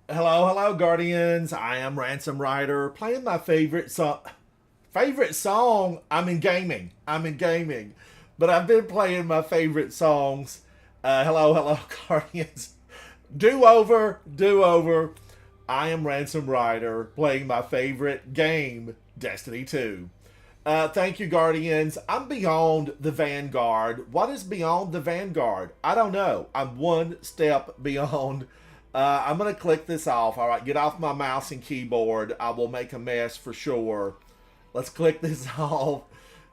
Hello, hello, Guardians. I am Ransom Rider playing my favorite song. Favorite song? I'm in gaming. But I've been playing my favorite songs. Hello, hello, Guardians. Do over. I am Ransom Rider playing my favorite game, Destiny 2. Thank you, Guardians. I'm beyond the Vanguard. What is beyond the Vanguard? I don't know. I'm one step beyond. I'm going to click this off. All right, get off my mouse and keyboard. I will make a mess for sure. Let's click this off.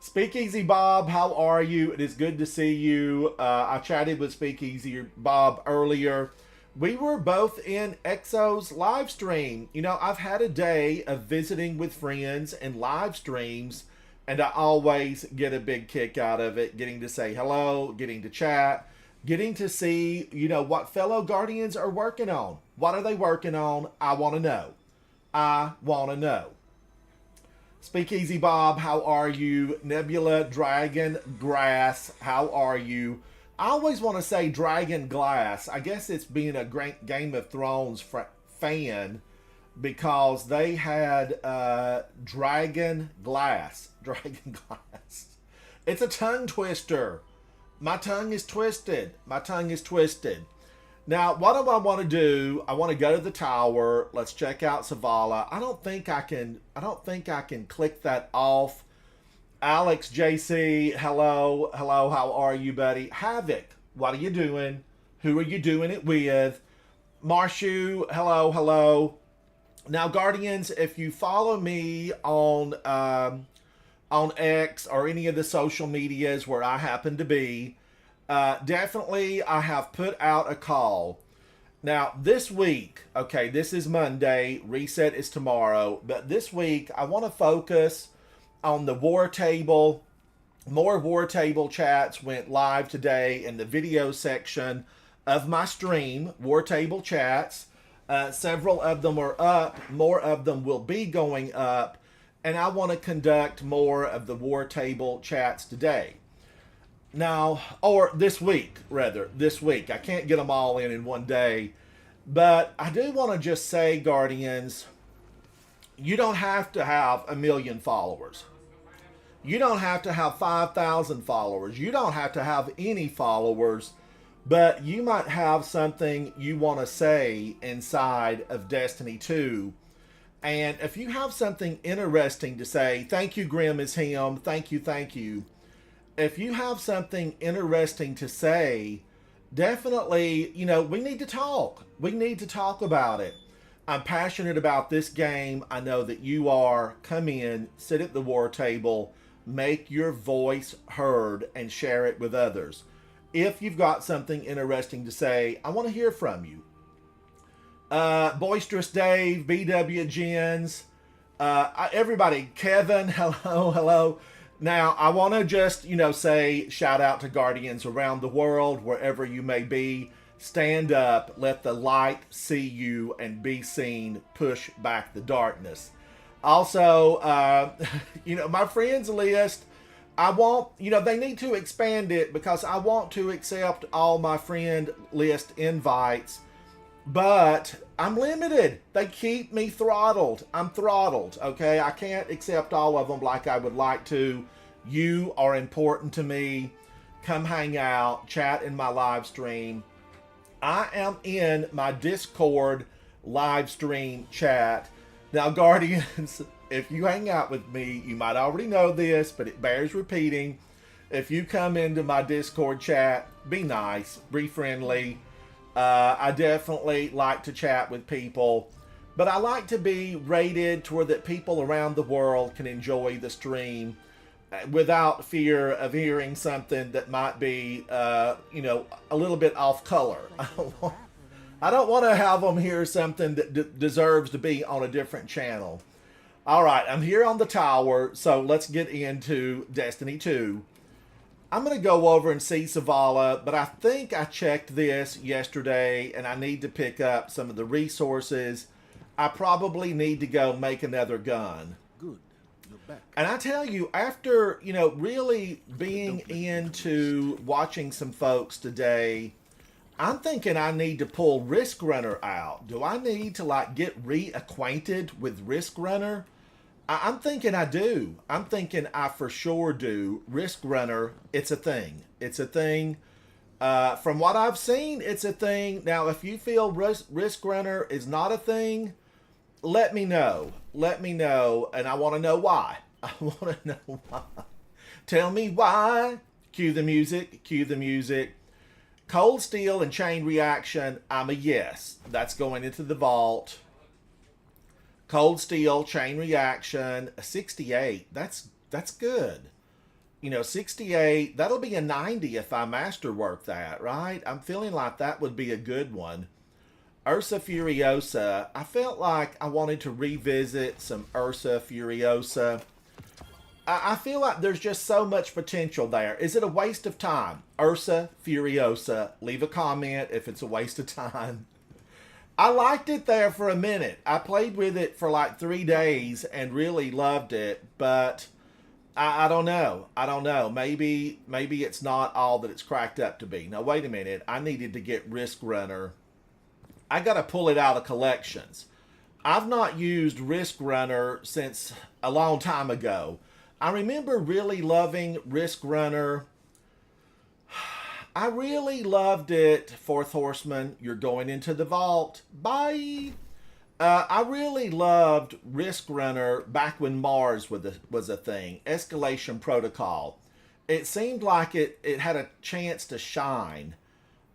Speakeasy Bob, how are you? It is good to see you. I chatted with Speakeasy Bob earlier. We were both in EXO's live stream. You know, I've had a day of visiting with friends and live streams, and I always get a big kick out of it. Getting to say hello, getting to chat, getting to see, what fellow Guardians are working on. What are they working on? I want to know. I want to know. Speakeasy Bob, how are you? Nebula Dragon Grass, how are you? I always want to say Dragon Glass. I guess it's being a great Game of Thrones fan because they had Dragon Glass. Dragon Glass. It's a tongue twister. My tongue is twisted. My tongue is twisted. Now, what do I want to do? I want to go to the tower. Let's check out Savala. I don't think I can. I don't think I can click that off. Alex JC, hello, hello. How are you, buddy? Havoc, what are you doing? Who are you doing it with? Marshu, hello, hello. Now, Guardians, if you follow me on X or any of the social medias where I happen to be, definitely I have put out a call. Now, this week, okay, this is Monday, reset is tomorrow, but this week I want to focus on the War Table. More War Table chats went live today in the video section of my stream, War Table chats. Several of them are up, more of them will be going up, and I want to conduct more of the War Table chats today. Now, or this week, rather, this week. I can't get them all in one day. But I do want to just say, Guardians, you don't have to have 1 million followers. You don't have to have 5,000 followers. You don't have to have any followers. But you might have something you want to say inside of Destiny 2. And if you have something interesting to say, thank you, Grim is him. Thank you, thank you. If you have something interesting to say, definitely, we need to talk. We need to talk about it. I'm passionate about this game. I know that you are. Come in, sit at the war table, make your voice heard, and share it with others. If you've got something interesting to say, I want to hear from you. Boisterous Dave, BW Jens, everybody, Kevin, hello, hello. Now, I want to just, say shout out to Guardians around the world, wherever you may be. Stand up, let the light see you, and be seen. Push back the darkness. Also, my friends list, I want, they need to expand it because I want to accept all my friend list invites, but I'm limited. They keep me throttled. I'm throttled, okay? I can't accept all of them like I would like to. You are important to me. Come hang out, chat in my live stream. I am in my Discord live stream chat. Now, Guardians, if you hang out with me, you might already know this, but it bears repeating. If you come into my Discord chat, be nice, be friendly. I definitely like to chat with people, but I like to be rated to where that people around the world can enjoy the stream without fear of hearing something that might be, a little bit off color. I don't want to have them hear something that deserves to be on a different channel. All right, I'm here on the tower, so let's get into Destiny 2. I'm going to go over and see Savala, but I think I checked this yesterday and I need to pick up some of the resources. I probably need to go make another gun. Good. You're back. And I tell you, after, really being into watching some folks today I'm thinking I need to pull Risk Runner out. Do I need to like get reacquainted with Risk Runner? I'm thinking I do. I'm thinking I for sure do. Risk Runner, it's a thing. It's a thing. From what I've seen, it's a thing. Now, if you feel Risk Runner is not a thing, let me know. Let me know, and I want to know why. I want to know why. Tell me why. Cue the music. Cue the music. Cold Steel and Chain Reaction, I'm a yes. That's going into the vault. Cold Steel, Chain Reaction, 68. That's good. You know, 68, that'll be a 90 if I masterwork that, right? I'm feeling like that would be a good one. Ursa Furiosa, I felt like I wanted to revisit some Ursa Furiosa. I feel like there's just so much potential there. Is it a waste of time? Ursa Furiosa, leave a comment if it's a waste of time. I liked it there for a minute. I played with it for like 3 days and really loved it, but I don't know. I don't know. Maybe it's not all that it's cracked up to be. Now, wait a minute. I needed to get Risk Runner. I got to pull it out of collections. I've not used Risk Runner since a long time ago. I remember really loving Risk Runner. I really loved it. Fourth Horseman, you're going into the vault. Bye. I really loved Risk Runner back when Mars was a thing. Escalation Protocol. It seemed like it had a chance to shine.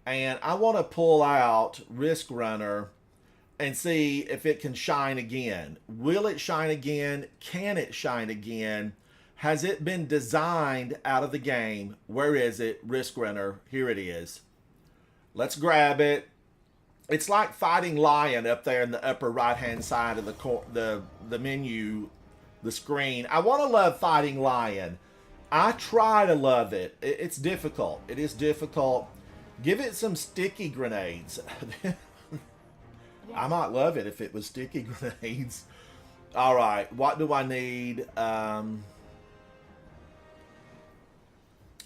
And I want to pull out Risk Runner and see if it can shine again. Will it shine again? Can it shine again? Has it been designed out of the game? Where is it? Risk Runner. Here it is. Let's grab it. It's like Fighting Lion up there in the upper right-hand side of the menu, the screen. I want to love Fighting Lion. I try to love it. It's difficult. It is difficult. Give it some sticky grenades. I might love it if it was sticky grenades. All right. What do I need?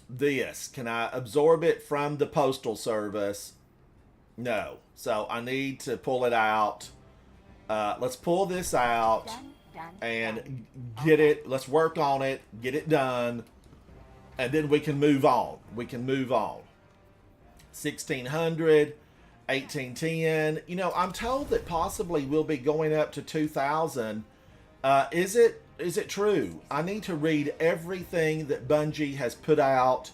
This. Can I absorb it from the Postal Service? No. So I need to pull it out. Let's pull this out and get it. Let's work on it. Get it done. And then we can move on. We can move on. 1600, 1810. You know, I'm told that possibly we'll be going up to 2000. Is it true? I need to read everything that Bungie has put out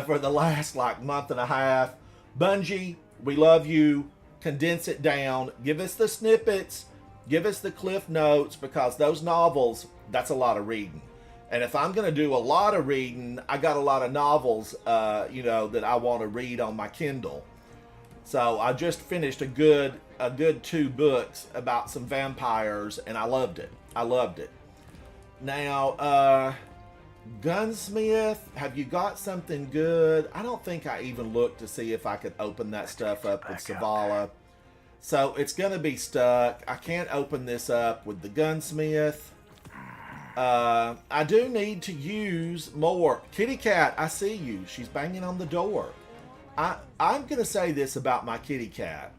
for the last like month and a half. Bungie, we love you. Condense it down. Give us the snippets. Give us the cliff notes, because those novels, that's a lot of reading. And if I'm going to do a lot of reading, I got a lot of novels, that I want to read on my Kindle. So I just finished a good 2 books about some vampires, and I loved it. I loved it. Now, Gunsmith, have you got something good? I don't think I even looked to see if I could open that stuff up with Savala. So it's going to be stuck. I can't open this up with the Gunsmith. I do need to use more. Kitty Cat, I see you. She's banging on the door. I'm going to say this about my kitty cat.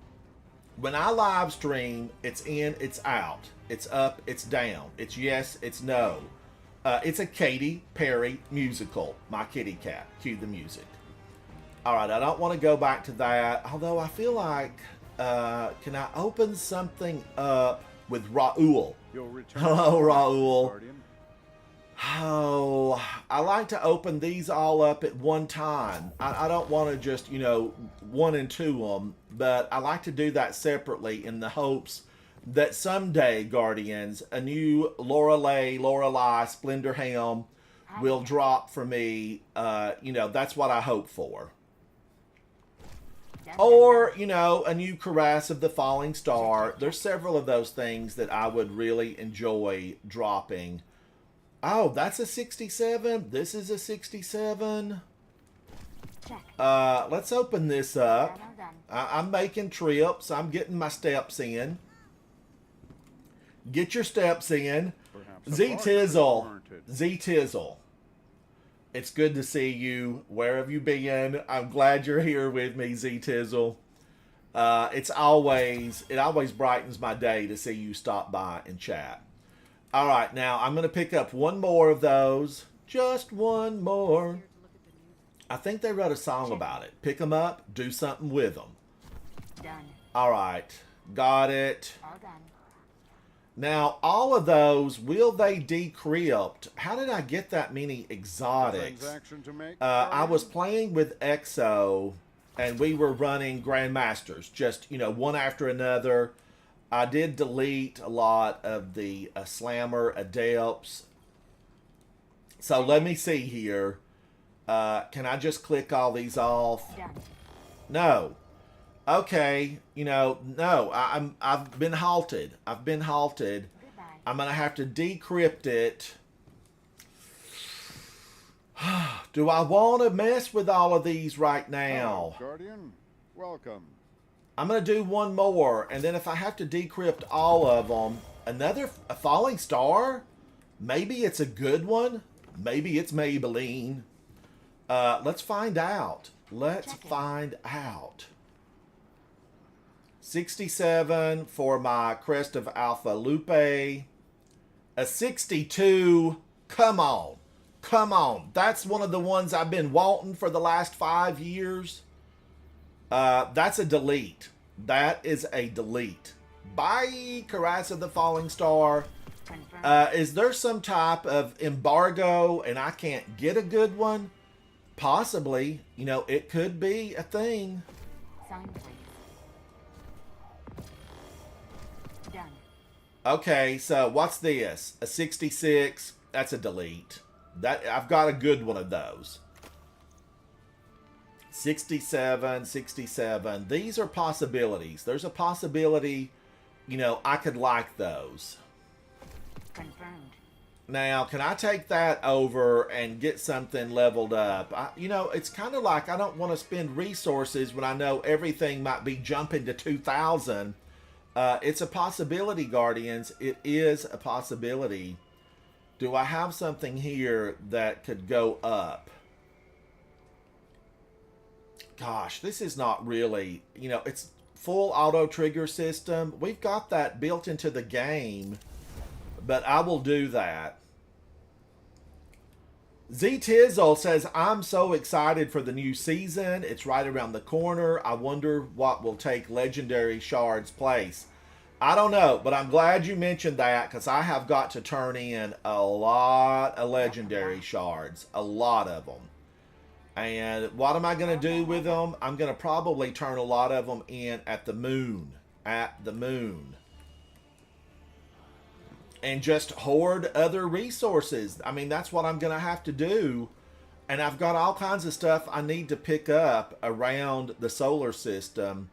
When I live stream, it's in, it's out. It's up, it's down. It's yes, it's no. It's a Katy Perry musical, My Kitty Cat. Cue the music. All right, I don't want to go back to that. Although I feel like, can I open something up with Raul? Hello, Raul. Guardian. Oh, I like to open these all up at one time. I don't want to just, one and two them, but I like to do that separately in the hopes that someday, Guardians, a new Lorelei, Splendor Helm will drop for me. That's what I hope for. Or, a new Caress of the Falling Star. There's several of those things that I would really enjoy dropping. Oh, that's a 67. This is a 67. Let's open this up. I'm making trips. I'm getting my steps in. Get your steps in. Z Tizzle. Z Tizzle. It's good to see you. Where have you been? I'm glad you're here with me, Z Tizzle. It always brightens my day to see you stop by and chat. All right, now I'm going to pick up one more of those. Just one more. I think they wrote a song about it. Pick them up, do something with them. Done. All right, got it. All done. Now, all of those, will they decrypt? How did I get that many exotics? Transaction to make. I was playing with EXO, and we were running Grandmasters, just, one after another. I did delete a lot of the Slammer Adepts. So let me see here. Can I just click all these off? Done. No. Okay, no, I've been halted. Goodbye. I'm gonna have to decrypt it. Do I want to mess with all of these right now? Hello, Guardian. Welcome. I'm gonna do one more, and then if I have to decrypt all of them, a falling star. Maybe it's a good one. Maybe it's Maybelline. Let's find out. Let's Check it. find out. 67 for my Crest of Alpha Lupe. A 62. Come on. Come on. That's one of the ones I've been wanting for the last 5 years. That's a delete. That is a delete. Bye, Carassa the Falling Star. Confirm. Is there some type of embargo and I can't get a good one? Possibly. It could be a thing. Sign, please. Done. Okay, so what's this? A 66. That's a delete. I've got a good one of those. 67, 67. These are possibilities. There's a possibility, I could like those. Confirmed. Now, can I take that over and get something leveled up? It's kind of like I don't want to spend resources when I know everything might be jumping to 2,000. It's a possibility, Guardians. It is a possibility. Do I have something here that could go up? Gosh, this is not really, it's full auto trigger system. We've got that built into the game, but I will do that. Z Tizzle says, I'm so excited for the new season. It's right around the corner. I wonder what will take Legendary Shard's place. I don't know, but I'm glad you mentioned that because I have got to turn in a lot of Legendary Shards. A lot of them. And what am I going to do with them? I'm going to probably turn a lot of them in at the moon. At the moon. And just hoard other resources. I mean, that's what I'm going to have to do. And I've got all kinds of stuff I need to pick up around the solar system.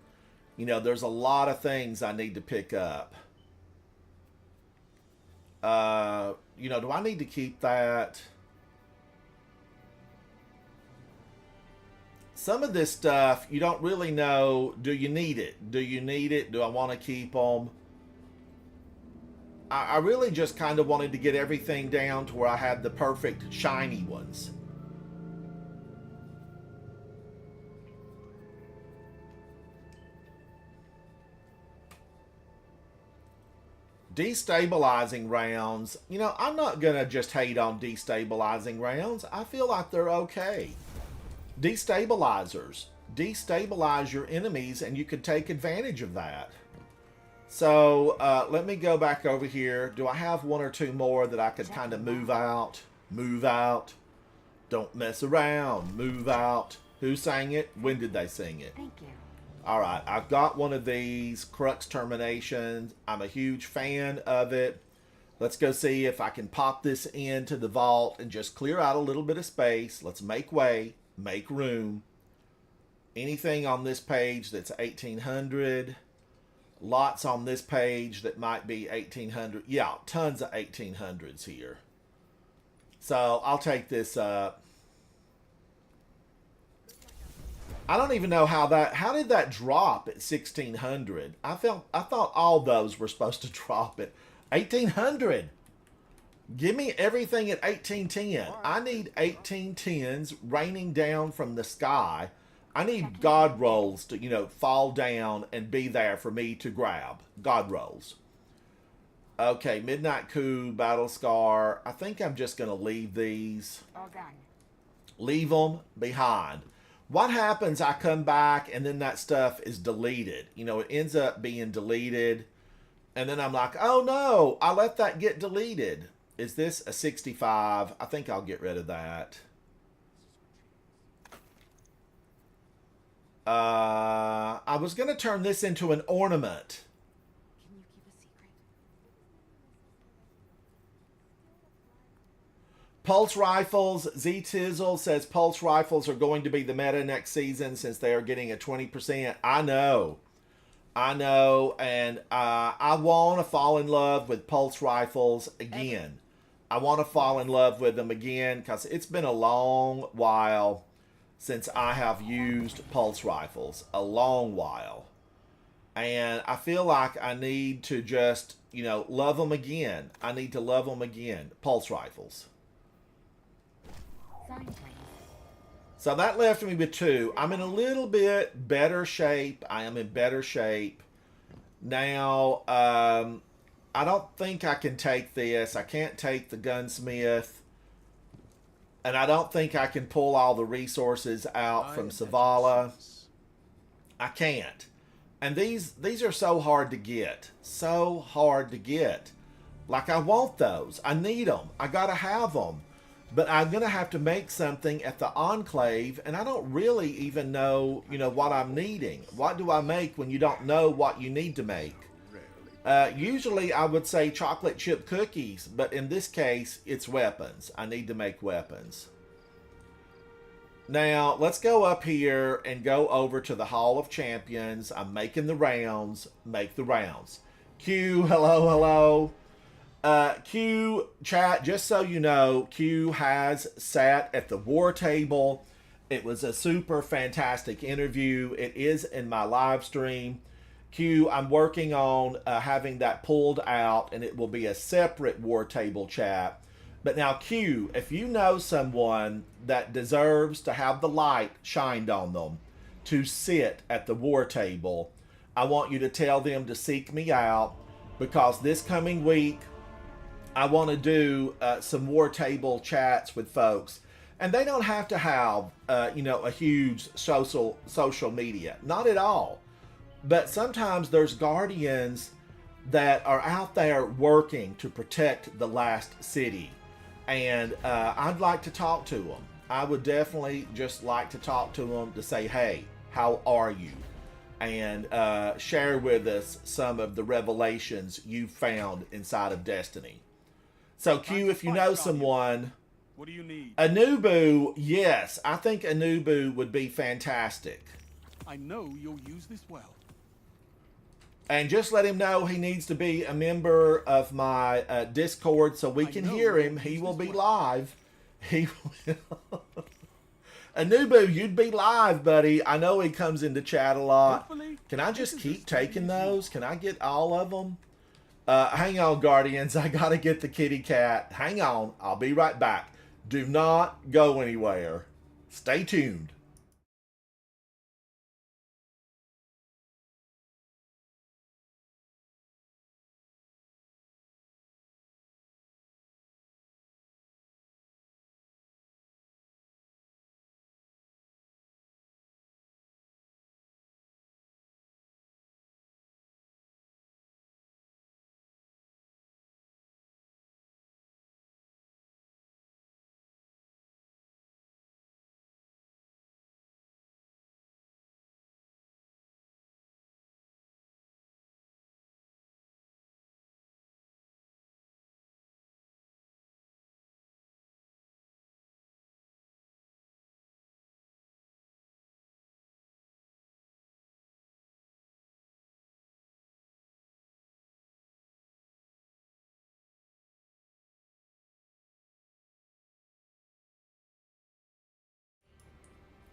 There's a lot of things I need to pick up. Do I need to keep that? Some of this stuff, you don't really know. Do you need it? Do you need it? Do I want to keep them? I really just kind of wanted to get everything down to where I had the perfect shiny ones. Destabilizing rounds. I'm not going to just hate on destabilizing rounds. I feel like they're okay. Destabilizers. Destabilize your enemies and you can take advantage of that. So, let me go back over here. Do I have one or two more that I could kind of move out? Move out. Don't mess around. Move out. Who sang it? When did they sing it? Thank you. All right, I've got one of these Crux Terminations. I'm a huge fan of it. Let's go see if I can pop this into the vault and just clear out a little bit of space. Let's make way, make room. Anything on this page that's 1800. Lots on this page that might be 1800. Yeah, tons of 1800s here. So I'll take this up. I don't even know how did that drop at 1600? I thought all those were supposed to drop at 1800. Give me everything at 1810. I need 1810s raining down from the sky. I need God rolls to, fall down and be there for me to grab. God rolls. Okay, Midnight Coup, Battle Scar. I think I'm just going to leave these. All done. Leave them behind. What happens? I come back and then that stuff is deleted. It ends up being deleted. And then I'm like, oh no, I let that get deleted. Is this a 65? I think I'll get rid of that. I was going to turn this into an ornament. Can you keep a secret? Pulse rifles. Z Tizzle says pulse rifles are going to be the meta next season since they are getting a 20%. I know, and I want to fall in love with pulse rifles again. I want to fall in love with them again because it's been a long while since I have used pulse rifles. A long while. And I feel like I need to just, love them again. I need to love them again. Pulse rifles. Sign, please. So that left me with 2. I'm in a little bit better shape. I am in better shape. Now, I don't think I can take this. I can't take the gunsmith. And I don't think I can pull all the resources out from Savala. I can't. And these are so hard to get. So hard to get. Like, I want those. I need them. I gotta have them. But I'm going to have to make something at the Enclave, and I don't really even know, what I'm needing. What do I make when you don't know what you need to make? Usually I would say chocolate chip cookies, but in this case, it's weapons. I need to make weapons. Now, let's go up here and go over to the Hall of Champions. I'm making the rounds. Make the rounds. Q, hello, hello. Q, chat, just so you know, Q has sat at the war table. It was a super fantastic interview. It is in my live stream. Q, I'm working on having that pulled out, and it will be a separate war table chat. But now, Q, if you know someone that deserves to have the light shined on them to sit at the war table, I want you to tell them to seek me out, because this coming week, I want to do some war table chats with folks. And they don't have to have, a huge social media. Not at all. But sometimes there's guardians that are out there working to protect the last city. And I'd like to talk to them. I would definitely just like to talk to them to say, hey, how are you? And share with us some of the revelations you found inside of Destiny. So Q, if you know someone, what do you need? Anubu, yes, I think Anubu would be fantastic. I know you'll use this well. And just let him know he needs to be a member of my Discord so we can hear him. He will be live. He will. Anubu, you'd be live, buddy. I know he comes into chat a lot. Can I just keep taking those? Can I get all of them? Hang on, Guardians. I gotta get the kitty cat. Hang on. I'll be right back. Do not go anywhere. Stay tuned.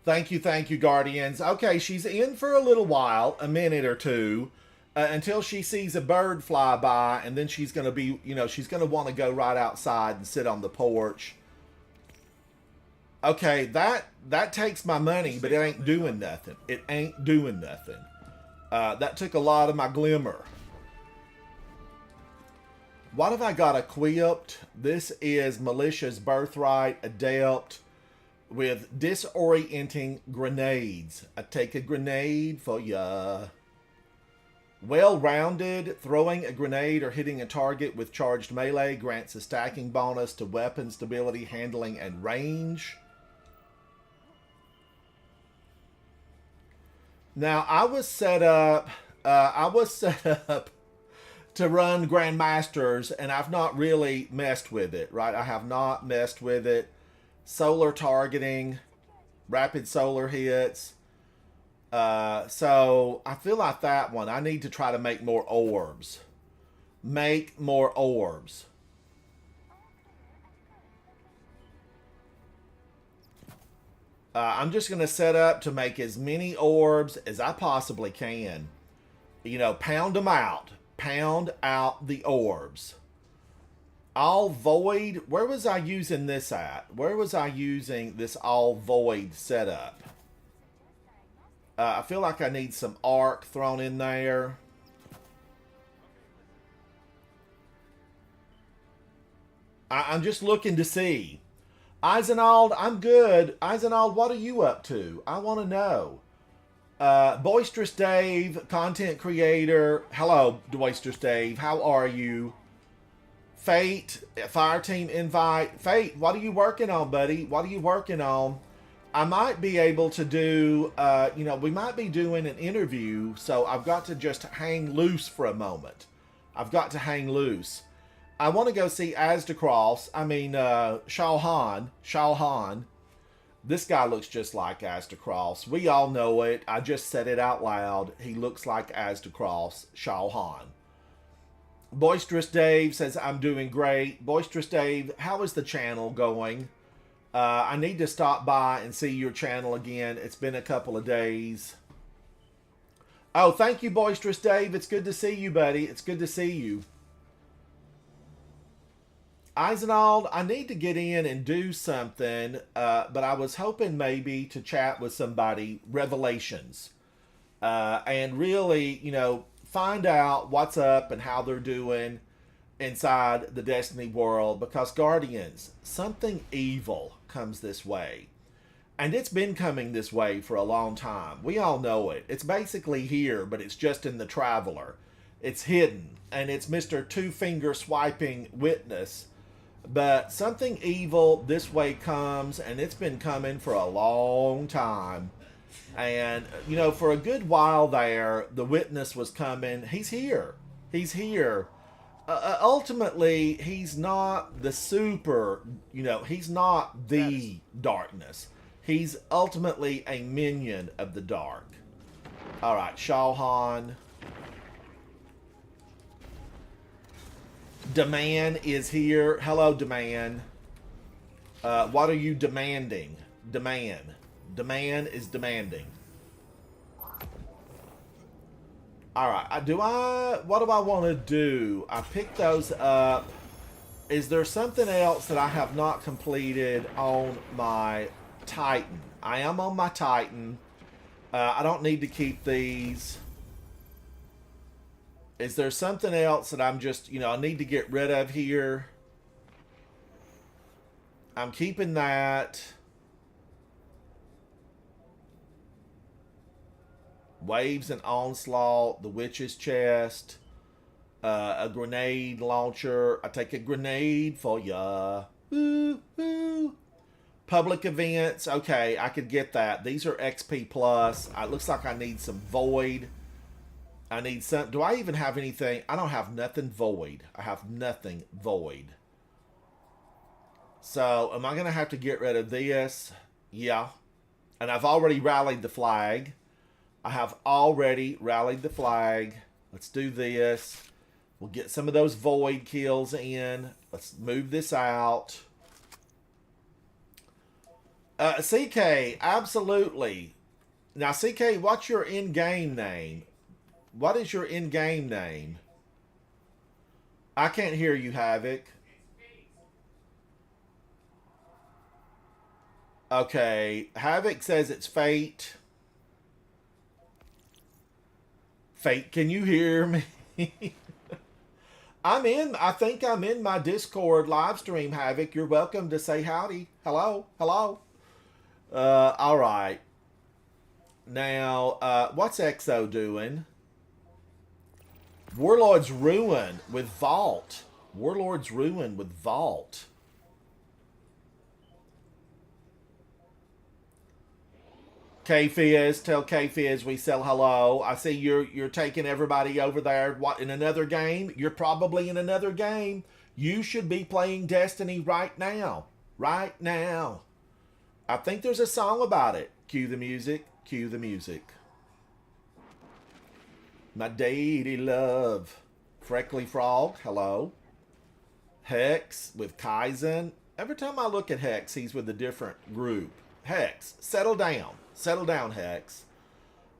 Thank you, Guardians. Okay, she's in for a little while, a minute or two. until she sees a bird fly by, and then she's going to be, she's going to want to go right outside and sit on the porch. Okay, that takes my money, but it ain't doing nothing. It ain't doing nothing. That took a lot of my glimmer. What have I got equipped? This is Malicious Birthright Adept with Disorienting Grenades. I take a grenade for ya. Well-rounded, throwing a grenade or hitting a target with charged melee grants a stacking bonus to weapon stability, handling, and range. Now, I was set up to run Grandmasters, and I've not really messed with it, right? I have not messed with it. Solar targeting, rapid solar hits. So I feel like that one, I need to try to make more orbs. Make more orbs. I'm just going to set up to make as many orbs as I possibly can. Pound them out. Pound out the orbs. All void. Where was I using this at? Where was I using this all void setup? I feel like I need some arc thrown in there. I'm just looking to see. Eisenald, I'm good. Eisenald, what are you up to? I want to know. Boisterous Dave, content creator. Hello, Boisterous Dave. How are you? Fate, Fireteam invite. Fate, what are you working on, buddy? What are you working on? I might be able to do, we might be doing an interview, so I've got to just hang loose for a moment. I've got to hang loose. I want to go see Asdacross. Shalhan. This guy looks just like Asdacross. We all know it. I just said it out loud. He looks like Asdacross, Shalhan. Boisterous Dave says, I'm doing great. Boisterous Dave, how is the channel going? I need to stop by and see your channel again. It's been a couple of days. Oh, thank you, Boisterous Dave. It's good to see you, buddy. It's good to see you. Eisenald, I need to get in and do something, but I was hoping maybe to chat with somebody, Revelations, and really, find out what's up and how they're doing inside the Destiny world, because Guardians, something evil comes this way. And it's been coming this way for a long time. We all know it. It's basically here, but it's just in the Traveler. It's hidden, and it's Mr. Two-Finger Swiping Witness. But something evil this way comes, and it's been coming for a long time. And, for a good while there, the Witness was coming. He's here. He's here. Ultimately, he's not the super, he's not the darkness. He's ultimately a minion of the dark. All right, Shalhan. Demand is here. Hello, Demand. What are you demanding? Demand. Demand is demanding. Alright, what do I want to do? I picked those up. Is there something else that I have not completed on my Titan? I am on my Titan. I don't need to keep these. Is there something else that I'm just, I need to get rid of here? I'm keeping that. Waves and Onslaught, the Witch's Chest, a grenade launcher. I take a grenade for ya. Woo, woo. Public events. Okay, I could get that. These are XP plus. It looks like I need some Void. I need some. Do I even have anything? I don't have nothing Void. I have nothing Void. So, am I going to have to get rid of this? Yeah. And I've already rallied the flag. I have already rallied the flag. Let's do this. We'll get some of those Void kills in. Let's move this out. CK, absolutely. Now, CK, what's your in-game name? What is your in-game name? I can't hear you, Havoc. Okay, Havoc says it's Fate. Fate, can you hear me? I think I'm in my Discord live stream, Havoc. You're welcome to say howdy. Hello, hello. All right. Now, what's Exo doing? Warlord's Ruin with Vault. Warlord's Ruin with Vault. K-Fizz, tell K-Fizz we sell hello. I see you're taking everybody over there. What, in another game? You're probably in another game. You should be playing Destiny right now. Right now. I think there's a song about it. Cue the music. Cue the music. My Deity Love. Freckly Frog, hello. Hex with Kaizen. Every time I look at Hex, he's with a different group. Hex, settle down. Settle down, Hex.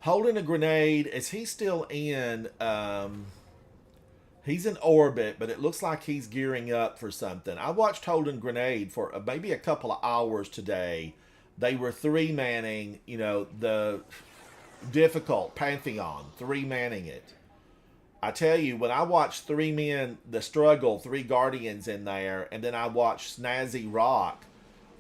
Holding a grenade. Is he still in... he's in orbit, but it looks like he's gearing up for something. I watched Holding Grenade for maybe a couple of hours today. They were three-manning, you know, the difficult Pantheon. Three-manning it. I tell you, when I watched three men, the struggle, three Guardians in there, and then I watched Snazzy Rock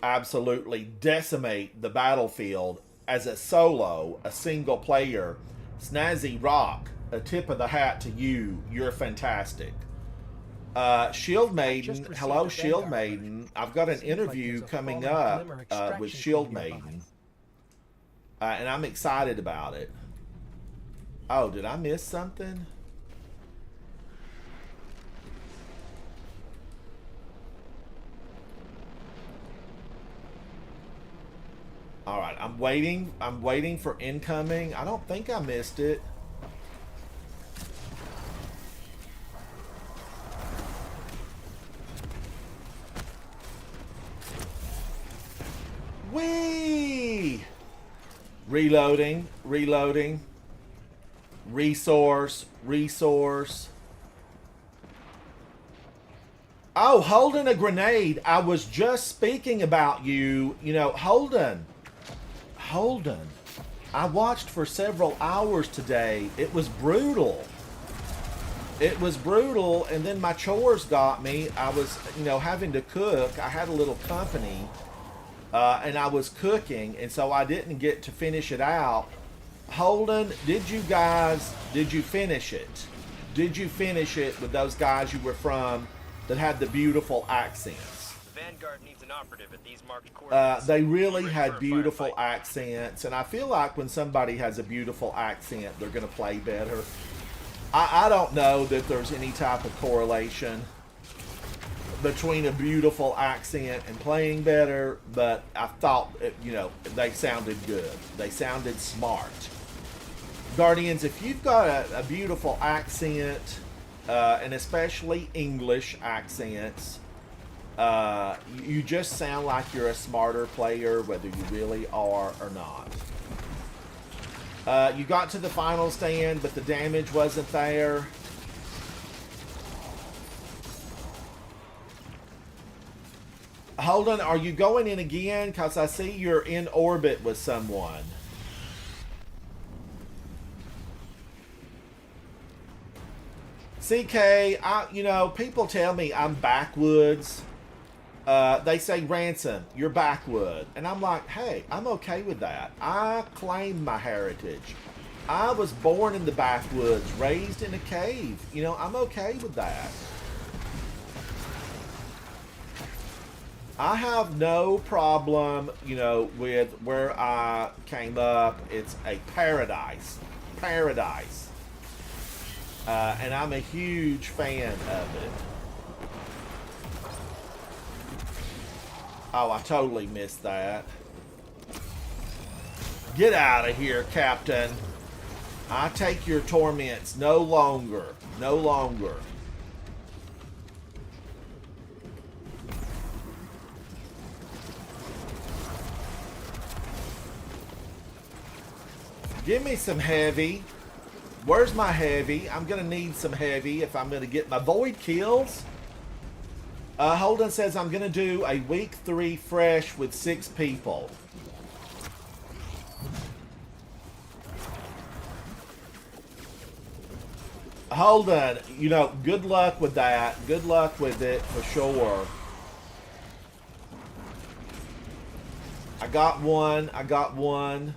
absolutely decimate the battlefield as a solo, a single player. Snazzy Rock, a tip of the hat to you. You're fantastic. Shield Maiden, hello Shield Maiden. I've got an interview coming up with Shield Maiden. And I'm excited about it. Oh, did I miss something? All right, I'm waiting for incoming. I don't think I missed it. Whee! Reloading. Resource. Oh, Holden a grenade. I was just speaking about you. You know, Holden. I watched for several hours today. It was brutal. And then my chores got me. I was, you know, having to cook. I had a little company. And I was cooking, and so I didn't get to finish it out. Holden, did you finish it? Did you finish it with those guys you were from that had the beautiful accents? The Vanguard needs an operative at these marked coordinates. They really had beautiful accents, and I feel like when somebody has a beautiful accent, they're going to play better. I don't know that there's any type of correlation between a beautiful accent and playing better, but I thought, you know, they sounded good. They sounded smart. Guardians, if you've got a beautiful accent, and especially English accents, you just sound like you're a smarter player, whether you really are or not. You got to the final stand, but the damage wasn't there. Holden, are you going in again? Because I see you're in orbit with someone. CK, you know, people tell me I'm backwoods. They say, Ransom, you're backwood. And I'm like, hey, I'm okay with that. I claim my heritage. I was born in the backwoods, raised in a cave. You know, I'm okay with that. I have no problem, you know, with where I came up. It's a paradise. Paradise. And I'm a huge fan of it. Oh, I totally missed that. Get out of here, Captain. I take your torments no longer. No longer. Give me some heavy. Where's my heavy? I'm going to need some heavy if I'm going to get my void kills. Holden says I'm going to do a week 3 fresh with 6 people. Holden, you know, good luck with that. Good luck with it for sure. I got one. I got one.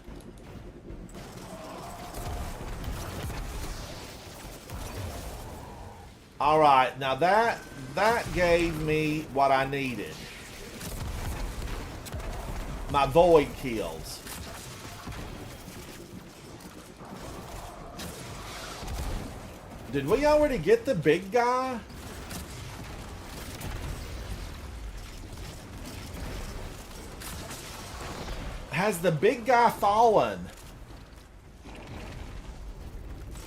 All right, now that gave me what I needed. My void kills. Did we already get the big guy? Has the big guy fallen?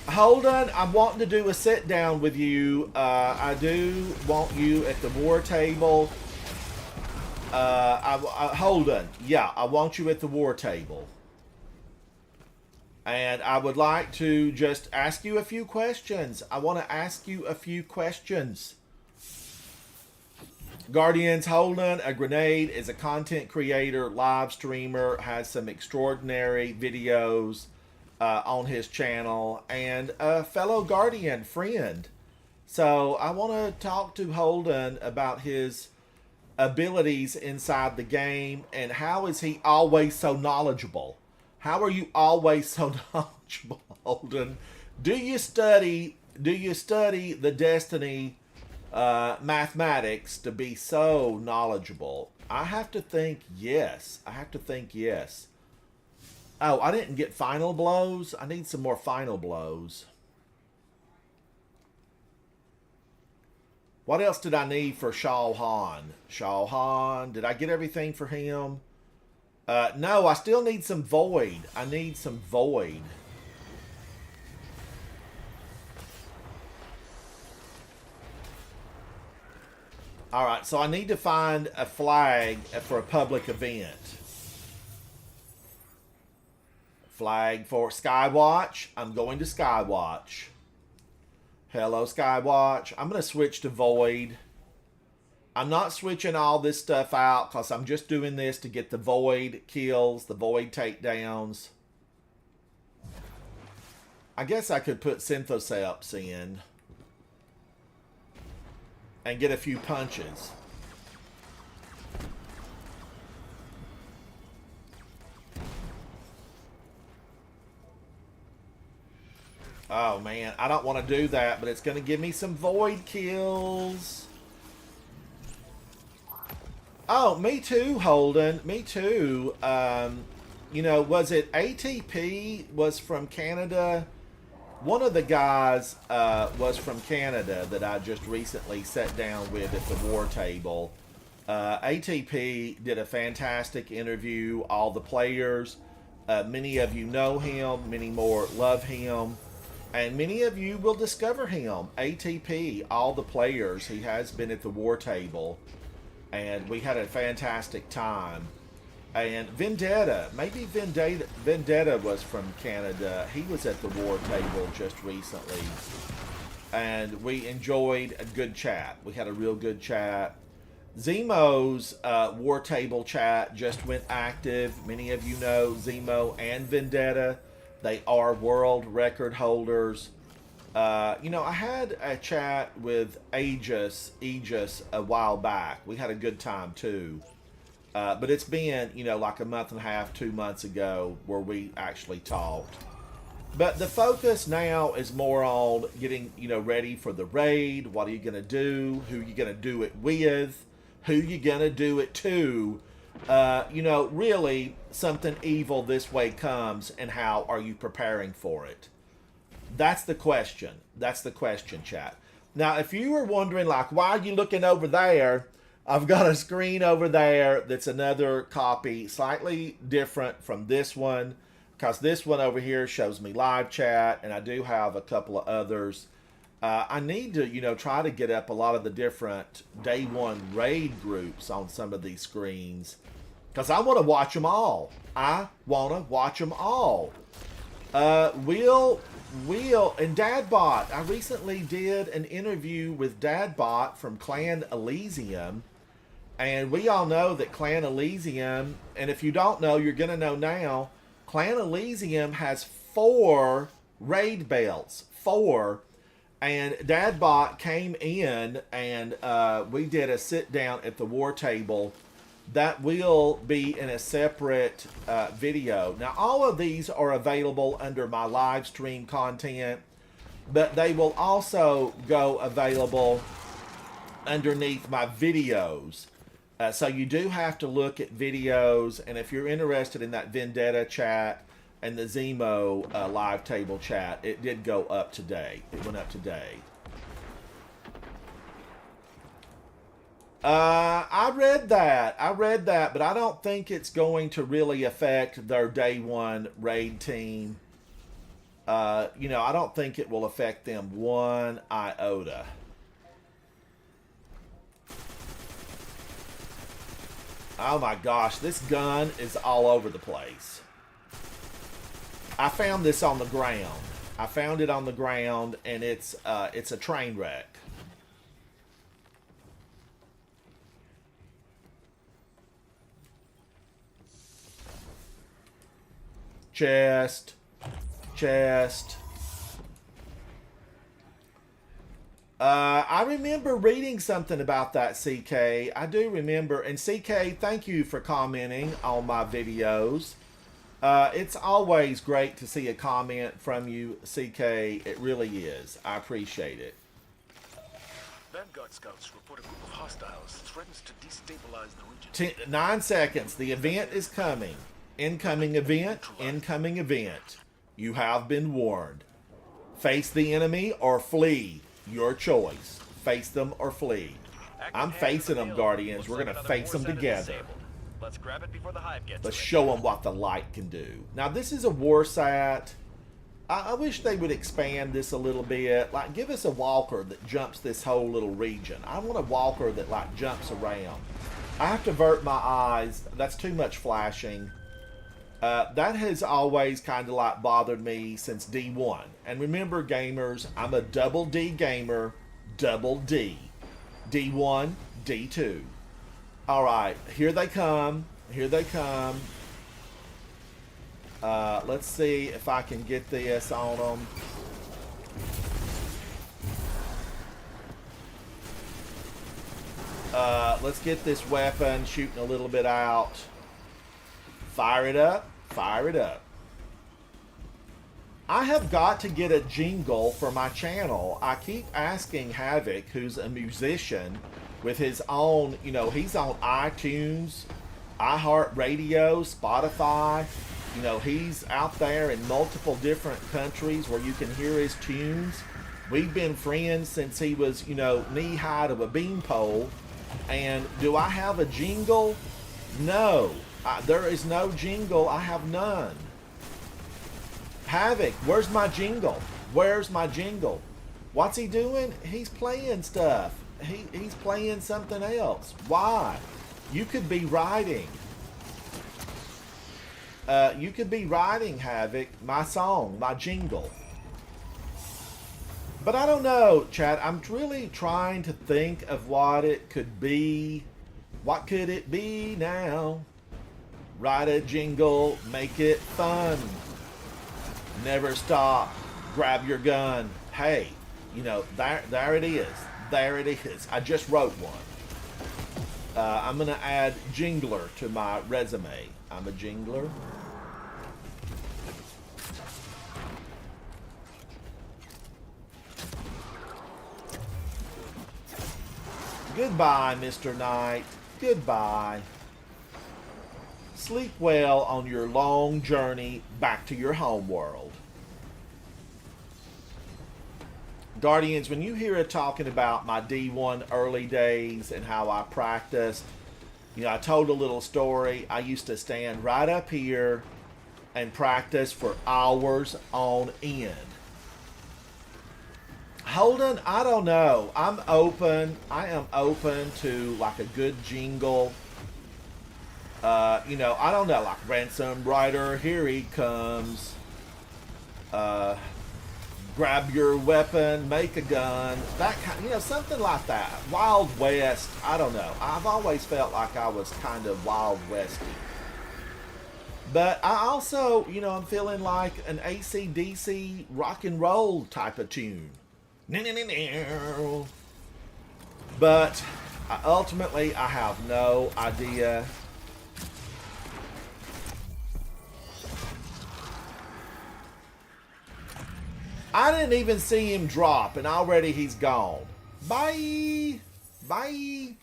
Holden, I'm wanting to do a sit down with you. I do want you at the war table. Holden, yeah, I want you at the war table. And I would like to just ask you a few questions. I want to ask you a few questions. Guardians, Holden, a grenade, is a content creator, live streamer, has some extraordinary videos on his channel, and a fellow Guardian friend. So I want to talk to Holden about his abilities inside the game and how is he always so knowledgeable. How are you always so knowledgeable, Holden? Do you study the Destiny mathematics to be so knowledgeable? I have to think yes. I have to think yes. Oh, I didn't get final blows. I need some more final blows. What else did I need for Shao Han? Shao Han, did I get everything for him? No, I still need some void. I need some void. Alright, so I need to find a flag for a public event. Flag for Skywatch. I'm going to Skywatch. Hello, Skywatch. I'm going to switch to void. I'm not switching all this stuff out because I'm just doing this to get the void kills, the void takedowns. I guess I could put Synthoceps in and get a few punches. Oh man, I don't want to do that, but it's going to give me some void kills. Oh, me too, Holden. Me too. You know, was it ATP was from Canada? One of the guys was from Canada that I just recently sat down with at the war table. ATP did a fantastic interview. All the players, many of you know him, many more love him, and many of you will discover him. ATP, all the players, he has been at the war table. And we had a fantastic time. And Vendetta, maybe Vendetta was from Canada. He was at the war table just recently. And we enjoyed a good chat. We had a real good chat. Zemo's war table chat just went active. Many of you know Zemo and Vendetta. They are world record holders. You know, I had a chat with Aegis a while back. We had a good time too. But it's been, you know, like a month and a half, 2 months ago where we actually talked. But the focus now is more on getting, you know, ready for the raid. What are you going to do? Who are you going to do it with? Who you going to do it to? You know, really, something evil this way comes, and how are you preparing for it? That's the question. That's the question, chat. Now, if you were wondering, like, why are you looking over there? I've got a screen over there that's another copy, slightly different from this one, because this one over here shows me live chat, and I do have a couple of others. I need to, you know, try to get up a lot of the different day one raid groups on some of these screens, because I want to watch them all. I want to watch them all. Will and Dadbot. I recently did an interview with Dadbot from Clan Elysium, and we all know that Clan Elysium, and if you don't know, you're gonna know now. Clan Elysium has 4 raid belts, 4, and Dadbot came in and we did a sit down at the war table. That will be in a separate video. Now, all of these are available under my live stream content, but they will also go available underneath my videos. So you do have to look at videos, and if you're interested in that Vendetta chat and the Zemo live table chat, it did go up today. It went up today. I read that, but I don't think it's going to really affect their day 1 raid team. I don't think it will affect them 1 iota. Oh my gosh, this gun is all over the place. I found this on the ground. I found it on the ground, and it's a train wreck. Chest. I remember reading something about that, CK. I do remember. And CK, thank you for commenting on my videos. It's always great to see a comment from you, CK. It really is. I appreciate it. Vanguard scouts report a group of hostiles threatens to destabilize the region. 9 seconds. The event is coming. Incoming event. Incoming event. You have been warned. Face the enemy or flee. Your choice. Face them or flee. I'm facing them, Guardians. We're going to face them together. Let's grab it before the hive gets Let's to it. show them what the light can do. Now, this is a war sat. I wish they would expand this a little bit. Like, give us a walker that jumps this whole little region. I want a walker that, like, jumps around. I have to avert my eyes. That's too much flashing. That has always kind of, like, bothered me since D1. And remember, gamers, I'm a double D gamer. Double D. D1, D2. All right, here they come. Here they come. Let's see if I can get this on them. Let's get this weapon shooting a little bit out. Fire it up. Fire it up. I have got to get a jingle for my channel. I keep asking Havoc, who's a musician with his own, you know, he's on iTunes, iHeartRadio, Spotify. You know, he's out there in multiple different countries where you can hear his tunes. We've been friends since he was, you know, knee-high to a beanpole. And do I have a jingle? No. There is no jingle. I have none. Havoc, where's my jingle? Where's my jingle? What's he doing? He's playing stuff. He's playing something else. Why? You could be writing. You could be writing, Havoc, my song, my jingle. But I don't know, chat. I'm really trying to think of what it could be. What could it be now? Write a jingle, make it fun. Never stop. Grab your gun. Hey, you know, there it is. There it is. I just wrote one. I'm going to add jingler to my resume. I'm a jingler. Goodbye, Mr. Knight. Goodbye. Sleep well on your long journey back to your home world. Guardians, when you hear it talking about my D1 early days and how I practiced, you know, I told a little story. I used to stand right up here and practice for hours on end. Holden, I don't know. I'm open. I am open to like a good jingle. You know, I don't know, like Ransom Rider, here he comes. grab your weapon, make a gun, that kind, something like that. Wild West, I don't know. I've always felt like I was kind of Wild Westy. But I also, I'm feeling like an AC/DC rock and roll type of tune. But ultimately, I have no idea. I didn't even see him drop, and already he's gone. Bye! Bye!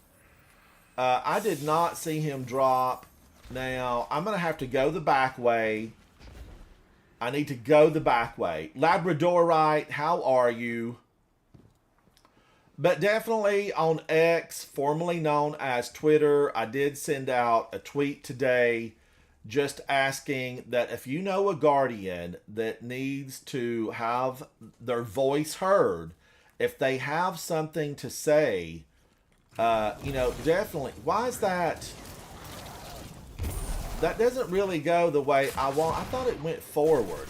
I did not see him drop. Now, I'm going to have to go the back way. I need to go the back way. Labradorite, how are you? But definitely on X, formerly known as Twitter, I did send out a tweet today just asking that if you know a Guardian that needs to have their voice heard, if they have something to say, definitely. Why is that? That doesn't really go the way I want. I thought it went forward.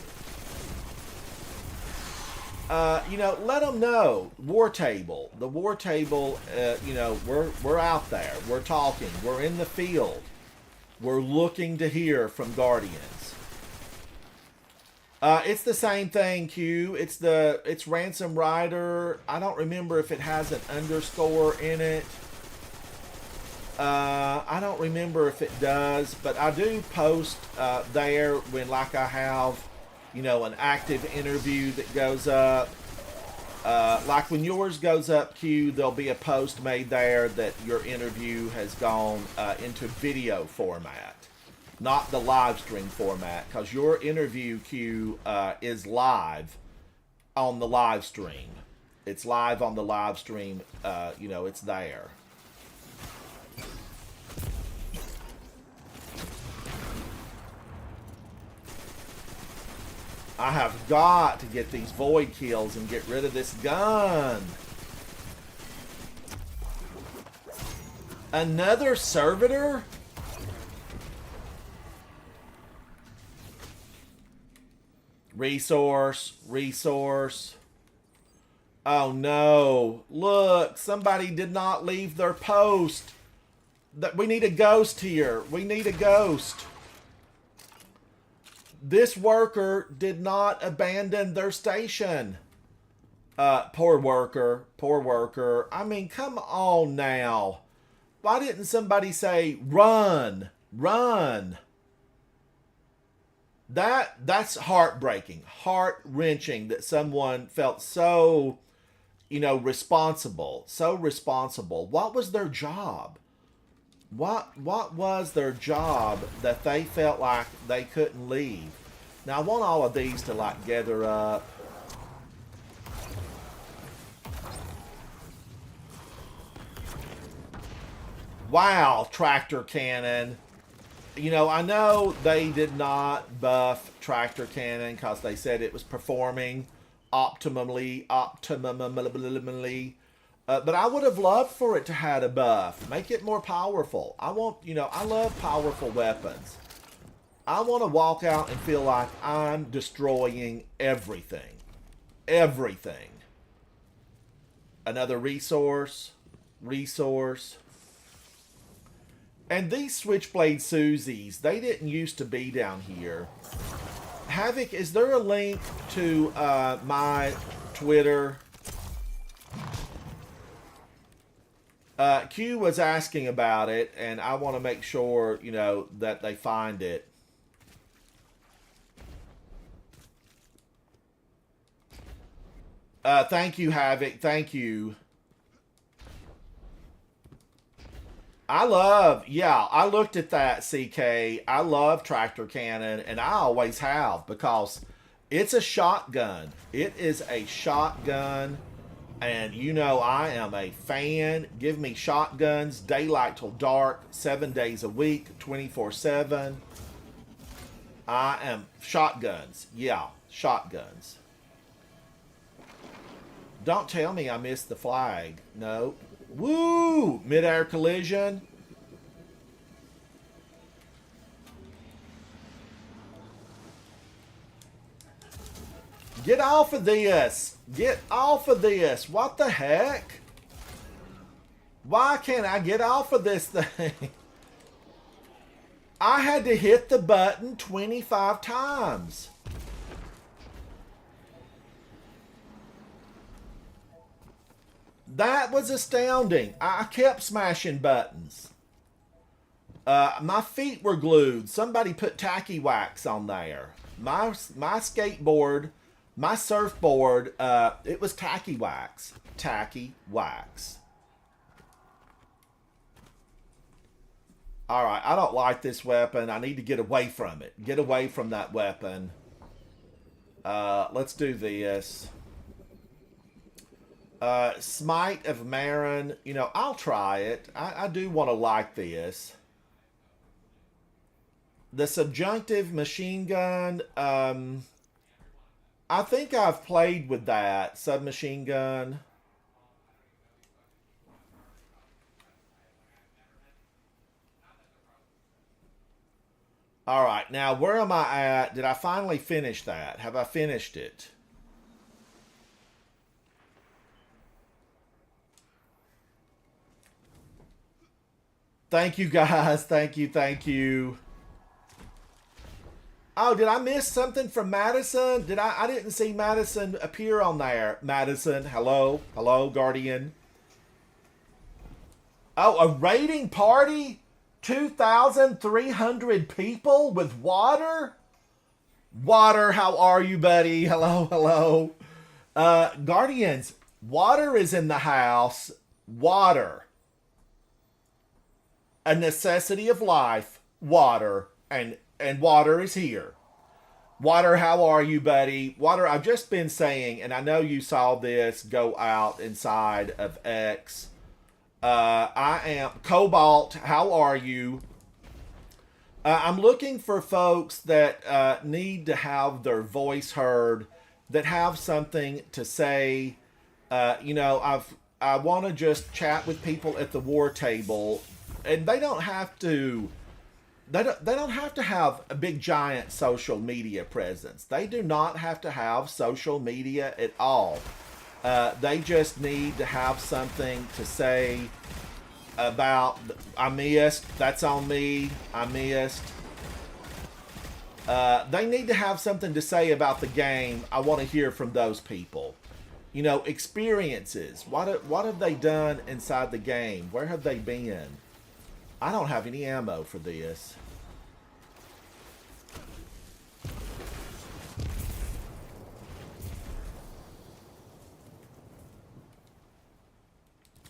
Let them know. War Table. The War Table, we're out there. We're talking. We're in the field. We're looking to hear from Guardians. It's the same thing, Q. It's Ransom Rider. I don't remember if it has an underscore in it. I don't remember if it does, but I do post there when, like, I have, an active interview that goes up. Like when yours goes up, Q, there'll be a post made there that your interview has gone into video format, not the live stream format, because your interview, Q, is live on the live stream. It's live on the live stream. It's there. I have got to get these void kills and get rid of this gun. Another servitor? Resource. Oh no. Look, somebody did not leave their post. We need a ghost here. We need a ghost. This worker did not abandon their station. Poor worker. I mean, come on now. Why didn't somebody say, run? That's heartbreaking, heart-wrenching that someone felt so, responsible. What was their job? What was their job that they felt like they couldn't leave? Now, I want all of these to, like, gather up. Wow, Tractor Cannon. I know they did not buff Tractor Cannon because they said it was performing optimally. But I would have loved for it to have a buff. Make it more powerful. I love powerful weapons. I want to walk out and feel like I'm destroying everything. Everything. Another resource. And these Switchblade Susies, they didn't used to be down here. Havoc, is there a link to my Twitter? Q was asking about it, and I want to make sure, that they find it. Thank you, Havoc. Thank you. I looked at that, CK. I love Tractor Cannon, and I always have, because it's a shotgun. It is a shotgun, and I am a fan. Give me shotguns, daylight till dark, 7 days a week, 24/7. I am shotguns. Yeah, shotguns. Don't tell me I missed the flag. No. Woo! Mid-air collision. Get off of this. Get off of this. What the heck? Why can't I get off of this thing? I had to hit the button 25 times. That was astounding. I kept smashing buttons. My feet were glued. Somebody put tacky wax on there. My skateboard, my surfboard, it was tacky wax. Tacky wax. Alright, I don't like this weapon. I need to get away from it. Get away from that weapon. Let's do this. Smite of Marin. You know, I'll try it. I do want to like this. The subjunctive machine gun. I think I've played with that. Submachine gun. All right, now where am I at? Did I finally finish that? Have I finished it? Thank you, guys. Thank you, thank you. Oh, did I miss something from Madison? I didn't see Madison appear on there. Madison, hello. Hello, Guardian. Oh, a raiding party? 2,300 people with water? Water, how are you, buddy? Hello, hello. Guardians, water is in the house. Water. A necessity of life. Water. And water is here. Water, how are you, buddy? Water, I've just been saying, and I know you saw this go out inside of X. I am Cobalt. How are you? I'm looking for folks that need to have their voice heard, that have something to say. You know, I want to just chat with people at the war table, and they don't have to. They don't have to have a big giant social media presence. They do not have to have social media at all. They just need to have something to say about, I missed, that's on me, I missed. They need to have something to say about the game. I want to hear from those people. You know, experiences. What have they done inside the game? Where have they been? I don't have any ammo for this.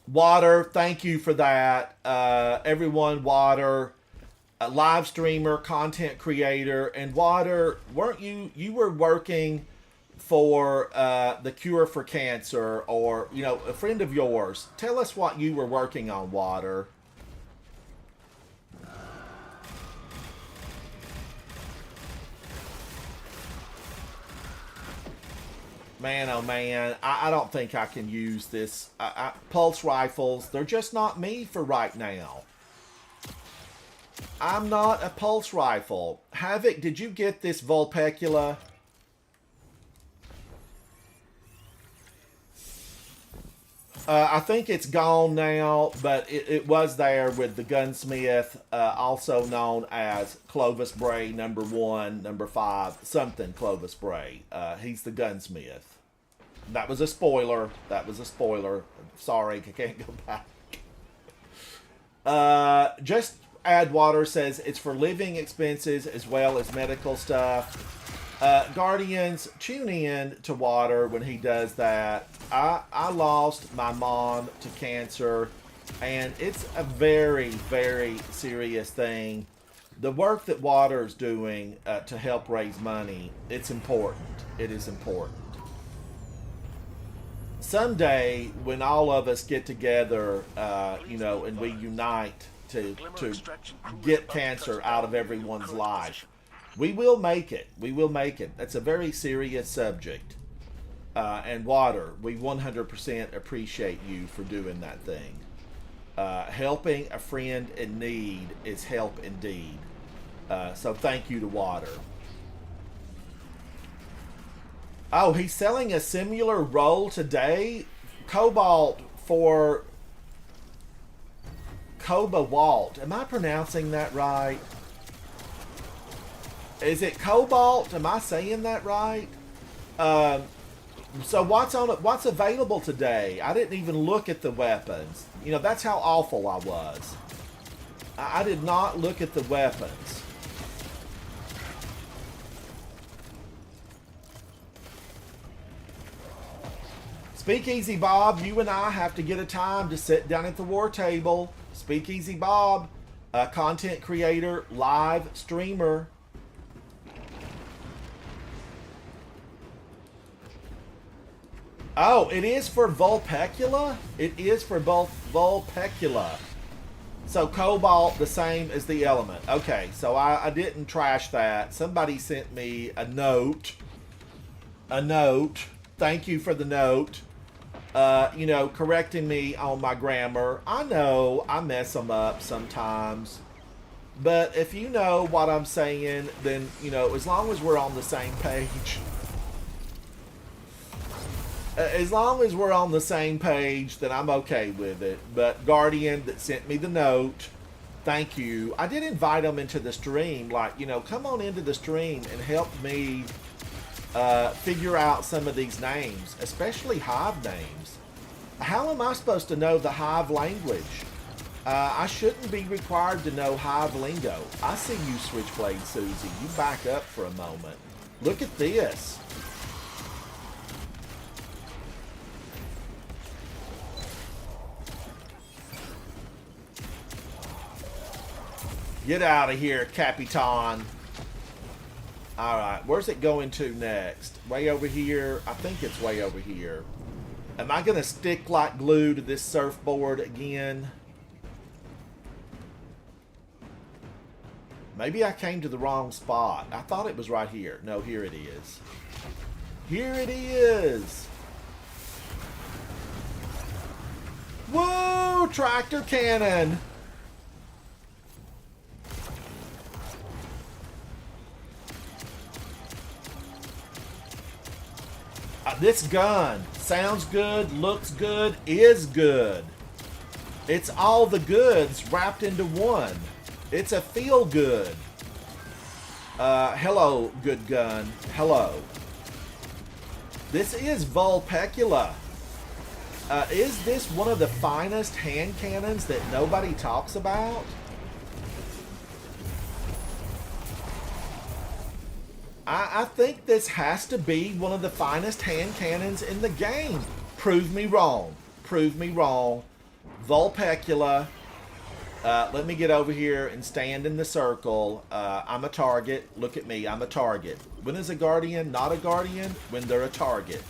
Water, thank you for that. Everyone, Water, a live streamer, content creator, and Water, weren't you were working for the cure for cancer, or, you know, a friend of yours. Tell us what you were working on, Water. Man, oh man, I don't think I can use this. Pulse rifles, they're just not me for right now. I'm not a pulse rifle. Havoc, did you get this Vulpecula? I think it's gone now, but it was there with the gunsmith, also known as Clovis Bray #1, #5, something Clovis Bray. He's the gunsmith. That was a spoiler. That was a spoiler. Sorry, I can't go back. Just Add Water says it's for living expenses as well as medical stuff. Guardians, tune in to Water when he does that. I lost my mom to cancer, and it's a very, very serious thing. The work that Water's doing to help raise money, it's important. It is important. Someday, when all of us get together, you know, and we unite to get cancer out of everyone's life, we will make it. We will make it. That's a very serious subject. And Water, we 100% appreciate you for doing that thing. Helping a friend in need is help indeed. So thank you to Water. Oh, he's selling a similar role today. Cobalt for Cobalt. Am I pronouncing that right? Is it Cobalt? Am I saying that right? So what's available today? I didn't even look at the weapons. You know, that's how awful I was. I did not look at the weapons. Speakeasy Bob, you and I have to get a time to sit down at the war table. Speakeasy Bob, a content creator, live streamer. Oh, it is for Vulpecula? It is for both Vulpecula. So Cobalt, the same as the element. Okay, so I didn't trash that. Somebody sent me a note. A note. Thank you for the note. You know, correcting me on my grammar. I know I mess them up sometimes. But if you know what I'm saying, then, you know, as long as we're on the same page. As long as we're on the same page, then I'm okay with it. But Guardian that sent me the note, thank you. I did invite them into the stream. Like, you know, come on into the stream and help me figure out some of these names, especially Hive names. How am I supposed to know the Hive language? I shouldn't be required to know Hive lingo. I see you, Switchblade Susie. You back up for a moment. Look at this. Get out of here, Capitan. Alright, where's it going to next? Way over here? I think it's way over here. Am I going to stick like glue to this surfboard again? Maybe I came to the wrong spot. I thought it was right here. No, here it is. Here it is. Whoa, tractor cannon. This gun sounds good, looks good, is good. It's all the goods wrapped into one. It's a feel good. Hello, good gun. Hello. This is Vulpecula. Is this one of the finest hand cannons that nobody talks about? I think this has to be one of the finest hand cannons in the game. Prove me wrong. Prove me wrong. Vulpecula. Let me get over here and stand in the circle. I'm a target. Look at me. I'm a target. When is a Guardian not a Guardian? When they're a target.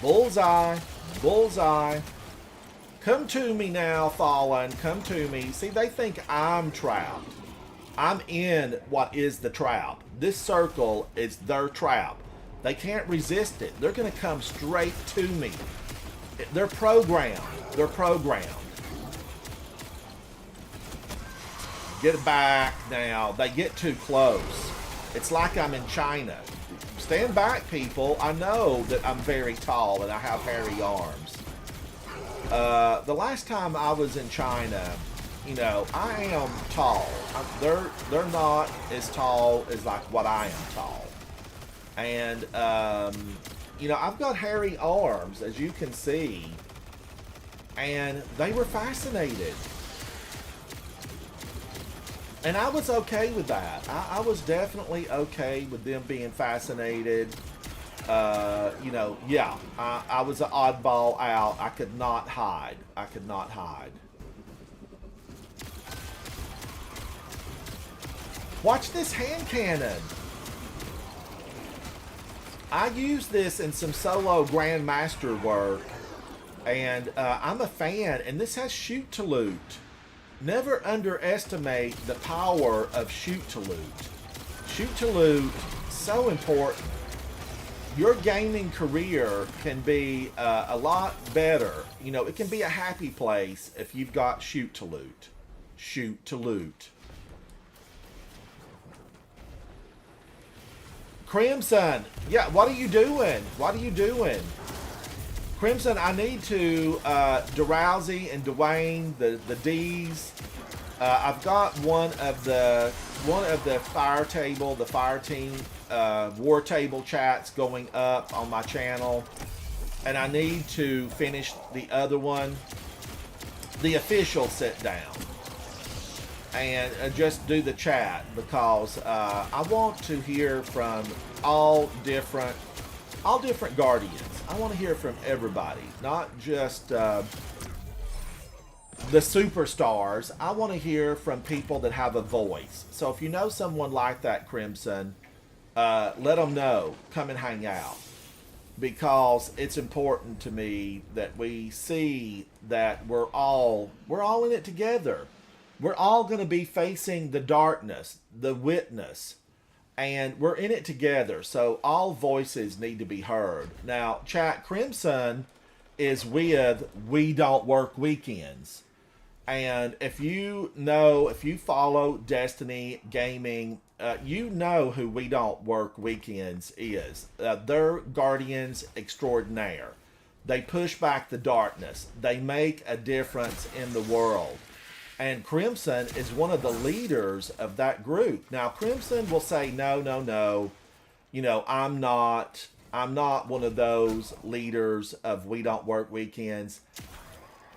Bullseye. Bullseye. Come to me now, Fallen. Come to me. See, they think I'm trapped. I'm in what is the trap. This circle is their trap. They can't resist it. They're going to come straight to me. They're programmed. They're programmed. Get back now. They get too close. It's like I'm in China. Stand back, people. I know that I'm very tall and I have hairy arms. The last time I was in China, you know, I am tall. They're not as tall as like what I am tall. And, you know, I've got hairy arms, as you can see. And they were fascinated. And I was okay with that. I was definitely okay with them being fascinated. You know, yeah, I was an oddball out. I could not hide. I could not hide. Watch this hand cannon. I use this in some solo Grandmaster work, and I'm a fan, and this has shoot to loot. Never underestimate the power of shoot to loot. Shoot to loot, so important. Your gaming career can be a lot better. You know, it can be a happy place if you've got shoot to loot. Shoot to loot. Crimson, yeah, what are you doing? What are you doing? Crimson, I need to, DeRousey and Dwayne, the D's. I've got one of the fire team, war table chats going up on my channel. And I need to finish the other one, the official sit down. And just do the chat because I want to hear from all different Guardians. I want to hear from everybody, not just the superstars. I want to hear from people that have a voice. So if you know someone like that, Crimson, let them know. Come and hang out. Because it's important to me that we see that we're all in it together. We're all going to be facing the darkness, the witness, and we're in it together. So all voices need to be heard. Now, chat, Crimson is with We Don't Work Weekends. And if you follow Destiny Gaming, you know who We Don't Work Weekends is. They're Guardians Extraordinaire. They push back the darkness. They make a difference in the world. And Crimson is one of the leaders of that group. Now, Crimson will say, no. You know, I'm not one of those leaders of We Don't Work Weekends.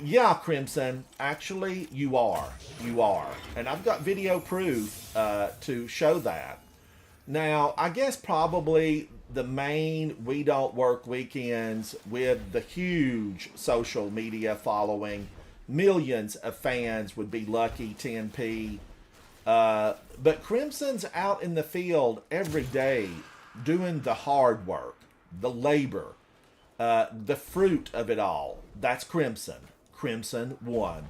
Yeah, Crimson, actually, you are. You are. And I've got video proof to show that. Now, I guess probably the main We Don't Work Weekends with the huge social media following, millions of fans would be lucky 10p. But Crimson's out in the field every day doing the hard work, the labor, the fruit of it all. That's Crimson. Crimson 1.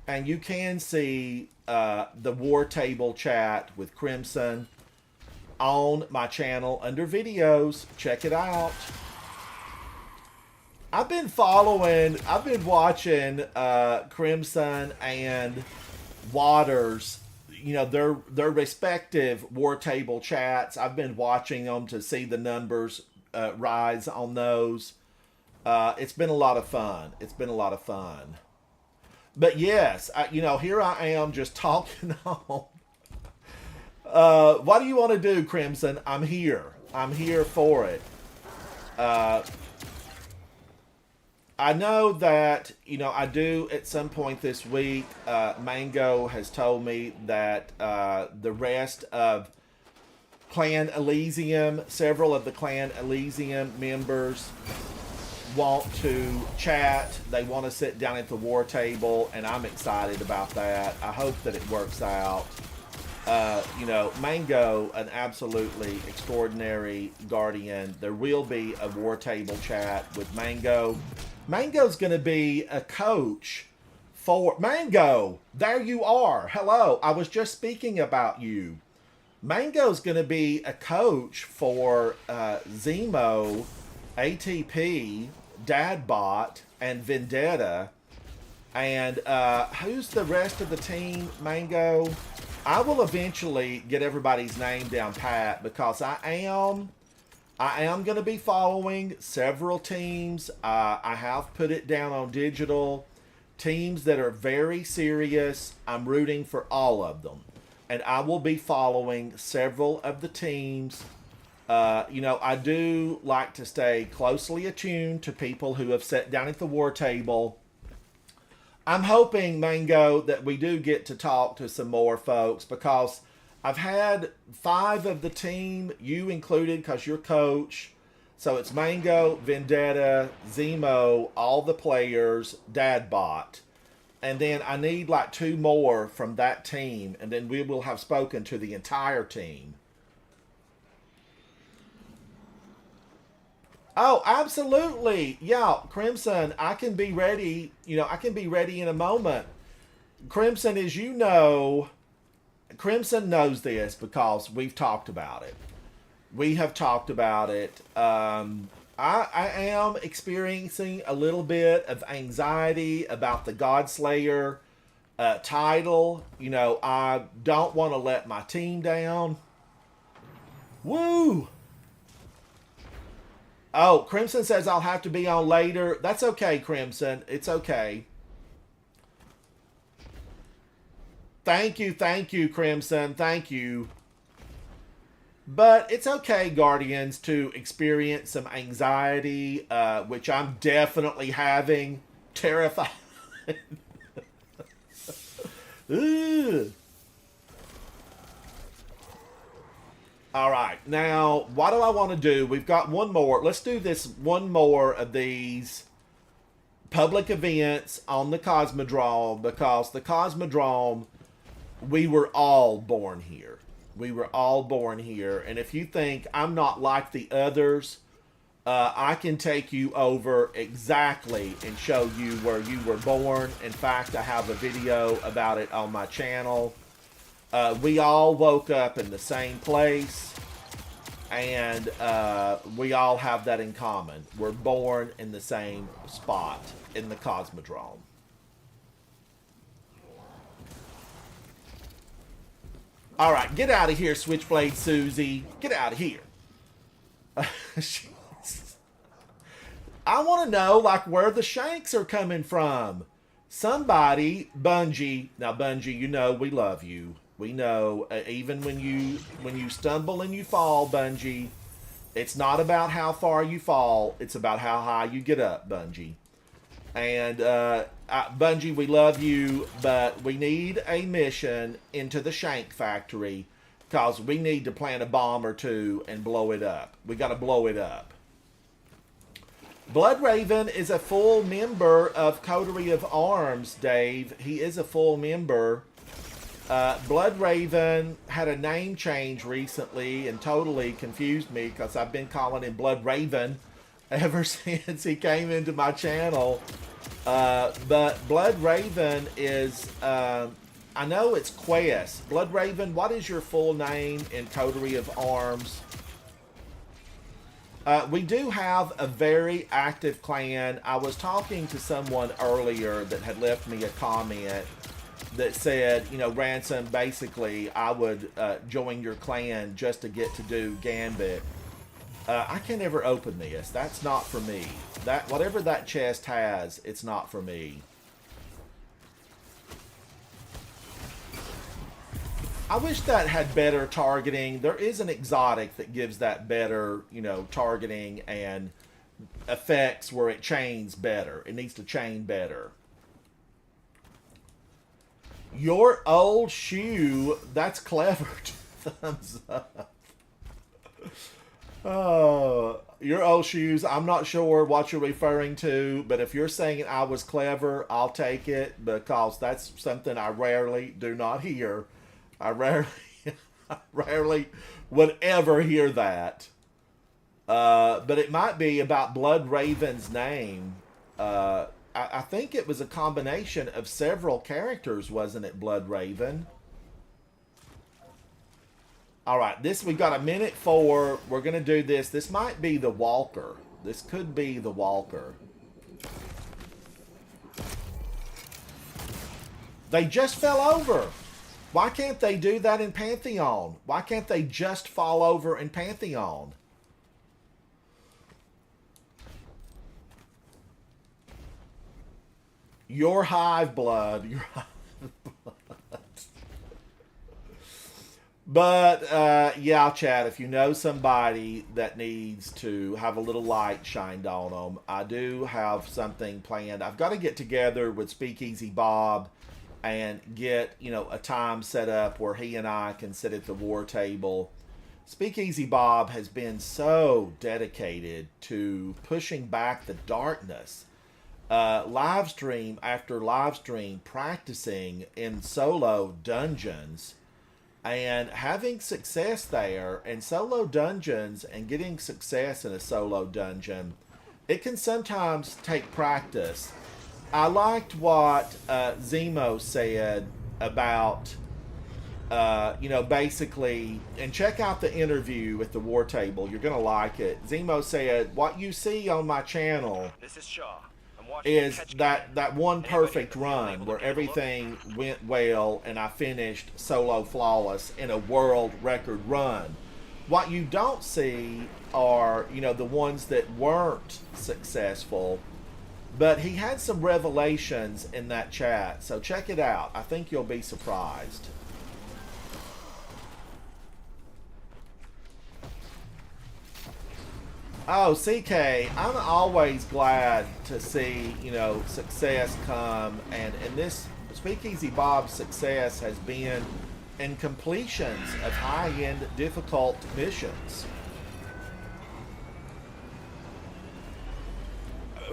And you can see the War Table chat with Crimson on my channel under videos. Check it out. I've been watching Crimson and Waters, you know, their respective War Table chats. I've been watching them to see the numbers rise on those. It's been a lot of fun. But yes, here I am just talking on. What do you want to do, Crimson? I'm here for it. I know that, I do at some point this week, Mango has told me that the rest of Clan Elysium, several of the Clan Elysium members want to chat. They want to sit down at the war table, and I'm excited about that. I hope that it works out. Mango, an absolutely extraordinary Guardian. There will be a war table chat with Mango. Mango's going to be a coach for... Mango, there you are. Hello, I was just speaking about you. Mango's going to be a coach for Zemo, ATP, Dadbot, and Vendetta. And who's the rest of the team, Mango? I will eventually get everybody's name down pat because I am going to be following several teams. I have put it down on digital. Teams that are very serious. I'm rooting for all of them. And I will be following several of the teams. I do like to stay closely attuned to people who have sat down at the war table. I'm hoping, Mango, that we do get to talk to some more folks because I've had 5 of the team, you included because you're coach. So it's Mango, Vendetta, Zemo, all the players, Dadbot. And then I need like 2 more from that team, and then we will have spoken to the entire team. Oh, absolutely. Yeah, Crimson, I can be ready. I can be ready in a moment. Crimson, as you know, Crimson knows this because we've talked about it. We have talked about it. I am experiencing a little bit of anxiety about the Godslayer title. I don't want to let my team down. Woo! Oh, Crimson says I'll have to be on later. That's okay, Crimson. It's okay. Thank you, Crimson. Thank you. But it's okay, Guardians, to experience some anxiety, which I'm definitely having. Terrified. Ugh. All right, now, what do I want to do? We've got one more. Let's do this one more of these public events on the Cosmodrome, because the Cosmodrome, we were all born here. We were all born here. And if you think I'm not like the others, I can take you over exactly and show you where you were born. In fact, I have a video about it on my channel. We all woke up in the same place, and we all have that in common. We're born in the same spot in the Cosmodrome. All right, get out of here, Switchblade Susie. Get out of here. I want to know, like, where the shanks are coming from. Somebody, Bungie. Now, Bungie, you know we love you. We know, even when you stumble and you fall, Bungie, it's not about how far you fall. It's about how high you get up, Bungie. And, Bungie, we love you, but we need a mission into the Shank Factory, because we need to plant a bomb or two and blow it up. We got to blow it up. Bloodraven is a full member of Coterie of Arms, Dave. He is a full member. Bloodraven had a name change recently and totally confused me, because I've been calling him Bloodraven ever since he came into my channel. But Bloodraven is, I know it's Quest. Bloodraven, what is your full name in Coterie of Arms? We do have a very active clan. I was talking to someone earlier that had left me a comment that said, you know, Ransom, basically, I would join your clan just to get to do Gambit. I can never open this. That's not for me. That whatever that chest has, it's not for me. I wish that had better targeting. There is an exotic that gives that better, you know, targeting and effects where it chains better. It needs to chain better. Your old shoe, that's clever. Thumbs up. Oh, your old shoes, I'm not sure what you're referring to, but if you're saying I was clever, I'll take it, because that's something I rarely do not hear. I rarely would ever hear that. But it might be about Bloodraven's name. I think it was a combination of several characters, wasn't it, Bloodraven? All right, we got a minute 4. We're going to do this. This might be the Walker. This could be the Walker. They just fell over. Why can't they do that in Pantheon? Why can't they just fall over in Pantheon? Your hive blood. Your hive blood. But, yeah, chat, if you know somebody that needs to have a little light shined on them, I do have something planned. I've got to get together with Speakeasy Bob and get, you know, a time set up where he and I can sit at the war table. Speakeasy Bob has been so dedicated to pushing back the darkness. Live stream after live stream, practicing in solo dungeons and having success there. And solo dungeons and getting success in a solo dungeon, it can sometimes take practice. I liked what Zemo said about, you know, basically, and check out the interview at the war table. You're going to like it. Zemo said, what you see on my channel This is Shaw. I'm watching is Catch that one Anybody perfect at the field run able to where take a look? everything went well and I finished solo flawless in a world record run. What you don't see are, you know, the ones that weren't successful. But he had some revelations in that chat, so check it out. I think you'll be surprised. Oh, CK, I'm always glad to see, you know, success come. And this Speakeasy Bob's success has been in completions of high-end difficult missions.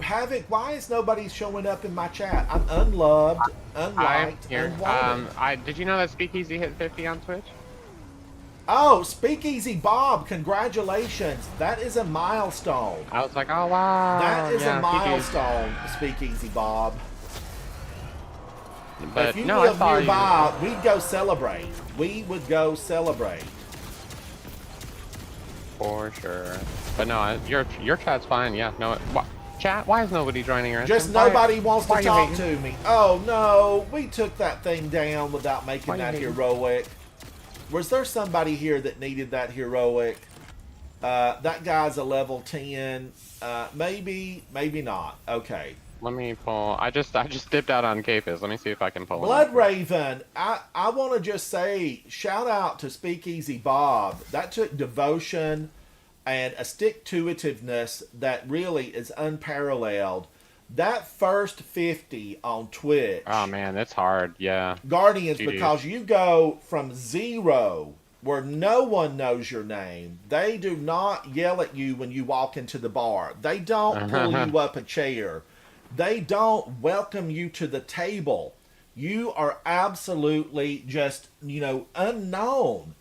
Havoc, why is nobody showing up in my chat? I'm unloved, I'm unliked, here. unwanted. Did you know that Speakeasy hit 50 on Twitch? Oh, Speakeasy Bob, congratulations. That is a milestone. I was like, oh wow. That is yeah, a milestone, Speakeasy Bob. But if you no, live I nearby, we'd go celebrate. We would go celebrate. For sure. But no, your chat's fine. Yeah, no. Chat, why is nobody joining us? Just nobody wants to why talk to me. Oh no, we took that thing down without making Why you that hating? heroic. Was there somebody here that needed that heroic? That guy's a level 10. Maybe, maybe not. Okay. Let me pull. I just dipped out on Capus. Let me see if I can pull him Blood up. Raven, I want to just say, shout out to Speakeasy Bob. That took devotion and a stick-to-itiveness that really is unparalleled. That first 50 on Twitch. Oh man, it's hard. Yeah. Guardians, GG. because you go from 0, where no one knows your name. They do not yell at you when you walk into the bar. They don't pull you up a chair. They don't welcome you to the table. You are absolutely just, you know, unknown.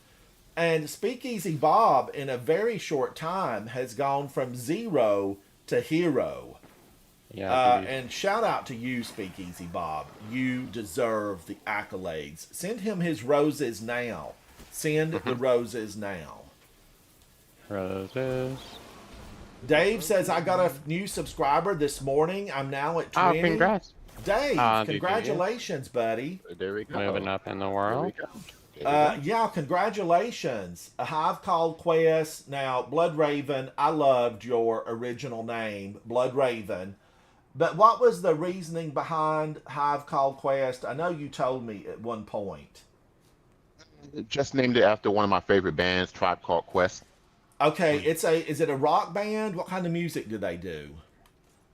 And Speakeasy Bob, in a very short time, has gone from 0 to hero. Yeah. And shout out to you, Speakeasy Bob. You deserve the accolades. Send him his roses now. Send the roses now. Roses. Dave says, I got a new subscriber this morning. I'm now at 20. Oh, congrats. Dave, Did you? congratulations, buddy. There we go. Moving up in the There world. we go. There we go. Yeah, congratulations. A Hive Called Quest. Now, Blood Raven, I loved your original name, Blood Raven. But what was the reasoning behind Hive Called Quest? I know you told me at one point. Just named it after one of my favorite bands, Tribe Called Quest. Okay, is it a rock band? What kind of music do they do?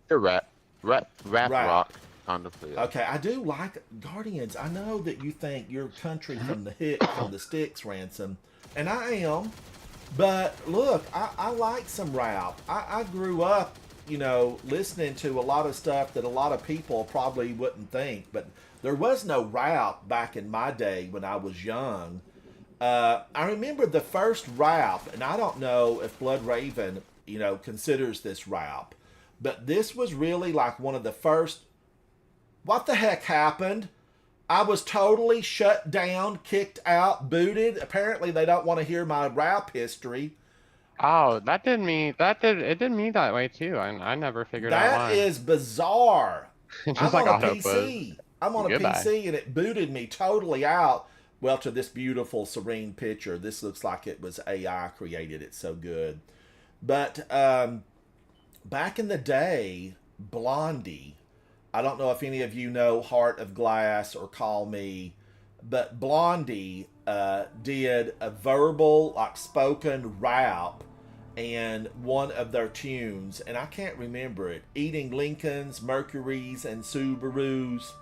They're rap Rap. rock, kind of. Yeah. Okay, I do like Guardians. I know that you think you're country from the sticks, Ransom, and I am. But look, I like some rap. I grew up, you know, listening to a lot of stuff that a lot of people probably wouldn't think. But there was no rap back in my day when I was young. I remember the first rap, and I don't know if Blood Raven, you know, considers this rap, but this was really like one of the first. What the heck happened? I was totally shut down, kicked out, booted. Apparently, they don't want to hear my rap history. Oh, it didn't mean that way too. I never figured out That why. is bizarre. Just I'm like on a auto PC. I'm on a Goodbye. PC, and it booted me totally out. Well, to this beautiful, serene picture. This looks like it was AI created. It's so good. But back in the day, Blondie, I don't know if any of you know Heart of Glass or Call Me, but Blondie did a verbal, like spoken rap and one of their tunes, and I can't remember it. Eating Lincolns, Mercuries, and Subarus.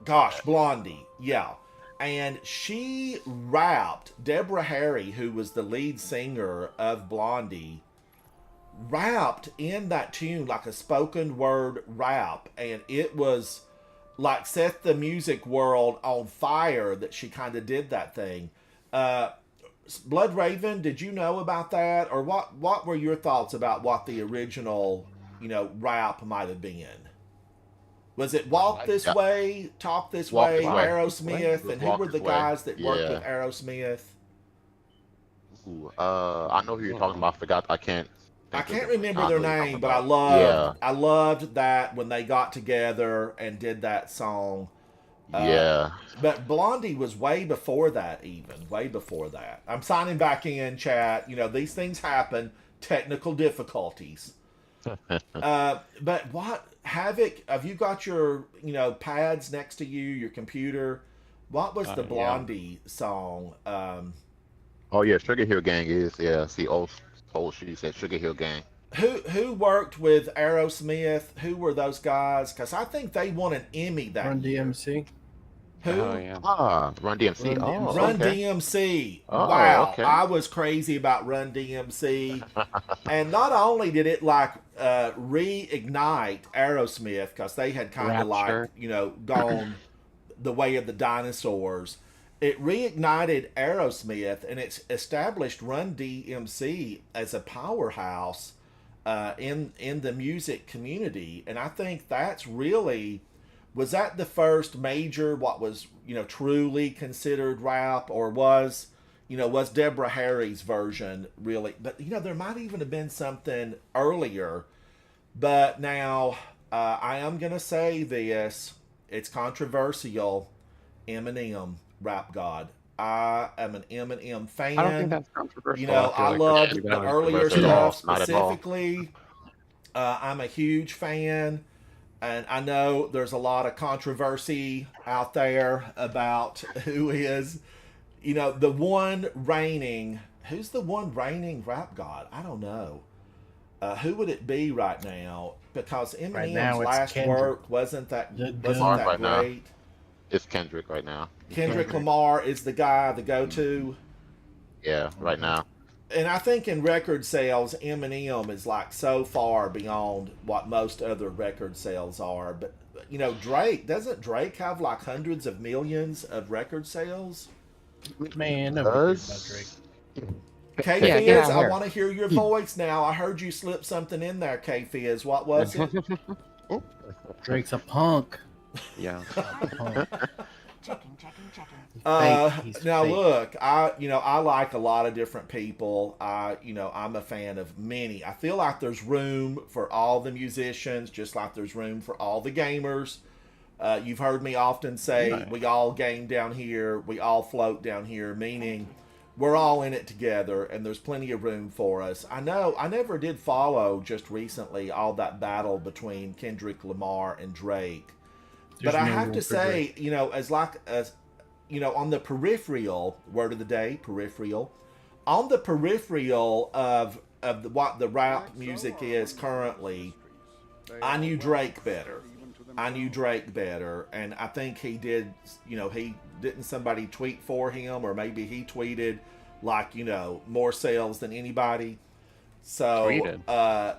Gosh, Blondie, yeah. And she rapped, Deborah Harry, who was the lead singer of Blondie, rapped in that tune like a spoken word rap. And it was like set the music world on fire that she kind of did that thing. Blood Raven, did you know about that? Or what were your thoughts about what the original, you know, rap might have been? Was it Walk This Way, Talk This Walk Way, This Way. Aerosmith, and who Walk were the This Way. guys that worked Yeah. with Aerosmith? Ooh, I know who you're talking about. I forgot. I can't. I think of can't it. remember I their know who you're name, talking but I about. loved Yeah. I loved that when they got together and did that song. Yeah. But Blondie was way before that, even way before that. I'm signing back in, chat. You know, these things happen. Technical difficulties. But what Havoc? Have you got your pads next to you, your computer? What was the Blondie song? Oh yeah, Sugar Hill Gang is See, old she said Sugar Hill Gang. Who worked with Aerosmith? Who were those guys? Because I think they won an Emmy that Run year. DMC. Who? Oh yeah. Run DMC. Run Oh, DMC. Run okay. DMC. Oh, Wow. okay. I was crazy about Run DMC. And not only did it reignite Aerosmith, because they had kind of Rapture. gone the way of the dinosaurs. It reignited Aerosmith, and it's established Run DMC as a powerhouse in the music community. And I think that's really... Was that the first major, what was, truly considered rap, or was Deborah Harry's version really? But, there might even have been something earlier. But now, I am going to say this. It's controversial. Eminem, Rap God. I am an Eminem fan. I don't think that's controversial. I feel loved that's the earlier controversial. stuff Not at all. specifically. I'm a huge fan. And I know there's a lot of controversy out there about who is, the one reigning. Who's the one reigning rap god? I don't know. Who would it be right now? Because Eminem's Right now, it's last Kendrick. work wasn't that Lamar that right now. great. It's Kendrick right now. Kendrick Lamar is the guy, the go-to. Yeah, right now. And I think in record sales, Eminem is so far beyond what most other record sales are. But, Drake, doesn't Drake have hundreds of millions of record sales? Man, nobody cares about Drake. K-Fizz, Yeah, get out I here. want to hear your voice now. I heard you slip something in there, K-Fizz. What was it? Drake's a punk. Yeah. Punk. Checking. He's Now fake. look, I like a lot of different people. I'm a fan of many. I feel like there's room for all the musicians, just like there's room for all the gamers. You've heard me often say we all game down here, we all float down here, meaning we're all in it together, and there's plenty of room for us. I know I never did follow just recently all that battle between Kendrick Lamar and Drake. There's But I no have room to for say, as on the peripheral, word of the day, peripheral, on the peripheral of what the rap music is currently, I knew Drake better. And I think he did, he didn't somebody tweet for him, or maybe he tweeted more sales than anybody. So, Tweeted.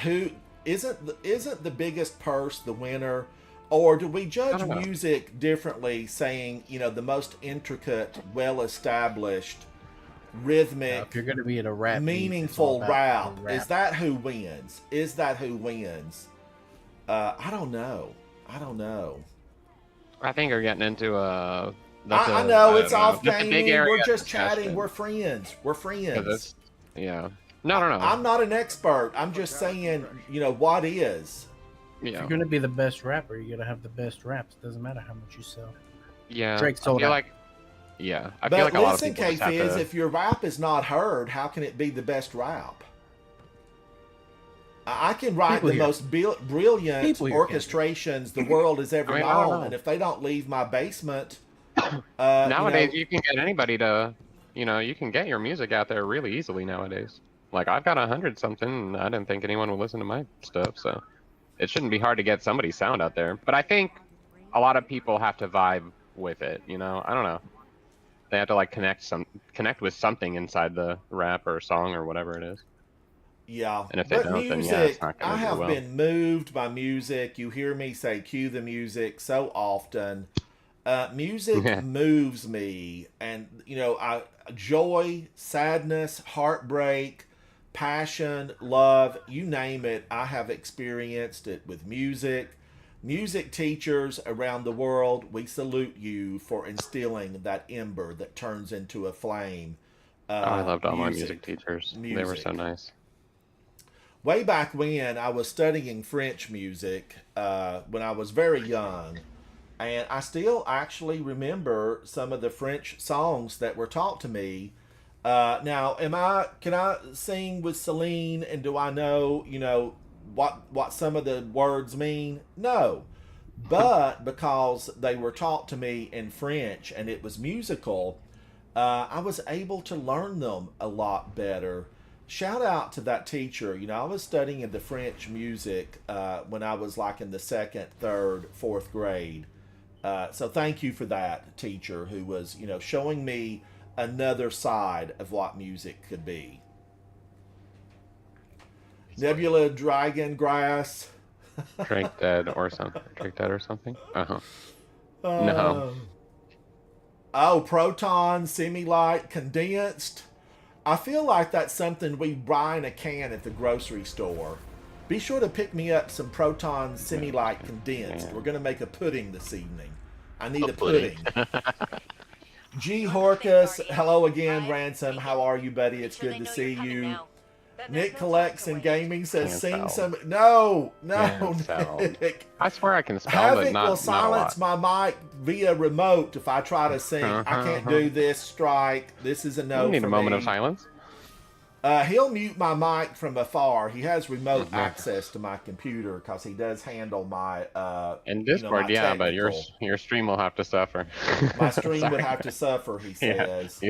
who isn't the biggest purse the winner? Or do we judge I don't know. music differently, saying, the most intricate, well-established, rhythmic, If you're going to be in a rap, beef, it's meaningful all about rap? the Is that who wins? I don't know. I think you're getting into I know it's off just a big gaming. area We're of just chatting. discussion. We're friends. 'Cause it's- yeah. No. I'm not an expert. I'm just saying, what is. If Yeah. you're going to be the best rapper, you're going to have the best raps. It doesn't matter how much you sell. Yeah. Drake sold I feel out. like. Yeah. I But feel like a lot of listen, people just have K-Fizz, to. if your rap is not heard, how can it be the best rap? I can write People the hear- most brilliant People hear orchestrations the world has ever I mean, I don't known, know. and if they don't leave my basement, Nowadays, you can get anybody to, you can get your music out there really easily nowadays. Like, I've got 100 something, and I didn't think anyone would listen to my stuff, so it shouldn't be hard to get somebody's sound out there. But I think a lot of people have to vibe with it, I don't know. They have to connect with something inside the rap or song or whatever it is. Yeah, And if they but don't, then, music, yeah, it's not gonna I do have well. been moved by music. You hear me say cue the music so often. Music moves me, and joy, sadness, heartbreak, passion, love, you name it, I have experienced it with music. Music teachers around the world, we salute you for instilling that ember that turns into a flame. I loved all my music teachers. They were so Music. nice. Way back when I was studying French music, when I was very young, And I still actually remember some of the French songs that were taught to me. Now, can I sing with Celine, and do I know, what some of the words mean? No. But because they were taught to me in French and it was musical, I was able to learn them a lot better. Shout out to that teacher. I was studying the French music when I was like in the 2nd, 3rd, 4th grade. So thank you for that, teacher, who was, showing me another side of what music could be. Nebula, Dragon, Grass. Drake Dead or something. Uh-huh. No. Oh, Proton, Semi-Light, Condensed. I feel like that's something we buy in a can at the grocery store. Be sure to pick me up some Proton Semi-Light Condensed. We're going to make a pudding this evening. I need a pudding. G. Horcus, hello again, Ransom. How are you, buddy? It's good to see you. Nick Collects and Gaming says, sing some. No, Nick. I swear I can spell, Havoc but not will silence not a lot. my mic via remote if I try to sing. I can't do this. Strike. This is a no. You need for a moment me. of silence. He'll mute my mic from afar. He has remote access to my computer because he does handle my In Discord, my yeah, but technical. your stream will have to suffer. My stream would Sorry. have to suffer, he Yeah, says.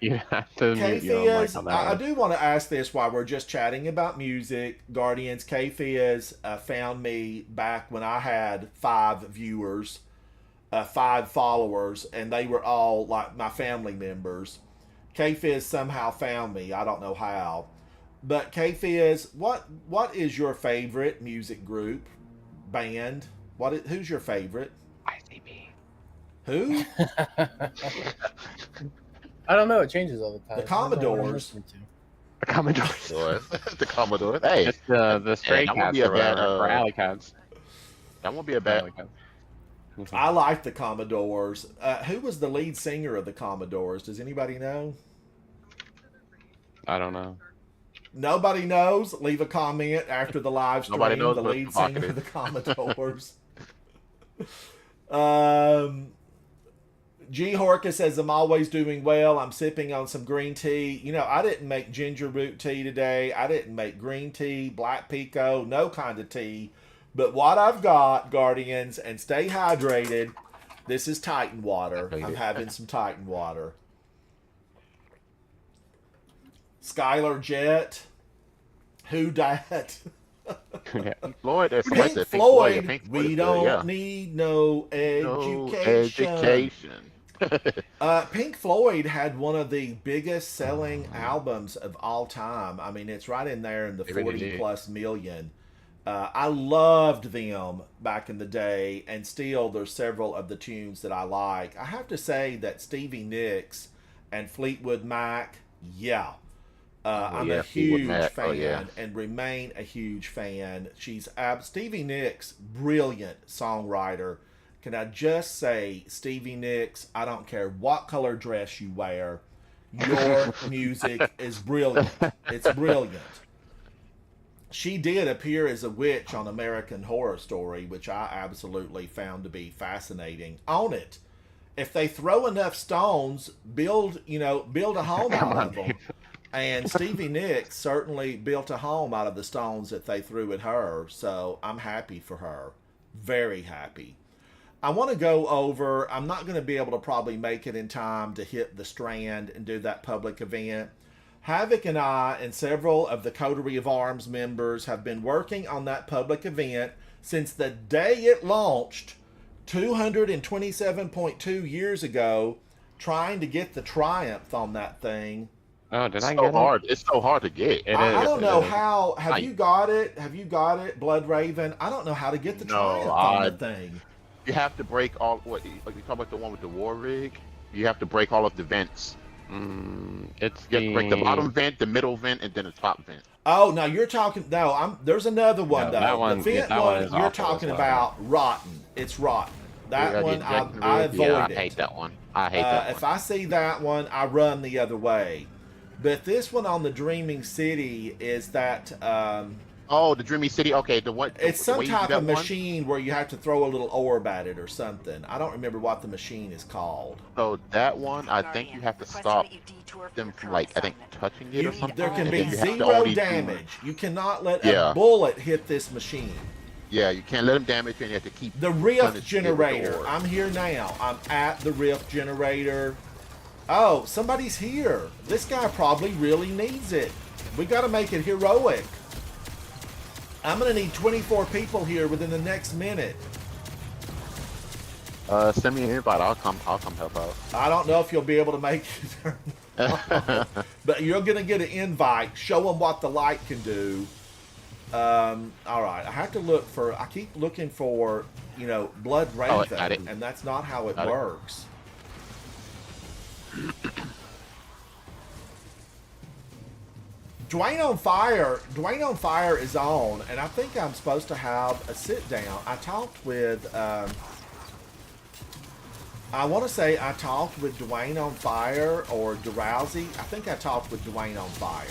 you have to mute your own mic K-Fizz, on that I one. do want to ask this while we're just chatting about music. Guardians, K-Fizz found me back when I had 5 viewers, 5 followers, and they were all like my family members. K-Fizz somehow found me. I don't know how. But K-Fizz, what is your favorite music group, band? Who's your favorite? ICP. Who? I don't know. It changes all the time. The I don't know what I'm Commodores. listening to. The Commodores. The Commodore. Hey, It's the Stray that won't Cats be a or bad, whatever, or Alley Cats. that won't be a bad. Alley Cats. I like the Commodores. Who was the lead singer of the Commodores? Does anybody know? I don't know. Nobody knows. Leave a comment after the live stream. Nobody knows the what's lead singer provocative. of the Commodores. G. Horka says, I'm always doing well. I'm sipping on some green tea. I didn't make ginger root tea today. I didn't make green tea, black pico, no kind of tea. But what I've got, Guardians, and stay hydrated, this is Titan water. I'm having some Titan water. Skylar Jet. Who dat? Pink Floyd. There's somebody Pink said Floyd. Yeah, Pink Floyd We is don't good, yeah. need no No education. education. Pink Floyd had one of the biggest selling albums of all time. I mean, it's right in there in the They really 40 did. plus million. I loved them back in the day, and still there's several of the tunes that I like. I have to say that Stevie Nicks and Fleetwood Mac, yeah. I'm yeah, a Fleetwood huge Mac. fan Oh, yeah. and remain a huge fan. Stevie Nicks, brilliant songwriter. Can I just say, Stevie Nicks, I don't care what color dress you wear, your music is brilliant. It's brilliant. She did appear as a witch on American Horror Story, which I absolutely found to be fascinating. Own it. If they throw enough stones, build a home out of them. And Stevie Nicks certainly built a home out of the stones that they threw at her. So I'm happy for her. Very happy. I want to go over, I'm not going to be able to probably make it in time to hit the Strand and do that public event. Havoc and I and several of the Coterie of Arms members have been working on that public event since the day it launched 227.2 years ago, trying to get the Triumph on that thing. Oh, did It's I so get it? hard. It's so hard to get. I don't know It is. how. I- Have you got it? Have you got it, Blood Raven? I don't know how to get the No, Triumph on I- the thing. You have to break all. What? Like you talk about the one with the war rig. You have to break all of the vents. It's You have to break the bottom vent, the middle vent, and then the top vent. Oh, no, you're talking. No, there's another one No, though. that one- the vent that one, one is you're awful as talking well. about rotten. It's rotten. That Yeah, the one injection I rig. avoid Yeah, I it. hate that one. I hate that If one. I see that one, I run the other way. But this one on the Dreaming City is that Oh, the Dreamy City. Okay, the what? It's the some way you do type that of one? machine where you have to throw a little orb at it or something. I don't remember what the machine is called. So that one, I think you have to Requesting stop that you detour from them your from current like I think assignment. touching it or You, something. there can and be then you have to zero only do- damage. You cannot let Yeah. a bullet hit this machine. Yeah, you can't let them damage you, and you have to keep The rift punishing it with the generator. orb. I'm here now. I'm at the rift generator. Oh, somebody's here. This guy probably really needs it. We got to make it heroic. I'm going to need 24 people here within the next minute. Send me an invite. I'll come help out. I don't know if you'll be able to make it. But you're going to get an invite. Show them what the light can do. All right. I have to look for, I keep looking for, you know, Blood Raven, got it. and that's not how it Got it. works. Dwayne on Fire is on, and I think I'm supposed to have a sit down. I talked with, I want to say I talked with Dwayne on Fire or DeRousey. I think I talked with Dwayne on Fire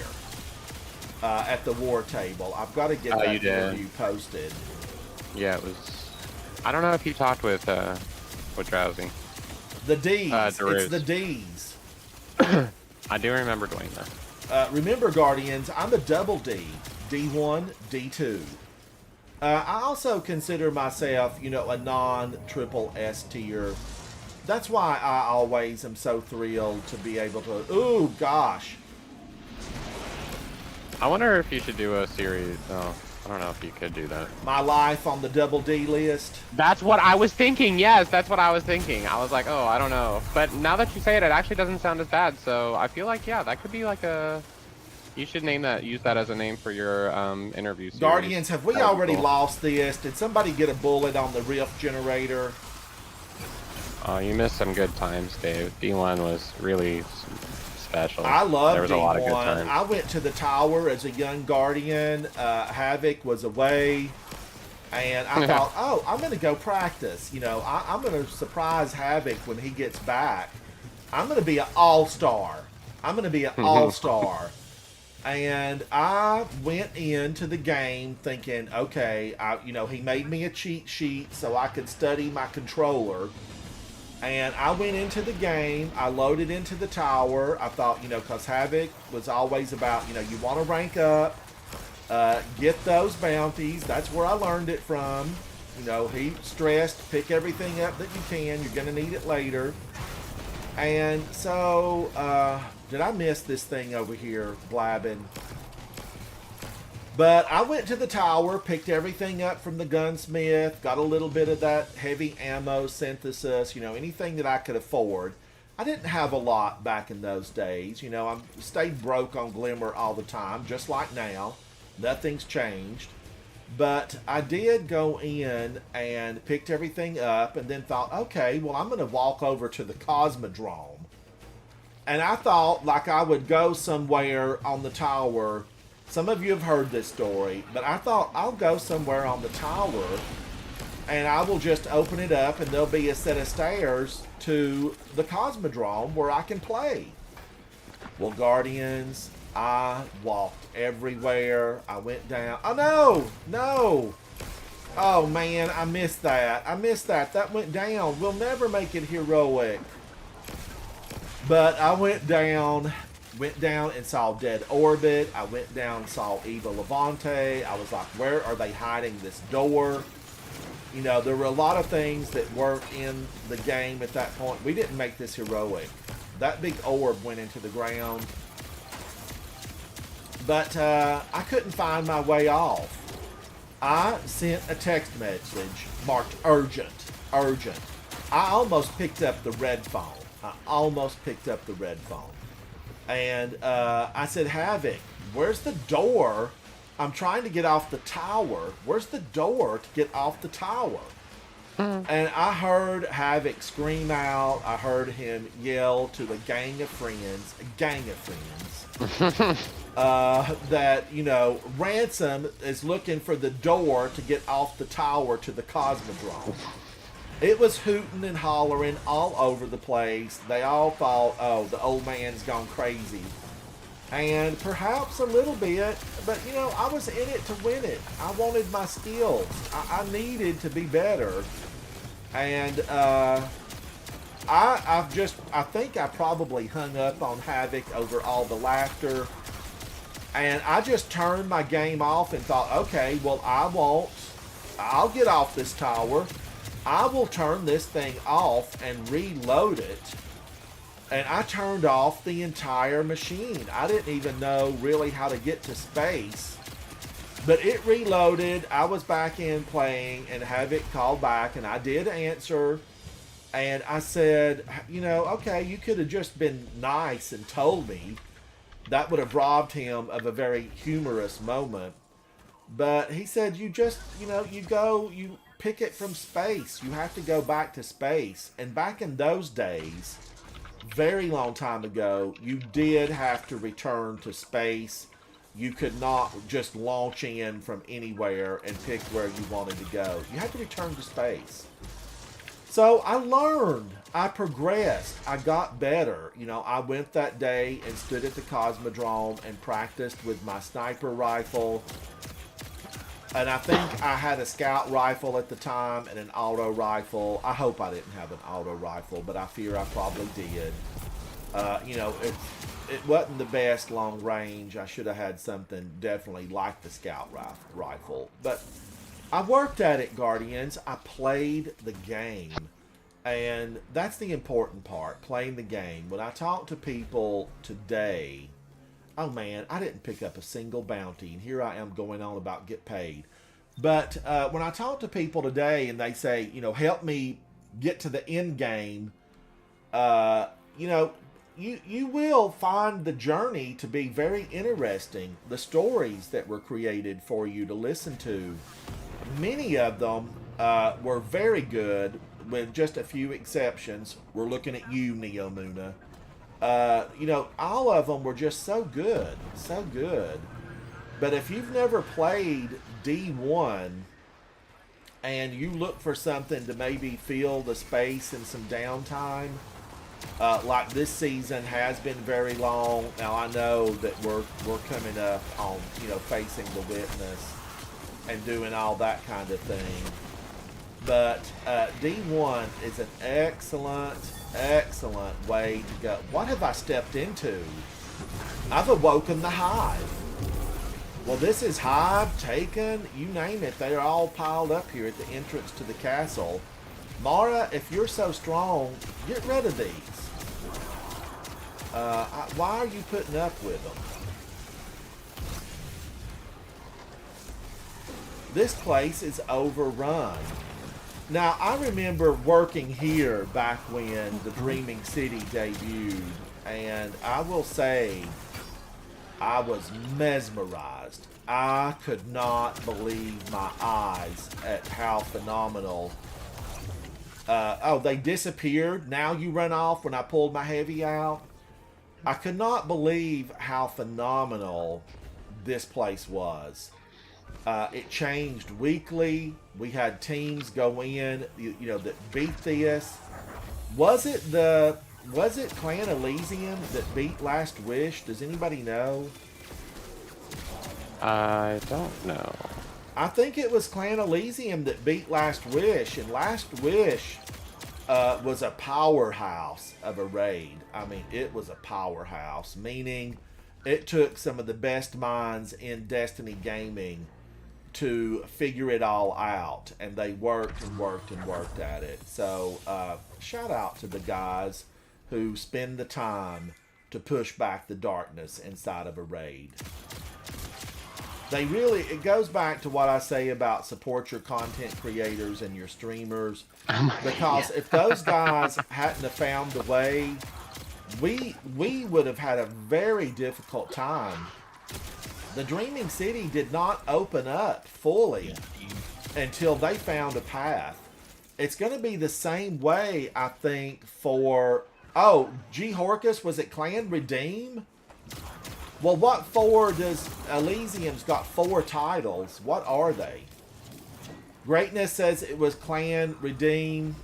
at the war table. I've got to get Oh, that you did. interview posted. Yeah, it was. I don't know if you talked with Drowsy. The D's. It's DeRoos. the D's. I do remember doing that. Remember, Guardians, I'm a double D. D1, D2. I also consider myself, you know, a non-triple S tier. That's why I always am so thrilled to be able to... Ooh, gosh. I wonder if you should do a series. Oh, I don't know if you could do that. My life on the double D list. That's what I was thinking. Yes, that's what I was thinking. I was like, oh, I don't know. But now that you say it, it actually doesn't sound as bad. So I feel like, yeah, that could be like a... You should name that, use that as a name for your interview series. Guardians, have we That would be already cool. lost this? Did somebody get a bullet on the rift generator? Oh, you missed some good times, Dave. D1 was really special. I love There was a lot of good D1. times. I went to the tower as a young Guardian. Havoc was away. And I thought, oh, I'm going to go practice. You know, I'm going to surprise Havoc when he gets back. I'm going to be an all-star. I'm going to be an all-star. And I went into the game thinking, okay, you know, he made me a cheat sheet so I could study my controller. And I went into the game. I loaded into the tower. I thought, you know, because Havoc was always about, you know, you want to rank up, get those bounties. That's where I learned it from. You know, he stressed, pick everything up that you can. You're going to need it later. And so, did I miss this thing over here, blabbing? But I went to the tower, picked everything up from the gunsmith, got a little bit of that heavy ammo synthesis, you know, anything that I could afford. I didn't have a lot back in those days. You know, I stayed broke on Glimmer all the time, just like now. Nothing's changed. But I did go in and picked everything up and then thought, okay, well, I'm going to walk over to the Cosmodrome. And I thought like I would go somewhere on the tower. Some of you have heard this story, but I thought I'll go somewhere on the tower and I will just open it up and there'll be a set of stairs to the Cosmodrome where I can play. Well, Guardians, I walked everywhere. I went down. Oh, no. Oh, man, I missed that. That went down. We'll never make it heroic. But I went down and saw Dead Orbit. I went down and saw Eva Levante. I was like, where are they hiding this door? You know, there were a lot of things that weren't in the game at that point. We didn't make this heroic. That big orb went into the ground. But I couldn't find my way off. I sent a text message marked urgent. I almost picked up the red phone. And I said, Havoc, where's the door? I'm trying to get off the tower. Where's the door to get off the tower? And I heard Havoc scream out. I heard him yell to a gang of friends, that, you know, Ransom is looking for the door to get off the tower to the Cosmodrome. It was hooting and hollering all over the place. They all thought, oh, the old man's gone crazy. and perhaps a little bit, but you know, I was in it to win it. I wanted my skills. I needed to be better, and I think I probably hung up on Havoc over all the laughter, and I just turned my game off and thought, okay, well, I'll get off this tower. I will turn this thing off and reload it. And I turned off the entire machine. I didn't even know really how to get to space. But it reloaded. I was back in playing, and Havoc called back, and I did answer. And I said, you know, okay, you could have just been nice and told me. That would have robbed him of a very humorous moment. But he said, you just, you know, you pick it from space. You have to go back to space. And back in those days, very long time ago, you did have to return to space. You could not just launch in from anywhere and pick where you wanted to go. You had to return to space. So I learned, I progressed, I got better. You know, I went that day and stood at the Cosmodrome and practiced with my sniper rifle. And I think I had a scout rifle at the time and an auto rifle. I hope I didn't have an auto rifle, but I fear I probably did. You know, it wasn't the best long range. I should have had something definitely like the scout rifle. But I worked at it, Guardians. I played the game. And that's the important part, playing the game. When I talk to people today, oh man, I didn't pick up a single bounty, and here I am going on about get paid. But when I talk to people today and they say, you know, help me get to the end game, you know, you will find the journey to be very interesting. The stories that were created for you to listen to, many of them were very good, with just a few exceptions. We're looking at you, Neo Muna. You know, all of them were just so good, so good. But if you've never played D1 and you look for something to maybe fill the space and some downtime, like this season has been very long. Now I know that we're coming up on, you know, facing the witness and doing all that kind of thing. But D1 is an excellent way to go. What have I stepped into? I've awoken the Hive. Well, this is Hive, Taken, you name it. They're all piled up here at the entrance to the castle. Mara, if you're so strong, get rid of these. Why are you putting up with them? This place is overrun. Now, I remember working here back when the Dreaming City debuted, and I will say I was mesmerized. I could not believe my eyes at how phenomenal. Oh, they disappeared. Now you run off when I pulled my heavy out. I could not believe how phenomenal this place was. It changed weekly. We had teams go in, you know, that beat this. Was it Clan Elysium that beat Last Wish? Does anybody know? I don't know. I think it was Clan Elysium that beat Last Wish, and Last Wish was a powerhouse of a raid. I mean, it was a powerhouse, meaning it took some of the best minds in Destiny gaming to figure it all out, and they worked and worked and worked at it. So shout out to the guys who spend the time to push back the darkness inside of a raid. They really, it goes back to what I say about support your content creators and your streamers, because if those guys hadn't have found a way, we would have had a very difficult time. The Dreaming City did not open up fully until they found a path. It's going to be the same way, I think, for... Oh, G. Horkus, was it Clan Redeem? Well, what for does... Elysium's got 4 titles. What are they? Greatness says it was Clan Redeem.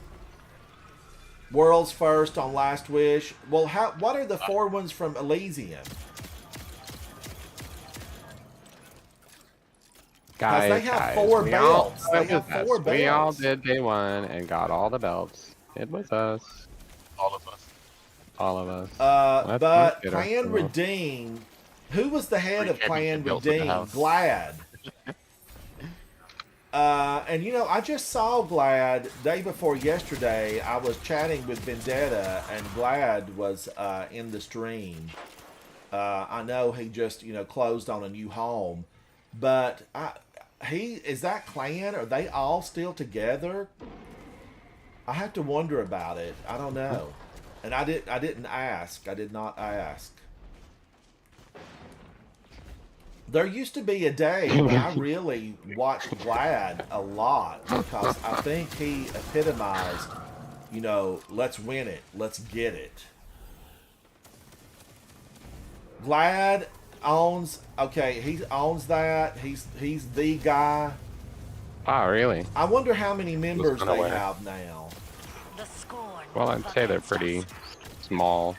World's First on Last Wish. Well, what are the 4 ones from Elysium? Guys, they have guys, 4 we all- belts. They have 4 belts. We all did day 1 and got all the belts. It was us. All of us. All of us. But Let's get Clan ourselves. Redeem, who was the head Three of Clan championship belts in the Redeem? house. Glad. And you know, I just saw Glad day before yesterday. I was chatting with Vendetta, and Glad was in the stream. I know he just closed on a new home, but is that clan? Are they all still together? I have to wonder about it. I don't know, and I didn't ask. I did not ask. There used to be a day when I really watched Glad a lot because I think he epitomized, let's win it, let's get it. Glad owns, he owns that. He's the guy. Oh, really? I wonder how many members gonna they win. have now. The scorn. Well, I'd say they're pretty small.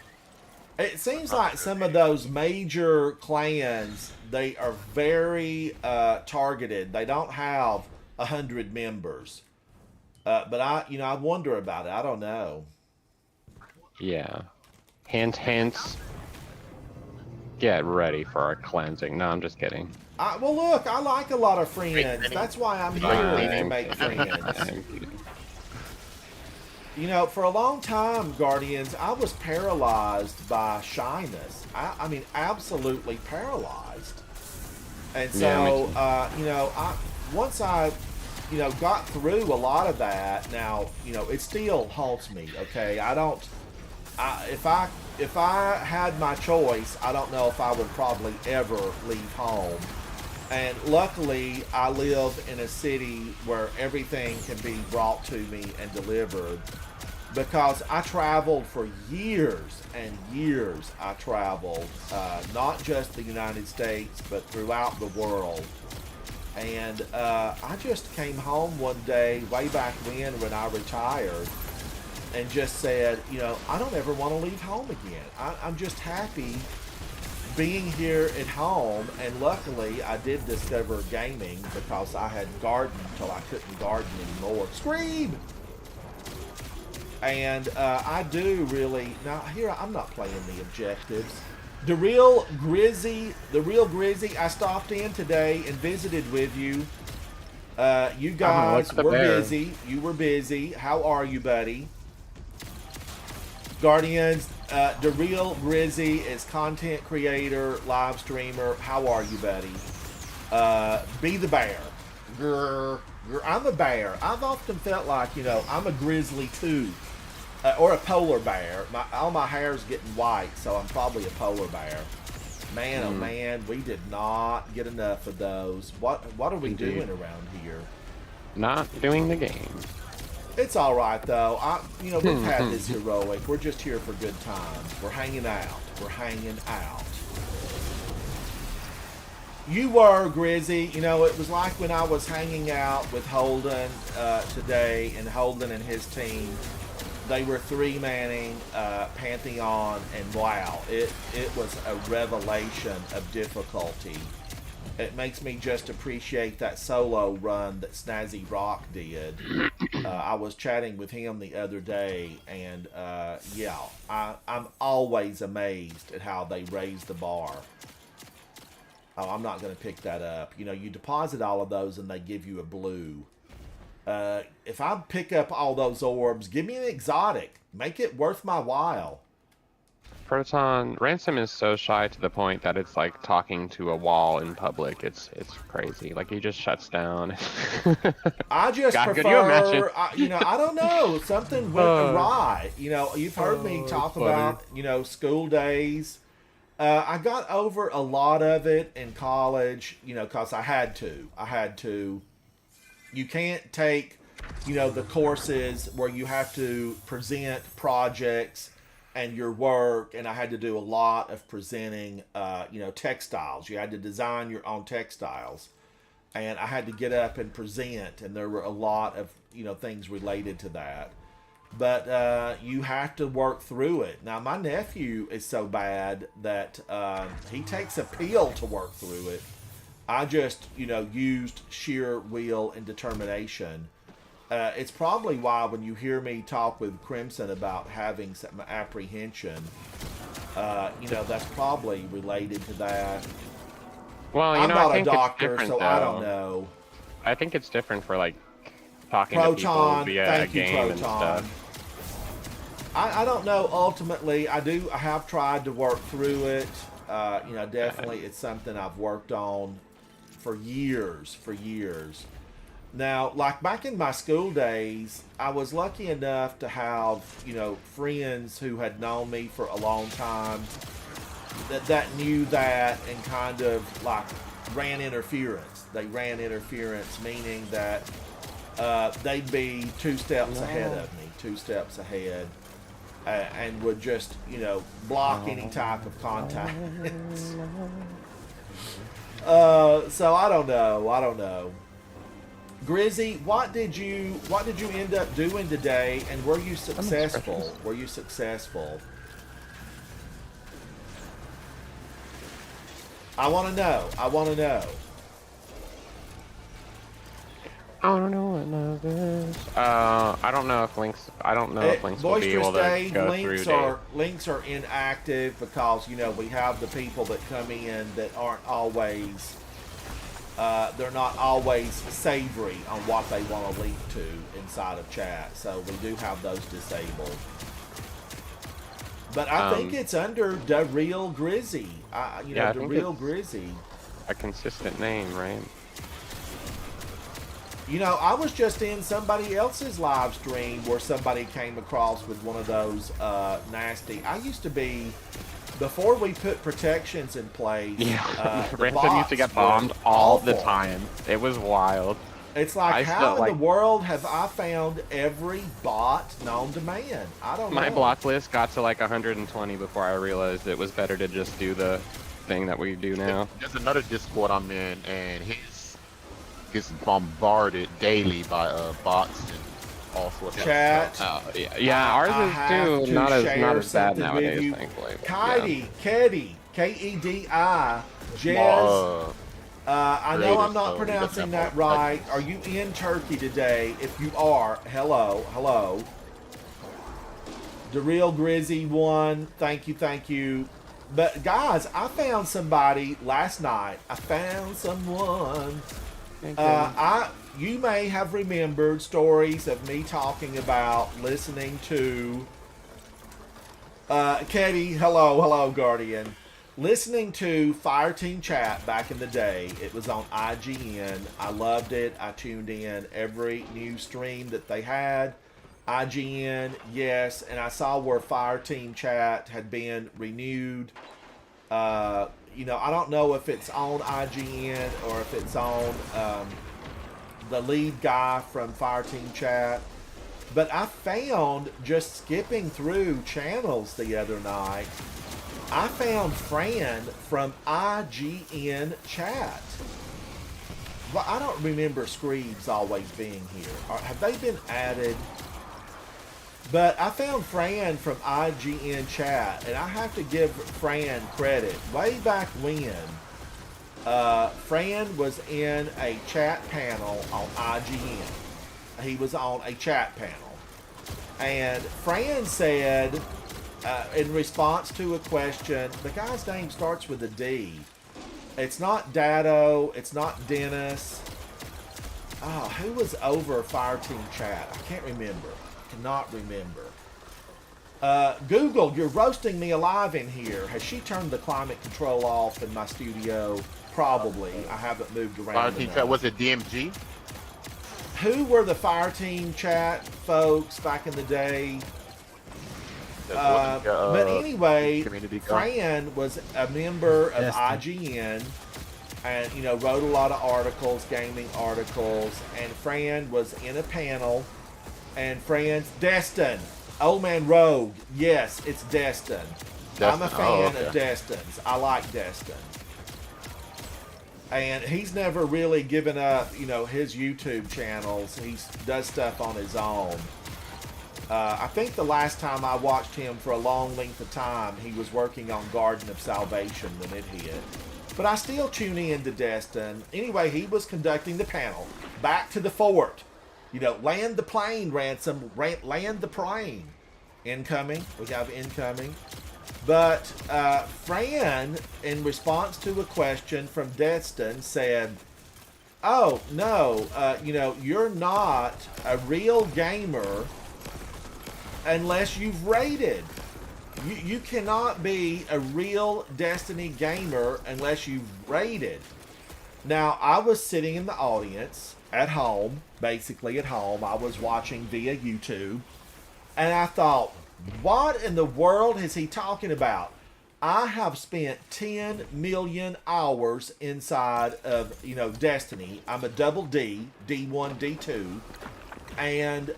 It seems like some of those major clans, they are very targeted. They don't have 100 members. But I wonder about it. I don't know. Yeah. Hint, hints. Get ready for a cleansing. No, I'm just kidding. Well, look, I like a lot of friends. That's why I'm here to make friends. For a long time, Guardians, I was paralyzed by shyness. I mean, absolutely paralyzed. And so, once I, got through a lot of that, now, it still haunts me, okay? If I had my choice, I don't know if I would probably ever leave home. And luckily, I live in a city where everything can be brought to me and delivered. Because I traveled for years and years. I traveled, not just the United States, but throughout the world. And I just came home one day, way back when I retired, and just said, I don't ever want to leave home again. I'm just happy being here at home. And luckily, I did discover gaming because I had gardened till I couldn't garden anymore. Scream! And I do really, now here I'm not playing the objectives. The real Grizzy, I stopped in today and visited with you. You guys were busy. You were busy. How are you, buddy? Guardians, the real Grizzy is content creator, live streamer. How are you, buddy? Be the bear. Grr. I'm a bear. I've often felt like, I'm a grizzly too. Or a polar bear. All my hair's getting white, so I'm probably a polar bear. Man, oh man, we did not get enough of those. What are we doing around here? Not doing the game. It's all right though. We've had this heroic. We're just here for good times. We're hanging out. We're hanging out. You were, Grizzy. It was like when I was hanging out with Holden today, and Holden and his team. They were 3-manning Pantheon, and wow, it was a revelation of difficulty. It makes me just appreciate that solo run that Snazzy Rock did. I was chatting with him the other day, and I'm always amazed at how they raise the bar. Oh, I'm not going to pick that up. You deposit all of those, and they give you a blue. If I pick up all those orbs, give me an exotic. Make it worth my while. Proton, Ransom is so shy to the point that it's like talking to a wall in public. It's crazy. Like, he just shuts down. I just God, could you imagine? prefer, I don't know, something went awry. You've heard me talk about, school days. I got over a lot of it in college, because I had to. You can't take, the courses where you have to present projects and your work, and I had to do a lot of presenting, textiles. You had to design your own textiles, and I had to get up and present, and there were a lot of, things related to that. But you have to work through it. Now, my nephew is so bad that he takes a pill to work through it. I just, used sheer will and determination. It's probably why when you hear me talk with Crimson about having some apprehension, that's probably related to that. Well, I'm not I think a doctor, it's so different, I don't though. know. I think it's different for like talking to people Proton, via a thank you, game and Proton. stuff. I don't know. Ultimately, I have tried to work through it. Definitely, it's something I've worked on for years. Now, like back in my school days, I was lucky enough to have, friends who had known me for a long time that knew that and kind of like ran interference. They ran interference, meaning that they'd be 2 steps ahead of me, 2 steps ahead, and would just, block any type of contact. So I don't know. Grizzy, what did you end up doing today, and were you successful? I want to know. I don't know what love is. I don't know if links. I don't know if links will be able to go through. Links are inactive because we have the people that come in that aren't always. They're not always savory on what they want to link to inside of chat, so we do have those disabled. But I think it's under the real Grizzy. The real Grizzy. A consistent name, right? I was just in somebody else's live stream where somebody came across with one of those nasty. I used to be, before we put protections in place. Yeah, Ransom used to get bombed all the time. It was wild. It's like, how in the world have I found every bot known to man? I don't know. My block list got to like 120 before I realized it was better to just do the thing that we do now. There's another Discord I'm in, and his gets bombarded daily by bots and all sorts of stuff. Yeah, ours is too. Not as bad nowadays, thankfully. Kedi, K-E-D-I, Jez. I know I'm not pronouncing that right. Are you in Turkey today? If you are, hello. The real Grizzy one, thank you. But guys, I found somebody last night. I found someone. You may have remembered stories of me talking about listening to Katie, hello Guardian. Listening to Fireteam Chat back in the day. It was on IGN. I loved it. I tuned in every new stream that they had. IGN, yes, and I saw where Fireteam Chat had been renewed. I don't know if it's on IGN or if it's on the lead guy from Fireteam Chat. But I found, just skipping through channels the other night, I found Fran from IGN Chat. Well, I don't remember Screebs always being here. Have they been added? But I found Fran from IGN Chat, and I have to give Fran credit. Way back when, Fran was in a chat panel on IGN. He was on a chat panel. And Fran said, in response to a question, the guy's name starts with a D. It's not Dado. It's not Dennis. Oh, who was over Fireteam Chat? I can't remember. Cannot remember. Google, you're roasting me alive in here. Has she turned the climate control off in my studio? Probably. I haven't moved around. Fireteam Chat, was it DMG? Who were the Fireteam Chat folks back in the day? But anyway, Fran was a member of IGN and, wrote a lot of articles, gaming articles, and Fran was in a panel, and Fran's Destin, Old Man Rogue, yes, it's Destin. I'm a fan of Destin's. I like Destin. And he's never really given up, his YouTube channels. He does stuff on his own. I think the last time I watched him for a long length of time, he was working on Garden of Salvation when it hit. but I still tune in to Destin. Anyway, he was conducting the panel. Back to the fort. You know, land the plane, Ransom. Land the plane. Incoming. We have incoming. But Fran, in response to a question from Destin, said, oh, no, you know, you're not a real gamer unless you've raided. You cannot be a real Destiny gamer unless you've raided. Now, I was sitting in the audience at home, basically at home. I was watching via YouTube, and I thought, what in the world is he talking about? I have spent 10 million hours inside of, you know, Destiny. I'm a double D, D1, D2. And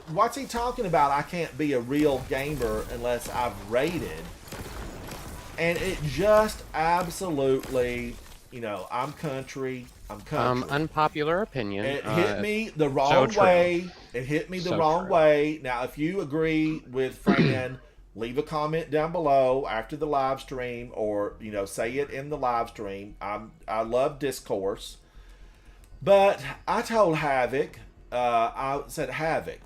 what's he talking about? I can't be a real gamer unless I've raided. And it just absolutely, you know, I'm country. Unpopular opinion. It hit me the wrong way. It hit me the wrong way. Now, if you agree with Fran, leave a comment down below after the live stream, or, you know, say it in the live stream. I love discourse. But I told Havoc, I said, Havoc,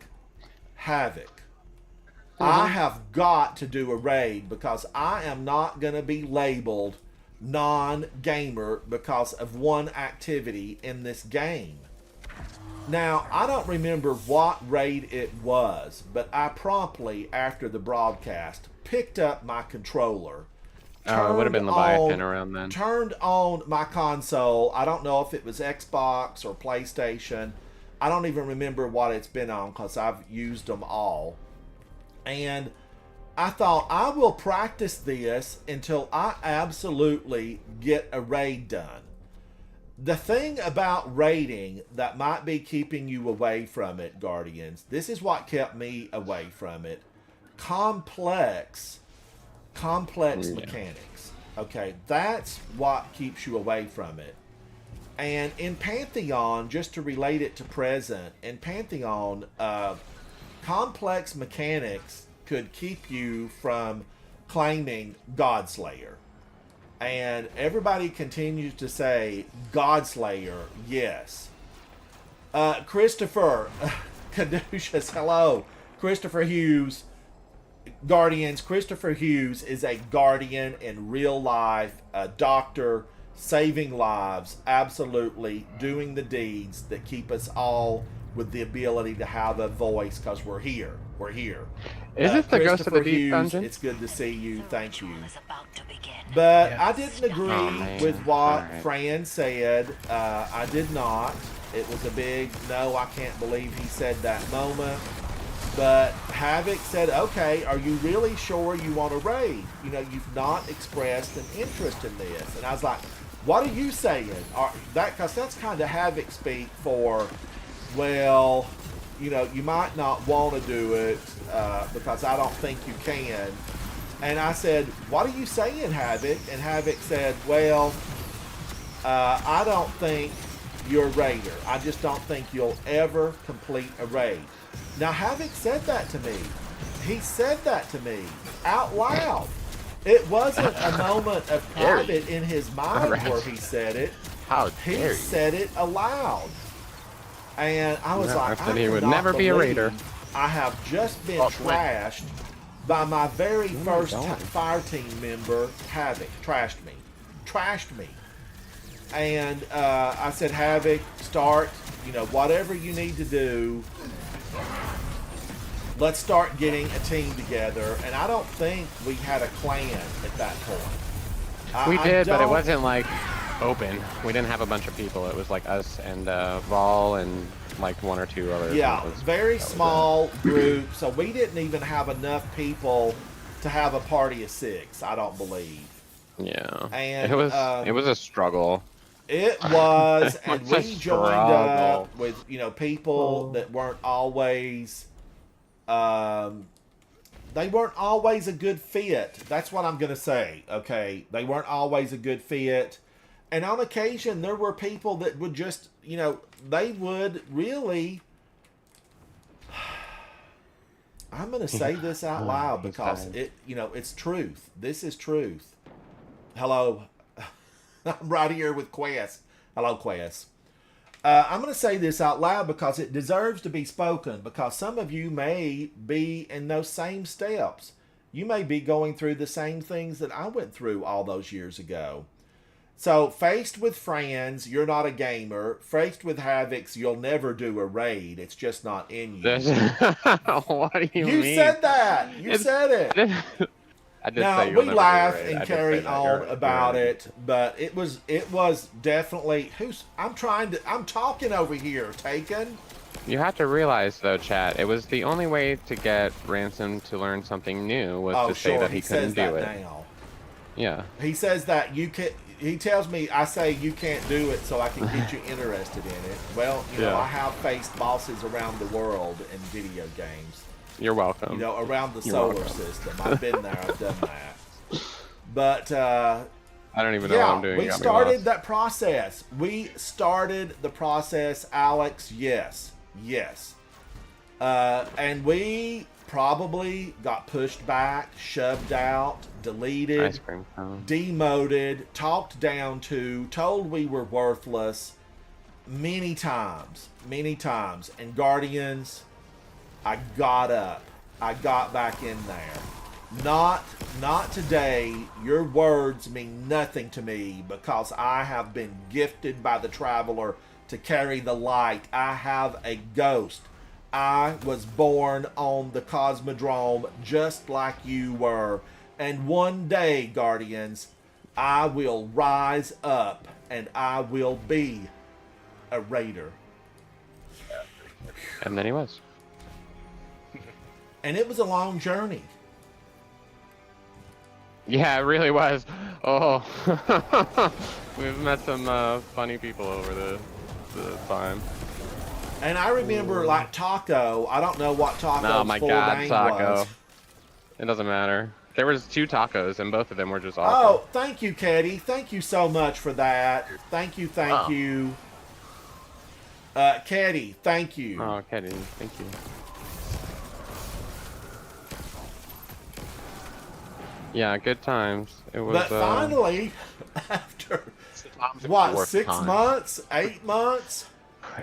I have got to do a raid because I am not going to be labeled non-gamer because of one activity in this game. Now, I don't remember what raid it was, but I promptly, after the broadcast, picked up my controller. Oh, it would have been Leviathan around then. Turned on my console. I don't know if it was Xbox or PlayStation. I don't even remember what it's been on because I've used them all. And I thought, I will practice this until I absolutely get a raid done. The thing about raiding that might be keeping you away from it, Guardians, this is what kept me away from it. Complex mechanics. Okay, that's what keeps you away from it. And in Pantheon, just to relate it to present, in Pantheon, complex mechanics could keep you from claiming Godslayer. And everybody continues to say, Godslayer, yes. Christopher, Caduceus, hello. Christopher Hughes, Guardians. Christopher Hughes is a Guardian in real life, a doctor, saving lives, absolutely doing the deeds that keep us all with the ability to have a voice because we're here. We're here. Is it the Ghost of the Deep Dungeon? It's good to see you. Thank you. But I didn't agree with what Fran said. I did not. It was a big, no, I can't believe he said that moment. But Havoc said, okay, are you really sure you want to raid? You know, you've not expressed an interest in this. And I was like, what are you saying? Because that's kind of Havoc speak for, well, you know, you might not want to do it because I don't think you can. And I said, what are you saying, Havoc? And Havoc said, well, I don't think you're a raider. I just don't think you'll ever complete a raid. Now, Havoc said that to me. He said that to me out loud. It wasn't a moment of private in his mind where he said it. He said it aloud. And I was like, I he would never be a raider. I have just been trashed by my very first fire team member, Havoc. Trashed me. And I said, Havoc, start, you know, whatever you need to do. Let's start getting a team together. And I don't think we had a clan at that point. We did, but it wasn't like open. We didn't have a bunch of people. It was like us and Vol and like one or two others. Yeah, very small group. So we didn't even have enough people to have a party of 6, I don't believe. Yeah. And it was a struggle. It was, and we joined up with, you know, people that weren't always they weren't always a good fit. That's what I'm going to say, okay? They weren't always a good fit. And on occasion, there were people that would just, you know, they would really... I'm going to say this out loud because, it, you know, it's truth. This is truth. Hello. I'm right here with Quest. Hello, Quest. I'm going to say this out loud because it deserves to be spoken, because some of you may be in those same steps. You may be going through the same things that I went through all those years ago. So, faced with friends, you're not a gamer. Faced with Havocs, you'll never do a raid. It's just not in you. What do you You mean? said that. You said it. I did Now say you'll we never laugh do a raid. I and did say carry that. on You're about right. it, but it was definitely I'm talking over here, Taken. You have to realize, though, chat, it was the only way to get Ransom to learn something new was Oh, to say sure, that he he says couldn't do that it. now. Yeah. He says that you can. He tells me I say you can't do it, so I can get you interested in it. Well, you know, Yeah. I have faced bosses around the world in video games. You're welcome. You know, around the You're solar welcome. system. I've been there. I've done that. But I don't even know what I'm doing. we You got me started lost. that process. We started the process, Alex. Yes, yes. And we probably got pushed back, shoved out, deleted, Ice cream cone. demoted, talked down to, told we were worthless many times. And Guardians, I got up. I got back in there. Not today. Your words mean nothing to me because I have been gifted by the Traveler to carry the light. I have a ghost. I was born on the Cosmodrome just like you were. And one day, Guardians, I will rise up and I will be a raider. And then he was. And it was a long journey. Yeah, it really was. Oh, we've met some funny people over the time. And I remember, like, Taco. I don't know what Taco's Oh my full God, name Taco. was. It doesn't matter. There was 2 tacos, and both of them were just Oh, awful. thank you, Katie. Thank you so much for that. Thank you, thank you. Katie, thank you. Oh, Kenny, thank you. Yeah, good times. It was. But finally, after, what, 6 months? 8 months?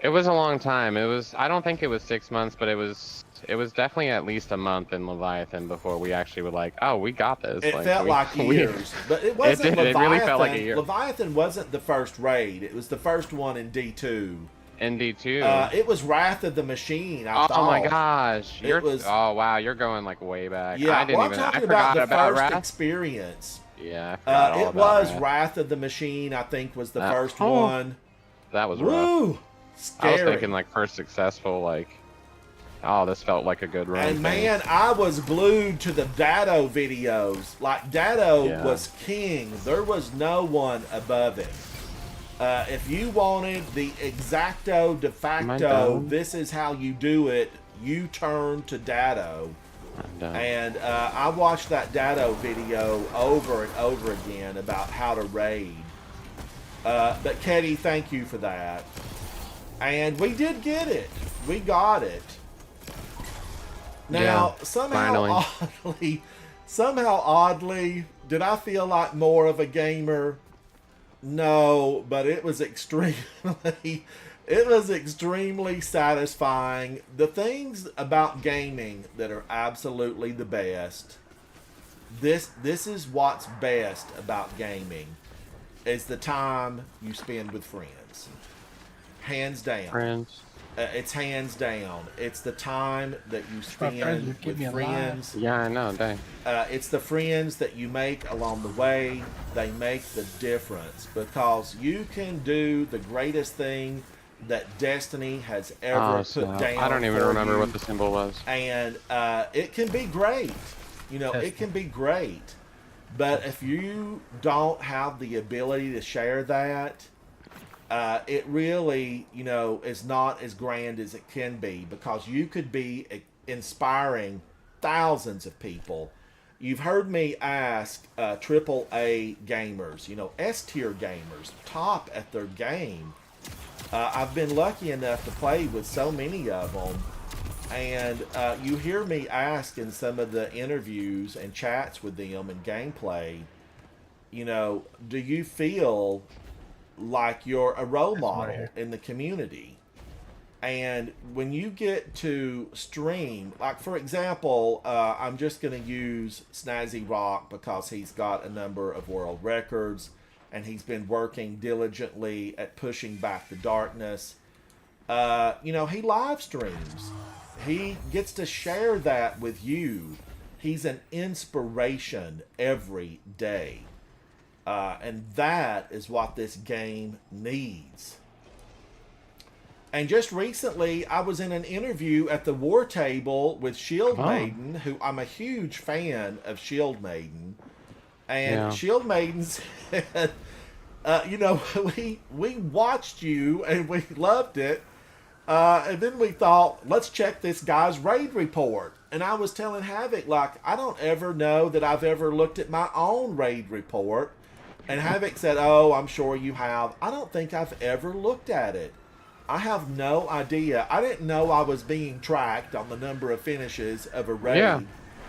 It was a long time. It was. I don't think it was 6 months, but it was. It was definitely at least a month in Leviathan before we actually were like, oh, we got this. It felt like years. But it wasn't It did. Leviathan. It really felt like a year. Leviathan wasn't the first raid. It was the first one in D2. ND2. It was Wrath of the Machine, I Oh thought. my gosh! It You're. was- Oh wow! You're going like way back. Yeah, I didn't well, even. I'm I talking forgot about the first Wrath. experience. Yeah, I forgot all It about was Wrath. Wrath of the Machine, I think, was the That- first oh, one. That was rough. Woo! I was Scary. thinking like first successful, like, oh, this felt like a good run. And thing. man, I was glued to the Dado videos. Like, Dado Yeah. was king. There was no one above him. If you wanted the exacto de facto, done? this is how you do it, you turn to Dado. I'm done. And I watched that Dado video over and over again about how to raid. But Ketty, thank you for that. And we did get it. We got it. Now, Yeah, somehow oddly, did I feel like more of a gamer? No, but it was extremely satisfying. The things about gaming that are absolutely the best. This is what's best about gaming. Is the time you spend with friends. Hands down. Friends. It's hands down. It's the time that you my spend friends would keep me with alive. friends. Yeah, I know. Dang. It's the friends that you make along the way. They make the difference because you can do the greatest thing that Destiny has ever Oh, put snap. down. I don't even for remember you. what the symbol was. And it can be great. You know, Yes. it can be great. But if you don't have the ability to share that, it really, you know, is not as grand as it can be because you could be inspiring thousands of people. You've heard me ask AAA gamers, you know, S-tier gamers, top at their game. I've been lucky enough to play with so many of them. And you hear me ask in some of the interviews and chats with them and gameplay, you know, do you feel like you're a role right model here. in the community? And when you get to stream, like for example, I'm just going to use Snazzy Rock because he's got a number of world records and he's been working diligently at pushing back the darkness. You know, he live streams. He gets to share that with you. He's an inspiration every day. And that is what this game needs. And just recently, I was in an interview at the War Table with Shield Maiden, who I'm a huge fan of Shield Maiden. And Shield Maiden said, you know, we watched you and we loved it. And then we thought, let's check this guy's raid report. And I was telling Havoc, like, I don't ever know that I've ever looked at my own raid report. And Havoc said, oh, I'm sure you have. I don't think I've ever looked at it. I have no idea. I didn't know I was being tracked on the number of finishes of a raid. Yeah,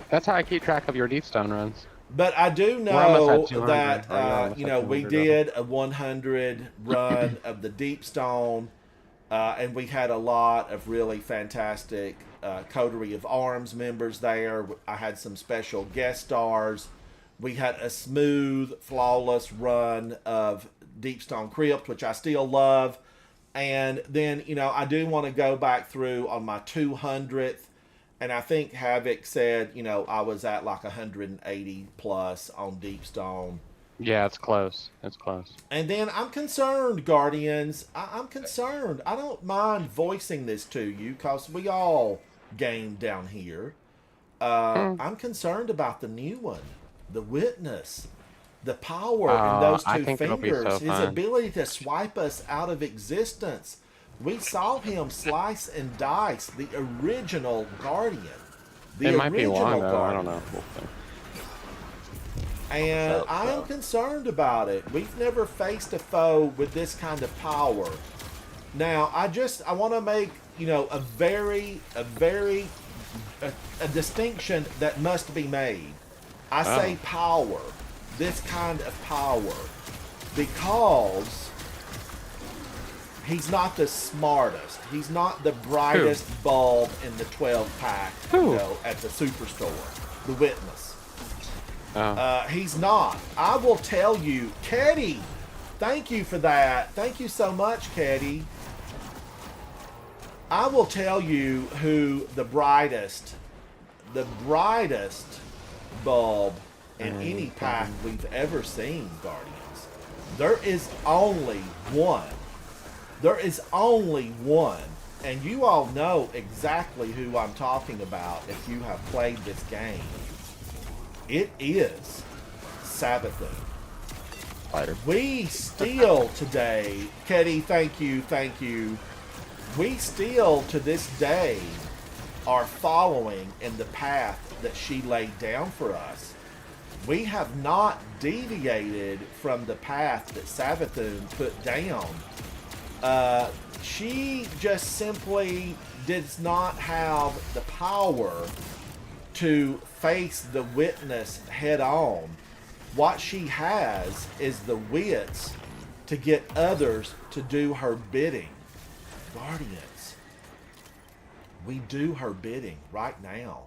that's how I keep track of your Deepstone runs. But I do We're almost know at 200. that, you know, we 200 did a 100 run of the Deepstone, and we had a lot of really fantastic Coterie of Arms members there. I had some special guest stars. We had a smooth, flawless run of Deepstone Crypt, which I still love. And then, you know, I do want to go back through on my 200th. And I think Havoc said, you know, I was at like 180 plus on Deepstone. Yeah, it's close. It's close. And then I'm concerned, Guardians. I'm concerned. I don't mind voicing this to you because we all game down here. I'm concerned about the new one, the Witness. The power in those I two think it'll be fingers, so his fun. ability to swipe us out of existence. We saw him slice and dice the original Guardian. The It might be original long, though. I Guardian. don't know. We'll see. And I am concerned about it. We've never faced a foe with this kind of power. Now, I want to make, you know, a distinction that must be made. I say power, this kind of power, because he's not the smartest. He's not the brightest bulb in the 12-pack, you know, at the superstore. The Witness. He's not. I will tell you, Keddy, thank you for that. Thank you so much, Keddy. I will tell you who the brightest bulb in any pack we've ever seen, Guardians. There is only one. There is only one. And you all know exactly who I'm talking about if you have played this game. It is Savathun. Fighter. We still today, Keddy, thank you. We still to this day are following in the path that she laid down for us. We have not deviated from the path that Savathun put down. She just simply does not have the power to face the Witness head on. What she has is the wits to get others to do her bidding. Guardians, we do her bidding right now.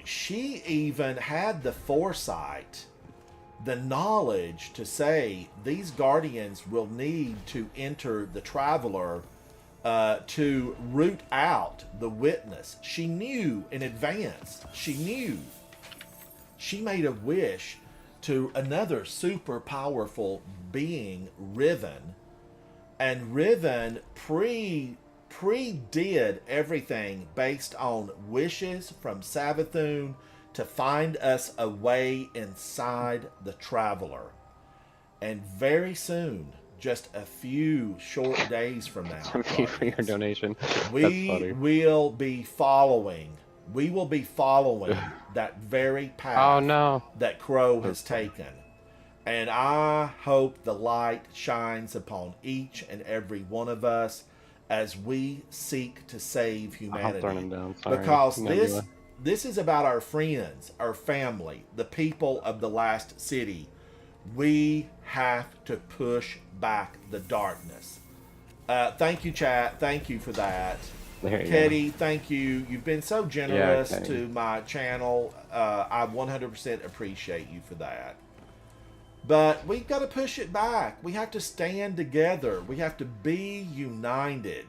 She even had the foresight, the knowledge to say these Guardians will need to enter the Traveler to root out the Witness. She knew in advance. She knew. She made a wish to another super powerful being, Riven. And Riven pre-did everything based on wishes from Savathun to find us a way inside the Traveler. And very soon, just a few short days from now, Thank you for your donation. we will be following. We will be following that very path that Crow has taken. And I hope the light shines upon each and every one of us as we seek to save humanity. I'll turn him down. Sorry. Because Nebula. this is about our friends, our family, the people of the last city, We have to push back the darkness. Thank you, chat. Thank you for that. There you Ketty, thank you. You've been so generous Ketty. to my channel. I 100% appreciate you for that. But we've got to push it back. We have to stand together. We have to be united.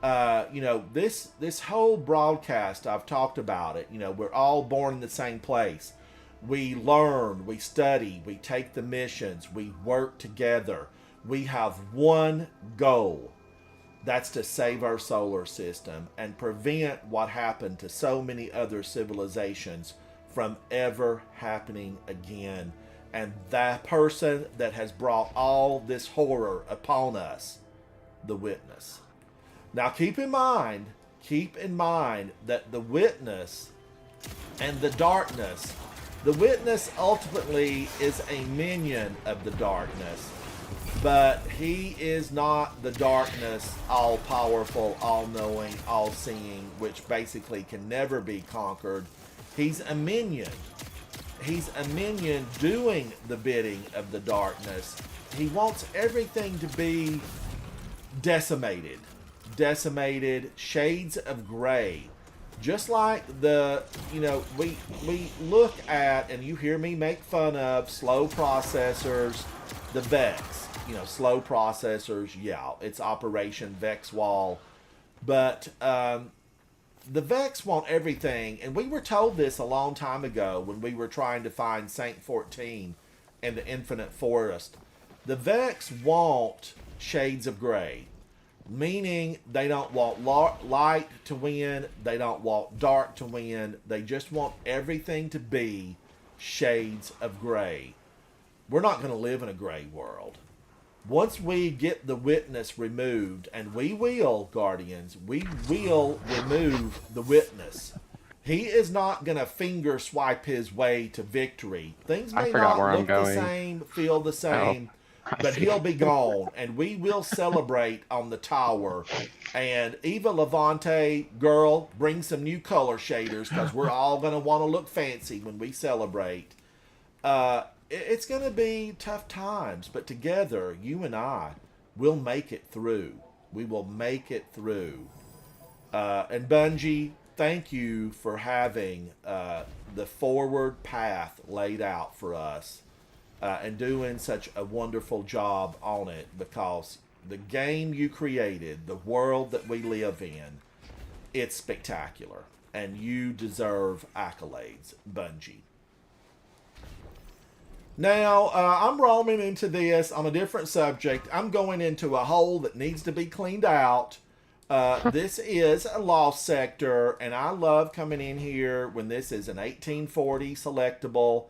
You know, this whole broadcast, I've talked about it. You know, we're all born in the same place. We learn, we study, we take the missions, we work together. We have one goal. That's to save our solar system and prevent what happened to so many other civilizations from ever happening again. And that person that has brought all this horror upon us, the Witness. Now keep in mind that the Witness and the darkness, the Witness ultimately is a minion of the darkness. But he is not the darkness, all-powerful, all-knowing, all-seeing, which basically can never be conquered. He's a minion. He's a minion doing the bidding of the darkness. He wants everything to be decimated. Decimated, shades of gray. Just like the, you know, we look at, and you hear me make fun of, slow processors, the Vex. You know, slow processors, yeah, it's Operation Vex Wall. But the Vex want everything, and we were told this a long time ago when we were trying to find Saint 14 and the Infinite Forest. The Vex want shades of gray, meaning they don't want light to win, they don't want dark to win, they just want everything to be shades of gray. We're not going to live in a gray world. Once we get the Witness removed, and we will, Guardians, we will remove the Witness. He is not going to finger swipe his way to victory. Things may not look the same, feel the same, but he'll be gone, and we will celebrate on the tower. And Eva Levante, girl, bring some new color shaders, because we're all going to want to look fancy when we celebrate. It's going to be tough times, but together, you and I will make it through. We will make it through. And Bungie, thank you for having the forward path laid out for us and doing such a wonderful job on it, because the game you created, the world that we live in, it's spectacular. And you deserve accolades, Bungie. Now, I'm roaming into this on a different subject. I'm going into a hole that needs to be cleaned out. This is a lost sector, and I love coming in here when this is an 1840 selectable.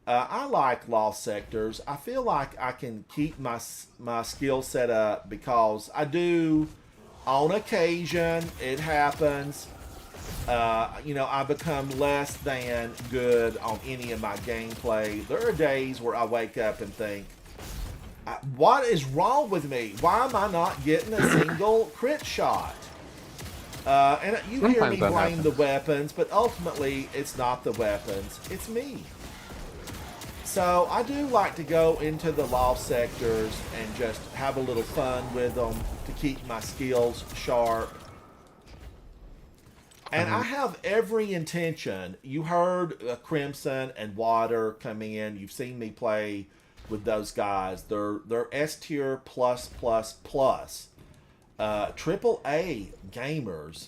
I like lost sectors. I feel like I can keep my skill set up, because I do, on occasion, it happens. You know, I become less than good on any of my gameplay. There are days where I wake up and think, what is wrong with me? Why am I not getting a single crit shot? And you hear me blame the weapons, but ultimately it's not the weapons, it's me. So I do like to go into the lost sectors and just have a little fun with them to keep my skills sharp. And I have every intention. You heard Crimson and Water coming in. You've seen me play with those guys. They're S tier plus. Triple A gamers.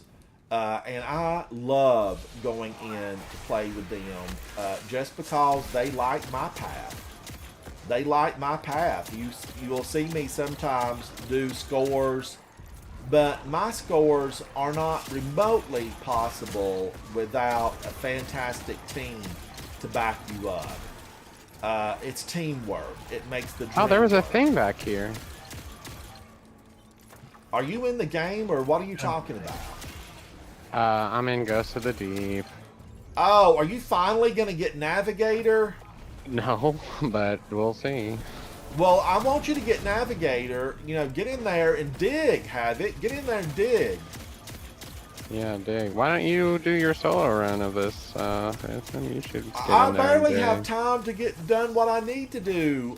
And I love going in to play with them just because they like my path. They like my path. You will see me sometimes do scores, but my scores are not remotely possible without a fantastic team to back you up. It's teamwork. It makes the dream Oh, there was a work. thing back here. Are you in the game, or what are you talking about? I'm in Ghost of the Deep. Oh, are you finally going to get Navigator? No, but we'll see. Well, I want you to get Navigator. You know, get in there and dig, Havoc. Get in there and dig. Yeah, dig. Why don't you do your solo run of this? Anthony? You should get I in there barely and have dig. time to get done what I need to do.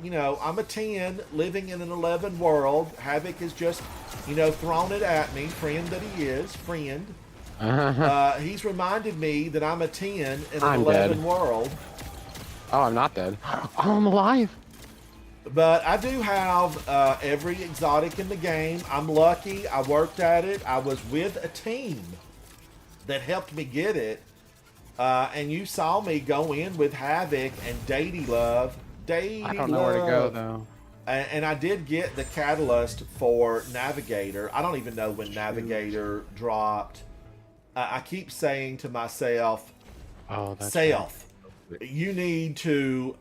You know, I'm a 10 living in an 11 world. Havoc has just, you know, thrown it at me. Friend that he is, friend. He's reminded me that I'm a 10 in an I'm 11 dead. world. Oh, I'm not dead. Oh, I'm alive. But I do have every exotic in the game. I'm lucky. I worked at it. I was with a team that helped me get it. And you saw me go in with Havoc and Daddy Love. Daddy I don't know where to go, though. And I did get the catalyst for Navigator. I don't even know when Navigator dropped. I keep saying to myself, Oh, that's self, you need to,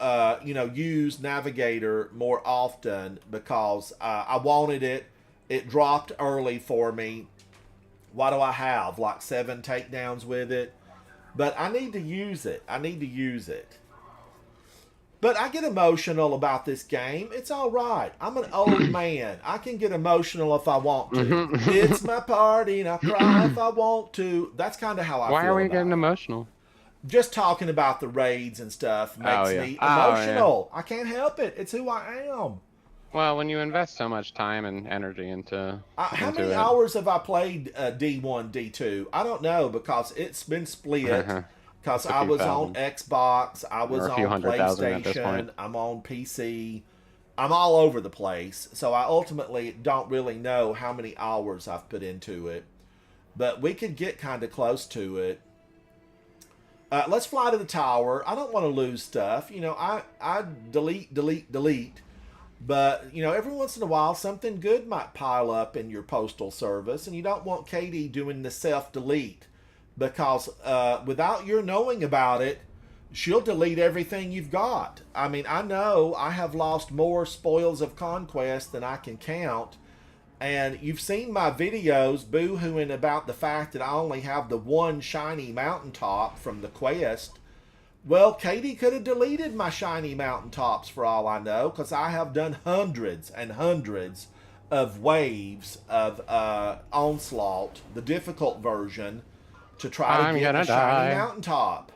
you know, use Navigator more often because I wanted it. It dropped early for me. What do I have? Like 7 takedowns with it. But I need to use it. I need to use it. But I get emotional about this game. It's all right. I'm an old man. I can get emotional if I want to. It's my party and I cry if I want to. That's kind of how I feel. Why are we about getting it. emotional? Just talking about the raids and stuff makes me emotional. I can't help it. It's who I am. Well, when you invest so much time and energy into How into many it, hours have I played D1, D2? I don't know because it's been split. Because It's a I few was on thousand. Xbox, I was Or a few on 100,000 at this PlayStation, point. I'm on PC. I'm all over the place. So I ultimately don't really know how many hours I've put into it. But we could get kind of close to it. Let's fly to the tower. I don't want to lose stuff. You know, I delete. But, you know, every once in a while, something good might pile up in your postal service. And you don't want Katie doing the self-delete. Because without your knowing about it, she'll delete everything you've got. I mean, I know I have lost more spoils of conquest than I can count. And you've seen my videos boo-hooing about the fact that I only have the one shiny mountaintop from the quest. Well, Katie could have deleted my shiny mountaintops for all I know, because I have done hundreds and hundreds of waves of Onslaught, the difficult version, to try to get a shiny mountaintop.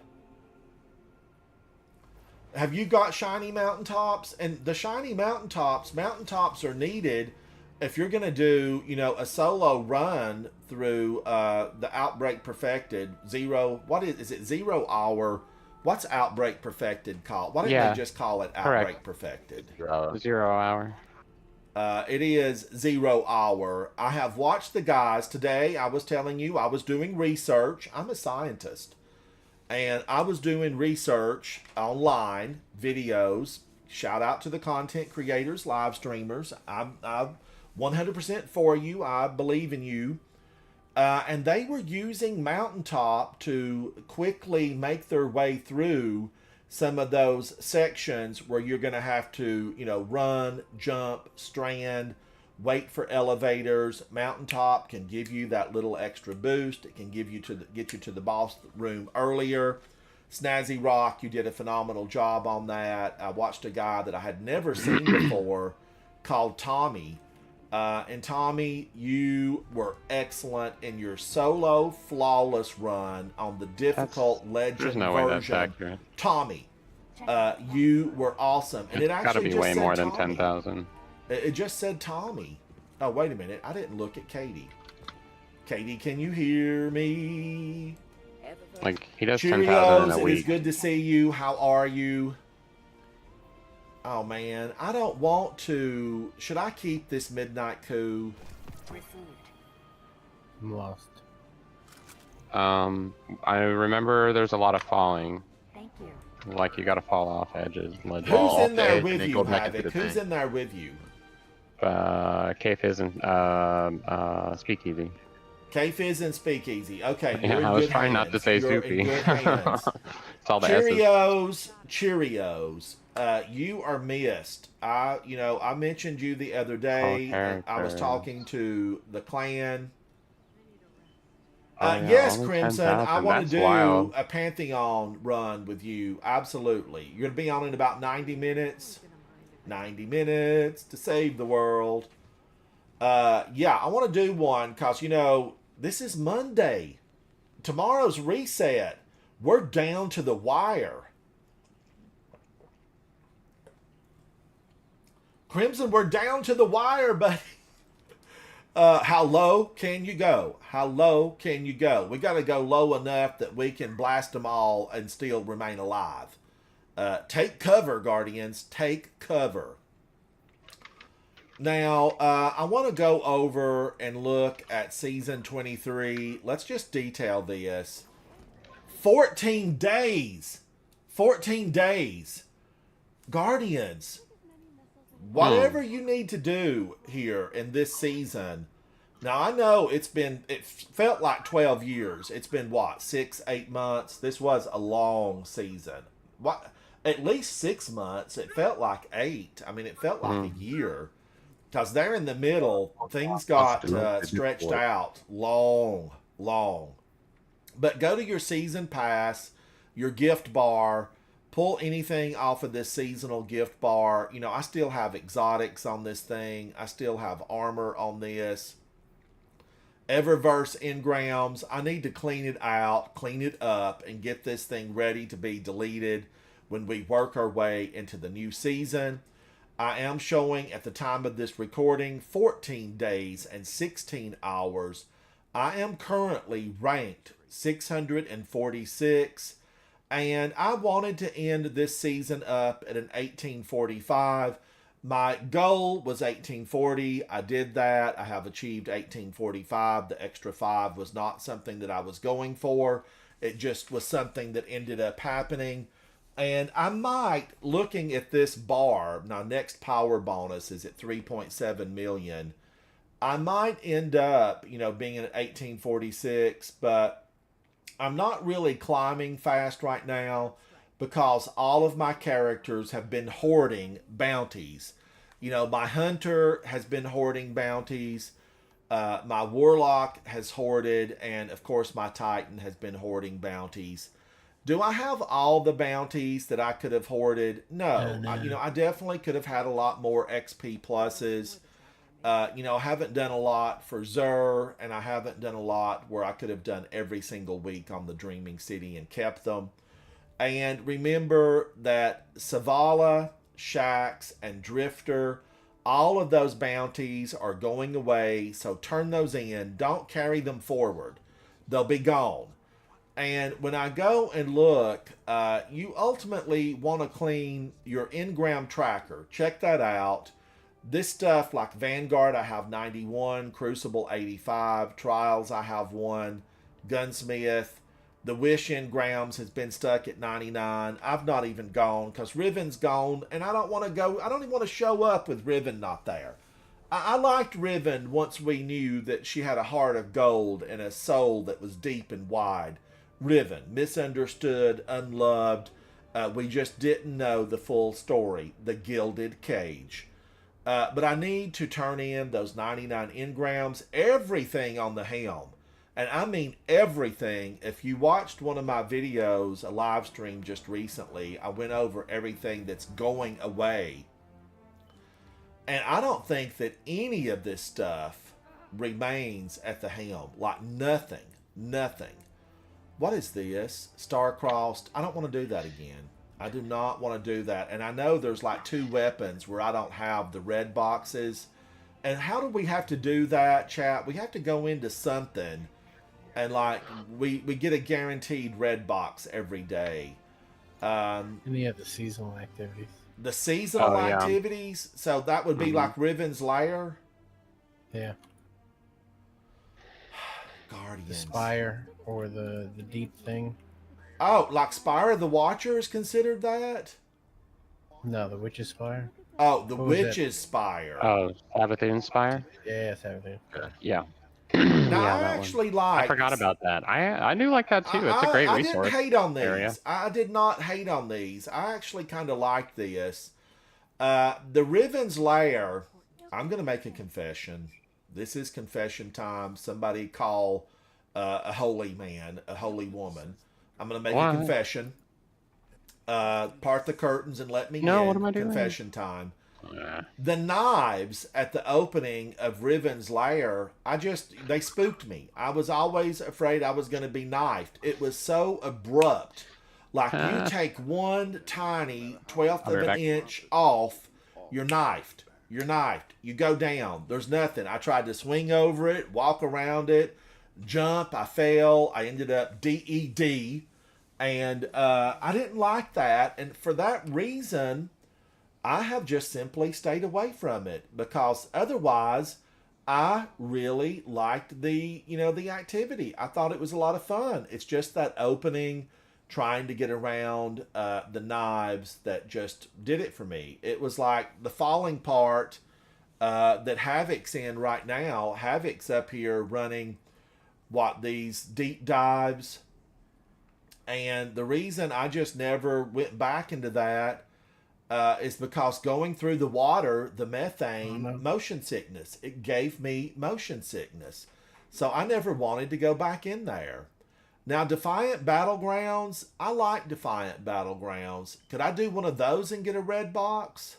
Have you got shiny mountaintops? And the shiny mountaintops are needed if you're going to do, you know, a solo run through the Outbreak Perfected Zero. What is it? 0 hour. What's Outbreak Perfected called? Why didn't they just call it Outbreak Perfected? 0 hour. It is 0 hour. I have watched the guys today. I was telling you I was doing research. I'm a scientist. And I was doing research online, videos. Shout out to the content creators, live streamers. I'm 100% for you. I believe in you. And they were using Mountaintop to quickly make their way through some of those sections where you're going to have to, you know, run, jump, strand, wait for elevators. Mountaintop can give you that little extra boost. It can give you get you to the boss room earlier. Snazzy Rock, you did a phenomenal job on that. I watched a guy that I had never seen before called Tommy. And Tommy, you were excellent in your solo flawless run on the difficult legend There's no way that's version. accurate. Tommy, you were awesome. And it It's got to actually be just way said more than Tommy. 10,000. It just said Tommy. Oh, wait a minute. I didn't look at Katie. Katie, can you hear me? Like, he does 10,000 in a Cheerios, it is week. good to see you. How are you? Oh, man. I don't want to... Should I keep this midnight coup? Received. I'm lost. I remember there's a lot of falling. Thank you. Like, you gotta fall off edges. Ledges. Who's in there and with then you, go back into Havoc? the Who's thing. in there with you? K-Fizz and Speakeasy. K-Fizz and Speakeasy. Okay, Yeah, you're in I was good trying hands. not to say You're Soupy. in good hands. It's all the S's. Cheerios. You are missed. I mentioned you the other day. I was characters. talking to the clan. Oh, yeah, Yes, only Crimson. I 10,000. want That's to do wild. a Pantheon run with you. Absolutely. You're going to be on in about 90 minutes. 90 minutes to save the world. Yeah, I want to do one because, This is Monday. Tomorrow's reset. We're down to the wire. Crimson, we're down to the wire, buddy. How low can you go? How low can you go? We got to go low enough that we can blast them all and still remain alive. Take cover, Guardians. Take cover. Now, I want to go over and look at Season 23. Let's just detail this. 14 days. 14 days. Guardians, whatever you need to do here in this season. Now, I know it felt like 12 years. It's been, what, 6, 8 months? This was a long season. What? At least 6 months. It felt like 8. I mean, it felt like a year. Because there in the middle, things got stretched out long. But go to your season pass, your gift bar, pull anything off of this seasonal gift bar. You know, I still have exotics on this thing. I still have armor on this. Eververse engrams. I need to clean it out, clean it up, and get this thing ready to be deleted when we work our way into the new season. I am showing at the time of this recording 14 days and 16 hours. I am currently ranked 646, and I wanted to end this season up at an 1845. My goal was 1840. I did that. I have achieved 1845. The extra 5 was not something that I was going for. It just was something that ended up happening. And I might, looking at this bar, now next power bonus is at 3.7 million. I might end up, you know, being at 1846, but I'm not really climbing fast right now because all of my characters have been hoarding bounties. You know, my hunter has been hoarding bounties. My warlock has hoarded, and of course my titan has been hoarding bounties. Do I have all the bounties that I could have hoarded? No. I definitely could have had a lot more XP pluses. I haven't done a lot for Xur, and I haven't done a lot where I could have done every single week on the Dreaming City and kept them. And remember that Savala, Shax, and Drifter, all of those bounties are going away, so turn those in. Don't carry them forward. They'll be gone. And when I go and look, you ultimately want to clean your engram tracker. Check that out. This stuff like Vanguard, I have 91, Crucible 85, Trials, I have 1, Gunsmith. The Wish engrams has been stuck at 99. I've not even gone because Riven's gone, and I don't want to go. I don't even want to show up with Riven not there. I liked Riven once we knew that she had a heart of gold and a soul that was deep and wide. Riven, misunderstood, unloved. We just didn't know the full story. The Gilded Cage. But I need to turn in those 99 engrams, everything on the helm. And I mean everything. If you watched one of my videos, a live stream just recently, I went over everything that's going away. And I don't think that any of this stuff remains at the helm. Like nothing. What is this? Star-crossed. I don't want to do that again. I do not want to do that. And I know there's like 2 weapons where I don't have the red boxes. And how do we have to do that, chat? We have to go into something and like we get a guaranteed red box every day. Any of the seasonal activities. The seasonal activities? So that would be like Riven's Lair? Yeah. Guardians. The Spire or the deep thing. Oh, like Spire of the Watcher is considered that? No, the Witch's Spire. Oh, the Witch's Spire. Oh, Savathun Spire? Yeah, Savathun. Yeah. Now, Yeah, I that actually one. like. I forgot about that. I do like that too. It's a great resource. I didn't hate on these. area. I did not hate on these. I actually kind of liked this. The Riven's Lair. I'm going to make a confession. This is confession time. Somebody call a holy man, a holy woman. I'm going to make a confession. Part the curtains and let me in. What am I doing? Confession time. The knives at the opening of Riven's lair, they spooked me. I was always afraid I was going to be knifed. It was so abrupt. Like you take one tiny 1/12 of an inch off, you're knifed. You're knifed. You go down. There's nothing. I tried to swing over it, walk around it, jump. I fell. I ended up DED. And I didn't like that. And for that reason, I have just simply stayed away from it, because otherwise I really liked the activity. I thought it was a lot of fun. It's just that opening, trying to get around the knives, that just did it for me. It was like the falling part that Havoc's in right now. Havoc's up here running these deep dives. And the reason I just never went back into that is because going through the water, the methane, motion sickness. It gave me motion sickness. So I never wanted to go back in there. Now, Defiant Battlegrounds, I like Defiant Battlegrounds. Could I do one of those and get a red box?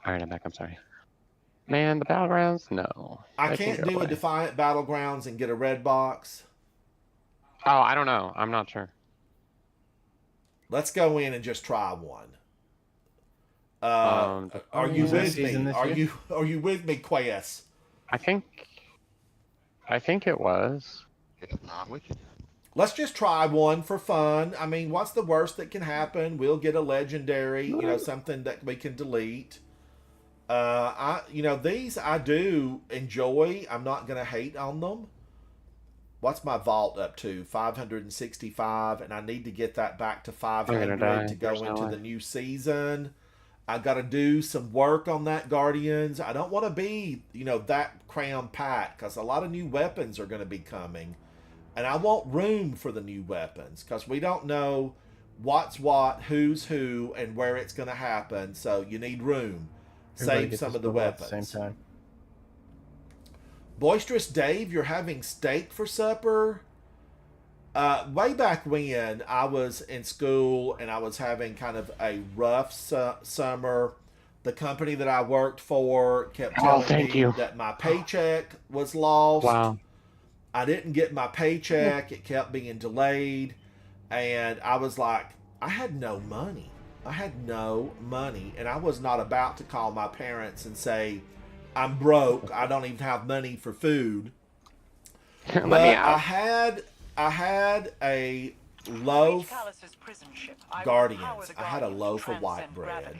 All right, I'm back. I'm sorry. Man, the Battlegrounds? No. I can't do a Defiant Battlegrounds and get a red box. Oh, I don't know. I'm not sure. Let's go in and just try one. Are you with me? Are you with me, Quest? I think it was. I'm with you. Let's just try one for fun. I mean, what's the worst that can happen? We'll get a legendary, something that we can delete. These I do enjoy. I'm not gonna hate on them. What's my vault up to? 565, and I need to get that back to 500 to go into the new season. I got to do some work on that, Guardians. I don't want to be, that cram packed, because a lot of new weapons are going to be coming. And I want room for the new weapons, because we don't know what's what, who's who, and where it's going to happen. So you need room. Save some of the weapons. At the same time. Boisterous Dave, you're having steak for supper? Way back when I was in school and I was having kind of a rough summer, the company that I worked for kept telling me that my paycheck was lost. Wow. I didn't get my paycheck. It kept being delayed. And I was like, I had no money. And I was not about to call my parents and say, I'm broke. I don't even have money for food. But I had a loaf. Guardians. I had a loaf of white bread.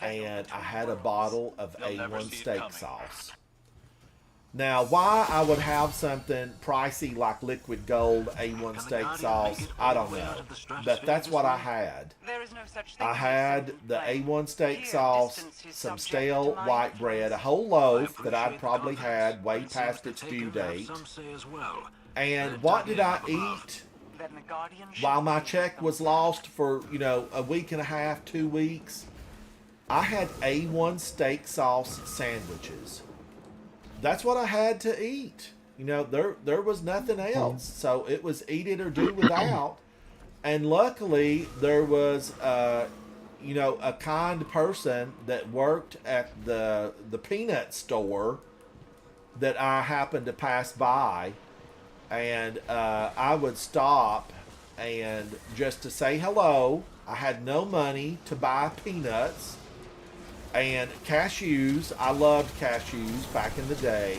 And I had a bottle of A1 steak sauce. Now, why I would have something pricey like Liquid Gold A1 steak sauce, I don't know. But that's what I had. I had the A1 steak sauce, some stale white bread, a whole loaf that I'd probably had way past its due date. And what did I eat while my check was lost for, a week and a half, 2 weeks? I had A1 steak sauce sandwiches. That's what I had to eat. There was nothing else. So it was eat it or do without. And luckily there was a kind person that worked at the peanut store that I happened to pass by, and I would stop and just to say hello. I had no money to buy peanuts. And cashews, I loved cashews back in the day,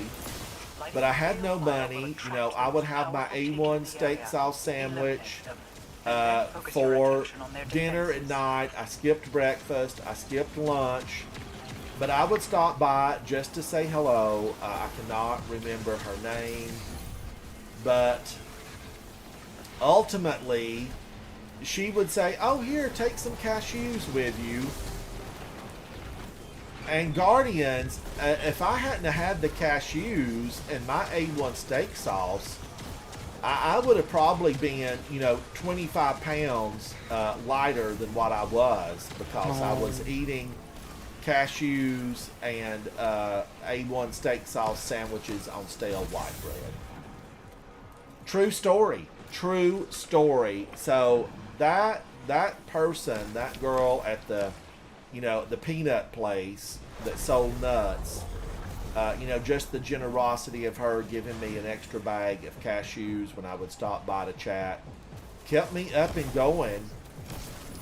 but I had no money. I would have my A1 steak sauce sandwich for dinner at night. I skipped breakfast, I skipped lunch, but I would stop by just to say hello. I cannot remember her name, but ultimately she would say, oh, here, take some cashews with you. And Guardians, if I hadn't had the cashews and my A1 steak sauce, I would have probably been, 25 pounds lighter than what I was, because I was eating cashews and A1 steak sauce sandwiches on stale white bread. True story. So that person, that girl at the you know, the peanut place that sold nuts. You know, just the generosity of her giving me an extra bag of cashews when I would stop by to chat kept me up and going.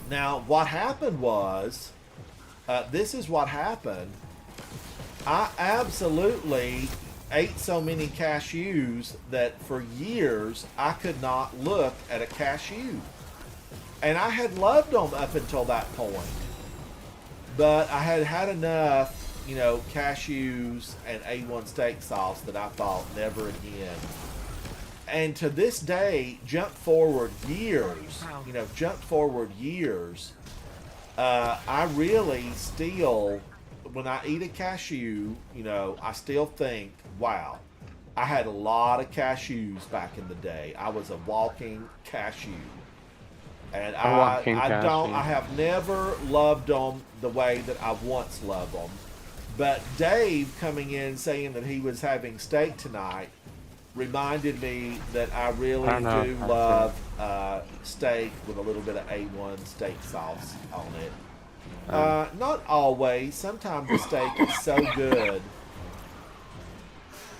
Now, what happened was, this is what happened. I absolutely ate so many cashews that for years I could not look at a cashew. And I had loved them up until that point. But I had had enough, you know, cashews and A1 steak sauce that I thought never again. And to this day, jump forward years, I really still, when I eat a cashew, you know, I still think, wow, I had a lot of cashews back in the day. I was a walking cashew. And I have never loved them the way that I once loved them. But Dave coming in saying that he was having steak tonight reminded me that I really do love steak with a little bit of A1 steak sauce on it. Not always. Sometimes the steak is so good.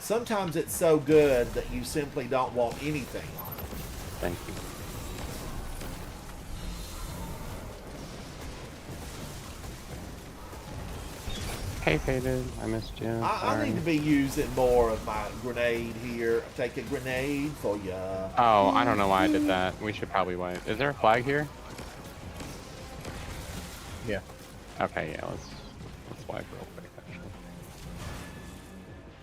Sometimes it's so good that you simply don't want anything on it. Thank you. Hey, Faded. I missed you. I need to be using more of my grenade here. Take a grenade for ya. Oh, I don't know why I did that. We should probably wait. Is there a flag here? Yeah. Okay, yeah, let's wipe real quick, actually.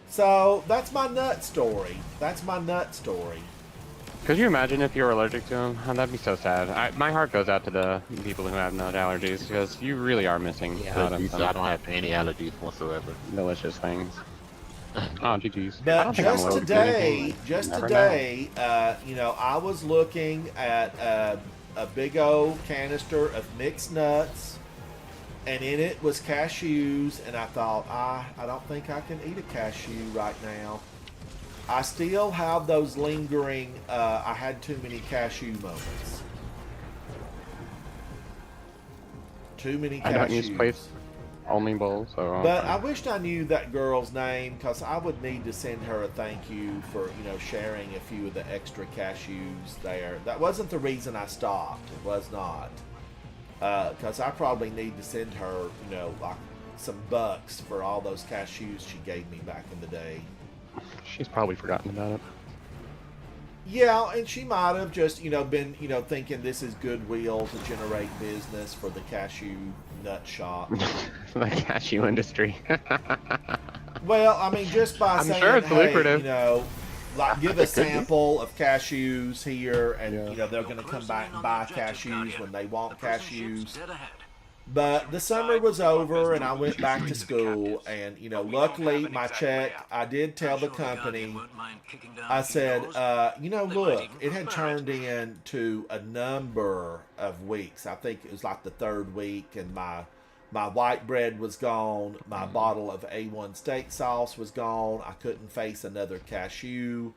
So, that's my nut story. Could you imagine if you were allergic to them? Oh, that'd be so sad. My heart goes out to the people who have nut allergies, because you really are missing out on some I don't have any allergies whatsoever. delicious things. Oh, GG's. I But don't think I'm just allergic to anything. today, you know, I was looking at a big old canister of mixed nuts, and in it was cashews, and I thought, I don't think I can eat a cashew right now. I still have those lingering, I had too many cashew moments. Too many cashews. I don't use plates only bowls, so. But I wished I knew that girl's name, because I would need to send her a thank you for, you know, sharing a few of the extra cashews there. That wasn't the reason I stopped. It was not. Because I probably need to send her, you know, like some bucks for all those cashews she gave me back in the day. She's probably forgotten about it. Yeah, and she might have just, you know, been, you know, thinking this is goodwill to generate business for the cashew nut shop. The cashew industry. Well, I mean, just by I'm saying, sure it's hey, lucrative. you know, like give a sample of cashews here, and you know they're going to come back and buy cashews when they want cashews. But the summer was over, and I went back to school, and you know, luckily my check, I did tell the company. I said, you know, look, it had turned into a number of weeks. I think it was like the third week, and my white bread was gone. My bottle of A1 steak sauce was gone. I couldn't face another cashew.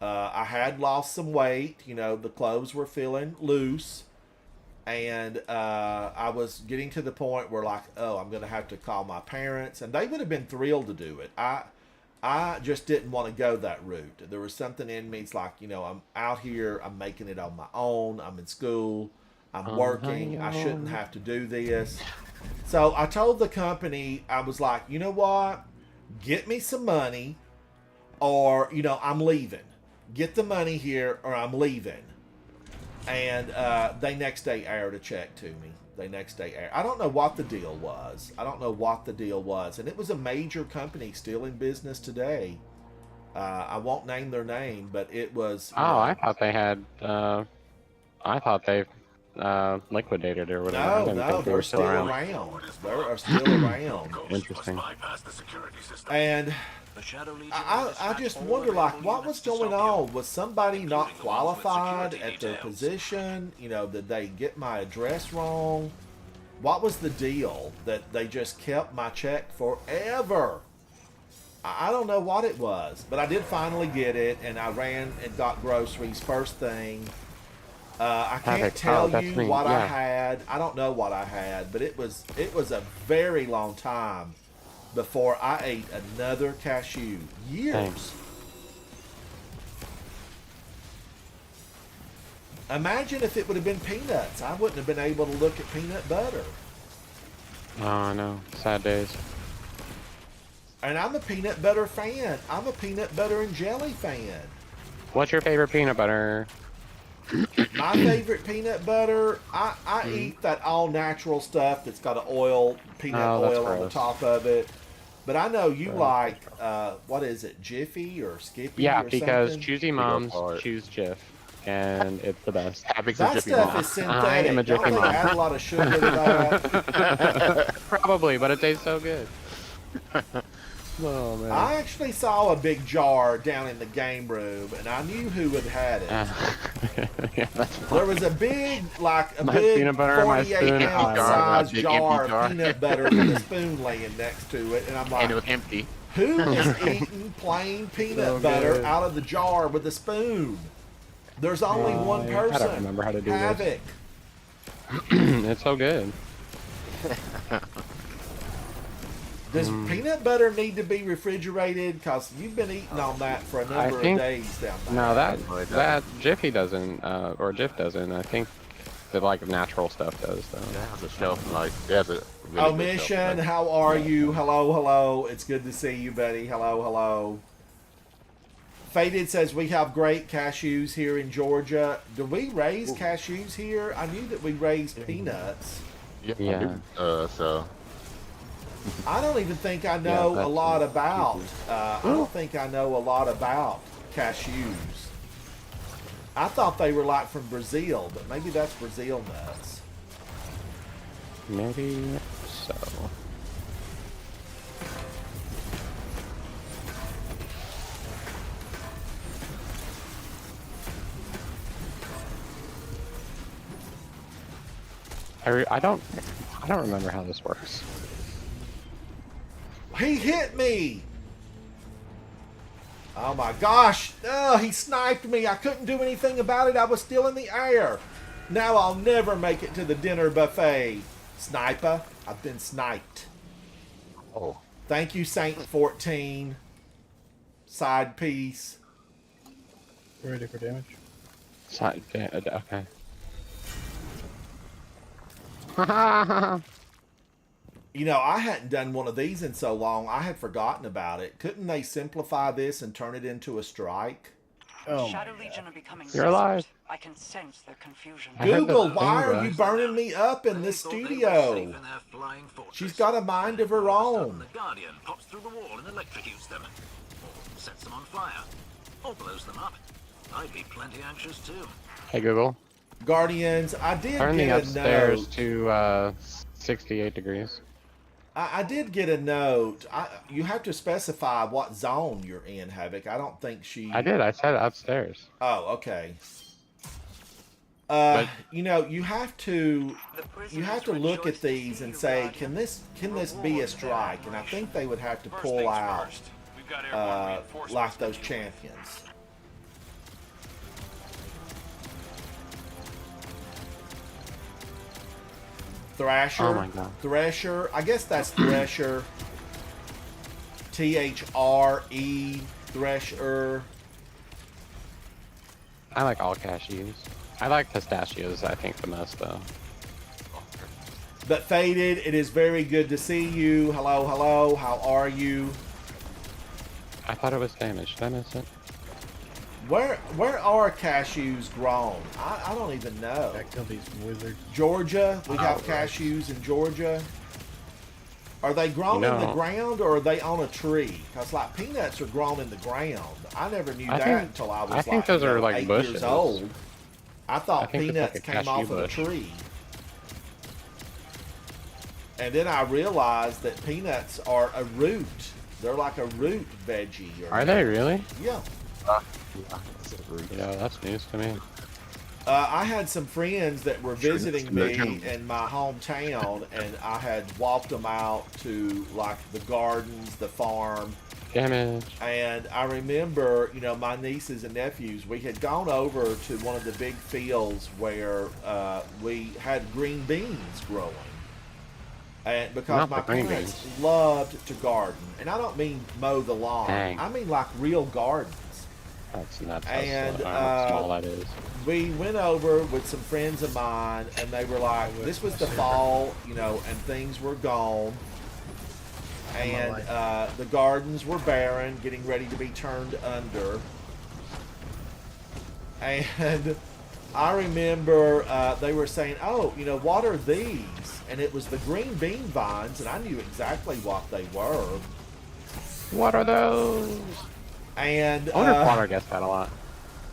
I had lost some weight. You know, the clothes were feeling loose. And I was getting to the point where, like, oh, I'm going to have to call my parents. And they would have been thrilled to do it. I just didn't want to go that route. There was something in me. It's like, you know, I'm out here. I'm making it on my own. I'm in school. I'm working. I shouldn't have to do this. So I told the company, I was like, you know what? Get me some money or, you know, I'm leaving. Get the money here or I'm leaving. And they next day aired a check to me. I don't know what the deal was. And it was a major company still in business today. I won't name their name, but it was... Oh, I thought they had... I thought they liquidated or whatever. No, they're still around. They're still around. Interesting. And I just wonder, like, what was going on? Was somebody not qualified at their position? You know, did they get my address wrong? What was the deal that they just kept my check forever? I don't know what it was, but I did finally get it, and I ran and got groceries first thing. I can't Havoc. tell Oh, that's you me. what I Yeah. had. I don't know what I had, but it was a very long time before I ate another cashew. Years. Thanks. Imagine if it would have been peanuts. I wouldn't have been able to look at peanut butter. Oh no, sad days. And I'm a peanut butter fan. I'm a peanut butter and jelly fan. What's your favorite peanut butter? My favorite peanut butter, I eat that all natural stuff that's got an peanut Oh, that's oil on the gross. top of it. But I know you Gross. like, what is it, Jiffy or Skippy Yeah, or because something? choosy go moms for it. choose Jif, and it's the best. Havoc's a That Jiffy stuff Mom. is synthetic. I am a Don't Jiffy they Mom. add a lot of sugar to that? Probably, but it tastes so good. Oh man. I actually saw a big jar down in the game room, and I knew who had had it. Yeah, that's There was a big, like a My big peanut butter and my 48 spoon. ounce Oh, size big jar empty of jar. peanut butter with a spoon laying next to it, and I'm And it like, was empty. who is eating plain peanut So butter good. out of the jar with a spoon? There's only one I person. don't remember how to do Havoc. this. It's so good. Does peanut butter need to be refrigerated? Because you've been eating on that for a number of think- days down there. No, Really that Jiffy doesn't, or Jif doesn't. I think the like natural stuff does though. It has a shelf life. It has a really good shelf Omission, life. how are you? Hello, hello. It's good to see you, buddy. Hello, hello. Faded says we have great cashews here in Georgia. Do we raise cashews here? I knew that we raised peanuts. Yeah. I Yeah. do. So I don't even think I know a that's lot easy. about. I don't think I know a lot about cashews. I thought they were like from Brazil, but maybe that's Brazil nuts. Maybe so. I don't remember how this works. He hit me! Oh my gosh! Oh, he sniped me. I couldn't do anything about it. I was still in the air. Now I'll never make it to the dinner buffet. Sniper, I've been sniped. oh, Thank you, Saint 14. Side piece. Ready for damage? Okay. You know, I hadn't done one of these in so long, I had forgotten about it. Couldn't they simplify this and turn it into a strike? Oh, Shadow Legion are becoming You're alive. desperate. I can sense their confusion. I heard Google, the why thing are you was- burning me up in this studio? She's got a mind of her own. The Guardian pops through the wall and electrocutes them. Or sets them on fire. Or blows them up. I'd be plenty anxious too. Hey Google, Guardians, I did turn the get a upstairs note. to 68 degrees. I did get a note. You have to specify what zone you're in, Havoc. I don't think she... I did. I said upstairs. Oh, okay. But- You know, you have to The prisoners you have to look rejoice at to these see and you, say, Guardian. can this be a strike? And I think they would have to First pull things out first. We've got airborne reinforcements like those to deal with. champions. Thrasher. Oh my God. Thresher. I guess that's Thresher. THRE. Thresher. I like all cashews. I like pistachios, I think, the most, though. But Faded, it is very good to see you. Hello, hello. How are you? I thought it was damaged. Did I miss it? Where are cashews grown? I don't even know. gotta kill these wizards. Georgia, we have cashews in Georgia. Are they grown in the No. ground or are they on a tree? Because like peanuts are grown in the ground. I never knew I that think- until I was I think those are, like, 8 bushes. years old. I thought I think it's peanuts like a came off cashew of a bush. tree. And then I realized that peanuts are a root. They're like a root veggie. Are they really? Yeah. Yeah, that's news to me. I had some friends that were visiting me in my hometown, and I had walked them out to like the gardens, the farm, Damage. And I remember, you know, my nieces and nephews, we had gone over to one of the big fields where we had green beans growing. And because Not my the green parents beans. loved to garden. And I don't mean mow the lawn. Dang. I mean like real gardens. That's nuts. And, How small that is. We went over with some friends of mine, and they were like, this was the fall, you know, and things were gone. And the gardens were barren, getting ready to be turned under. And I remember they were saying, oh, you know, what are these? And it was the green bean vines, and I knew exactly what they were. What are those? And I wonder if Water gets that a lot.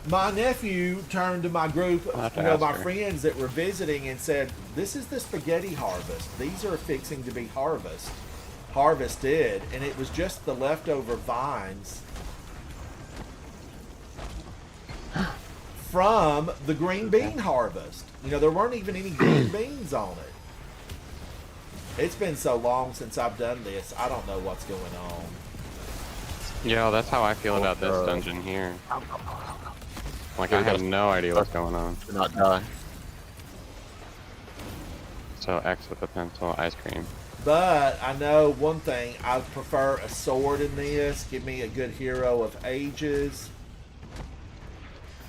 my nephew turned to my group, I'll have to you know, ask my her. friends that were visiting, and said, this is the spaghetti harvest. These are fixing to be harvested, and it was just the leftover vines from the green bean harvest. You know, there weren't even any green beans on it. It's been so long since I've done this, I don't know what's going on. Yeah, that's how I feel about this dungeon here. Like, I have no idea what's going on. Do not die. So, X with a pencil, ice cream. But I know one thing, I prefer a sword in this. Give me a good hero of ages.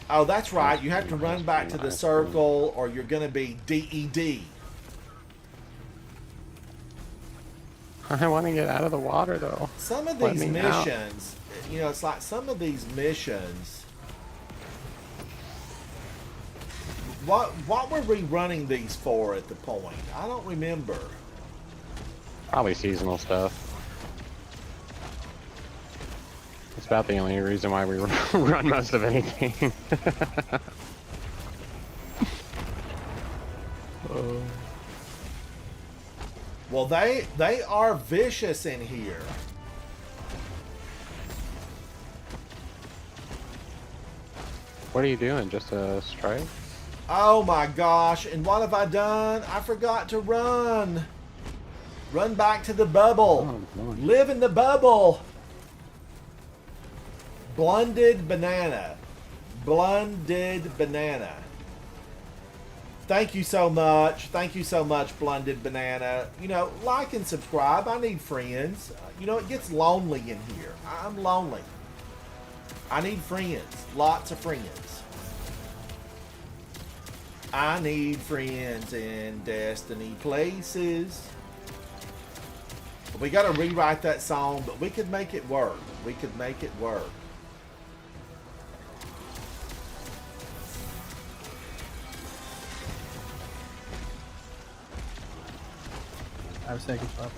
Oh, that's right. You have to run back to the circle or you're going to be DED. I want to get out of the water, though. Some of Let these me out. missions, you know, it's like some of these missions. What were we running these for at the point? I don't remember. Probably seasonal stuff. It's about the only reason why we run most of anything. Well, they are vicious in here. What are you doing? Just a strike? Oh my gosh, and what have I done? I forgot to run. Run back to the bubble. Oh, Lord. Live in the bubble. Blended banana. Blended banana. Thank you so much. Thank you so much, Blended Banana. You know, like and subscribe. I need friends. You know, it gets lonely in here. I'm lonely. I need friends. Lots of friends. I need friends in Destiny places. We gotta rewrite that song, but we could make it work. We could make it work. I have seconds left.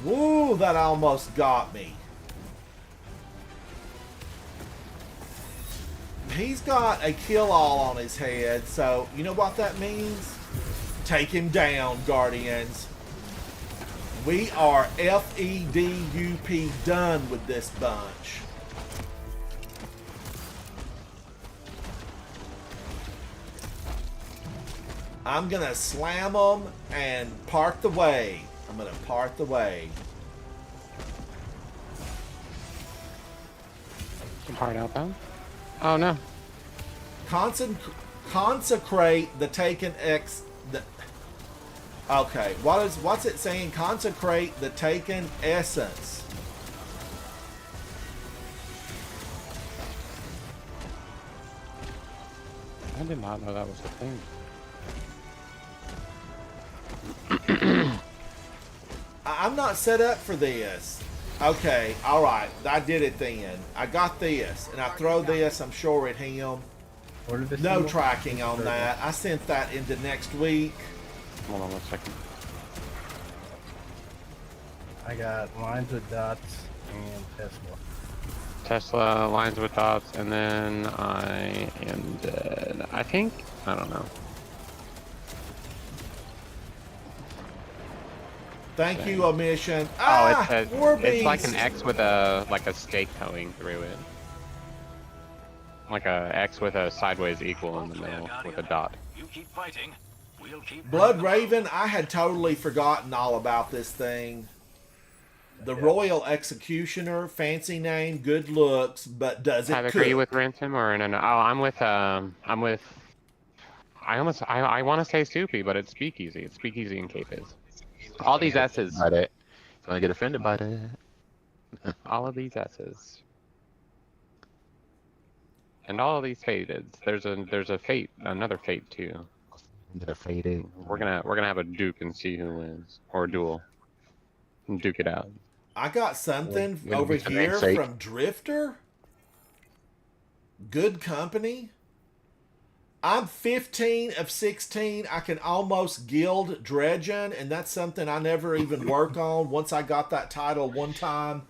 Woo, that almost got me. He's got a kill-all on his head, so you know what that means? Take him down, Guardians. We are FEDUP done with this bunch. I'm gonna slam them and part the way. I'm gonna part the way. Part outbound? Oh no. Consecrate the taken X. Okay, what's it saying? Consecrate the taken essence. I did not know that was a thing. I'm not set up for this. Okay, alright. I did it then. I got this. And I throw this, I'm sure, at him. Order this No single? tracking on that. I sent that into next week. Hold on 1 second. I got lines with dots and Tesla. Tesla, lines with dots, and then I am dead. I think? I don't know. Thank you, omission. Oh, Ah, it says Warbeast. it's like an X with a stake going through it. Like a X with a sideways equal in the middle with a dot. You keep fighting. We'll keep Blood Raven, I had totally forgotten all about this thing. The Royal Executioner, fancy name, good looks, but does it Havoc, cook? are you with Ransom or no? Oh, I'm with I want to say Soupy, but it's Speakeasy. It's Speakeasy and K-Fizz. All these S's. By that. Gonna get offended by that. All of these S's. And all of these faded. There's a fate, another fate too. Get a faded. We're gonna have a duke and see who wins, or a duel. And duke it out. I got something When over we can here say- from Drifter. Good company. I'm 15 of 16. I can almost guild Dredgen, and that's something I never even work on. Once I got that title one time,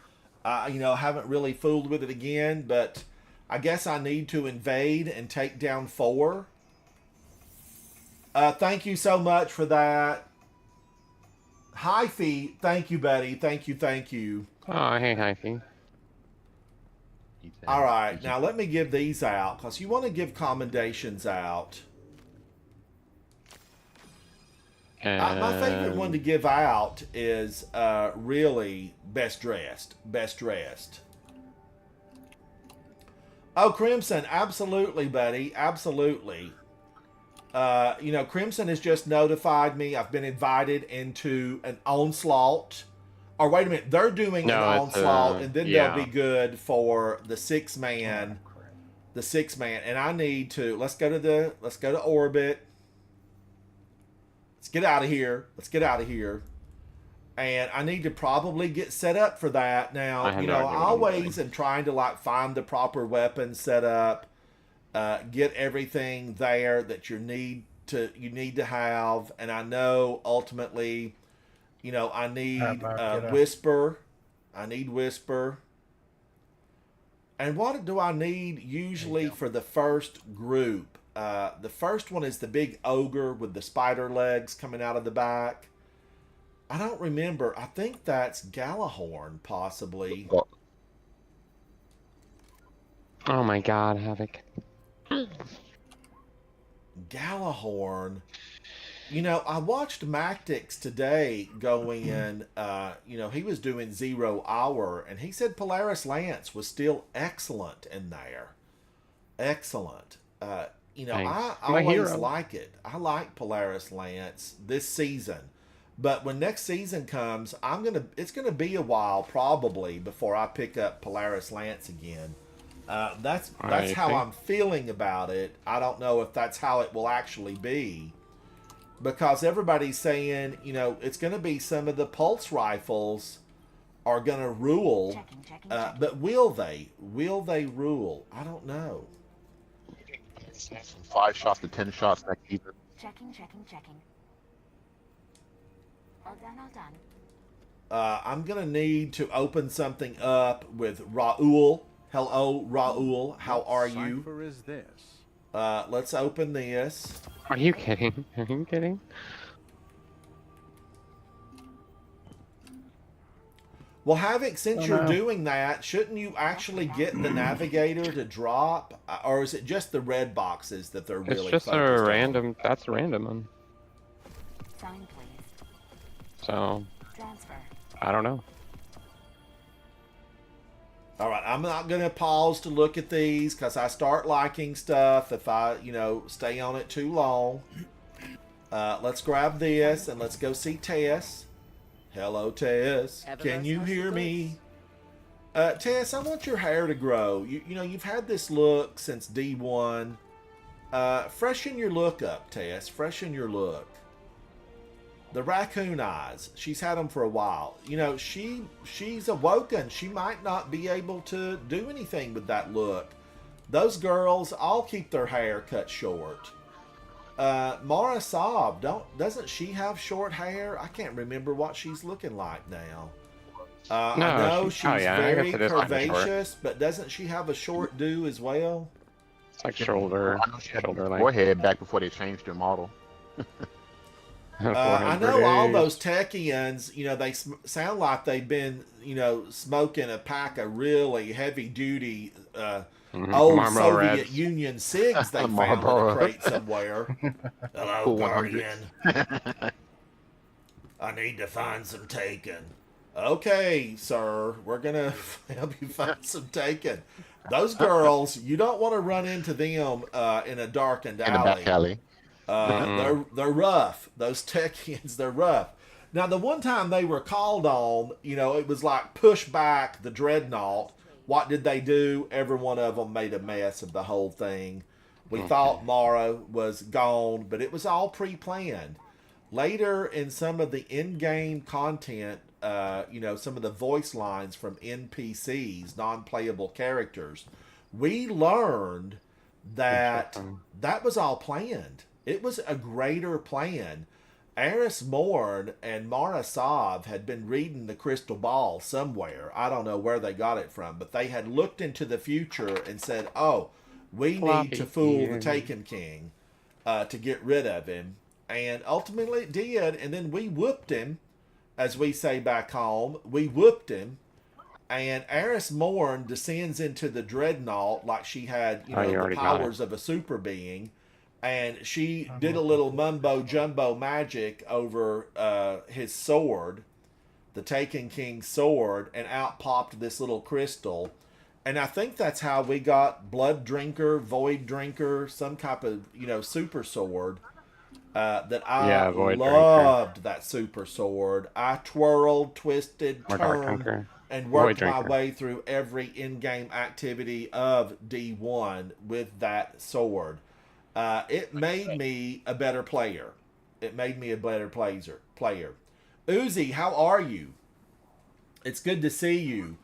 I haven't really fooled with it again, but I guess I need to invade and take down 4. Thank you so much for that. Hyphy, thank you, buddy. Thank you. Oh, hey, Hyphy. All right, now let me give these out, because you want to give commendations out. My favorite one to give out is really Best Dressed. Oh, Crimson, absolutely, buddy, absolutely. Crimson has just notified me I've been invited into an onslaught. Or wait a minute, they're doing an onslaught, and then they'll be good for the 6-man. The 6-man, and I need to. Let's go to orbit. Let's get out of here. And I need to probably get set up for that now. I always am trying to find the proper weapon set up, get everything there that you need to have, and I know ultimately. I need Whisper. I need Whisper. And what do I need usually for the first group? The first one is the big ogre with the spider legs coming out of the back. I don't remember. I think that's Galahorn, possibly. Oh my god, Havoc. Galahorn. I watched Mactix today going in, he was doing 0 Hour, and he said Polaris Lance was still excellent in there. Excellent. I always like it. I like Polaris Lance this season. But when next season comes, it's gonna be a while probably before I pick up Polaris Lance again. That's how I'm feeling about it. I don't know if that's how it will actually be. Because everybody's saying, it's going to be some of the pulse rifles are going to rule. Checking. But will they? Will they rule? I don't know. From 5 shots to 10 shots next season. Checking. All done. I'm going to need to open something up with Raul. Hello, Raul. How are you? Cipher is this? Let's open this. Are you kidding? Are you kidding? Well, Havoc, since you're doing that, shouldn't you actually get the navigator to drop? Or is it just the red boxes that they're really It's just a random, that's a random one. Sign, please. So, Transfer. I don't know. All right, I'm not going to pause to look at these because I start liking stuff if I, stay on it too long. Let's grab this and let's go see Tess. Hello, Tess. Can you hear me? Tess, I want your hair to grow. You've had this look since D1. Freshen your look up, Tess. Freshen your look. The raccoon eyes. She's had them for a while. She's awoken. She might not be able to do anything with that look. Those girls all keep their hair cut short. Mara Saab, doesn't she have short hair? I can't remember what she's looking like now. I know she's very curvaceous, but doesn't she have a short do as well? It's like shoulder length. Forehead back before they changed their model. I know all those Techians, they sound like they've been, smoking a pack of really heavy duty old Marlboro Soviet Reds. Union cigs they found in a Marlboro. crate somewhere. Hello, Cool Guardian. 100s. I need to find some Taken. Okay, sir, we're gonna help you find some Taken. Those girls, you don't want to run into them in a darkened In the back alley. alley. They're rough. Those Techians, they're rough. Now, the one time they were called on, it was like push back the dreadnought. What did they do? Every one of them made a mess of the whole thing. We thought Mara was gone, but it was all pre-planned. Later, in some of the in-game content, some of the voice lines from NPCs, non-playable characters, we learned that that was all planned. It was a greater plan. Eris Morn and Mara Sov had been reading the crystal ball somewhere. I don't know where they got it from, but they had looked into the future and said, oh, we need to fool the Taken King to get rid of him. And ultimately it did, and then we whooped him, as we say back home. We whooped him, and Eris Morn descends into the dreadnought like she had the powers of a super being. And she did a little mumbo-jumbo magic over his sword, the Taken King's sword, and out popped this little crystal. And I think that's how we got Blood Drinker, Void Drinker, some type of, super sword. That I loved that super sword. I twirled, twisted, turned, and worked my way through every in-game activity of D1 with that sword. It made me a better player. It made me a better player. Uzi, how are you? It's good to see you.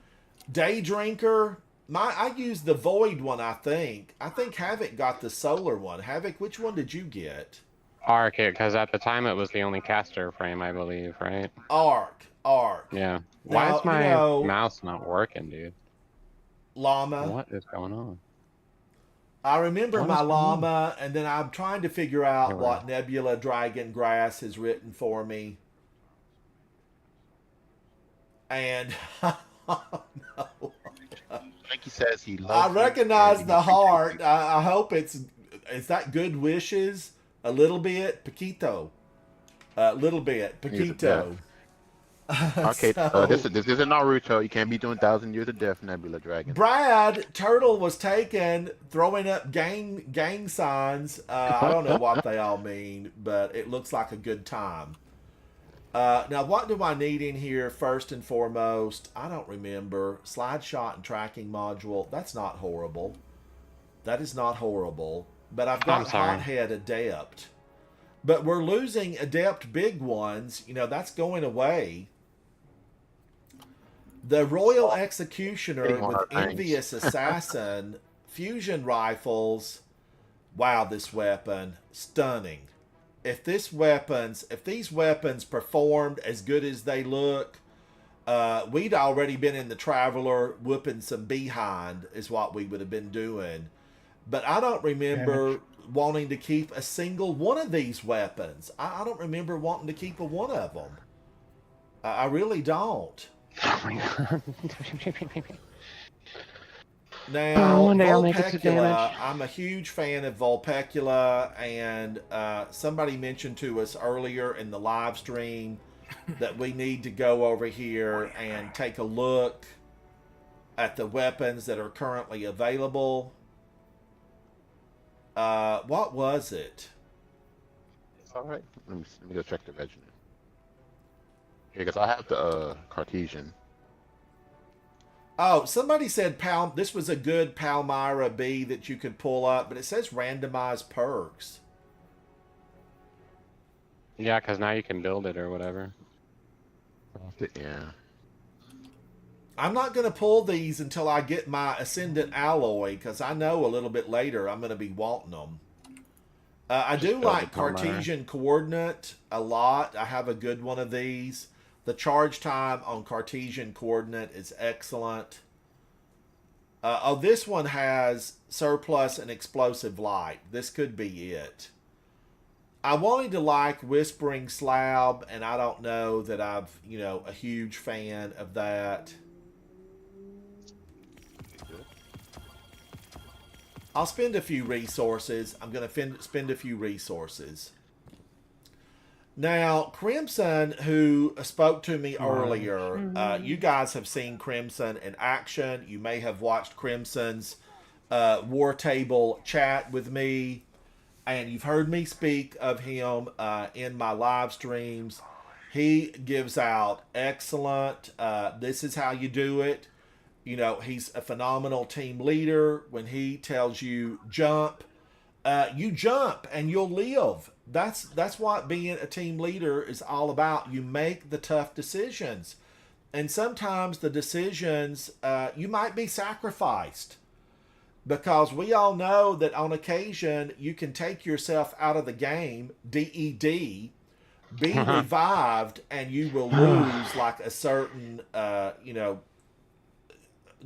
Day Drinker, I used the Void one, I think. I think Havoc got the Solar one. Havoc, which one did you get? Arc, because at the time it was the only caster frame, I believe, right? Arc. Yeah. Now, Why is my mouse not working, dude? Llama. What is going on? I remember my llama, and then I'm trying to figure out what Nebula Dragon Grass has written for me. And no. Like he says, he loves I recognize you, the heart. I hope is that good wishes? A little bit, Paquito. A little bit, Paquito. Okay, this isn't Naruto. You can't be doing 1,000 Years of Death, Nebula Dragon. Brad Turtle was taken, throwing up gang signs. I don't know what they all mean, but it looks like a good time. Now, what do I need in here first and foremost? I don't remember. Slide shot and tracking module. That's not horrible. That is not horrible. But I've got Hothead Adept. But we're losing Adept big ones. That's going away. The Royal Executioner with Envious Assassin, fusion rifles. Wow, this weapon. Stunning. If these weapons performed as good as they look, we'd already been in the Traveler whooping some behind is what we would have been doing. But I don't remember wanting to keep a single one of these weapons. I don't remember wanting to keep one of them. I really don't. Oh my god. Now, one day I'll make it to Vulpecula, damage. I'm a huge fan of Vulpecula, and somebody mentioned to us earlier in the live stream that we need to go over here and take a look at the weapons that are currently available. What was it? It's all right. Let me go check the regiment. Because I have the Cartesian. Oh, somebody said this was a good Palmyra B that you could pull up, but it says randomized perks. Yeah, because now you can build it or whatever. Yeah. I'm not going to pull these until I get my Ascendant Alloy, because I know a little bit later I'm going to be wanting them. I do like Cartesian Coordinate a lot. I have a good one of these. The charge time on Cartesian Coordinate is excellent. This one has Surplus and Explosive Light. This could be it. I wanted to like Whispering Slab, and I don't know that I've, a huge fan of that. I'll spend a few resources. I'm going to spend a few resources. Now, Crimson, who spoke to me earlier, you guys have seen Crimson in action. You may have watched Crimson's War Table chat with me, and you've heard me speak of him in my live streams. He gives out excellent, this is how you do it. You know, he's a phenomenal team leader. When he tells you jump, you jump and you'll live. That's what being a team leader is all about. You make the tough decisions. And sometimes the decisions, you might be sacrificed. Because we all know that on occasion, you can take yourself out of the game, DED, be revived, and you will lose like a certain,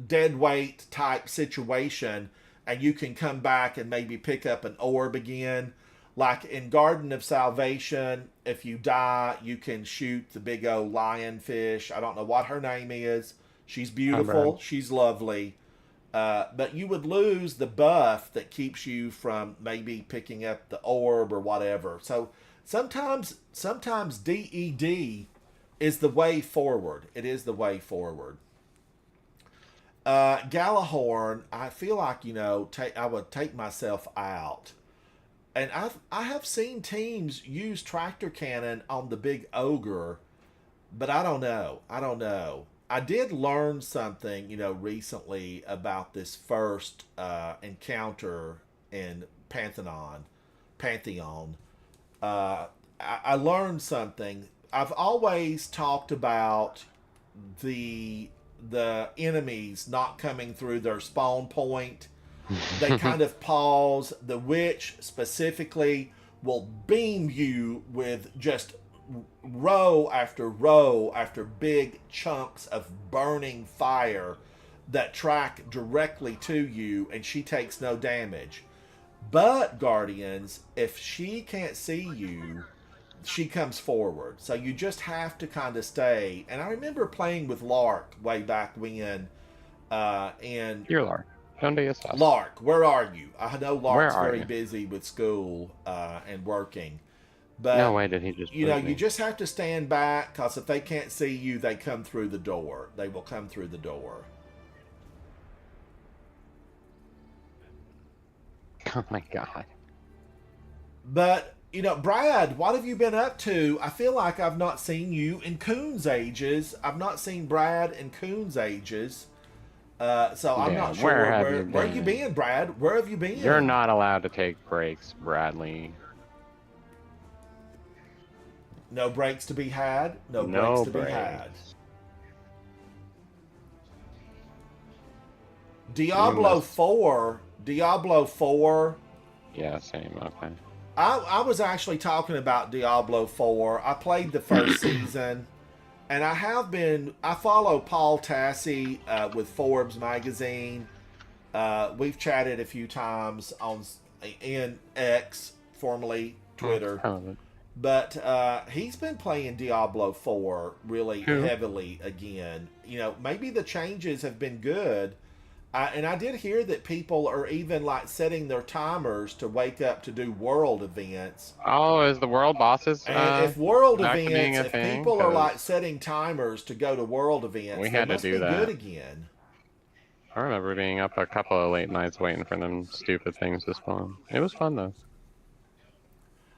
dead weight type situation, and you can come back and maybe pick up an orb again. Like in Garden of Salvation, if you die, you can shoot the big old lionfish. I don't know what her name is. She's beautiful. She's lovely. But you would lose the buff that keeps you from maybe picking up the orb or whatever. So sometimes DED is the way forward. It is the way forward. Galahorn, I feel like, I would take myself out. And I have seen teams use tractor cannon on the big ogre, but I don't know. I did learn something, recently about this first encounter in Pantheon. I learned something. I've always talked about the enemies not coming through their spawn point. They kind of pause. The witch specifically will beam you with just row after big chunks of burning fire that track directly to you, and she takes no damage. But Guardians, if she can't see you, she comes forward. So you just have to kind of stay. And I remember playing with Lark way back when. And You're Lark. Donde estás? Lark, where are you? I know Lark's very busy with school and working. But no way did he just you just have to stand back, because if they can't see you, they come through the door. They will come through the door. Oh my god. But, Brad, what have you been up to? I feel like I've not seen you in Coon's ages. I've not seen Brad in Coon's ages. So I'm not sure. Where you been, Brad? Where have you been? You're not allowed to take breaks, Bradley. No breaks to be had. No breaks to be had. Diablo 4. Yeah, same. Okay. I was actually talking about Diablo 4. I played the first season, and I follow Paul Tassi with Forbes magazine. We've chatted a few times in X, formerly Twitter. But he's been playing Diablo 4 really heavily again. Maybe the changes have been good. And I did hear that people are even setting their timers to wake up to do world events. Oh, is the world bosses? And if world events, if people are setting timers to go to world events, we had to do that. Good again. I remember being up a couple of late nights waiting for them stupid things to spawn. It was fun though.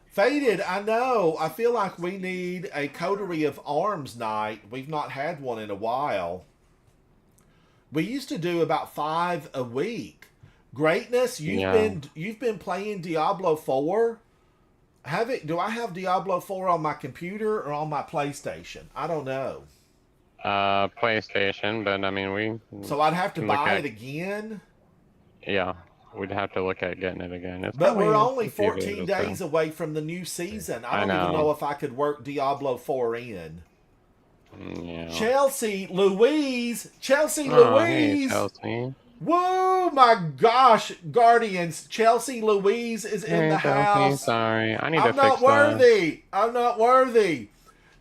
Faded, I know. I feel like we need a Coterie of Arms night. We've not had one in a while. We used to do about 5 a week. Greatness, you've been playing Diablo 4. Do I have Diablo 4 on my computer or on my PlayStation? I don't know. PlayStation, but I mean So I'd have to buy it again? Yeah, we'd have to look at getting it again. But we're only 14 days away from the new season. I don't even know if I could work Diablo 4 in. Yeah. Chelsea Louise. Hey, Chelsea. Whoa, my gosh, Guardians. Chelsea Louise is in the house. Sorry, I need to fix I'm not worthy.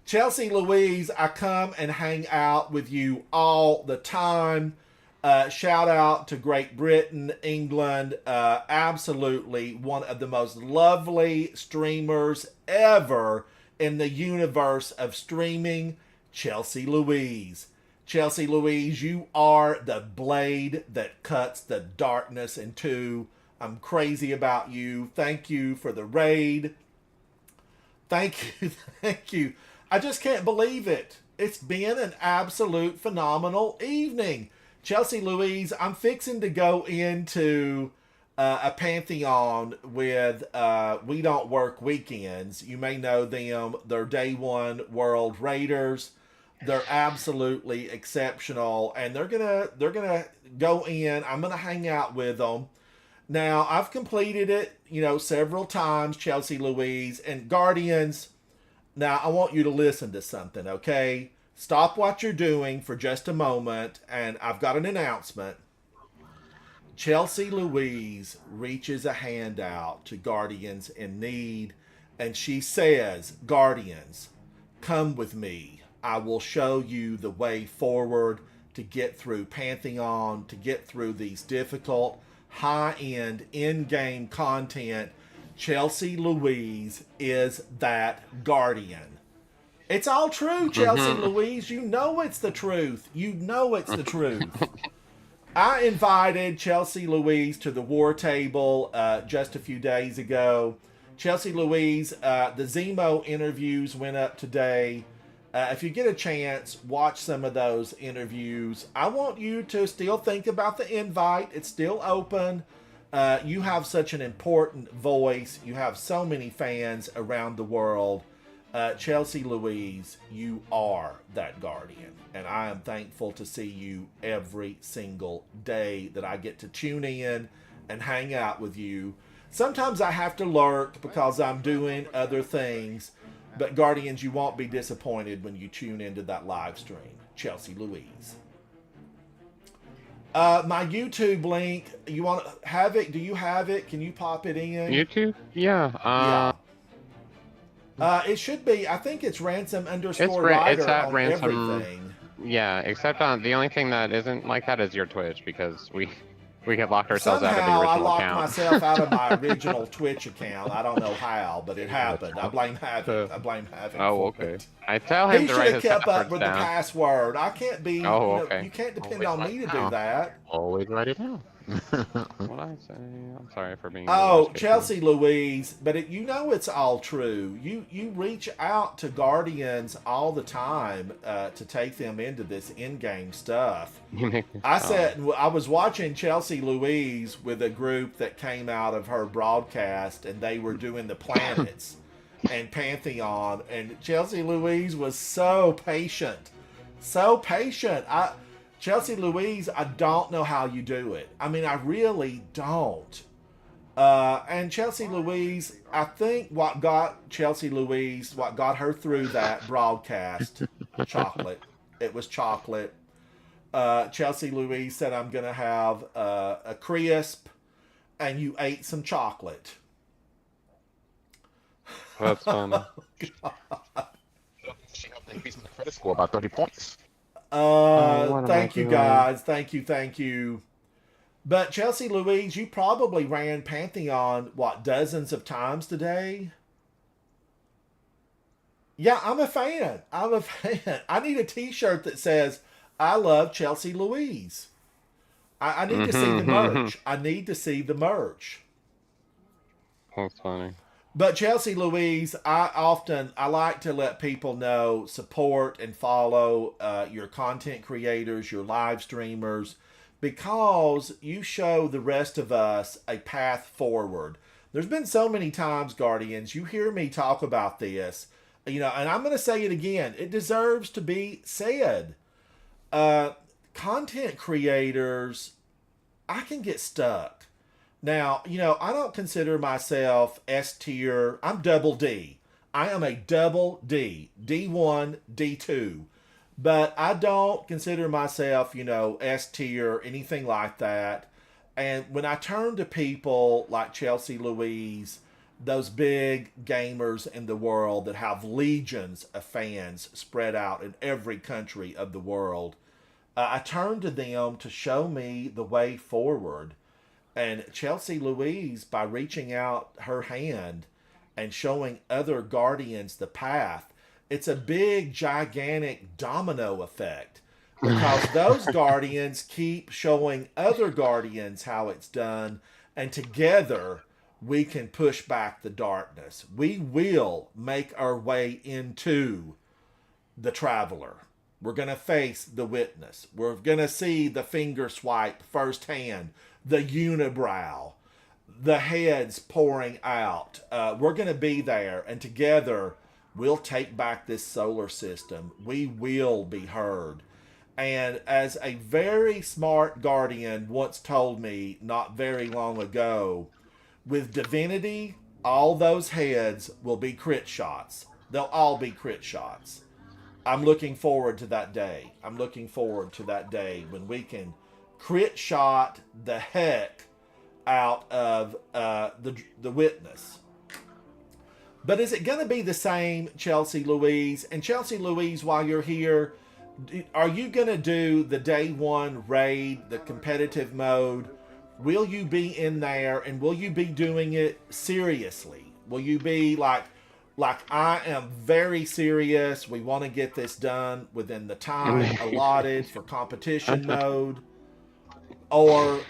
Chelsea Louise, I come and hang out with you all the time. Shout out to Great Britain, England. Absolutely one of the most lovely streamers ever in the universe of streaming, Chelsea Louise. Chelsea Louise, you are the blade that cuts the darkness in two. I'm crazy about you. Thank you for the raid. Thank you. Thank you. I just can't believe it. It's been an absolute phenomenal evening. Chelsea Louise, I'm fixing to go into a pantheon with We Don't Work Weekends. You may know them. They're Day One World Raiders. They're absolutely exceptional, and they're gonna go in. I'm gonna hang out with them. Now, I've completed it, several times, Chelsea Louise, and Guardians. Now, I want you to listen to something, okay? Stop what you're doing for just a moment, and I've got an announcement. Chelsea Louise reaches a hand out to Guardians in need, and she says, Guardians, come with me. I will show you the way forward to get through Pantheon, to get through these difficult, high-end, in-game content. Chelsea Louise is that Guardian. It's all true, Chelsea Louise. You know it's the truth. You know it's the truth. I invited Chelsea Louise to the war table just a few days ago. Chelsea Louise, the Zemo interviews went up today. If you get a chance, watch some of those interviews. I want you to still think about the invite. It's still open. You have such an important voice. You have so many fans around the world. Chelsea Louise, you are that Guardian. And I am thankful to see you every single day that I get to tune in and hang out with you. Sometimes I have to lurk because I'm doing other things. But Guardians, you won't be disappointed when you tune into that live stream. Chelsea Louise. My YouTube link, you want to have it? Do you have it? Can you pop it in? YouTube? Yeah. It should be. I think it's ransom underscore It's rider at on ransom. everything. Yeah, except on the only thing that isn't like that is your Twitch, because we have locked ourselves out of the Somehow I original locked account. myself out of my original Twitch account. I don't know how, but it happened. I blame Havoc. Oh, for okay. it. I tell him He to should write have his kept up passwords with the down. password. I can't be. Oh, okay. You can't depend Always on write me it to do down. that. Always write it down. What I say? I'm sorry for being. Oh, Chelsea Louise, but it's all true. You reach out to Guardians all the time to take them into this in-game stuff. I was watching Chelsea Louise with a group that came out of her broadcast, and they were doing the planets and Pantheon, and Chelsea Louise was so patient. Chelsea Louise, I don't know how you do it. I mean, I really don't. And Chelsea Louise, I think what got her through that broadcast, chocolate. It was chocolate. Chelsea Louise said, I'm going to have a crisp, and you ate some chocolate. That's funny. She helped increase my credit score by 30 points. Thank you guys. Thank you. But Chelsea Louise, you probably ran Pantheon, dozens of times today? Yeah, I'm a fan. I need a t-shirt that says, I love Chelsea Louise. I need to see the merch. I need to see the merch. That's funny. But Chelsea Louise, I like to let people know, support and follow your content creators, your live streamers, because you show the rest of us a path forward. There's been so many times, Guardians, you hear me talk about this, and I'm going to say it again. It deserves to be said. Content creators, I can get stuck. Now, I don't consider myself S tier. I'm double D. I am a double D. D1, D2. But I don't consider myself, S tier, anything like that. And when I turn to people like Chelsea Louise, those big gamers in the world that have legions of fans spread out in every country of the world, I turned to them to show me the way forward. And Chelsea Louise, by reaching out her hand and showing other guardians the path, it's a big, gigantic domino effect. Because those guardians keep showing other guardians how it's done, and together we can push back the darkness. We will make our way into the Traveler. We're going to face the Witness. We're going to see the finger swipe firsthand, the unibrow, the heads pouring out. We're going to be there, and together we'll take back this solar system. We will be heard. And as a very smart guardian once told me not very long ago, with Divinity, all those heads will be crit shots. They'll all be crit shots. I'm looking forward to that day. I'm looking forward to that day when we can crit shot the heck out of the Witness. But is it going to be the same, Chelsea Louise? And Chelsea Louise, while you're here, are you going to do the day one raid, the competitive mode? Will you be in there, and will you be doing it seriously? Will you be like I am very serious, we want to get this done within the time allotted for competition mode? Or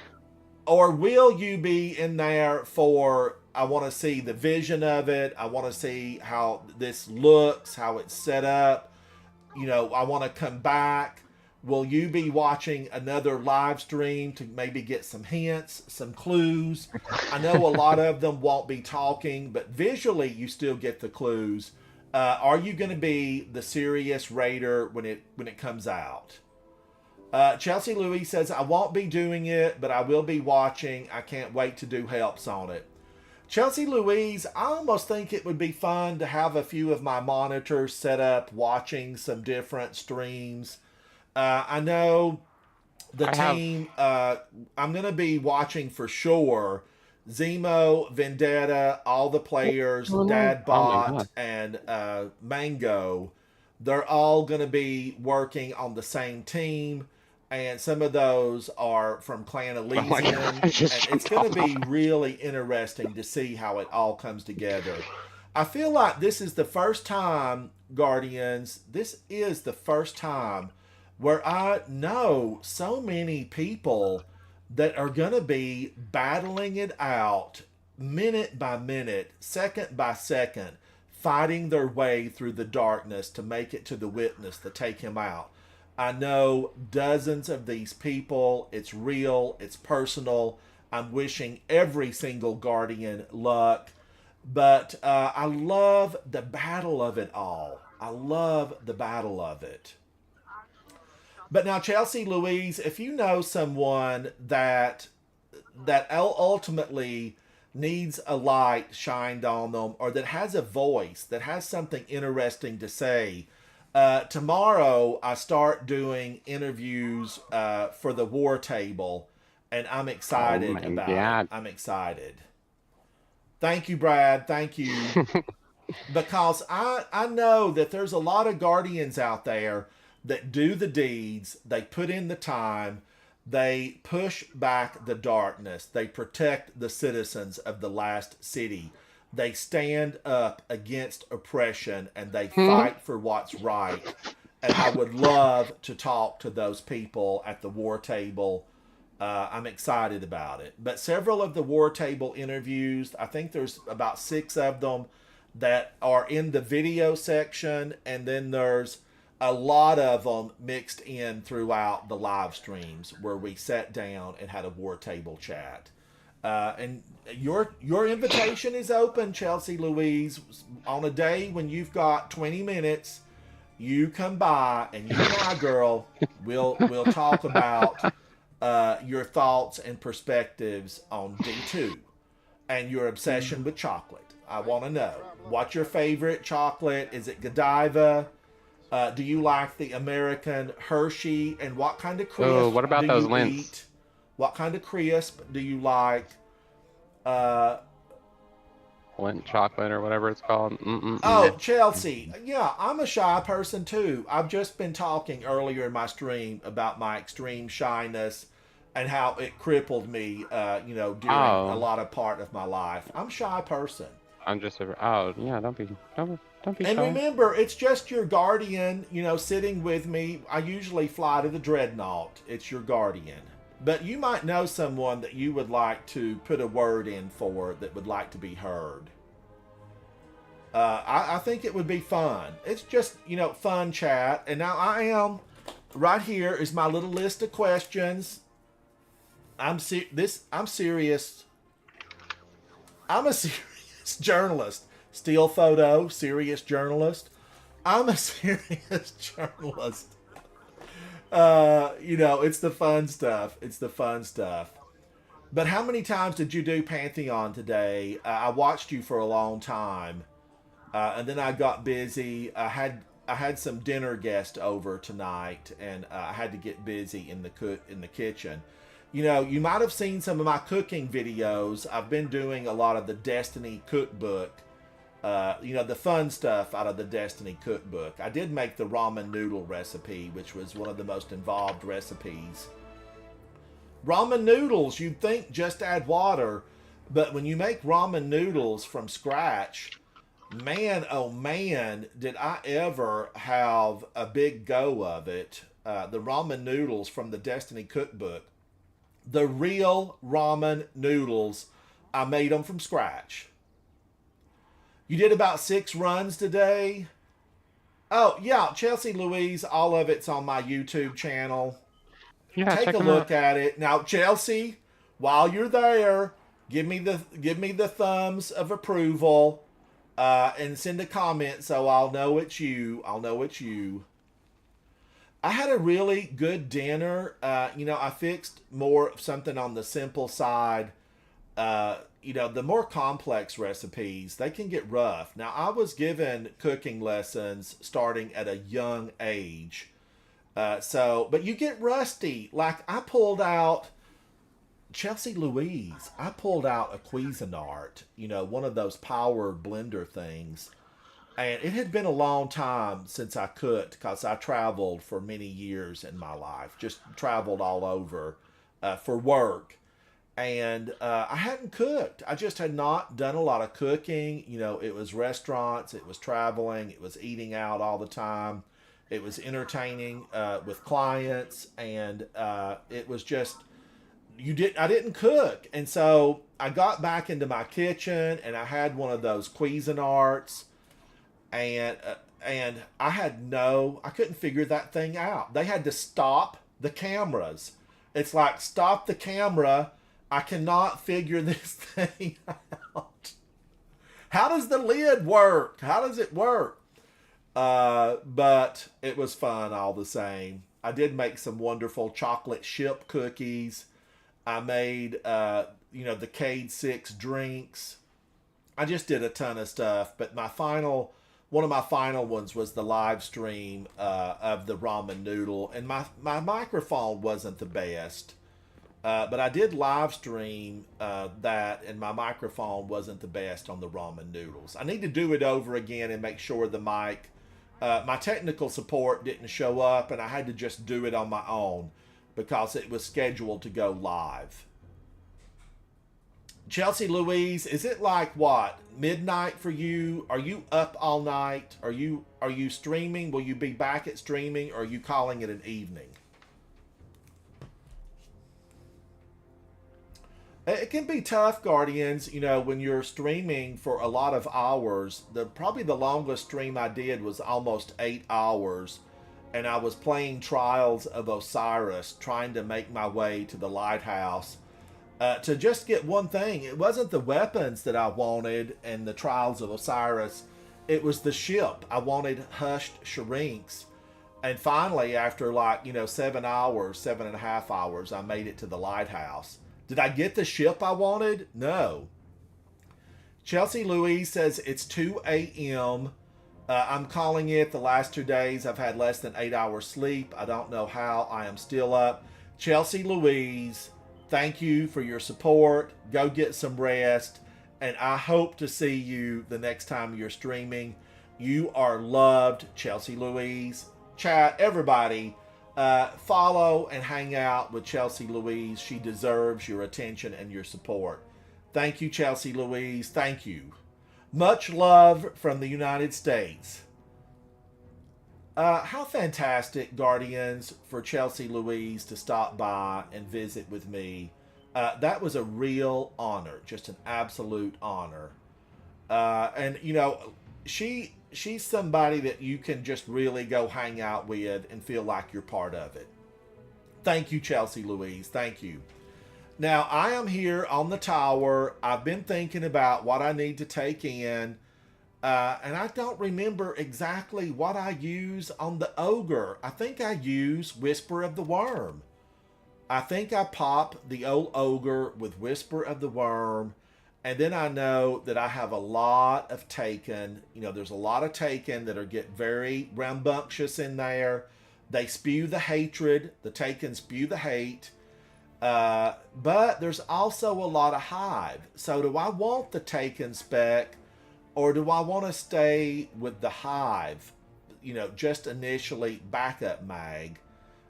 will you be in there for, I want to see the vision of it, I want to see how this looks, how it's set up, I want to come back? Will you be watching another live stream to maybe get some hints, some clues? I know a lot of them won't be talking, but visually you still get the clues. Are you going to be the serious raider when it comes out? Chelsea Louise says, I won't be doing it, but I will be watching. I can't wait to do helps on it. Chelsea Louise, I almost think it would be fun to have a few of my monitors set up watching some different streams. I know the team, I'm going to be watching for sure. Zemo, Vendetta, all the players, Dadbot, and Mango, they're all going to be working on the same team. And some of those are from Clan Elysium. And it's going to be really interesting to see how it all comes together. I feel like this is the first time, Guardians, this is the first time where I know so many people that are going to be battling it out minute by minute, second by second, fighting their way through the darkness to make it to the Witness to take him out. I know dozens of these people. It's real. It's personal. I'm wishing every single Guardian luck. But I love the battle of it all. I love the battle of it. But now, Chelsea Louise, if you know someone that ultimately needs a light shined on them, or that has a voice, that has something interesting to say, tomorrow I start doing interviews for the War Table, and I'm excited about it. I'm excited. Thank you, Brad. Thank you. Because I know that there's a lot of Guardians out there that do the deeds, they put in the time, they push back the darkness, they protect the citizens of the last city, they stand up against oppression, and they fight for what's right. And I would love to talk to those people at the War Table. I'm excited about it. But several of the War Table interviews, I think there's about 6 of them that are in the video section, and then there's a lot of them mixed in throughout the live streams where we sat down and had a War Table chat. And your invitation is open, Chelsea Louise. On a day when you've got 20 minutes, you come by, and you and I, girl, we'll talk about your thoughts and perspectives on D2 and your obsession with chocolate. I want to know, what's your favorite chocolate? Is it Godiva? Do you like the American Hershey? And what kind of crisp what about do those you Lints? eat? What kind of crisp do you like? Lint chocolate or whatever it's called. Oh, Chelsea. Yeah, I'm a shy person too. I've just been talking earlier in my stream about my extreme shyness and how it crippled me, during a lot of part of my life. I'm a shy person. I'm just don't be And shy. remember, it's just your guardian, sitting with me. I usually fly to the Dreadnought. It's your guardian. But you might know someone that you would like to put a word in for that would like to be heard. I think it would be fun. It's just, fun chat. And now right here is my little list of questions. I'm serious. I'm a serious journalist. Still photo, serious journalist. I'm a serious journalist. It's the fun stuff. It's the fun stuff. But how many times did you do Pantheon today? I watched you for a long time, and then I got busy. I had some dinner guests over tonight, and I had to get busy in the kitchen. You might have seen some of my cooking videos. I've been doing a lot of the Destiny cookbook. The fun stuff out of the Destiny cookbook. I did make the ramen noodle recipe, which was one of the most involved recipes. Ramen noodles, you'd think just add water, but when you make ramen noodles from scratch, man, oh man, did I ever have a big go of it. The ramen noodles from the Destiny cookbook. The real ramen noodles, I made them from scratch. You did about 6 runs today. Oh, yeah, Chelsea Louise, all of it's on my YouTube channel. Yeah, Take a look at it. Now, Chelsea, while you're there, give me the thumbs of approval and send a comment so I'll know it's you. I had a really good dinner. I fixed more of something on the simple side. The more complex recipes, they can get rough. Now, I was given cooking lessons starting at a young age. But you get rusty. Like, I pulled out, Chelsea Louise, I pulled out a Cuisinart, one of those power blender things. And it had been a long time since I cooked because I traveled for many years in my life. Just traveled all over for work. And I hadn't cooked. I just had not done a lot of cooking. It was restaurants, it was traveling, it was eating out all the time. It was entertaining with clients, and it was just, I didn't cook. And so I got back into my kitchen, and I had one of those Cuisinarts, and I couldn't figure that thing out. They had to stop the cameras. It's like, stop the camera. I cannot figure this thing out. How does the lid work? How does it work? But it was fun all the same. I did make some wonderful chocolate chip cookies. I made, the Cade 6 drinks. I just did a ton of stuff. But one of my final ones was the live stream of the ramen noodle. And my microphone wasn't the best. But I did live stream that, and my microphone wasn't the best on the ramen noodles. I need to do it over again and make sure the mic, my technical support didn't show up, and I had to just do it on my own because it was scheduled to go live. Chelsea Louise, is it like what, midnight for you? Are you up all night? Are you streaming? Will you be back at streaming, or are you calling it an evening? It can be tough, Guardians, when you're streaming for a lot of hours. Probably the longest stream I did was almost 8 hours, and I was playing Trials of Osiris, trying to make my way to the lighthouse to just get one thing. It wasn't the weapons that I wanted in the Trials of Osiris. It was the ship. I wanted Hushed Shrinks. And finally, after 7.5 hours, I made it to the lighthouse. Did I get the ship I wanted? No. Chelsea Louise says it's 2 a.m. I'm calling it. The last 2 days I've had less than 8 hours sleep. I don't know how. I am still up. Chelsea Louise, thank you for your support. Go get some rest. and I hope to see you the next time you're streaming. You are loved, Chelsea Louise. Chat, everybody, follow and hang out with Chelsea Louise. She deserves your attention and your support. Thank you, Chelsea Louise. Thank you. Much love from the United States. How fantastic, Guardians, for Chelsea Louise to stop by and visit with me. That was a real honor, just an absolute honor. And, you know, she's somebody that you can just really go hang out with and feel like you're part of it. Thank you, Chelsea Louise. Thank you. Now, I am here on the tower. I've been thinking about what I need to take in. And I don't remember exactly what I use on the ogre. I think I use Whisper of the Worm. I think I pop the old ogre with Whisper of the Worm. And then I know that I have a lot of Taken. You know, there's a lot of Taken that are get very rambunctious in there. They spew the hatred. The Taken spew the hate. But there's also a lot of Hive. So do I want the Taken spec, or do I want to stay with the Hive? You know, just initially backup mag.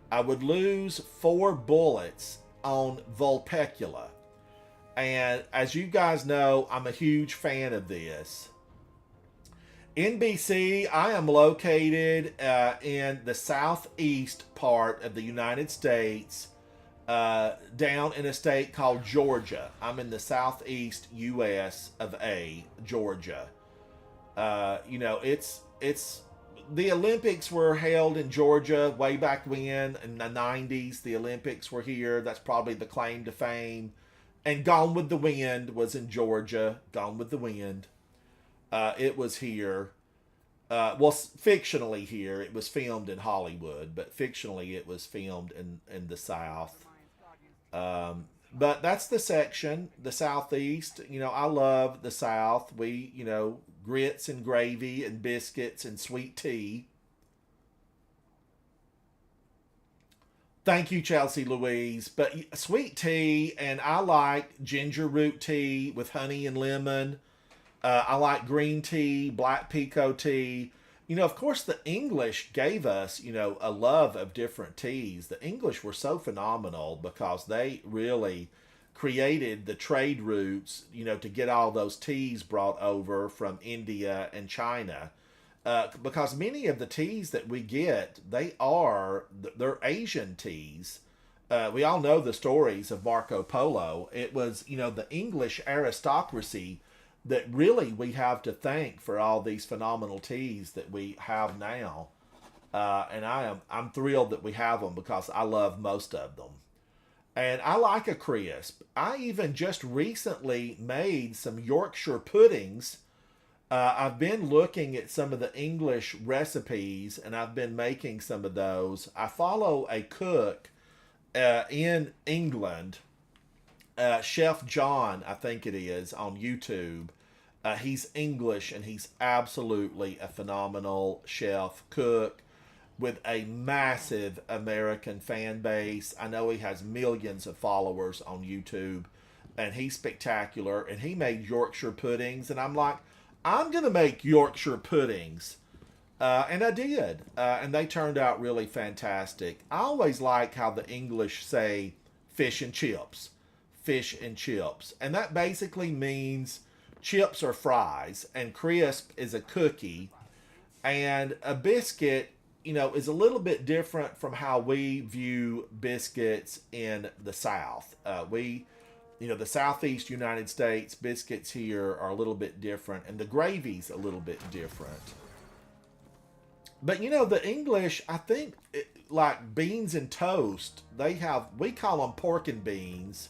I would lose 4 bullets on Vulpecula. And as you guys know, I'm a huge fan of this. NBC, I am located in the southeast part of the United States, down in a state called Georgia. I'm in the southeast U.S. of A, Georgia. You know, it's the Olympics were held in Georgia way back when in the 90s. The Olympics were here. That's probably the claim to fame. And Gone with the Wind was in Georgia. Gone with the Wind. It was here. Well, fictionally here. It was filmed in Hollywood, but fictionally it was filmed in the South. But that's the section, the Southeast. You know, I love the South. We, you know, grits and gravy and biscuits and sweet tea. Thank you, Chelsea Louise. But sweet tea, and I like ginger root tea with honey and lemon. I like green tea, black pico tea. You know, of course, the English gave us, you know, a love of different teas. The English were so phenomenal because they really created the trade routes, you know, to get all those teas brought over from India and China. Because many of the teas that we get, they're Asian teas. We all know the stories of Marco Polo. It was, you know, the English aristocracy that really we have to thank for all these phenomenal teas that we have now. And I'm thrilled that we have them because I love most of them. And I like a crisp. I even just recently made some Yorkshire puddings. I've been looking at some of the English recipes, and I've been making some of those. I follow a cook in England, Chef John, I think it is, on YouTube. He's English, and he's absolutely a phenomenal chef, cook, with a massive American fan base. I know he has millions of followers on YouTube, and he's spectacular. And he made Yorkshire puddings, and I'm like, I'm going to make Yorkshire puddings. And I did. And they turned out really fantastic. I always like how the English say fish and chips. Fish and chips. And that basically means chips are fries, and crisp is a cookie. And a biscuit, you know, is a little bit different from how we view biscuits in the South. You know, the Southeast United States, biscuits here are a little bit different, and the gravy's a little bit different. But, you know, the English, I think, like beans and toast, we call them pork and beans,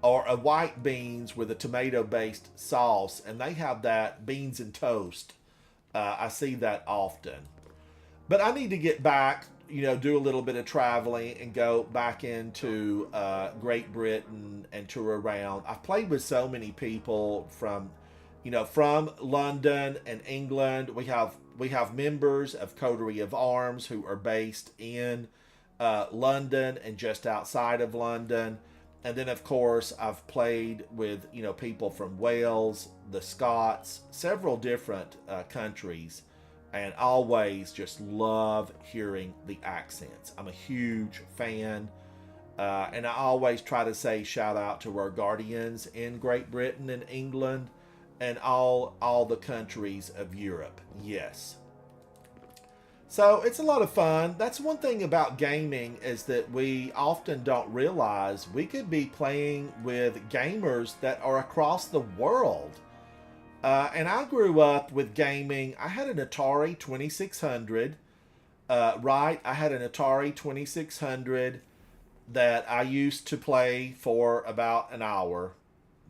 or a white beans with a tomato-based sauce, and they have that beans and toast. I see that often. But I need to get back, you know, do a little bit of traveling and go back into Great Britain and tour around. I've played with so many people from London and England. We have members of Coterie of Arms who are based in London and just outside of London. And then, of course, I've played with, you know, people from Wales, the Scots, several different countries, and always just love hearing the accents. I'm a huge fan, and I always try to say shout out to our guardians in Great Britain and England and all the countries of Europe. Yes. So it's a lot of fun. That's one thing about gaming, is that we often don't realize we could be playing with gamers that are across the world. And I grew up with gaming. I had an Atari 2600, right? I had an Atari 2600 that I used to play for about an hour,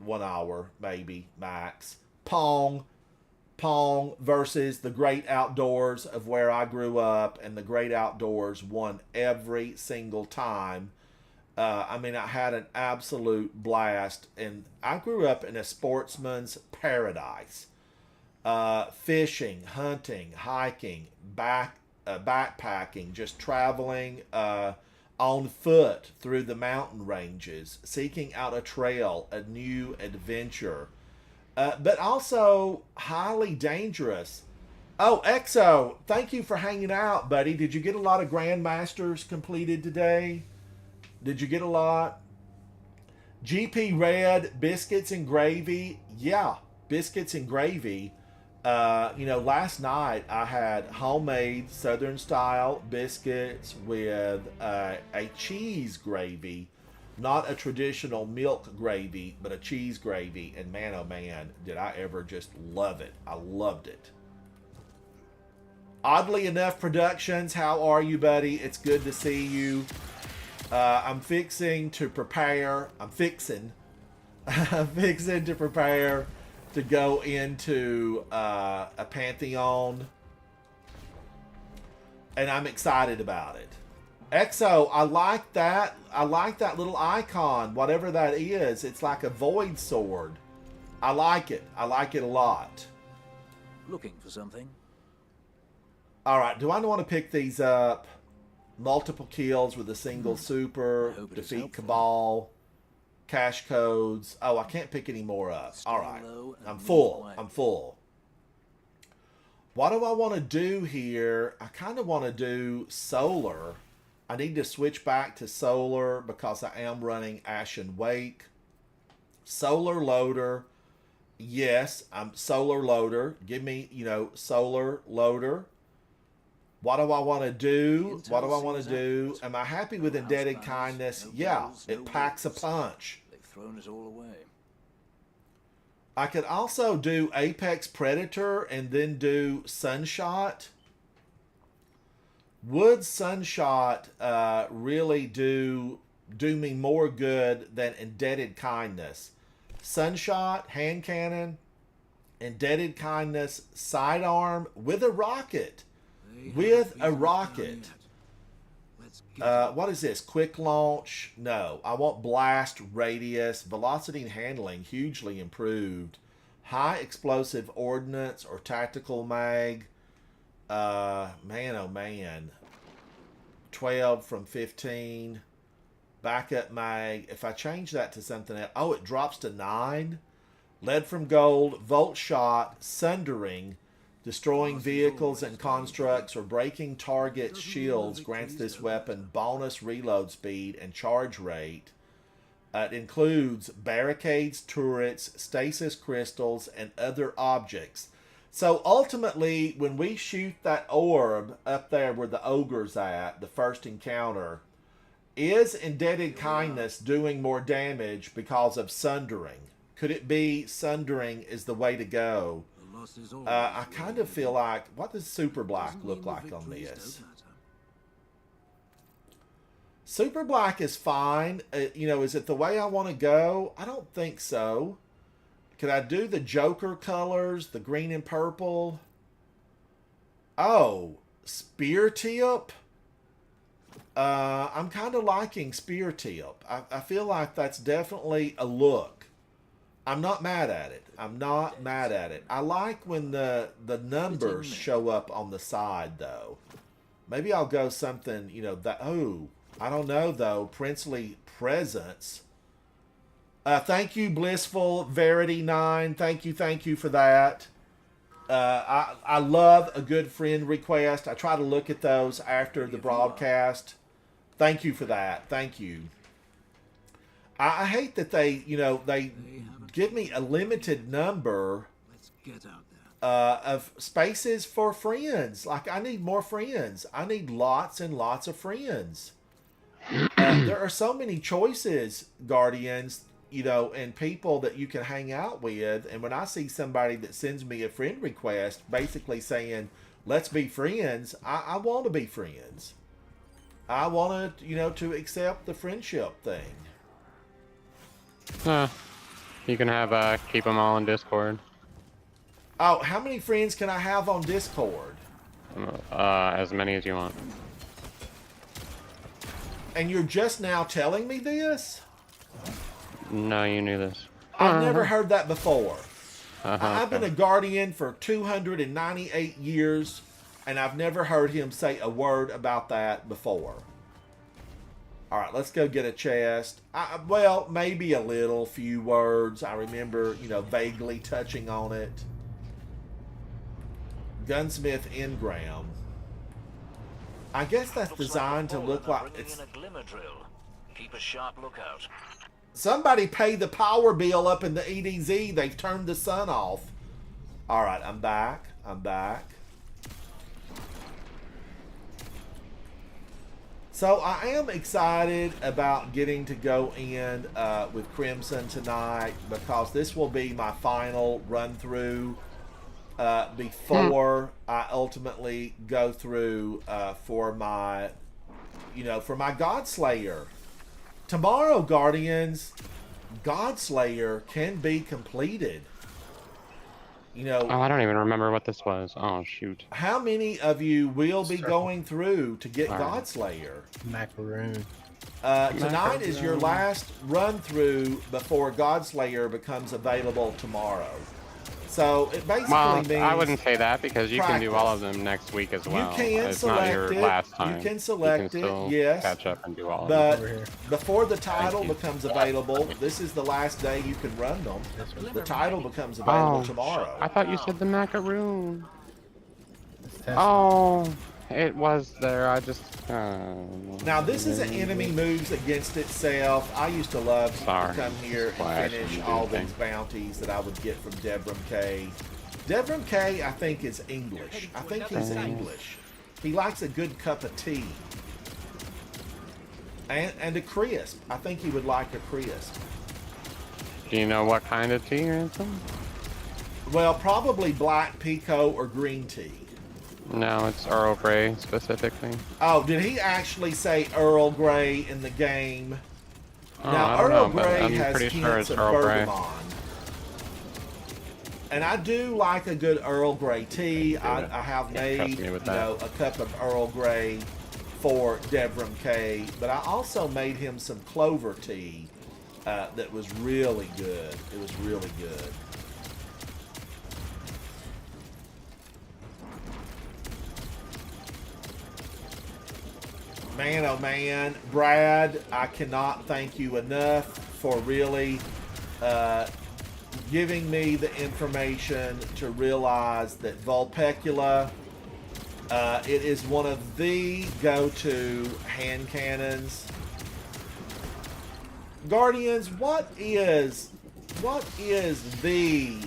1 hour maybe max. Pong versus the Great Outdoors of where I grew up, and the Great Outdoors won every single time. I mean, I had an absolute blast, and I grew up in a sportsman's paradise. Fishing, hunting, hiking, backpacking, just traveling on foot through the mountain ranges, seeking out a trail, a new adventure. But also highly dangerous. Oh, Exo, thank you for hanging out, buddy. Did you get a lot of Grandmasters completed today? Did you get a lot? GP Red, biscuits and gravy. Yeah, biscuits and gravy. You know, last night I had homemade Southern style biscuits with a cheese gravy. Not a traditional milk gravy, but a cheese gravy. And man, oh man, did I ever just love it. I loved it. Oddly Enough Productions, how are you, buddy? It's good to see you. I'm fixing to prepare. I'm fixing to prepare to go into a Pantheon. And I'm excited about it. Exo, I like that. I like that little icon, whatever that is. It's like a void sword. I like it. I like it a lot. Looking for something? All right, do I want to pick these up? Multiple kills with a single super, defeat Cabal, cash codes. Oh, I can't pick any more up. All right, I'm full. I'm full. What do I want to do here? I kind of want to do solar. I need to switch back to solar because I am running Ashen Wake. Solar loader. Yes, I'm solar loader. Give me, you know, solar loader. What do I want to do? What do I want to do? Am I happy with Indebted Kindness? Yeah, it packs a punch. They've thrown it all away. I could also do Apex Predator and then do Sunshot. Would Sunshot really do me more good than Indebted Kindness? Sunshot, hand cannon, Indebted Kindness, sidearm with a rocket. With a rocket. What is this? Quick launch? No. I want blast, radius, velocity and handling hugely improved. High explosive ordnance or tactical mag. Man, oh man. 12 from 15. Backup mag. If I change that to something else. Oh, it drops to 9. Lead from gold. Volt shot. Sundering. Destroying vehicles and constructs or breaking target shields grants this weapon bonus reload speed and charge rate. It includes barricades, turrets, stasis crystals, and other objects. So ultimately, when we shoot that orb up there where the ogre's at, the first encounter, is Indebted Kindness doing more damage because of Sundering? Could it be Sundering is the way to go? I kind of feel like, what does Super Black look like on this? Super Black is fine. You know, is it the way I want to go? I don't think so. Could I do the Joker colors, the green and purple? Oh, Spear Tip? I'm kind of liking Spear Tip. I feel like that's definitely a look. I'm not mad at it. I'm not mad at it. I like when the numbers show up on the side, though. Maybe I'll go something, you know, that... Oh, I don't know, though. Princely Presence. Thank you, Blissful Verity 9. Thank you for that. I love a good friend request. I try to look at those after the broadcast. Thank you for that. Thank you. I hate that they give me a limited number of spaces for friends. Like, I need more friends. I need lots and lots of friends. There are so many choices, Guardians, and people that you can hang out with. And when I see somebody that sends me a friend request basically saying, let's be friends, I want to be friends. I want to, to accept the friendship thing. You can have keep them all in Discord. Oh, how many friends can I have on Discord? As many as you want. And you're just now telling me this? No, you knew this. I've never heard that before. I've been Okay. a Guardian for 298 years, and I've never heard him say a word about that before. All right, let's go get a chest. Well, maybe a little, few words. I remember, vaguely touching on it. Gunsmith Engram. I guess that's designed to look like it's... a glimmer drill. Keep a sharp lookout. Somebody pay the power bill up in the EDZ. They've turned the sun off. All right, I'm back. So I am excited about getting to go in with Crimson tonight, because this will be my final run through before I ultimately go through for my Godslayer. Tomorrow, Guardians, Godslayer can be completed. Oh, I don't even remember what this was. Oh, shoot. How many of you will be Circle. going through to get All right. Godslayer? Macaroon. Tonight is your last run through before Godslayer becomes available tomorrow. So it basically Well, means I wouldn't say that, because you can do all of practice. them next week as well. You can It's not select your it. last You time. can select it, still yes. Catch up and do all of But them. Over here. before the title you. becomes available, this is the last day you can run them. This one. The title becomes available Oh, tomorrow. I thought you said the macaroon. It's testing. Oh, it was there. I just. Now, this is an enemy moves against itself. I used to love Sorry. to come here Splash and finish and do all the these thing. bounties that I would get from Devram K. Devram K, I think, is English. I think he's English. He likes a good cup of tea. And a crisp. I think he would like a crisp. Do you know what kind of tea you're into? Well, probably black pico or green tea. No, it's Earl Grey specifically. Oh, did he actually say Earl Grey in the game? Oh, Now, I don't Earl know, but Grey I'm has pretty sure hints it's of Earl Grey. bergamot. And I do like a good Earl Grey tea. I have made Trust me with that. a cup of Earl Grey for Devram K, but I also made him some clover tea that was really good. It was really good. Man, oh man, Brad, I cannot thank you enough for really giving me the information to realize that Vulpecula, it is one of the go-to hand cannons. Guardians, what is the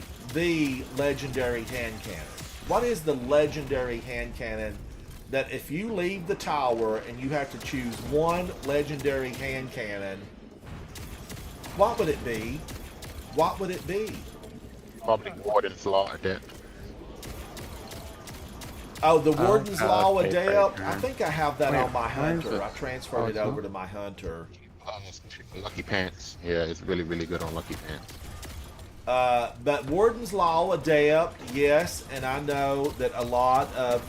legendary hand cannon? What is the legendary hand cannon that if you leave the tower and you have to choose one legendary hand cannon, what would it be? What would it be? Probably Warden's Law Adept. Oh, the Warden's Law okay, Adept. right, I right. think I have that Wait, on my where is Hunter. it? I transferred Oh, it it's over not? to my Hunter. Lucky Pants. Yeah, it's really, really good on Lucky Pants. But Warden's Law Adept, yes, and I know that a lot of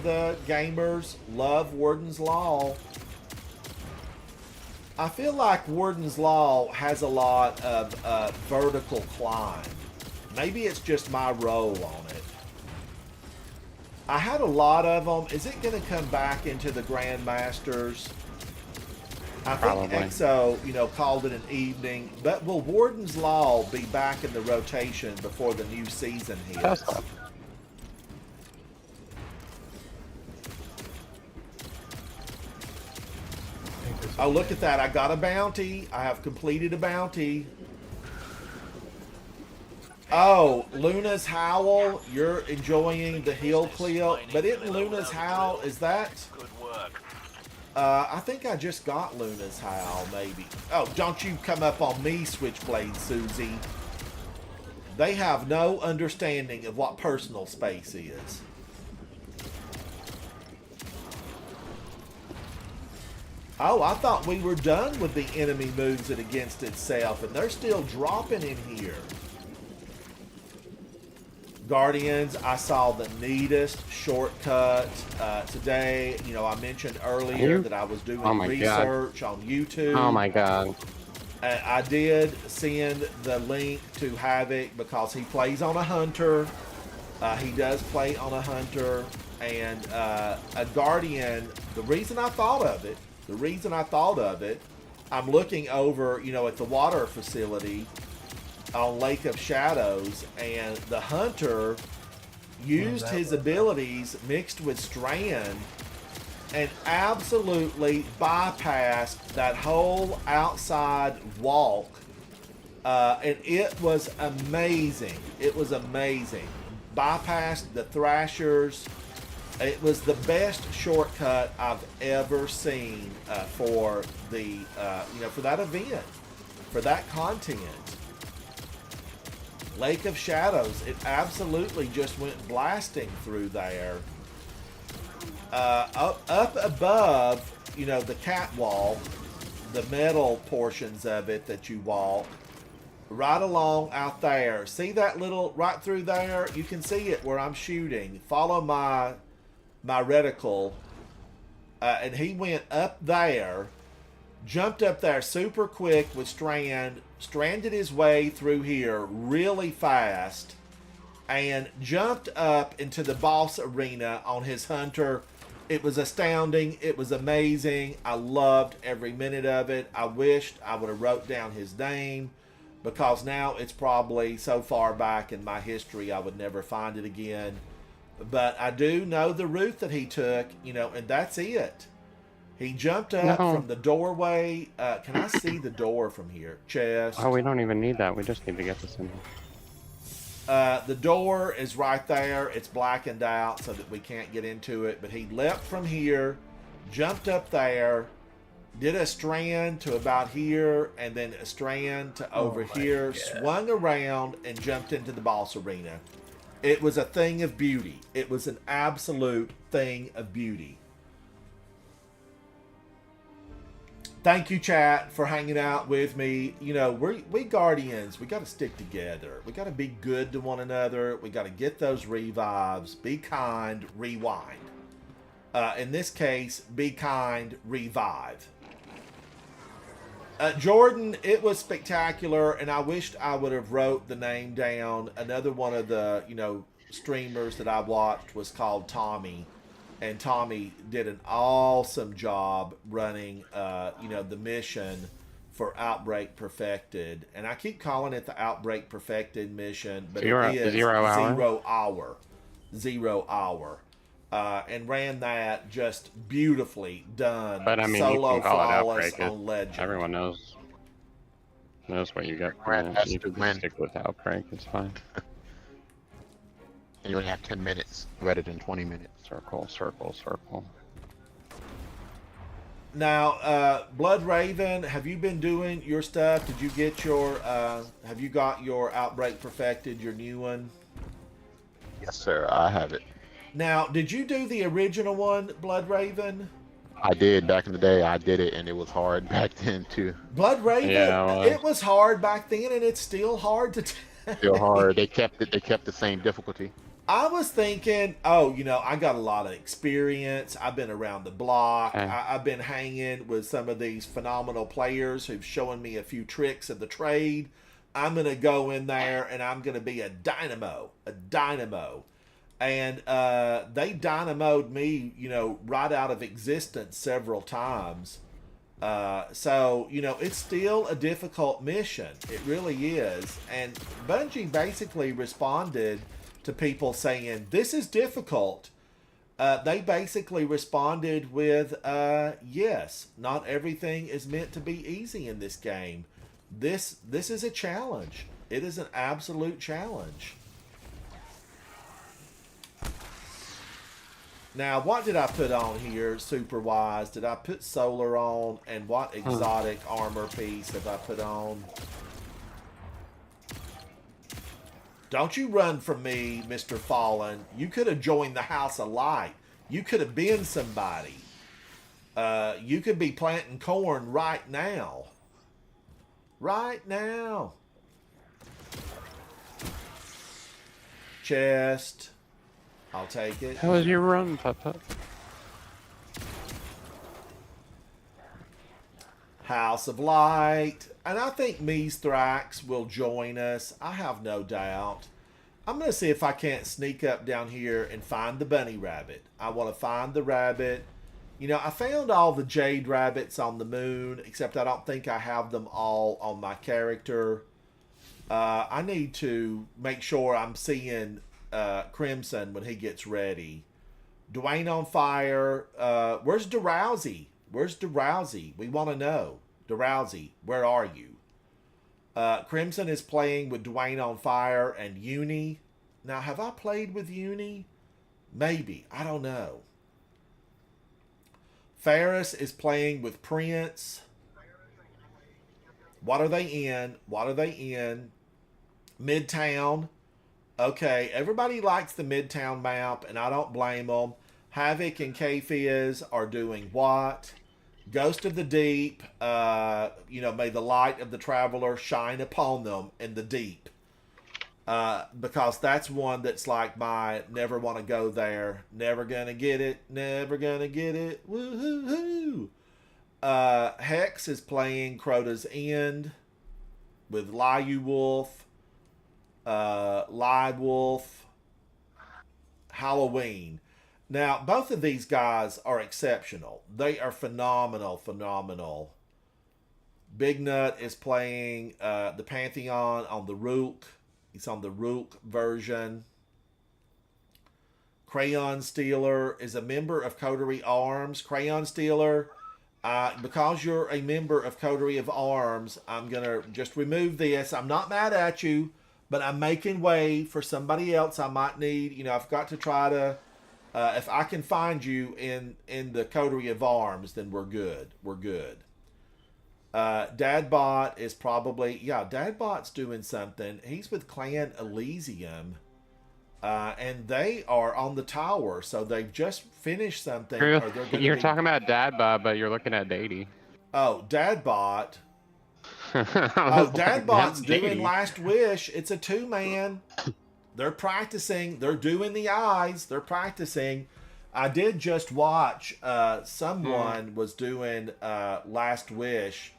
the gamers love Warden's Law. I feel like Warden's Law has a lot of vertical climb. Maybe it's just my roll on it. I had a lot of them. Is it going to come back into the Grandmasters? I think Probably. EXO, called it an evening, but will Warden's Law be back in the rotation before the new season hits? That's all. Oh, look at that. I got a bounty. I have completed a bounty. Oh, Luna's Howl. You're enjoying the hill clip. But isn't Luna's Howl, is that... Good work. I think I just got Luna's Howl, maybe. Oh, don't you come up on me, Switchblade Susie. They have no understanding of what personal space is. Oh, I thought we were done with the enemy moves it against itself, and they're still dropping in here. Guardians, I saw the neatest shortcut today. I mentioned earlier that I was doing research on YouTube. Oh my god. I did send the link to Havoc because he plays on a hunter. He does play on a hunter. And a Guardian, the reason I thought of it, I'm looking over, at the water facility on Lake of Shadows, and the hunter used his abilities mixed with Strand and absolutely bypassed that whole outside walk. And it was amazing. It was amazing. Bypassed the Thrashers. It was the best shortcut I've ever seen for the, for that event, for that content. Lake of Shadows, it absolutely just went blasting through there. Up above, the catwalk, the metal portions of it that you walk, right along out there. See that little, right through there? You can see it where I'm shooting. Follow my reticle, and he went up there, jumped up there super quick with stranded his way through here really fast, and jumped up into the boss arena on his hunter. It was astounding. It was amazing. I loved every minute of it. I wished I would have wrote down his name, because now it's probably so far back in my history I would never find it again. But I do know the route that he took, and that's it. He jumped up from the doorway. Can I see the door from here? Chest. Oh, we don't even need that. We just need to get this in. The door is right there. It's blackened out so that we can't get into it. But he leapt from here, jumped up there, did a strand to about here, and then a strand to over here, God. swung around, and jumped into the boss arena. It was a thing of beauty. It was an absolute thing of beauty. Thank you, chat, for hanging out with me. We Guardians, we got to stick together. We got to be good to one another. We got to get those revives. Be kind, rewind. In this case, be kind, revive. Jordan, it was spectacular, and I wished I would have wrote the name down. Another one of the, streamers that I watched was called Tommy. And Tommy did an awesome job running, the mission for Outbreak Perfected. And I keep calling it the Outbreak Perfected mission, but it is 0 hour. 0 hour. 0 hour. And ran that just beautifully done. But I mean, solo you can call it flawless Outbreak. on Legend. Everyone knows what you get. You can just stick with Outbreak. It's fine. And you only have 10 minutes rather than 20 minutes. Circle, circle, circle. Now, Blood Raven, have you been doing your stuff? Did you get your, have you got your Outbreak Perfected, your new one? Yes, sir. I have it. Now, did you do the original one, Blood Raven? I did back in the day. I did it, and it was hard back then too. Blood Raven, Yeah, it was hard back then, and it's still hard to tell. Still hard. They kept it. They kept the same difficulty. I was thinking, I got a lot of experience. I've been around the block. Okay. I've been hanging with some of these phenomenal players who've shown me a few tricks of the trade. I'm going to go in there and I'm going to be a dynamo. And they dynamoed me, right out of existence several times. So, you know, it's still a difficult mission. It really is. And Bungie basically responded to people saying, this is difficult. They basically responded with, yes, not everything is meant to be easy in this game. This is a challenge. It is an absolute challenge. Now, what did I put on here, super-wise? Did I put solar on? And what exotic armor piece have I put on? Don't you run from me, Mr. Fallen. You could have joined the House of Light. You could have been somebody. You could be planting corn right now. Right now. Chest. I'll take it. How was your run, Papa? House of Light. And I think Mithrax will join us. I have no doubt. I'm going to see if I can't sneak up down here and find the bunny rabbit. I want to find the rabbit. You know, I found all the jade rabbits on the moon, except I don't think I have them all on my character. I need to make sure I'm seeing Crimson when he gets ready. Dwayne on fire. Where's DeRousey? Where's DeRousey? We want to know. DeRousey, where are you? Crimson is playing with Dwayne on fire and Uni. Now, have I played with Uni? Maybe. I don't know. Ferris is playing with Prince. What are they in? What are they in? Midtown. Okay, everybody likes the Midtown map, and I don't blame them. Havoc and K-Fizz are doing what? Ghost of the Deep, you know, may the light of the traveler shine upon them in the deep. Because that's one that's like my never want to go there, never gonna get it, never gonna get it, woo-hoo-hoo. Hex is playing Crota's End with Liu Wolf, Live Wolf, Halloween. Now, both of these guys are exceptional. They are phenomenal, phenomenal. Big Nut is playing the Pantheon on the Rook. He's on the Rook version. Crayon Stealer is a member of Coterie Arms. Crayon Stealer, because you're a member of Coterie of Arms, I'm going to just remove this. I'm not mad at you, but I'm making way for somebody else I might need. You know, I've got to try to... if I can find you in the Coterie of Arms, then we're good. We're good. Dadbot is probably... Yeah, Dadbot's doing something. He's with Clan Elysium. And they are on the tower, so they've just finished something. You're talking about Dadbot, but you're looking at Dady. Oh, Dadbot. Oh, Dadbot's doing Last Wish. It's a two-man... They're practicing. They're doing the eyes. They're practicing. I did just watch someone was doing Last Wish,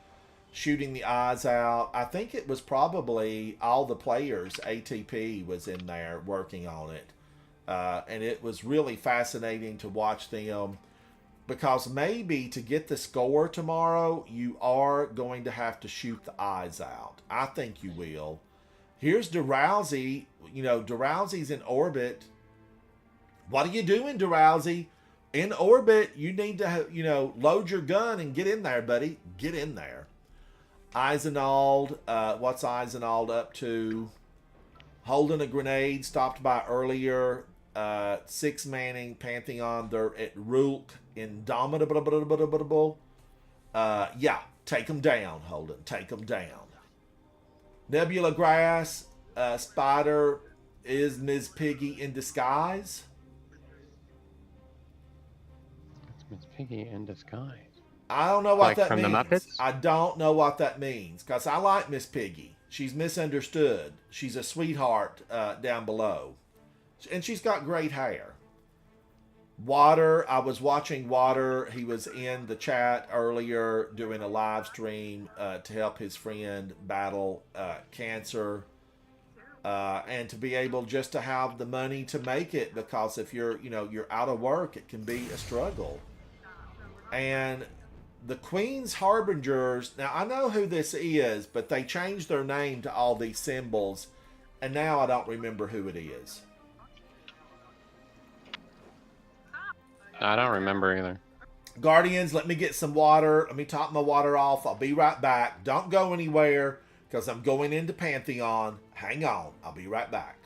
shooting the eyes out. I think it was probably all the players. ATP was in there working on it. And it was really fascinating to watch them, because maybe to get the score tomorrow, you are going to have to shoot the eyes out. I think you will. Here's DeRousey. You know, DeRousey's in orbit. What are you doing, DeRousey? In orbit, you need to, you know, load your gun and get in there, buddy. Get in there. Eisenald. What's Eisenald up to? Holding a grenade, stopped by earlier. 6-manning Pantheon. They're at Rook. Indomitable. Yeah, take them down, Holden. Take them down. Nebula Grass, Spider is Ms. Piggy in disguise. It's Miss Piggy in disguise. I don't know what Like that from means. the Muppets? I don't know what that means, because I like Miss Piggy. She's misunderstood. She's a sweetheart down below. And she's got great hair. Water, I was watching Water. He was in the chat earlier doing a live stream to help his friend battle cancer. And to be able just to have the money to make it, because if you're out of work, it can be a struggle. And the Queen's Harbingers. Now, I know who this is, but they changed their name to all these symbols, and now I don't remember who it is. I don't remember either. Guardians, let me get some water. Let me top my water off. I'll be right back. Don't go anywhere, because I'm going into Pantheon. Hang on. I'll be right back.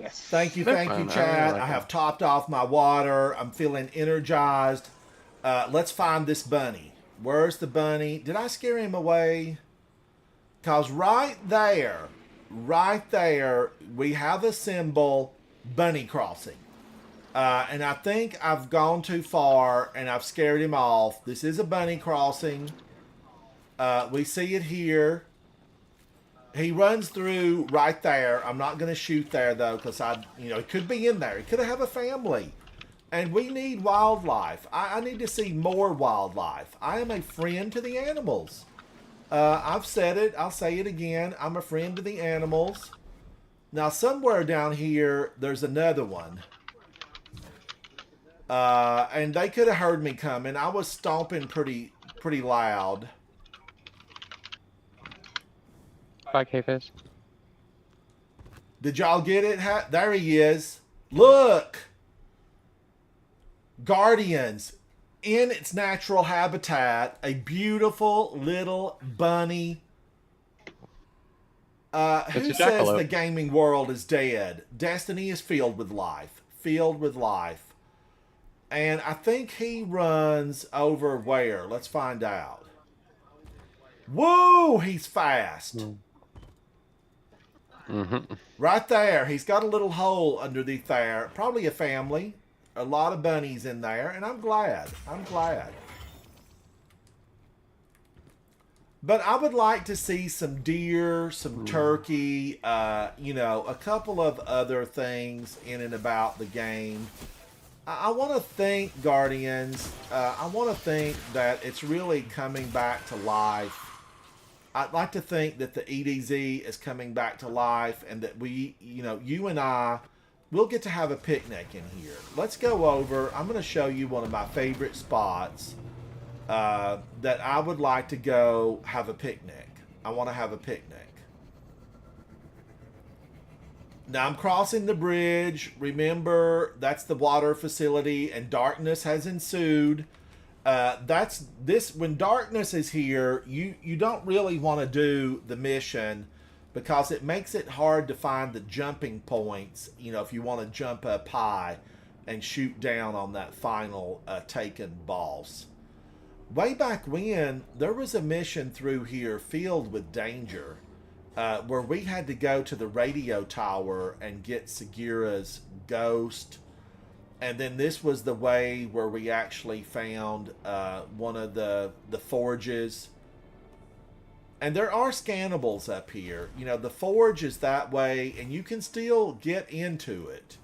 Yes. Thank you, Chad. I have topped off my water. I'm feeling energized. Let's find this bunny. Where's the bunny? Did I scare him away? Because right there, we have a symbol, bunny crossing. And I think I've gone too far and I've scared him off. This is a bunny crossing. We see it here. He runs through right there. I'm not going to shoot there, though, because it could be in there. He could have a family. And we need wildlife. I need to see more wildlife. I am a friend to the animals. I've said it. I'll say it again. I'm a friend to the animals. Now, somewhere down here, there's another one. And they could have heard me coming. I was stomping pretty loud. Bye, K-Fish. Did y'all get it? There he is. Look! Guardians, in its natural habitat, a beautiful little bunny. Who says the gaming world is dead? Destiny is filled with life. Filled with life. And I think he runs over where? Let's find out. Woo! He's fast. Mm-hmm. Right there. He's got a little hole underneath there. Probably a family. A lot of bunnies in there. And I'm glad. I'm glad. But I would like to see some deer, some turkey, a couple of other things in and about the game. I want to think, Guardians, I want to think that it's really coming back to life. I'd like to think that the EDZ is coming back to life and that we, you and I, we'll get to have a picnic in here. Let's go over. I'm going to show you one of my favorite spots that I would like to go have a picnic. I want to have a picnic. Now I'm crossing the bridge. Remember, that's the water facility and darkness has ensued. When darkness is here, you don't really want to do the mission because it makes it hard to find the jumping points, if you want to jump up high and shoot down on that final taken boss. Way back when, there was a mission through here filled with danger. where we had to go to the radio tower and get Segura's ghost. And then this was the way where we actually found one of the forges. And there are scannables up here. You know, the forge is that way, and you can still get into it.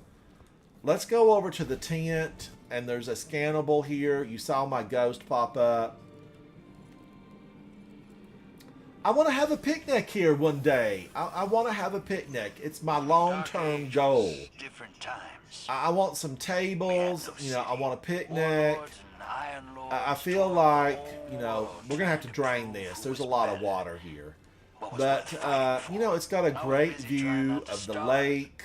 Let's go over to the tent, and there's a scannable here. You saw my ghost pop up. I want to have a picnic here one day. I want to have a picnic. It's my long-term goal. Different times. I want some tables. You know, I want a picnic. I feel like, you know, we're going to have to drain this. There's a lot of water here. But, you know, it's got a great view of the lake.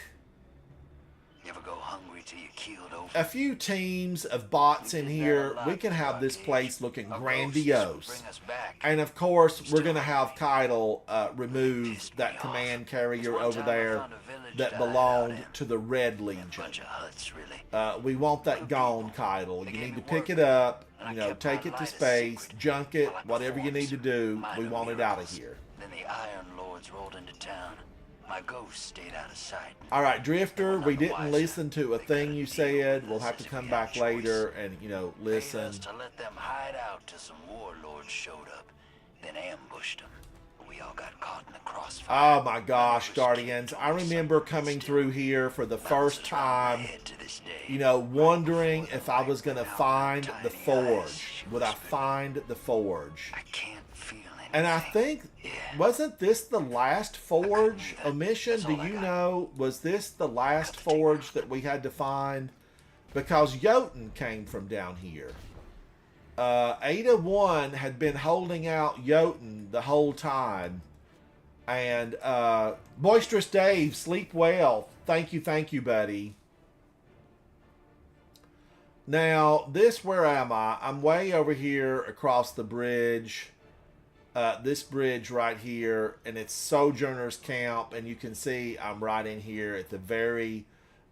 You ever go hungry till you keeled over? A few teams of bots in here. We can have this place looking grandiose. And, of course, we're going to have Keitel remove that command carrier over there that belonged to the Red Legion. We want that gone, Keitel. You need to pick it up, you know, take it to space, junk it, whatever you need to do. We want it out of here. Then the Iron Lords rolled into town. My ghost stayed out of sight. All right, Drifter, we didn't listen to a thing you said. We'll have to come back later and, you know, listen. To let them hide out till some warlords showed up, then ambushed them. We all got caught in the crossfire. Oh my gosh, Guardians. I remember coming through here for the first time, you know, wondering if I was going to find the forge. Would I find the forge? I can't feel anything. And I think, wasn't this the last forge omission? Do you know, was this the last forge that we had to find? Because Jotun came from down here. Ada 1 had been holding out Jotun the whole time. And Boisterous Dave, sleep well. Thank you, buddy. Now, where am I? I'm way over here across the bridge. This bridge right here, and it's Sojourner's Camp, and you can see I'm right in here at the very,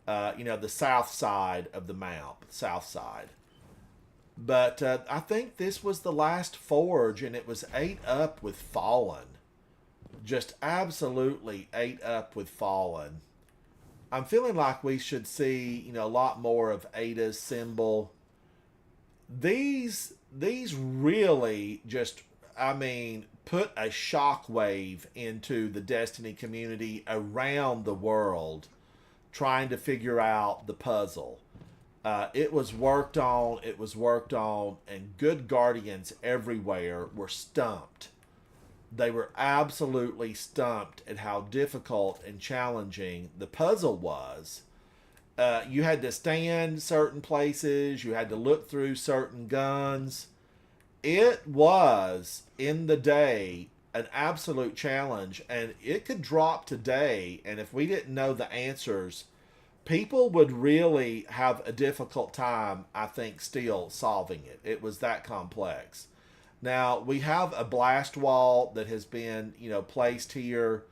you know, the south side of the map, south side. But I think this was the last forge, and it was ate up with Fallen. Just absolutely ate up with Fallen. I'm feeling like we should see, you know, a lot more of Ada's symbol. These really just, I mean, put a shockwave into the Destiny community around the world trying to figure out the puzzle. It was worked on, and good Guardians everywhere were stumped. They were absolutely stumped at how difficult and challenging the puzzle was. You had to stand certain places, you had to look through certain guns. It was, in the day, an absolute challenge, and it could drop today, and if we didn't know the answers, people would really have a difficult time, I think, still solving it. It was that complex. Now, we have a blast wall that has been, you know, placed here,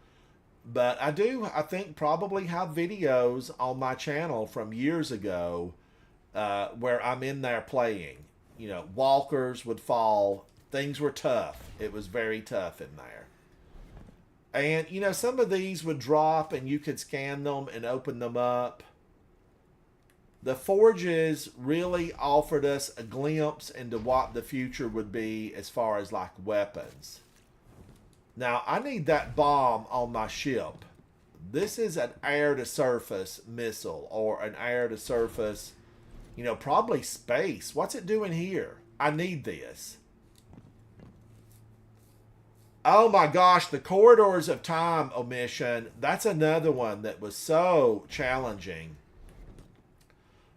but I think, probably have videos on my channel from years ago where I'm in there playing. You know, walkers would fall. Things were tough. It was very tough in there. And, you know, some of these would drop and you could scan them and open them up. The forges really offered us a glimpse into what the future would be as far as, like, weapons. Now, I need that bomb on my ship. This is an air-to-surface missile, or an air-to-surface, you know, probably space. What's it doing here? I need this. Oh my gosh, the Corridors of Time omission. That's another one that was so challenging.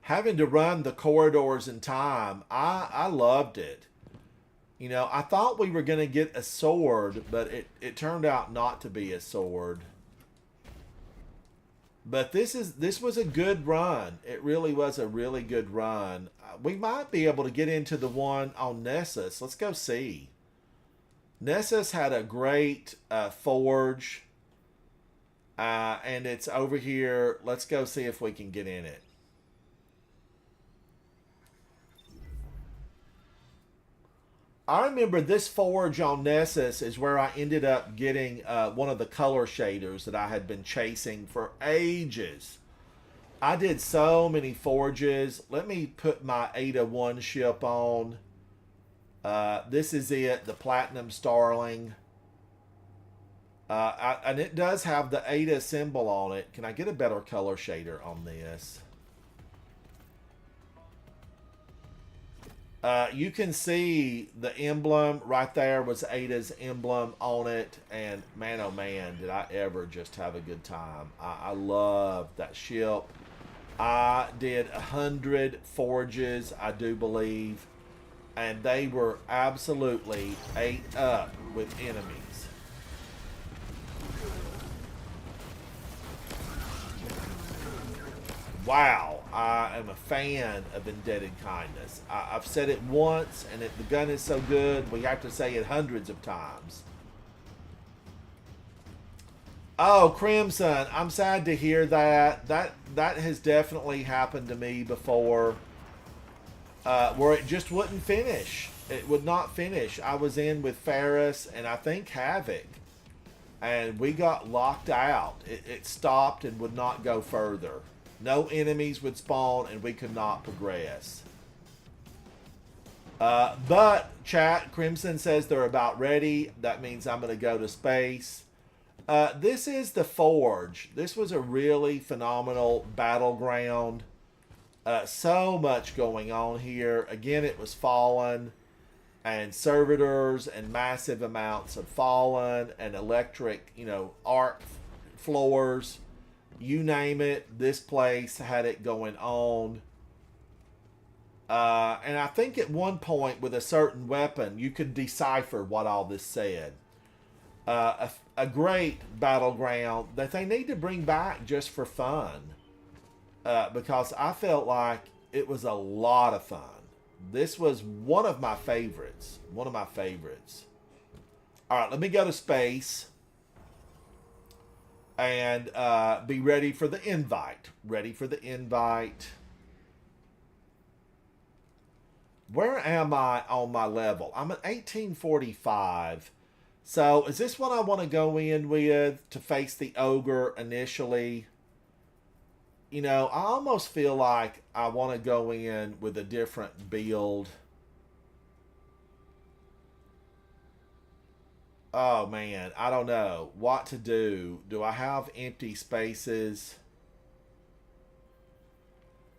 Having to run the corridors in time, I loved it. You know, I thought we were going to get a sword, but it turned out not to be a sword. But this was a good run. It really was a really good run. We might be able to get into the one on Nessus. Let's go see. Nessus had a great forge. And it's over here. Let's go see if we can get in it. I remember this forge on Nessus is where I ended up getting one of the color shaders that I had been chasing for ages. I did so many forges. Let me put my Ada 1 ship on. This is it, the Platinum Starling. And it does have the Ada symbol on it. Can I get a better color shader on this? You can see the emblem right there was Ada's emblem on it, and man, oh man, did I ever just have a good time. I love that ship. I did 100 forges, I do believe, and they were absolutely ate up with enemies. Wow, I am a fan of Indebted Kindness. I've said it once, and the gun is so good, we have to say it hundreds of times. Oh, Crimson, I'm sad to hear that. That has definitely happened to me before, where it just wouldn't finish. It would not finish. I was in with Ferris and I think Havoc, and we got locked out. It stopped and would not go further. No enemies would spawn, and we could not progress. But, chat, Crimson says they're about ready. That means I'm going to go to space. This is the Forge. This was a really phenomenal battleground. So much going on here. Again, it was Fallen, and servitors, and massive amounts of Fallen, and electric, arc floors. You name it, this place had it going on. And I think at one point with a certain weapon, you could decipher what all this said. A great battleground that they need to bring back just for fun. Because I felt like it was a lot of fun. This was one of my favorites. One of my favorites. Alright, let me go to space. And be ready for the invite. Ready for the invite. Where am I on my level? I'm at 1845. So is this what I want to go in with to face the ogre initially? I almost feel like I want to go in with a different build. Oh man, I don't know what to do. Do I have empty spaces?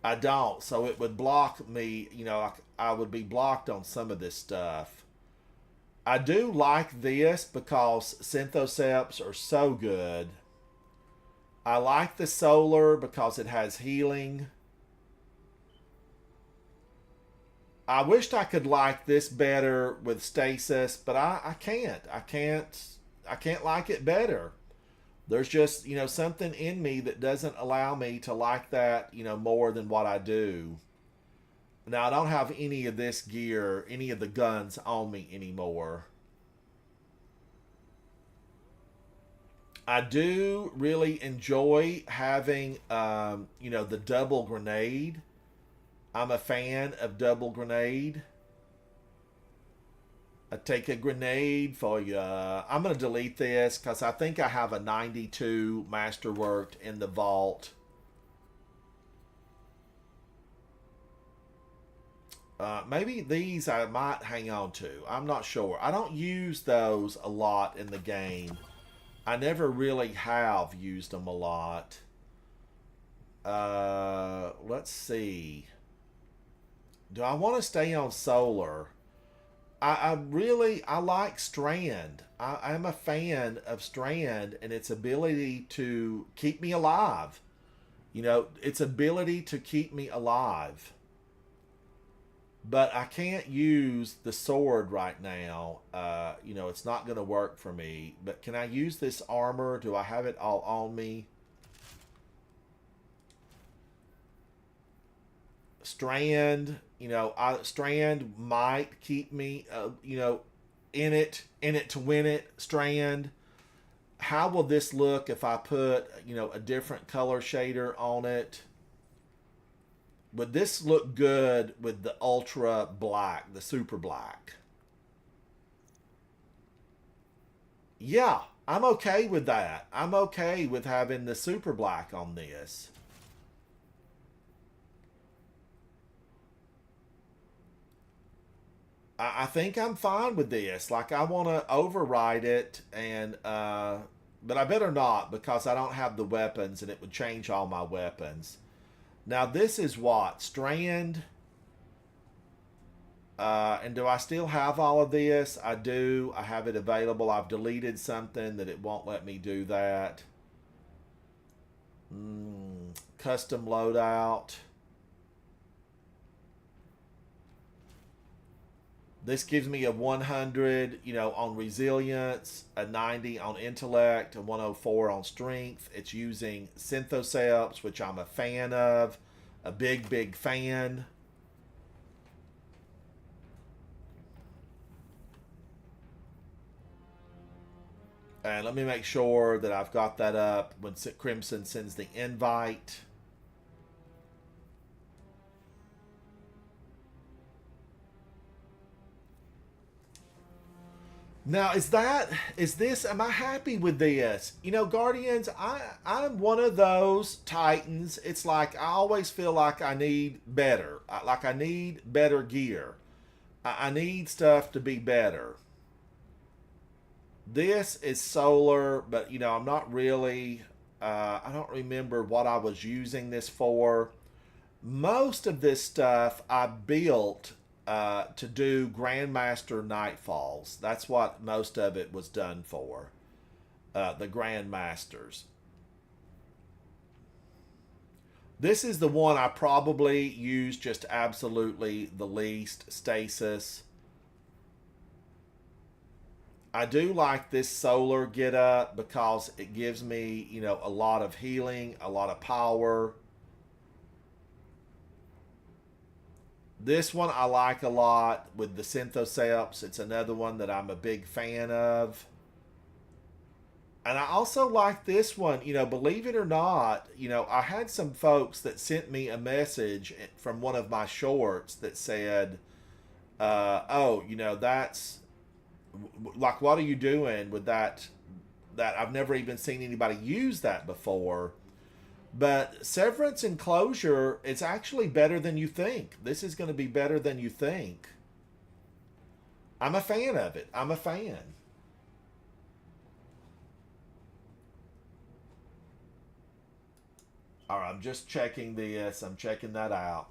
I don't, so it would block me, I would be blocked on some of this stuff. I do like this because Synthoceps are so good. I like the solar because it has healing. I wished I could like this better with stasis, but I can't. I can't like it better. There's just, something in me that doesn't allow me to like that, more than what I do. Now, I don't have any of this gear, any of the guns on me anymore. I do really enjoy having, the double grenade. I'm a fan of double grenade. I take a grenade for you. I'm going to delete this because I think I have a 92 Masterworked in the vault. Maybe these I might hang on to. I'm not sure. I don't use those a lot in the game. I never really have used them a lot. Let's see. Do I want to stay on solar? I like Strand. I'm a fan of Strand and its ability to keep me alive. Its ability to keep me alive. But I can't use the sword right now. It's not going to work for me. But can I use this armor? Do I have it all on me? Strand, Strand might keep me, in it to win it. Strand. How will this look if I put, a different color shader on it? Would this look good with the ultra black, the super black? Yeah, I'm okay with that. I'm okay with having the super black on this. I think I'm fine with this. Like, I want to override it, and but I better not, because I don't have the weapons, and it would change all my weapons. Now, this is what? Strand. And do I still have all of this? I do. I have it available. I've deleted something that it won't let me do that. Custom loadout. This gives me a 100, on resilience, a 90 on intellect, a 104 on strength. It's using Synthoceps, which I'm a fan of, a big, big fan. And let me make sure that I've got that up when Crimson sends the invite. Now, am I happy with this? Guardians, I'm one of those Titans. It's like I always feel like I need better. Like I need better gear. I need stuff to be better. This is solar, but, I'm not really... I don't remember what I was using this for. Most of this stuff I built... to do Grandmaster Nightfalls. That's what most of it was done for. The Grandmasters. This is the one I probably use just absolutely the least. Stasis. I do like this solar get up because it gives me, a lot of healing, a lot of power. This one I like a lot with the Synthoceps. It's another one that I'm a big fan of. And I also like this one, believe it or not, I had some folks that sent me a message from one of my shorts that said, that's, like, what are you doing with that I've never even seen anybody use that before. But Severance and Closure, it's actually better than you think. This is going to be better than you think. I'm a fan of it. I'm a fan. All right, I'm just checking this. I'm checking that out.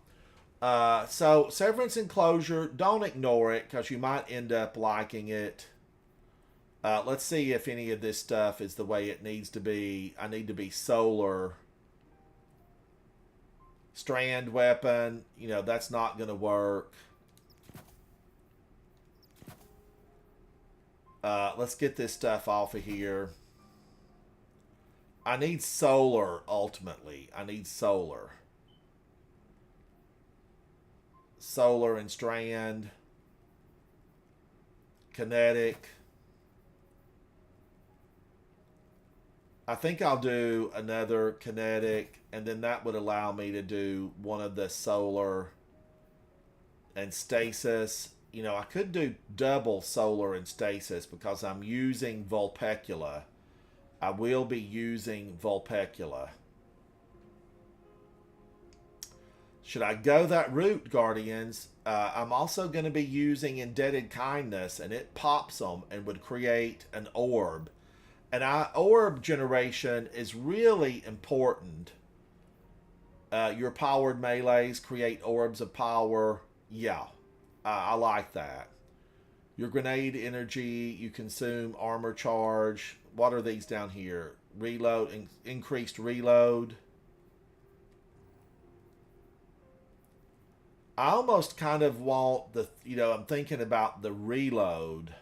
So, Severance and Closure, don't ignore it because you might end up liking it. Let's see if any of this stuff is the way it needs to be. I need to be solar. Strand weapon, that's not going to work. Let's get this stuff off of here. I need solar, ultimately. I need solar. Solar and strand. Kinetic. I think I'll do another kinetic, and then that would allow me to do one of the solar and stasis. I could do double solar and stasis because I'm using Vulpecula. I will be using Vulpecula. Should I go that route, Guardians? I'm also going to be using Indebted Kindness, and it pops them and would create an orb. And orb generation is really important. Your powered melees create orbs of power. Yeah, I like that. Your grenade energy, you consume armor charge. What are these down here? Reload, increased reload. I almost kind of want the, I'm thinking about the reload.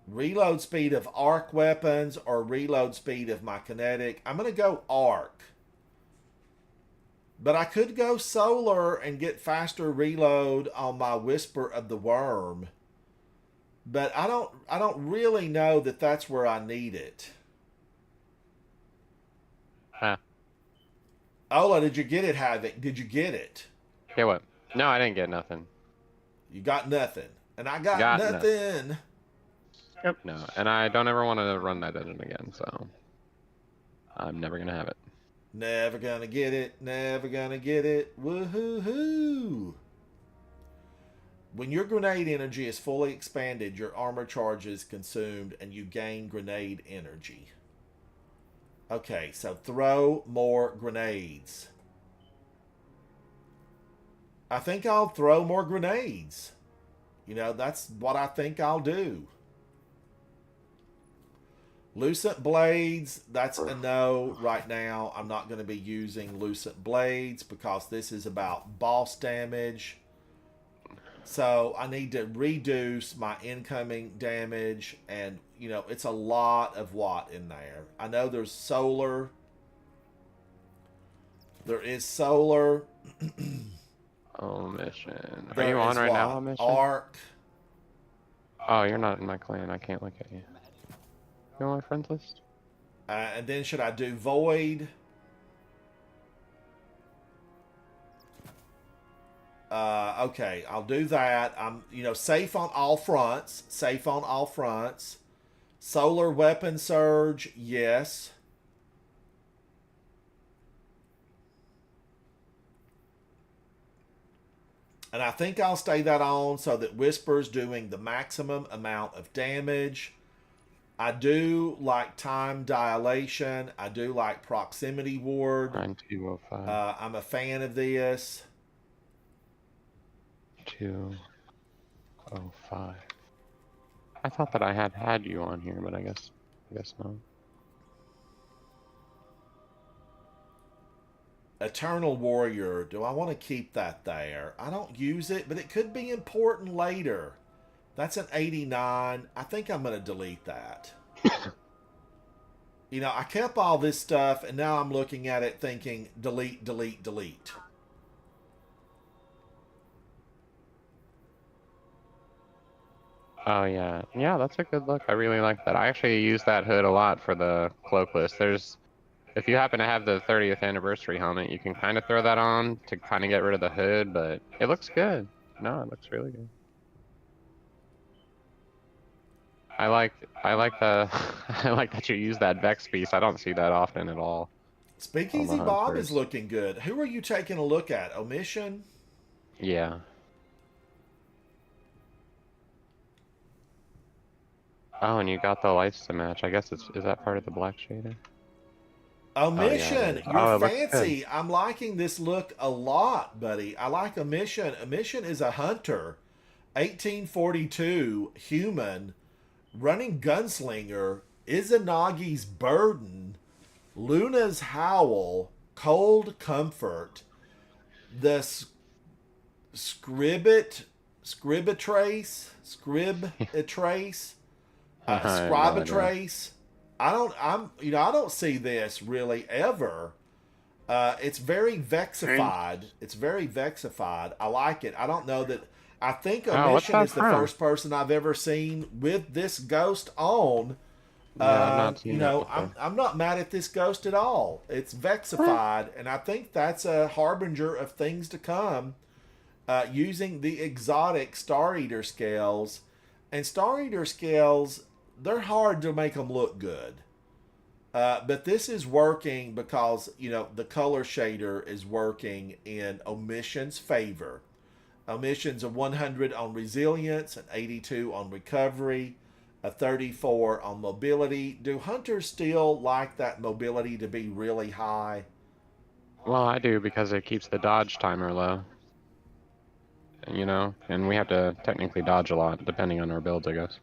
Reload speed of arc weapons or reload speed of my kinetic. I'm going to go arc. But I could go solar and get faster reload on my Whisper of the Worm. But I don't really know that that's where I need it. Huh. Ola, did you get it, Havoc? Did you get it? Yeah, what? No, I didn't get nothing. You got nothing. And I got, Got nothing. No, and I don't ever want to run that dungeon again, so I'm never gonna have it. Never gonna get it. Never gonna get it. Woohoo-hoo. When your grenade energy is fully expanded, your armor charge is consumed and you gain grenade energy. Okay, so throw more grenades. I think I'll throw more grenades. You know, that's what I think I'll do. Lucent Blades, that's a no right now. I'm not going to be using Lucent Blades because this is about boss damage. So I need to reduce my incoming damage, and, you know, it's a lot of what in there. I know there's solar. There is solar. Omission. Are There you on is right what? now, Omission? Arc. Oh, you're not in my clan. I can't look at you. You on my friends list? And then should I do Void? Okay, I'll do that. I'm, you know, safe on all fronts. Safe on all fronts. Solar Weapon Surge, yes. And I think I'll stay that on so that Whisper's doing the maximum amount of damage. I do like time dilation. I do like proximity ward. 9205. I'm a fan of this. 205. I thought that I had you on here, but I guess not. Eternal Warrior. Do I want to keep that there? I don't use it, but it could be important later. That's an 89. I think I'm going to delete that. You know, I kept all this stuff, and now I'm looking at it thinking, delete, delete, delete. Oh yeah, yeah, that's a good look. I really like that. I actually use that hood a lot for the cloak list. If you happen to have the 30th anniversary helmet, you can kind of throw that on to kind of get rid of the hood, but it looks good. No, it looks really good. I like the I like that you use that Vex piece. I don't see that often at all. Speakeasy Bob is looking good. Who are you taking a look at? Omission? Yeah. Oh, and you got the lights to match. I guess is that part of the black shader? Omission, Oh, yeah, you're it looks fancy. I'm liking this look a lot, buddy. I like Omission. Omission is a hunter. 1842 human, running gunslinger, Izanagi's burden, Luna's howl, cold comfort, the scribitrace, scribitrace. I don't see this really ever. It's very vexified. It's very vexified. I like it. I don't know that. I think Omission is the first person I've ever seen with this ghost on. I'm not mad at this ghost at all. It's vexified, and I think that's a harbinger of things to come. Using the exotic Star Eater scales, and Star Eater scales, they're hard to make them look good. But this is working because, the color shader is working in Omission's favor. Omission's a 100 on resilience, an 82 on recovery, a 34 on mobility. Do hunters still like that mobility to be really high? Well, I do, because it keeps the dodge timer low. And we have to technically dodge a lot, depending on our builds, I guess.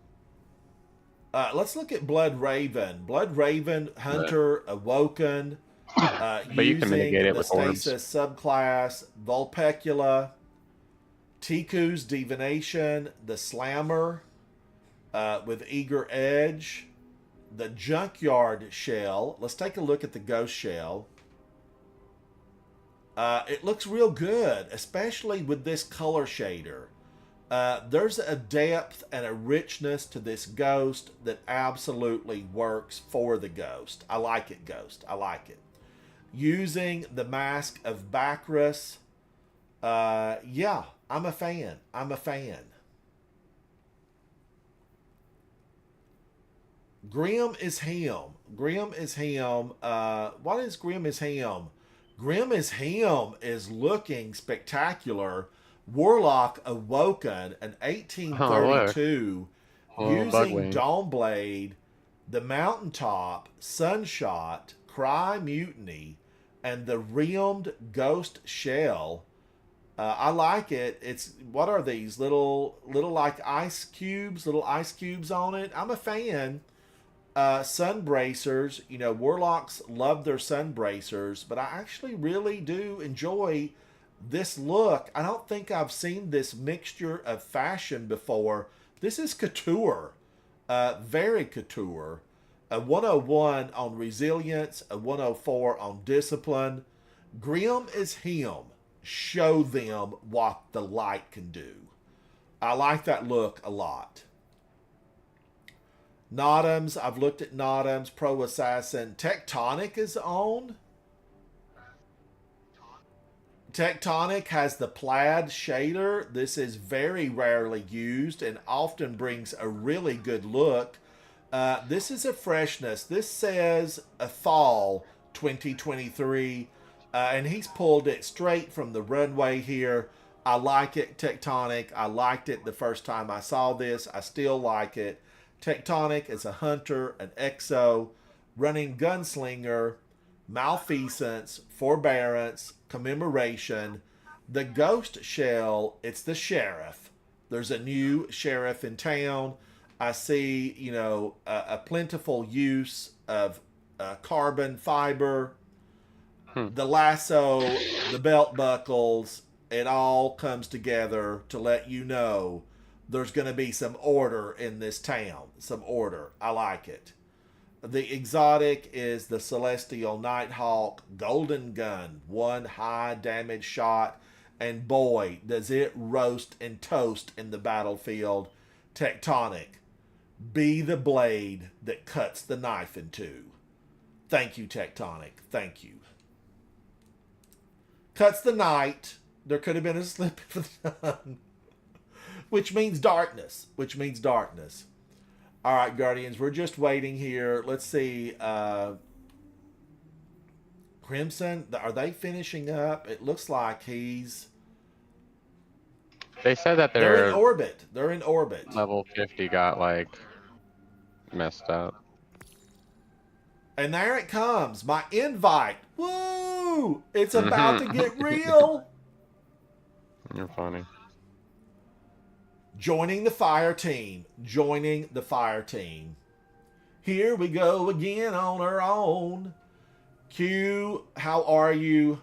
Let's look at Blood Raven. Blood Raven, Hunter, Awoken, but you can mitigate it with Stasis subclass, Vulpecula, Tiku's Divination, the Slammer with Eager Edge, the Junkyard Shell. Let's take a look at the Ghost Shell. It looks real good, especially with this color shader. There's a depth and a richness to this ghost that absolutely works for the ghost. I like it, Ghost. I like it. Using the Mask of Bacchus, Yeah, I'm a fan. I'm a fan. Grim is him. Grim is him. What is Grim is him? Grim is him is looking spectacular. Warlock Awoken, an 1832, using Bugwing. Dawnblade, the Mountaintop, Sunshot, Cry Mutiny, and the Rimmed Ghost Shell. I like it. It's, what are these little like ice cubes? Little ice cubes on it. I'm a fan. Sun bracers. You know, Warlocks love their sun bracers, but I actually really do enjoy this look. I don't think I've seen this mixture of fashion before. This is couture. Very couture. A 101 on resilience, a 104 on discipline. Grim is him. Show them what the light can do. I like that look a lot. Nodums, I've looked at Nodums, Pro Assassin. Tectonic is on. Tectonic has the plaid shader. This is very rarely used and often brings a really good look. This is a freshness. This says a fall 2023, and he's pulled it straight from the runway here. I like it, Tectonic. I liked it the first time I saw this. I still like it. Tectonic is a hunter, an exo, running gunslinger, malfeasance, forbearance, commemoration. The ghost shell, it's the sheriff. There's a new sheriff in town. I see, you know, a plentiful use of carbon fiber, the lasso, the belt buckles. It all comes together to let you know there's going to be some order in this town. Some order. I like it. The exotic is the Celestial Nighthawk Golden Gun. One high damage shot. And boy, does it roast and toast in the battlefield. Tectonic. Be the blade that cuts the knife in two. Thank you, Tectonic. Thank you. Cuts the night. There could have been a slip of the tongue. Which means darkness. Which means darkness. All right, Guardians, we're just waiting here. Let's see. Crimson, are they finishing up? It looks like he's... They said that They're in orbit. They're in orbit. level 50 got, like, messed up. And there it comes. My invite. Woo! It's about to get real. You're funny. Joining the fire team. Joining the fire team. Here we go again on our own. Q, how are you?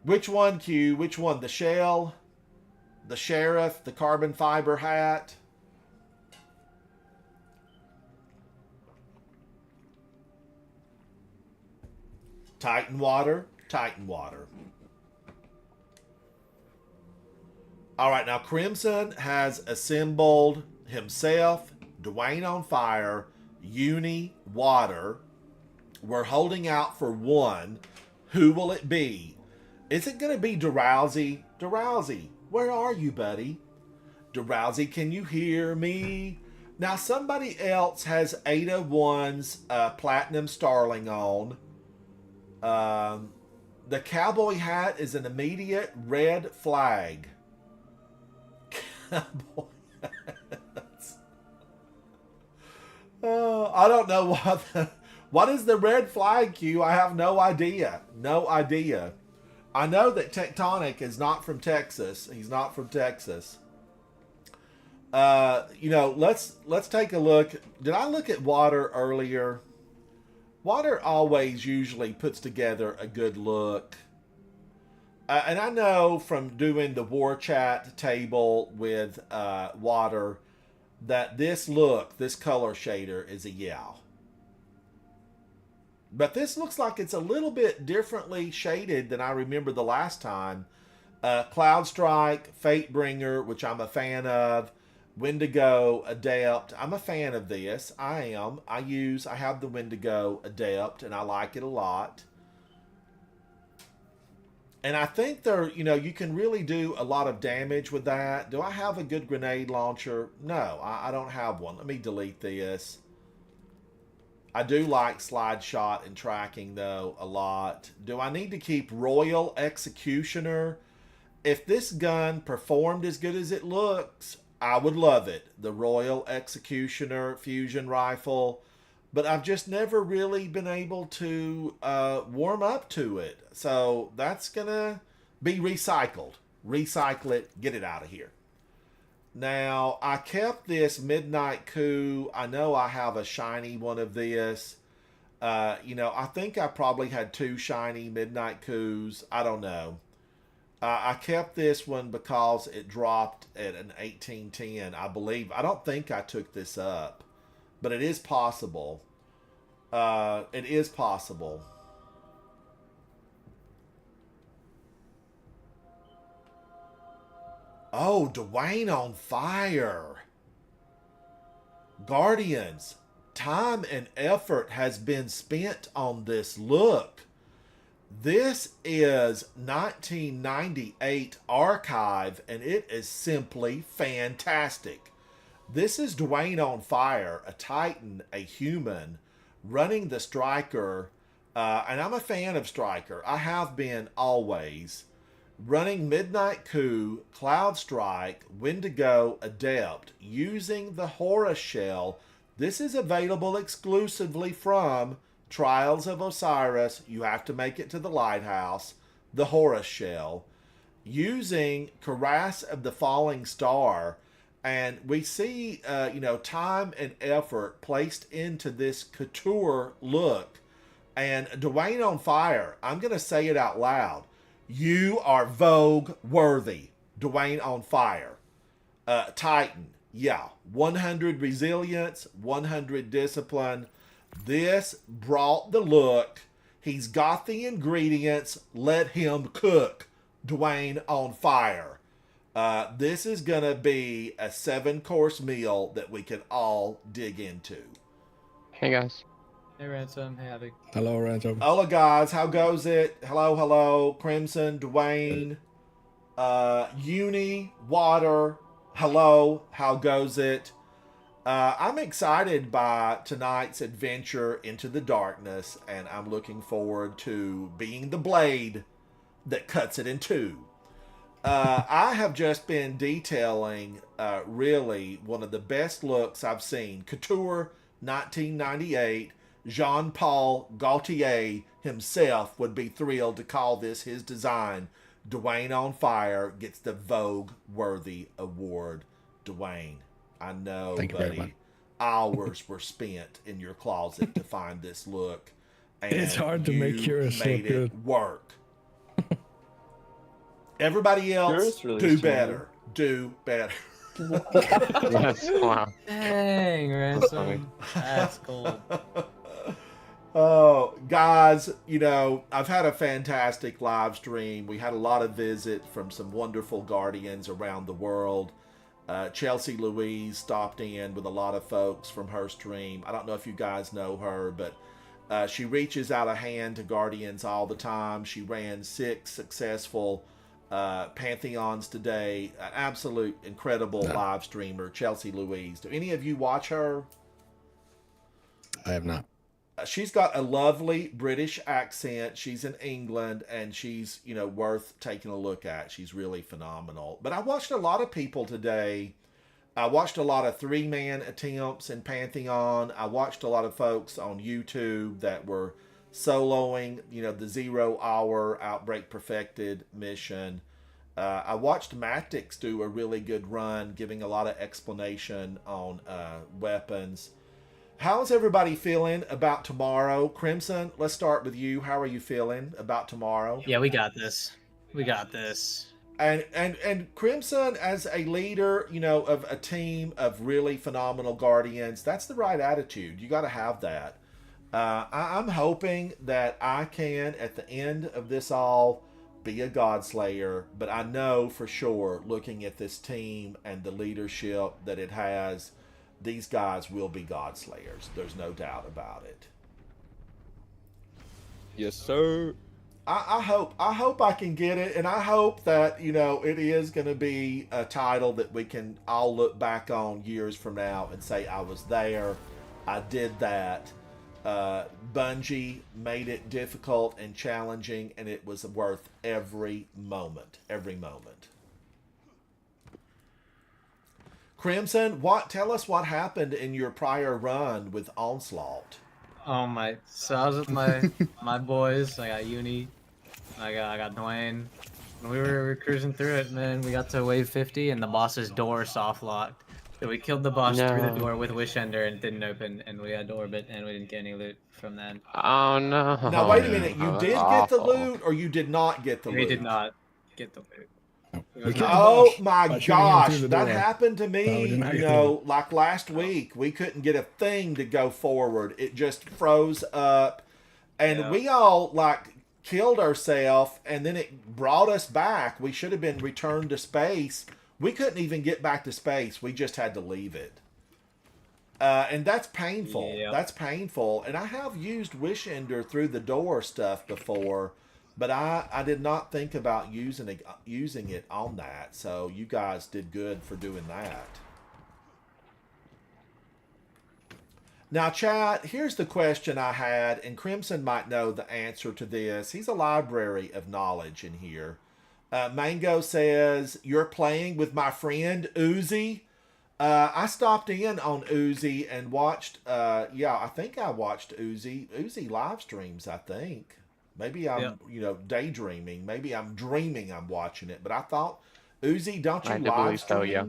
Which one, Q? Which one? The shell? The sheriff? The carbon fiber hat? Titan water? Titan water. All right, now Crimson has assembled himself, Dwayne on fire, Uni, water. We're holding out for one. Who will it be? Is it going to be Drowsy? Drowsy, where are you, buddy? Drowsy, can you hear me? Now, somebody else has Ada 1's Platinum Starling on. The cowboy hat is an immediate red flag. Cowboy hats. I don't know what is the red flag, Q? I have no idea. No idea. I know that Tectonic is not from Texas. He's not from Texas. You know, let's take a look. Did I look at Water earlier? Water always usually puts together a good look. And I know from doing the War Chat table with Water that this look, this color shader is a yow. But this looks like it's a little bit differently shaded than I remember the last time. Cloud Strike, Fatebringer, which I'm a fan of. Wendigo, Adept. I'm a fan of this. I am. I have the Wendigo Adept, and I like it a lot. And I think you can really do a lot of damage with that. Do I have a good grenade launcher? No, I don't have one. Let me delete this. I do like slide shot and tracking, though, a lot. Do I need to keep Royal Executioner? If this gun performed as good as it looks, I would love it. The Royal Executioner fusion rifle. But I've just never really been able to warm up to it. So that's going to be recycled. Recycle it. Get it out of here. Now, I kept this Midnight Coup. I know I have a shiny one of this. I think I probably had 2 shiny Midnight Coups. I don't know. I kept this one because it dropped at an 1810, I believe. I don't think I took this up. But it is possible. It is possible. Oh, Dwayne on fire. Guardians, time and effort has been spent on this look. This is 1998 archive, and it is simply fantastic. This is Dwayne on fire, a Titan, a human, running the Striker, and I'm a fan of Striker. I have been always. Running Midnight Coup, Cloud Strike, Wendigo, Adept, using the Horus Shell. This is available exclusively from Trials of Osiris. You have to make it to the lighthouse. The Horus Shell. Using Cuirass of the Falling Star. And we see, time and effort placed into this couture look. And Dwayne on fire, I'm going to say it out loud. You are Vogue worthy. Dwayne on fire. Titan, yeah. 100 resilience, 100 discipline. This brought the look. He's got the ingredients. Let him cook. Dwayne on fire. This is going to be a 7-course meal that we can all dig into. Hey, guys. Hey, Ransom. Hey, Havoc. Hello, Ransom. Hola, guys. How goes it? Hello. Crimson, Dwayne, Uni, Water. Hello. How goes it? I'm excited by tonight's adventure into the darkness, and I'm looking forward to being the blade that cuts it in two. I have just been detailing really one of the best looks I've seen. Couture 1998. Jean-Paul Gaultier himself would be thrilled to call this his design. Dwayne on fire gets the Vogue-worthy award. Dwayne, I know, Thank you very much. buddy, hours were spent in your closet to find this look. And It's hard to make yours so made good. it work. Everybody else, Yours really do strong. better. Do better. Yes, wow. Dang, Ransom. That's cool. Oh, guys, I've had a fantastic live stream. We had a lot of visits from some wonderful Guardians around the world. Chelsea Louise stopped in with a lot of folks from her stream. I don't know if you guys know her, but she reaches out a hand to Guardians all the time. She ran 6 successful Pantheons today. An absolute incredible live streamer, Chelsea Louise. Do any of you watch her? I have not. She's got a lovely British accent. She's in England, and she's, worth taking a look at. She's really phenomenal. But I watched a lot of people today. I watched a lot of 3-man attempts in Pantheon. I watched a lot of folks on YouTube that were soloing, the 0 Hour Outbreak Perfected mission. I watched Matix do a really good run, giving a lot of explanation on weapons. How's everybody feeling about tomorrow? Crimson, let's start with you. How are you feeling about tomorrow? Yeah, we got this. We got this. And Crimson, as a leader, of a team of really phenomenal Guardians, that's the right attitude. You got to have that. I'm hoping that I can, at the end of this all, be a Godslayer. But I know for sure, looking at this team and the leadership that it has, these guys will be Godslayers. There's no doubt about it. Yes, sir. I hope I can get it, and I hope that it is going to be a title that we can all look back on years from now and say I was there, I did that. Bungie made it difficult and challenging, and it was worth every moment. Every moment. Crimson, tell us what happened in your prior run with Onslaught. Oh my! So I was with my boys. I got Uni. I got Dwayne. When we were cruising through it, man, we got to wave 50 and the boss's door soft locked. So we killed the boss through the door with Wishender and it didn't open, and we had to orbit and we didn't get any loot from that. Oh no! Now wait a minute. You did get the loot, or you did not get the loot? We did not get the loot. Oh my gosh, that happened to me, like last week. We couldn't get a thing to go forward. It just froze up. And we all, killed ourselves, and then it brought us back. We should have been returned to space. We couldn't even get back to space. We just had to leave it. And that's painful. Yep. That's painful. And I have used Wishender through the door stuff before, but I did not think about using it on that. So you guys did good for doing that. Now, chat, here's the question I had, and Crimson might know the answer to this. He's a library of knowledge in here. Mango says, you're playing with my friend Uzi. I stopped in on Uzi and watched, I think I watched Uzi live streams, I think. Maybe I'm, daydreaming. Maybe I'm dreaming I'm watching it. But I thought, Uzi, don't you live stream? So, yeah.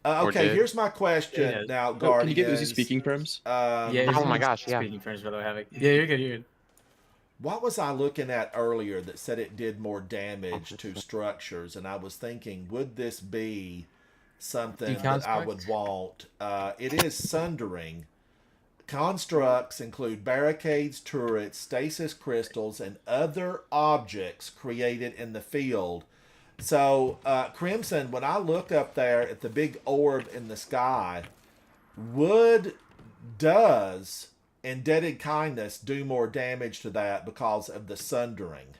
Okay, here's my question now, Guardians. Can you get Uzi speaking firms? Oh my gosh, yeah. Speaking firms, brother, Havoc. Yeah, you're good. What was I looking at earlier that said it did more damage to structures? And I was thinking, would this be something that I would want? It is sundering. Constructs include barricades, turrets, stasis crystals, and other objects created in the field. So, Crimson, when I look up there at the big orb in the sky, wood does Indebted Kindness do more damage to that because of the sundering?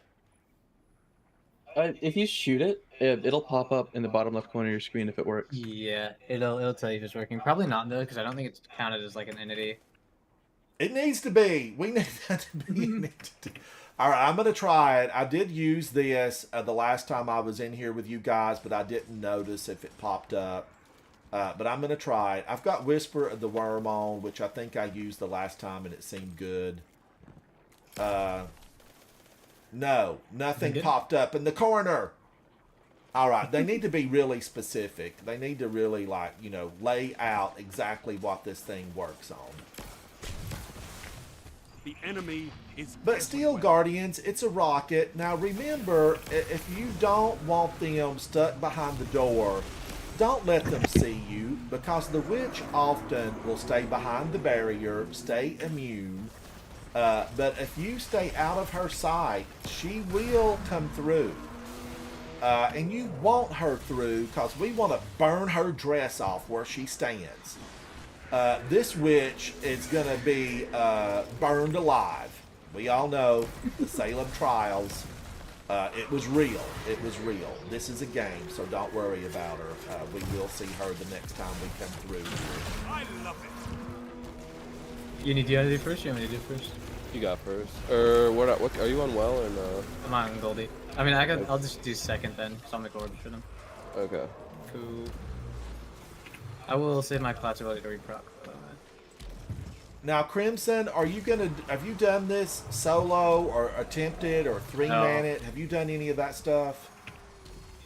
If you shoot it, it'll pop up in the bottom left corner of your screen if it works. Yeah, it'll tell you if it's working. Probably not though, because I don't think it's counted as like an entity. It needs to be. We need that to be. All right, I'm going to try it. I did use this the last time I was in here with you guys, but I didn't notice if it popped up. But I'm going to try it. I've got Whisper of the Worm on, which I think I used the last time, and it seemed good. No, nothing popped up in the corner. All right, they need to be really specific. They need to really, lay out exactly what this thing works on. The enemy is But still, Guardians, it's a rocket. Now remember, if you don't want them stuck behind the door, don't let them see you, because the witch often will stay behind the barrier, stay immune. But if you stay out of her sight, she will come through. And you want her through, because we want to burn her dress off where she stands. This witch is going to be burned alive. We all know the Salem trials. It was real. It was real. This is a game, so don't worry about her. We will see her the next time we come through. I love it. You need to do first? You want me to do first? You got first. What are you on well or no? I'm on Goldie. I mean, I'll just do second then, so I'll make order for them. Okay. Cool. I will save my class ability to reproc. Now, Crimson, have you done this solo or attempted or three-man it? Have you done any of that stuff?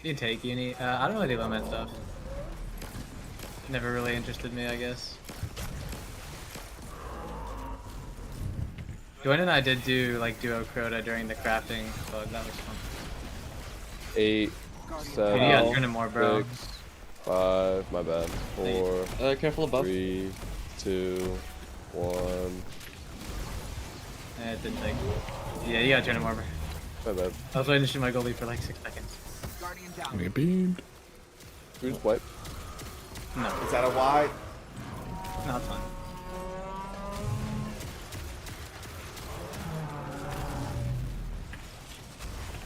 You take Uni. I don't really do limit stuff. Never really interested me, I guess. Dwayne and I did do duo Crota during the crafting, so that was fun. 8, 7, you gotta turn it more, bro. 6, 5, my bad. 4, careful above. 3, 2, 1. It didn't take. Yeah, you gotta turn it more, bro. My bad. I was waiting to shoot my Goldie for 6 seconds. We get beamed. Who's wipe? No. Is that a wide? No, it's fine.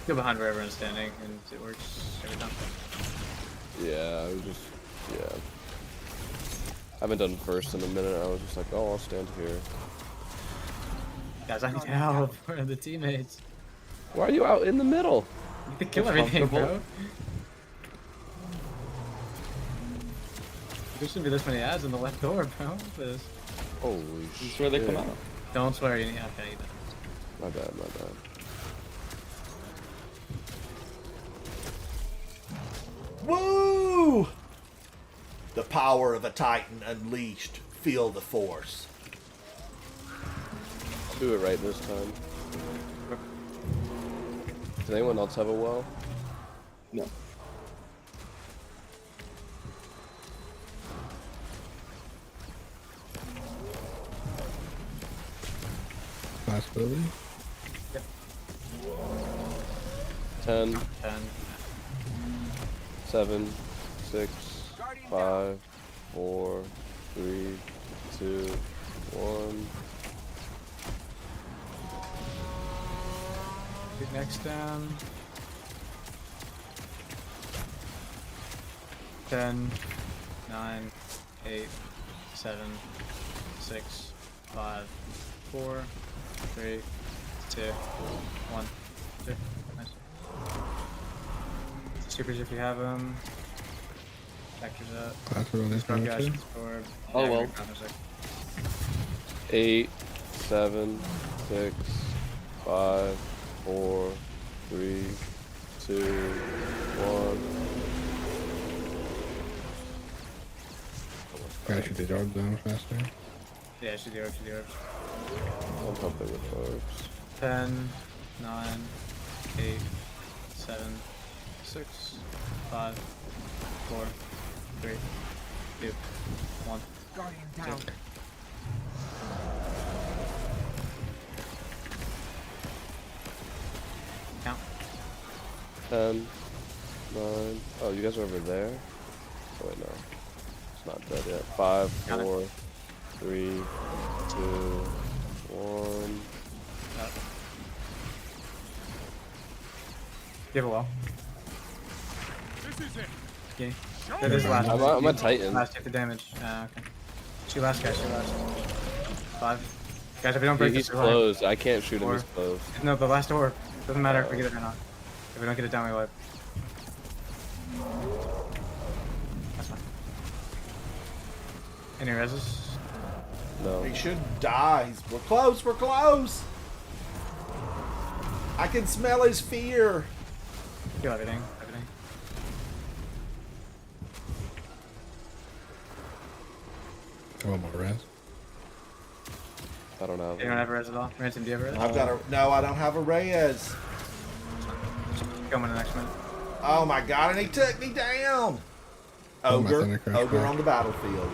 Go behind where everyone's standing, and it works every time. Yeah, I was just, yeah. I haven't done first in a minute. I was just like, oh, I'll stand here. Guys, I need help. Where are the teammates? Why are you out in the middle? You can kill everything, bro. There shouldn't be this many ads in the left door, bro. This. Holy shit. This is where they come out. Don't swear. You need. Okay, you don't. My bad, my bad. Woo! The power of a Titan unleashed. Feel the force. I'll do it right this time. Does anyone else have a well? No. Possibility. 10, 10. 7, 6, 5, 4, 3, 2, 1. Get next down. 10, 9, 8, 7, 6, 5, 4, 3, 2, 1. Two. Nice. Supers if you have them. Vectors up. That's what this Scrub one guys too. for. Oh, well. 8, 7, 6, 5, 4, 3, 2, 1. Gotta shoot the orbs down faster. Yeah, should do orbs, should do orbs. I'm pumping with orbs. 10, 9, 8, 7, 6, 5, 4, 3, 2, 1. Guardian down. Count. 10, 9. Oh, you guys are over there? Oh, wait, no. It's not dead yet. 5, 4, 3, 2, 1. Give it well. This is it. Okay. That is last. I'm a Titan. Last, take the damage. Okay. Shoot last, guys. Shoot last. 5. Guys, if we don't break He's this, closed. I can't shoot him. 4. He's closed. No, the last orb. Doesn't matter if we get it or not. If we don't get it down, we wipe. That's fine. Any reses? No. He should die. We're close. We're close. I can smell his fear. Kill everything. Everything. I want more res. I don't have. You don't have a res at all? Ransom, do you have a res? I've got a no. I don't have a Reyes. Come in the next minute. Oh my god! And he took me down. Oh, my Ogre, Thunder Crash ogre back. on the battlefield.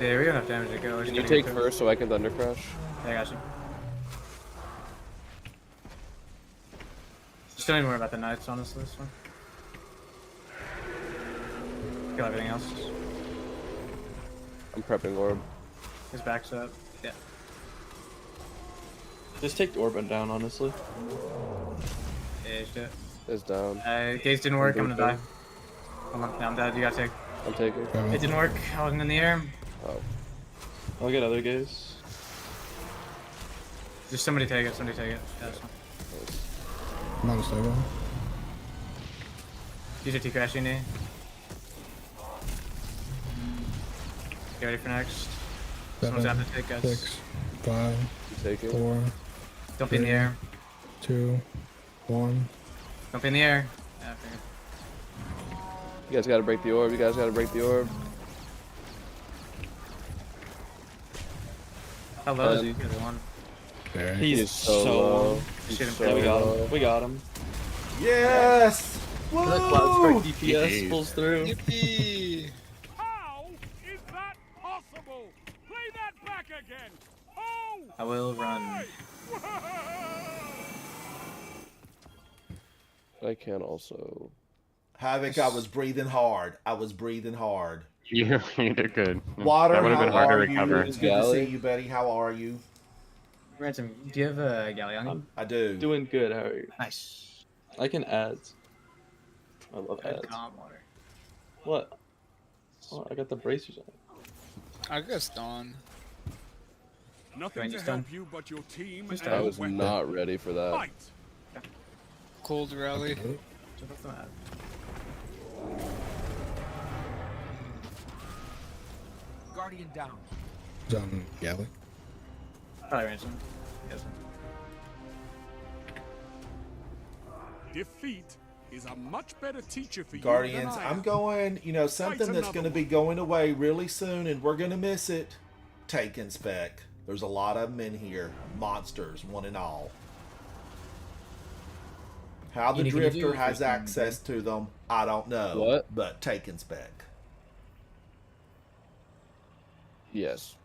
Yeah, we got enough damage to go. Can you take first so I can Thunder Crash? Yeah, I got you. Just don't even worry about the knights, honestly, this one. Kill everything else. I'm prepping orb. His back's up. Yeah. Just take the Orban down, honestly. Yeah, shit. Is down. Gates didn't work, I'm gonna die. I'm dead, you gotta take. I'm taking. It didn't work, I wasn't in the air. Oh. I'll get other guys. Just somebody take it, somebody take it. Yeah, that's fine. I'm on the stable. Use your T-Crash, you need. Get ready for next. Someone's 7, have to take us. 6, 5, You take it. 4, Don't be in the air. 2, 1. Don't be in the air. Yeah, I figured. You guys gotta break the orb. You guys gotta break the orb. How low is he? Everyone. There. He's so so low. Shoot him. so Yeah, we got low. him. We got him. Yes. That cloud strike Woo! DPS pulls through. How is that possible? Play that back again. Oh! I will run. I can also. Havoc, I was breathing hard. I was breathing hard. You did good. Water, That would have how been hard to are recover. you? It's good to see you, Betty. How are you? Ransom, do you have a Galleon? I do. Doing good. How are you? Nice. I can ads. I love Good ads. calm water. What? Oh, I got the bracers on. I guess Dawn. Nothing Dwayne, to you help stunned? you but your team Who's and that? I your was weapon. not ready for that. Fight! Cold rally. Jump off the map. Guardian down. He's on galley. Probably ransom. Yes. Defeat is a much better teacher for Guardians, you than I I'm am. going, you know, something that's another going to be going away really soon, and we're going to miss it. Taken spec. There's a lot of them in here. Monsters, one and all. How the Any can you do Drifter if has there's access to them, I don't know. What? But Taken spec. Yes.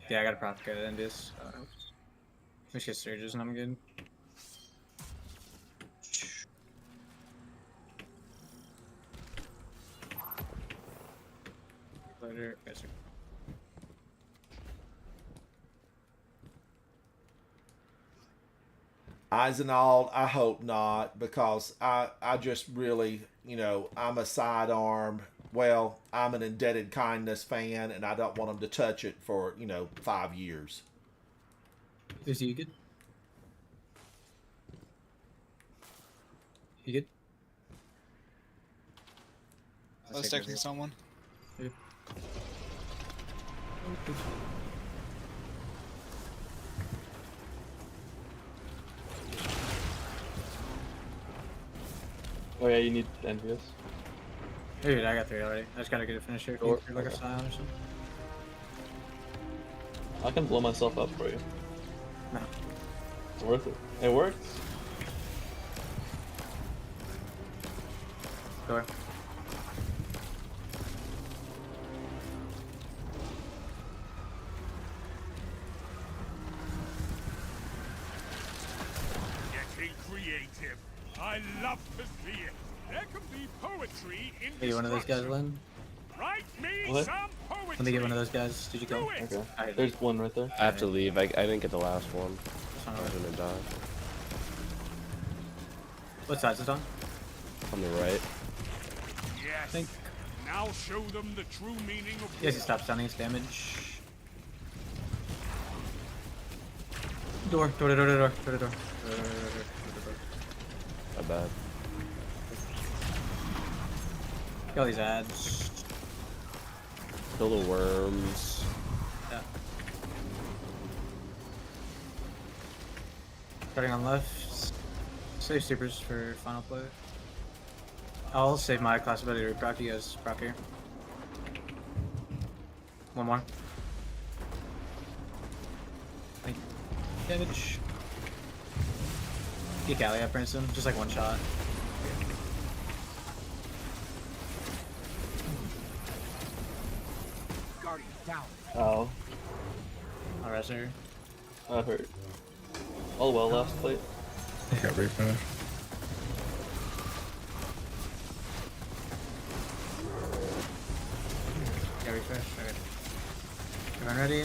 Yeah, I got a propagate and this. Let's get surges and I'm good. Later, yes, sir. Eisenald, I hope not, because I just really, you know, I'm a sidearm. Well, I'm an Indebted Kindness fan, and I don't want them to touch it for, you know, 5 years. Is you good? You good? I was texting someone. Yeah. Oh yeah, you need envious. Dude, I got 3 already. I just gotta get a finisher. Sure. Like a Scion or something. I can blow myself up for you. No. It's worth it. It works. Go ahead. Getting creative. I love to see it. There can be poetry in Hey, you one of those guys, Lynn? Write me What? some poetry. Let me get one of those guys. Did you go? Do it. Okay. Alright. There's one right there. I have to leave. I didn't get the last one. It's I on the was right. gonna die. What side is it on? On the right. Yes. Think. Now show them the true meaning of Yes, he stops stunning his damage. Door, door, door, door, door, door, door, door, door, door, door, door. My bad. Get all these ads. Kill the worms. Yeah. Starting on left. Save supers for final play. I'll save my class ability to proc. You guys proc here. One more. Thank you. Damage. Get Galley up, Ransom. Just like one shot. Guardian down. Oh, I'll rest her. that hurt. All well last plate. Got refinish. Yeah, refresh. Okay. Everyone ready?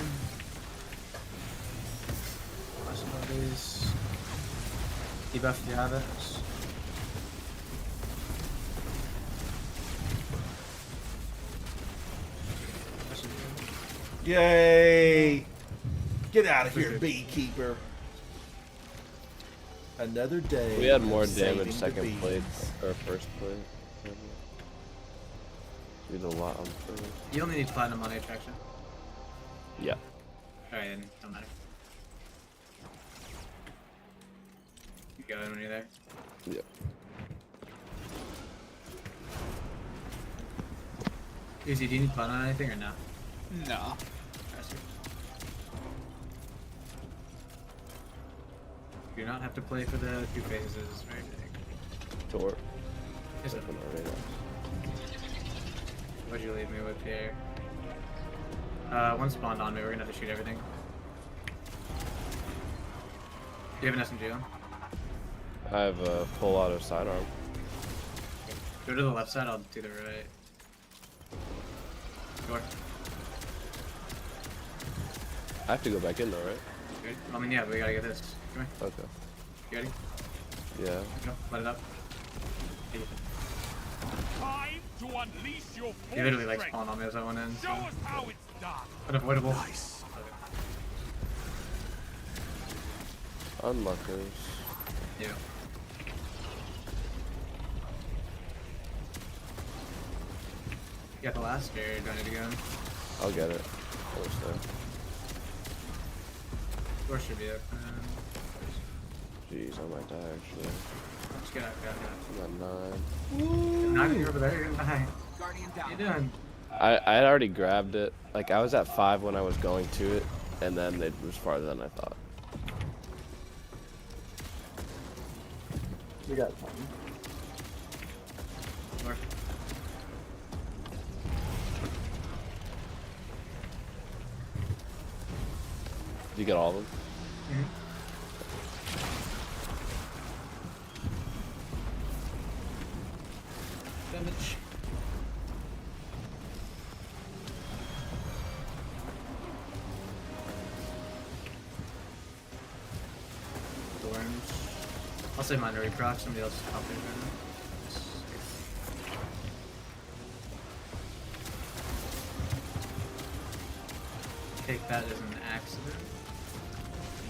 Class abilities. Debuff if you have it. Yay! Get out of here, beekeeper. Another day. We had more of saving damage the second bees. plate or first plate. We did a lot on first. You only need platinum on attraction. Yeah. Alright, then. Don't matter. You go in when you're there. Yep. Easy, do you need platinum on anything or no? No. You do not have to play for the 2 phases, right? Door. Is it? Open already. What'd you leave me with here? One spawned on me, we're gonna have to shoot everything. Do you have an SMG on? I have a full auto sidearm. Go to the left side, I'll do the right. Door. I have to go back in though, right? Good. I mean, yeah, we gotta get this. Come here. Okay. You ready? Yeah. Go, let it up. Time to unleash your full He literally like strength. spawned on me as I went in. Show So. us how it's done. Unavoidable. Nice. Unluckers. Yeah. You got the last scare, do I need to go in? I'll get it. Almost there. Door should be open. Jeez, I might die actually. Just get out, get out, I'm at 9. Not even over there, you're gonna die. What you doing? I had already grabbed it. Like I was at 5 when I was going to it, and then it was farther than I thought. We got time. Door. Did you get all of them? Damage. Thorns. I'll save mine to reproc, somebody else is popping right now. Take that as an accident.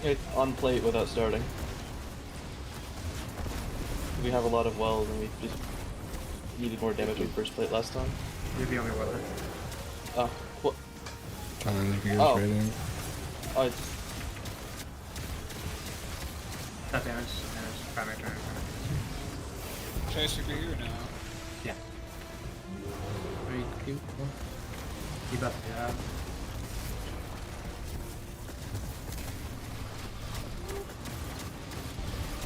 It's on plate without starting. We have a lot of wells and we just needed more damage with first plate last time. You're the only one left. Oh, what? Trying to get Oh. trading. Oh, it's That damage. Primary. Chase should be here now. Yeah. 3, 2, 1. Keep up, yeah.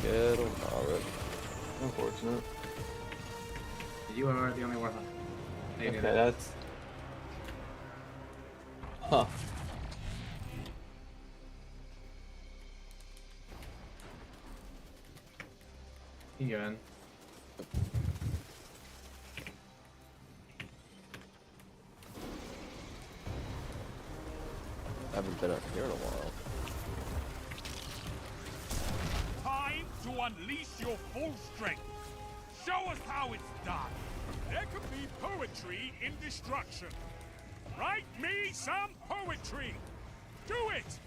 Get them already. unfortunate. You are the only warlock. Okay, that's... Huh. You go in. I haven't been up here in a while. Time to unleash your full strength. Show us how it's done. There can be poetry in destruction. Write me some poetry. Do it.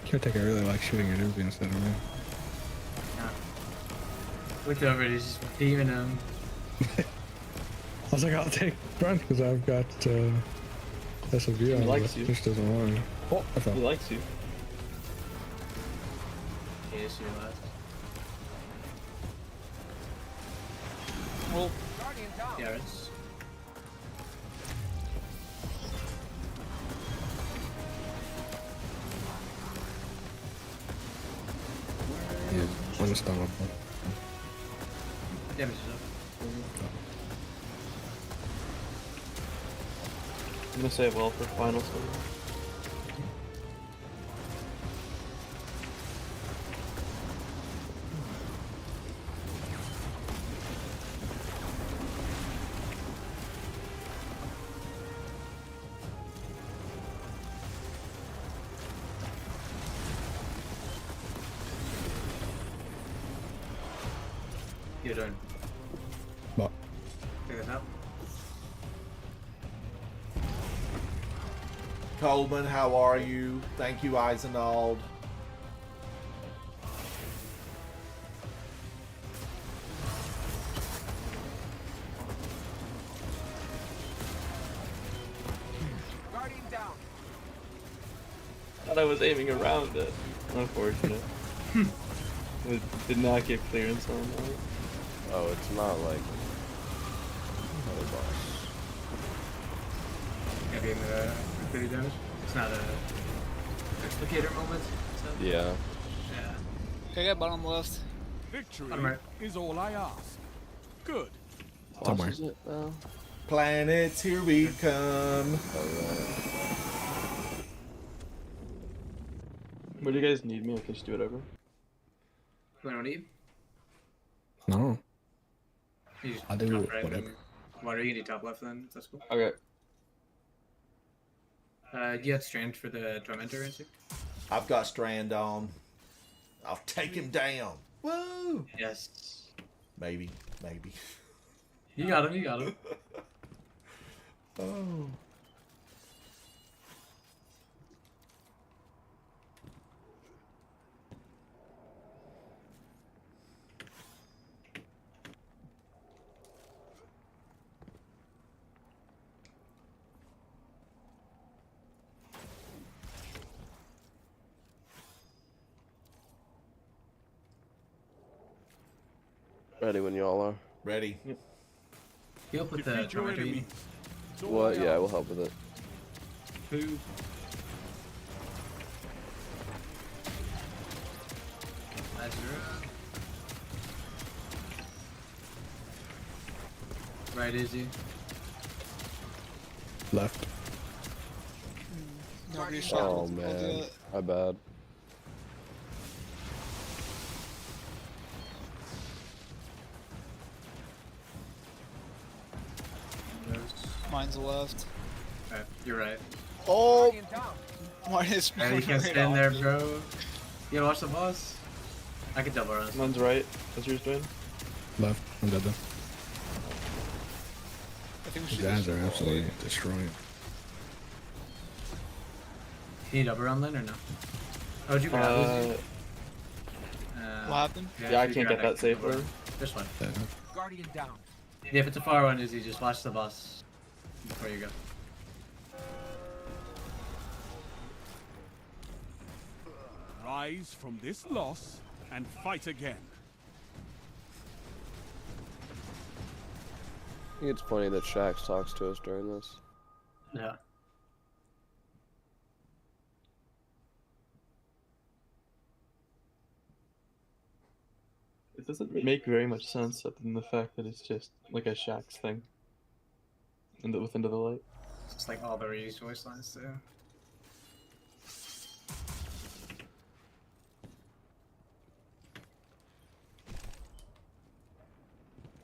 Caretaker really likes shooting at Ruby instead of me. Looked over, he's just beaming him. I was like, I'll take front because I've got SOV He on, likes but you. just doesn't want to. Oh, I fell. He likes you. Yeah, see your last. Well, Yeah, it's. Yeah, one is still up. Damage is up. I'm gonna save well for finals. You're done. But Figure this out. Coleman, how are you? Thank you, Eisenald. Thought I was aiming around it. Unfortunate. Did not get clearance on that. Oh, it's not like another boss. Maybe in the pretty damage. It's not a explicator moment. So. Yeah. Yeah. okay, I got bottom left. Victory Bottom right. is all I ask. Good. boss Somewhere. is it now? Planets, here we come. Where do you guys need me? I can just do whatever. What do you No. need? I'll do whatever. Water, you need top left then. That's cool. Okay. You have strand for the tormentor, answer? I've got Strand on. I'll take him down. Woo! Yes. Maybe, maybe. You got him. You got him. Oh. Ready when y'all are. Ready. Heal with the Defeat your tormentor. enemy. So What? I Yeah, am. we'll help with it. Who? Right, Izzy. Left. Nobody shot. Oh I'll do man, it. my bad. Mine's left. Alright, you're right. Oh! Why is Alright, you can't stand there, bro. You gotta watch the boss. I can double run. Mine's right. What's yours doing? Left. I'm dead then. I think we These should guys just are roll absolutely it. destroying. You need double run then or no? Oh, did you grab Izzy? What happened? Yeah, I can't get that safe for. This one. Yeah. Guardian down. Yeah, if it's a far one, Izzy, just watch the boss before you go. Rise from this loss and fight again. I think it's funny that Shax talks to us during this. Yeah. It doesn't make very much sense other than the fact that it's just like a Shax thing. And with Into the Light. It's like all the reused voice lines too.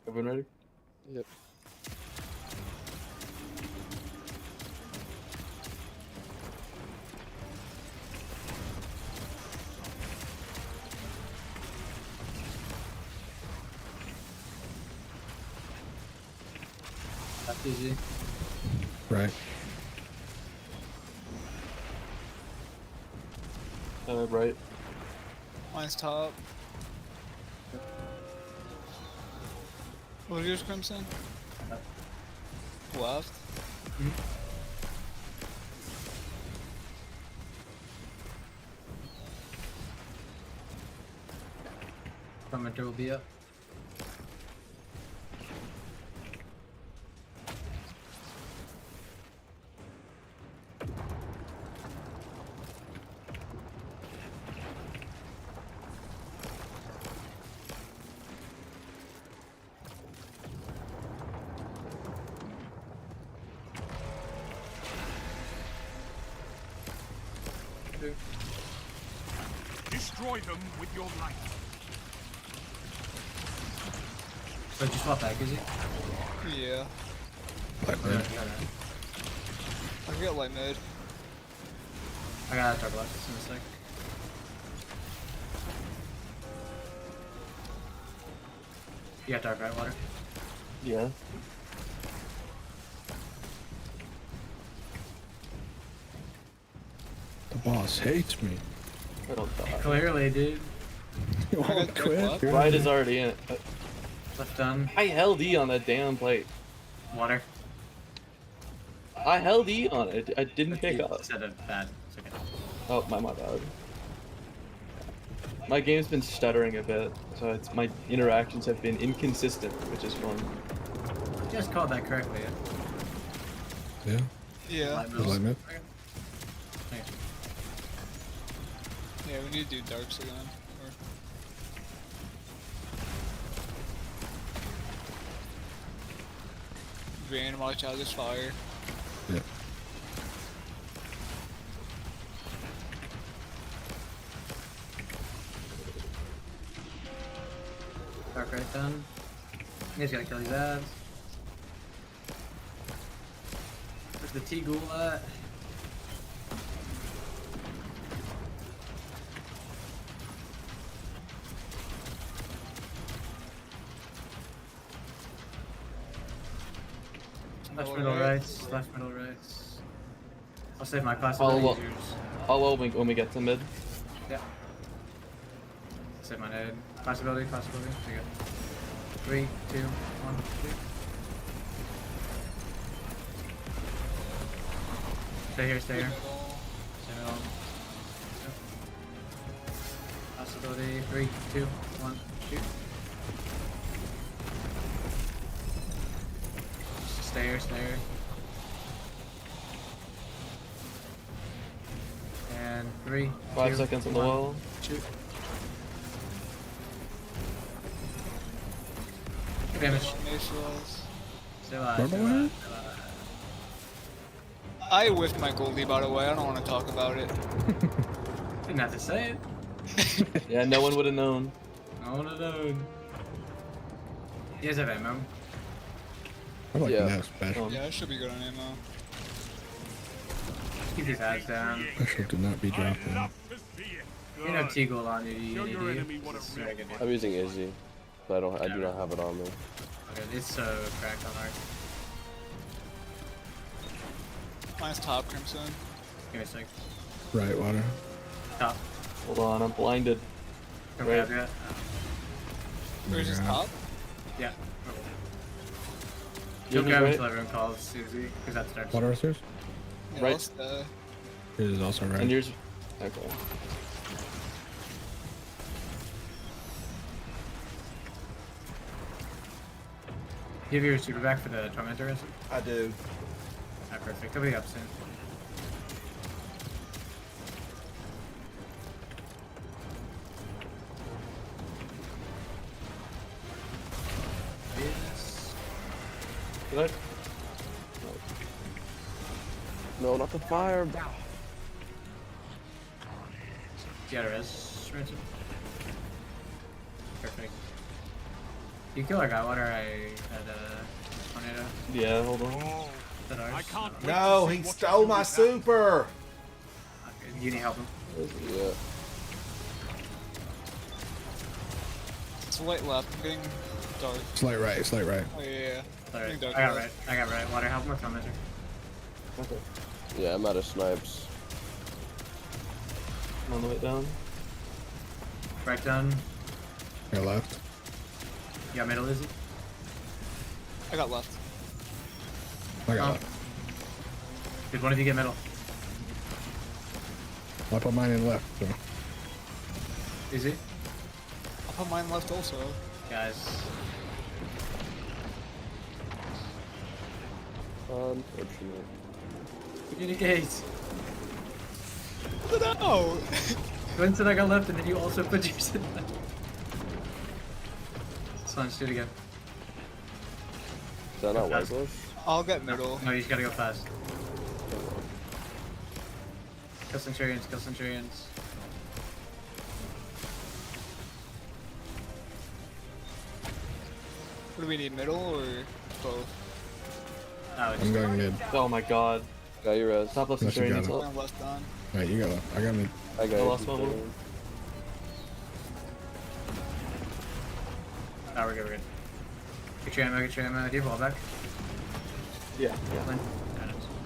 Everyone ready? Yep. That's easy. Right. Right. Mine's top. What are yours, Crimson? Left. Tormentor will be up. Destroy them with your light. Wait, you swap back, is he? Yeah. Black Yeah, man. I got light mode. I gotta talk about this in a sec. You got dark right water? Yeah. The boss hates me. I don't die. Clearly, dude. You won't quit. You're Ride is already in it. Left done. I held E on that damn plate. Water. I held E on it. I didn't pick up. Said it bad. It's okay. Oh, my bad. My game's been stuttering a bit, so it's my interactions have been inconsistent, which is fun. You just called that correctly. Yeah. Yeah. Light The light mid. Thanks. Yeah, we need to do darks again. Or... Drain, watch out, there's fire. Yeah. Dark right done. You guys gotta kill these ads. Where's the T-Ghoul at? Left, middle, right. Left, middle, right. I'll save my class. I'll ult when we get to mid. Yeah. Save my nade. Possibility. There you go. 3, 2, 1, 2. Stay here. Stay middle. Yep. Possibility. 3, 2, 1, shoot. Stay here. And 3, 5 2, seconds on the 1, wall. Shoot. Damage. Stay alive. I whiffed my Goldie, by the way. I don't want to talk about it. Didn't have to say it. Yeah, no one would have known. No one would have known. You guys have ammo? I like Yeah. that special. Yeah, it should be good on ammo. Keep these ads down. Special did not be dropping. You know T-Ghoul on you. Show your enemy what a It's very good. I'm using Izzy, but I do not have it on me. Okay, it's so cracked on art. Mine's top, Crimson. Give me a sec. Right, water. Top. Hold on, I'm blinded. Don't Right. grab yet. Where's his Yeah. top? Yeah. Yogi's Don't grab right. until everyone calls Susie, because that starts. Water upstairs? Yeah, Right. that's the... Yours is also right. And yours. Okay. Give your super back for the Tormentor. I do. Alright, perfect. He'll be up soon. Yes. Good. No, not the fire. You got a res, Ransom? Perfect. You kill our guy, water, I had a tornado. Yeah, hold on. Is that ours? I can't wait No, to see he what stole you my do now. super. Okay, you need help him. Yeah. It's light left. I'm getting dark. Slight right, slight right. Oh, yeah. Sorry. Getting dark I got left. right. I got right. Water, help him with Tormentor. Okay. Yeah, I'm out of snipes. I'm on the way down. Right down. Your left. You got middle, Izzy? I got left. I got it. Did one of you get middle? I put mine in left, so. Izzy? I'll put mine left also. Guys. Unfortunate. Communicate! No! Glenn said I got left and then you also put yours in left. So let's do it again. Is that not Whitebush? I'll get middle. No, you just gotta go fast. Kill Centurions, kill Centurions. What do we need, middle or both? Oh, I'm going mid. Oh my god. Got your res. Top left Unless you Centurion got needs it. help. I'm left on. Alright, you got left. I got mid. I got I you. lost my move. Oh, we're good, we're good. Get your ammo, get your ammo. Do you have wall back? Yeah, yeah. Glenn?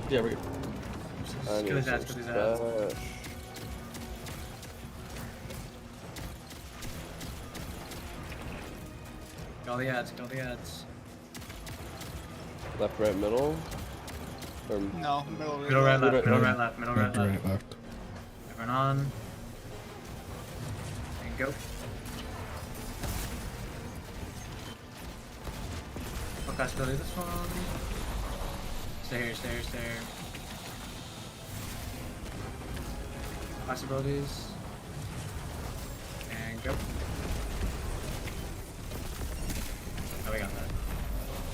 Yeah, we're good. I Kill need his ass, some kill his ass. stash. Kill the ads, kill the ads. Left, right, middle. Or No, middle. Middle right, left, middle right. right, left, middle right, Left, left. right, left. Everyone on. And go. Okay, still do this one. Stay here, stay here, stay here. Possibilities. And go. Oh, we got that.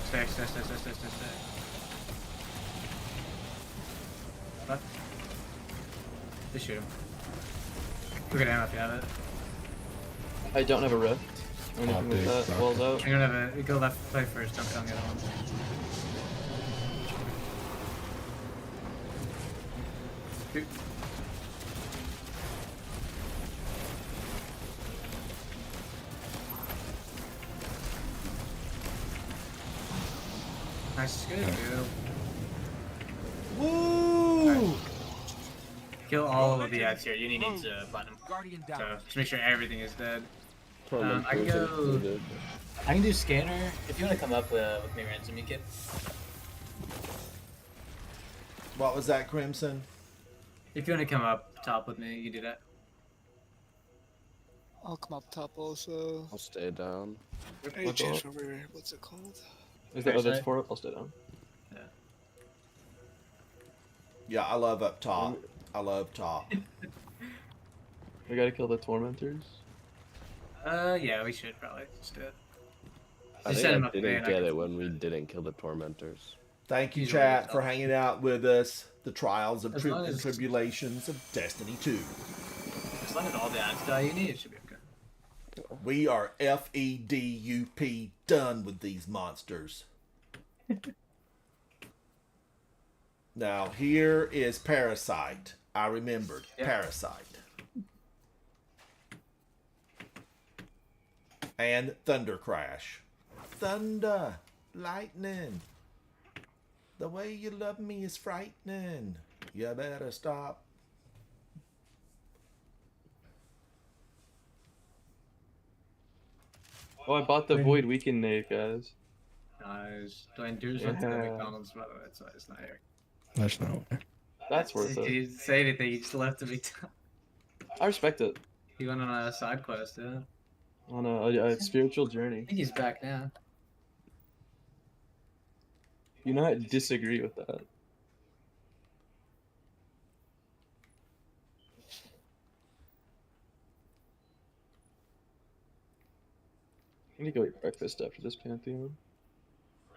Stay. What? Just shoot him. Look at him if you have it. I don't have a rift. Or anything with that. Walls out. You don't have it. Go left, play first. Don't get on. Shoot. Nice, good. Woo! Kill all of the ads here. You need to button. So just make sure everything is dead. I can go. I can do scanner. If you want to come up with me, Ransom, you can. What was that, Crimson? If you want to come up top with me, you can do that. I'll come up top also. I'll stay down. Hey, change over. What's it called? Is that, oh, that's 4 up? I'll stay down. Yeah. Yeah, I love up top. I love top. We gotta kill the tormentors. Yeah, we should probably just do it. I think I didn't get it when we didn't kill the tormentors. Thank you, chat, for hanging out with us. The trials and As long as- tribulations of Destiny 2. As long as all the ads die you need, it should be okay. We are FEDUP done with these monsters. Now, here is Parasite. I remembered. Yeah. Parasite. And Thunder Crash. Thunder. Lightning. The way you love me is frightening. You better stop. Oh, I bought the Void Weekend nade, guys. Nice. Dwayne Deers went to the Yeah. McDonald's, by the way, that's why it's not here. That's not. That's worth He it. didn't say anything, he just left to be done. I respect it. He went on a side quest, yeah. On a spiritual journey. I think he's back now. You not disagree with that. I need to go eat breakfast after this Pantheon.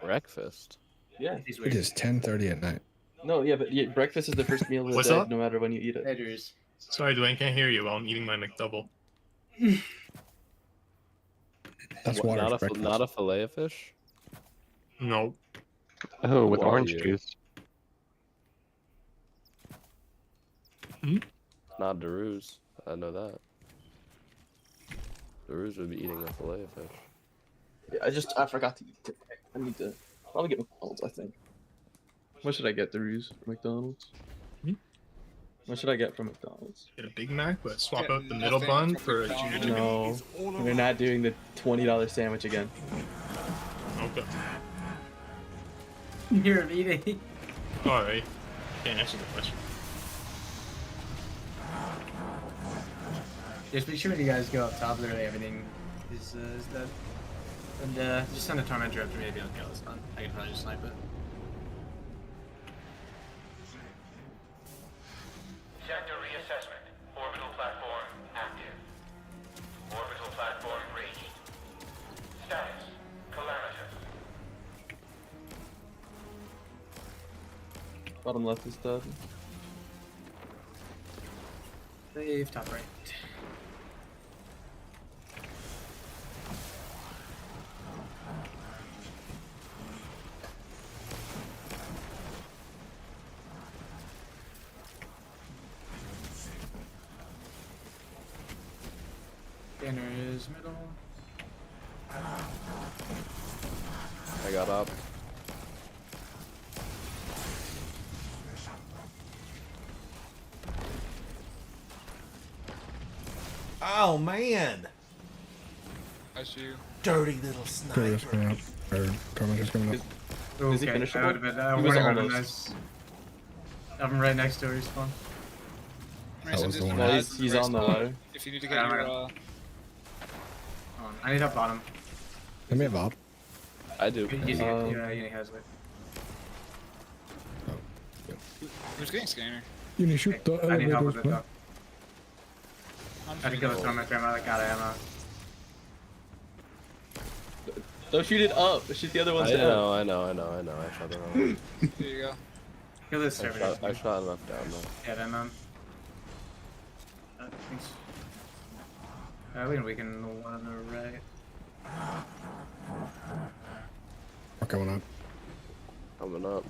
Breakfast? Yeah. It is 10:30 at night. No, yeah, but breakfast is the first meal of the What's day, up? no matter when you eat it. Edgers. Sorry, Dwayne, can't hear you while I'm eating my McDouble. That's What, water. not a fillet of fish? No. Oh, with Who are orange you? juice. Not Daruz. I know that. Daruz would be eating a fillet of fish. Yeah, I forgot to eat it. I need to probably get McDonald's, I think. What should I get, Daruz, for McDonald's? What should I get from McDonald's? Get a Big Mac, but swap out the middle bun for a junior. No, we're not doing the $20 sandwich again. Okay. You're eating. Alright. Can't answer the question. Just make sure when you guys go up top, literally everything is dead. And just send a tormentor after me if you don't kill this one. I can probably just snipe it. Sector reassessment. Orbital platform active. Orbital platform reached. Status. Calamitous. Bottom left is dead. Save top right. Banner is middle. I got up. Oh, man. I see you. Dirty little Daruz sniper. coming up. Or Tormentor's coming up. Is he Okay, finishable? that would have been that He would was have been almost. nice. I'm right next to her, respawn. Ransom, was just the one. add Well, he's on the respawn ladder. If you need to get Yeah, your, I'm Hold on, I need help bottom. Give me a Bob. I do. Uni has it. who's getting scanner? You need to shoot the I need help with elevators, it bro. though. I had to kill the tormentor, I'm out of ammo. Don't shoot it up. Shoot the other ones I down. know. I shot the wrong one. There you go. Kill this server. I shot enough down though. Yeah, then, we can weaken the one on the right. We're coming up. Coming up.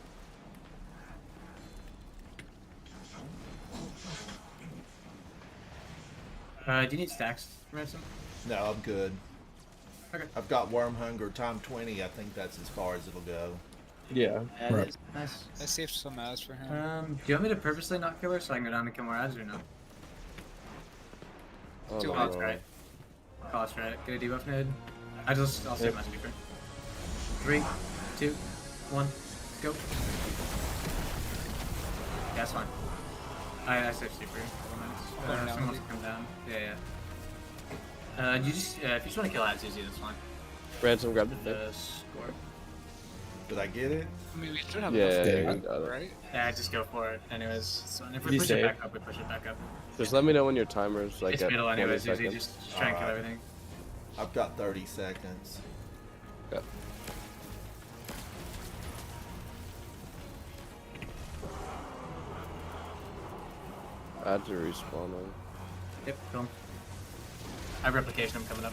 Do you need stacks, Ransom? No, I'm good. Okay. I've got Worm Hunger time 20. I think that's as far as it'll go. Yeah. Right. Nice. I saved some ads for him. Do you want me to purposely not kill her so I can go down and kill more ads or no? Oh, Do no, cost no. right. Cost right. Get a debuff nade. I'll save my speaker. 3, 2, 1, go. Yeah, that's fine. I saved super. Someone wants to come down. Yeah. You just if you just want to kill ads easy, that's fine. Ransom, grab the thing. Score. Did I get it? I mean, we should have Yeah, enough you time, got it. right? Yeah, just go for it. Anyways, so if we Be push safe. it back up, we push it back up. Just let me know when your timer's like It's at middle 20 anyways, easy. seconds. Just try and kill Alright. everything. I've got 30 seconds. Yep. Add to respawning. Yep, boom. I have replication, I'm coming up.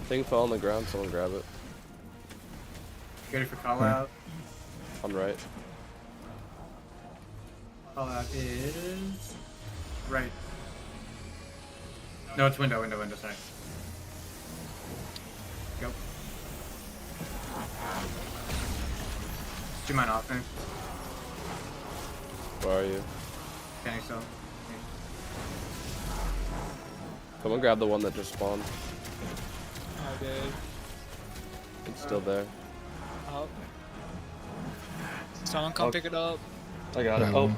Thing fell on the ground, someone grab it. Ready for call out. On right. Call out is right. No, it's window, sorry. Go. Do you mind off me? Where are you? Canning still. Someone grab the one that just spawned. I did. It's still there. Up. Someone come pick it up. I got it. Oh,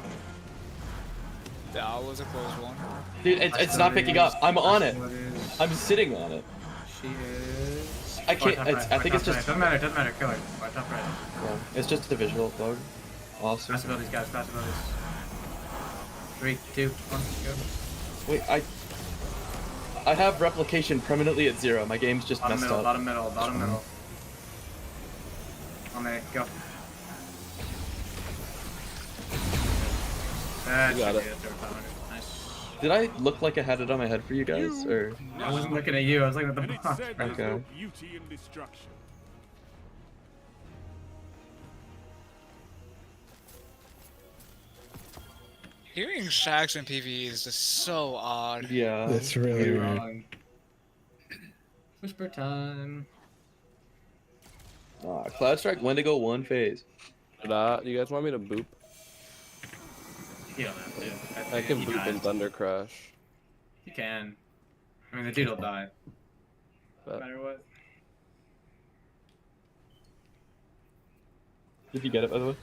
That was a close one. dude, it's not picking up. I'm on it. I'm sitting on it. She is. I can't. I think it's just. Doesn't matter, kill her. Or top right. Yeah, it's just a visual bug. Awesome. Pass abilities, guys, pass abilities. 3, 2, 1, go. Wait, I have replication permanently at 0. My game's just Bottom messed middle, up. bottom middle. On there, go. You got it. Nice. Did I look like I had it on my head for you guys, or? I wasn't looking at you, I was looking at the box. Okay. Beauty in destruction. Hearing Shax in PvE is just so odd. Yeah. It's really weird. Wrong. Whisper time. Cloud Strike Wendigo 1 phase. Do you guys want me to boop? You don't have to. I can he boop in dies. Thunder Crash. You can. I mean, the dude will die. No But matter what. Did you get it, by the way?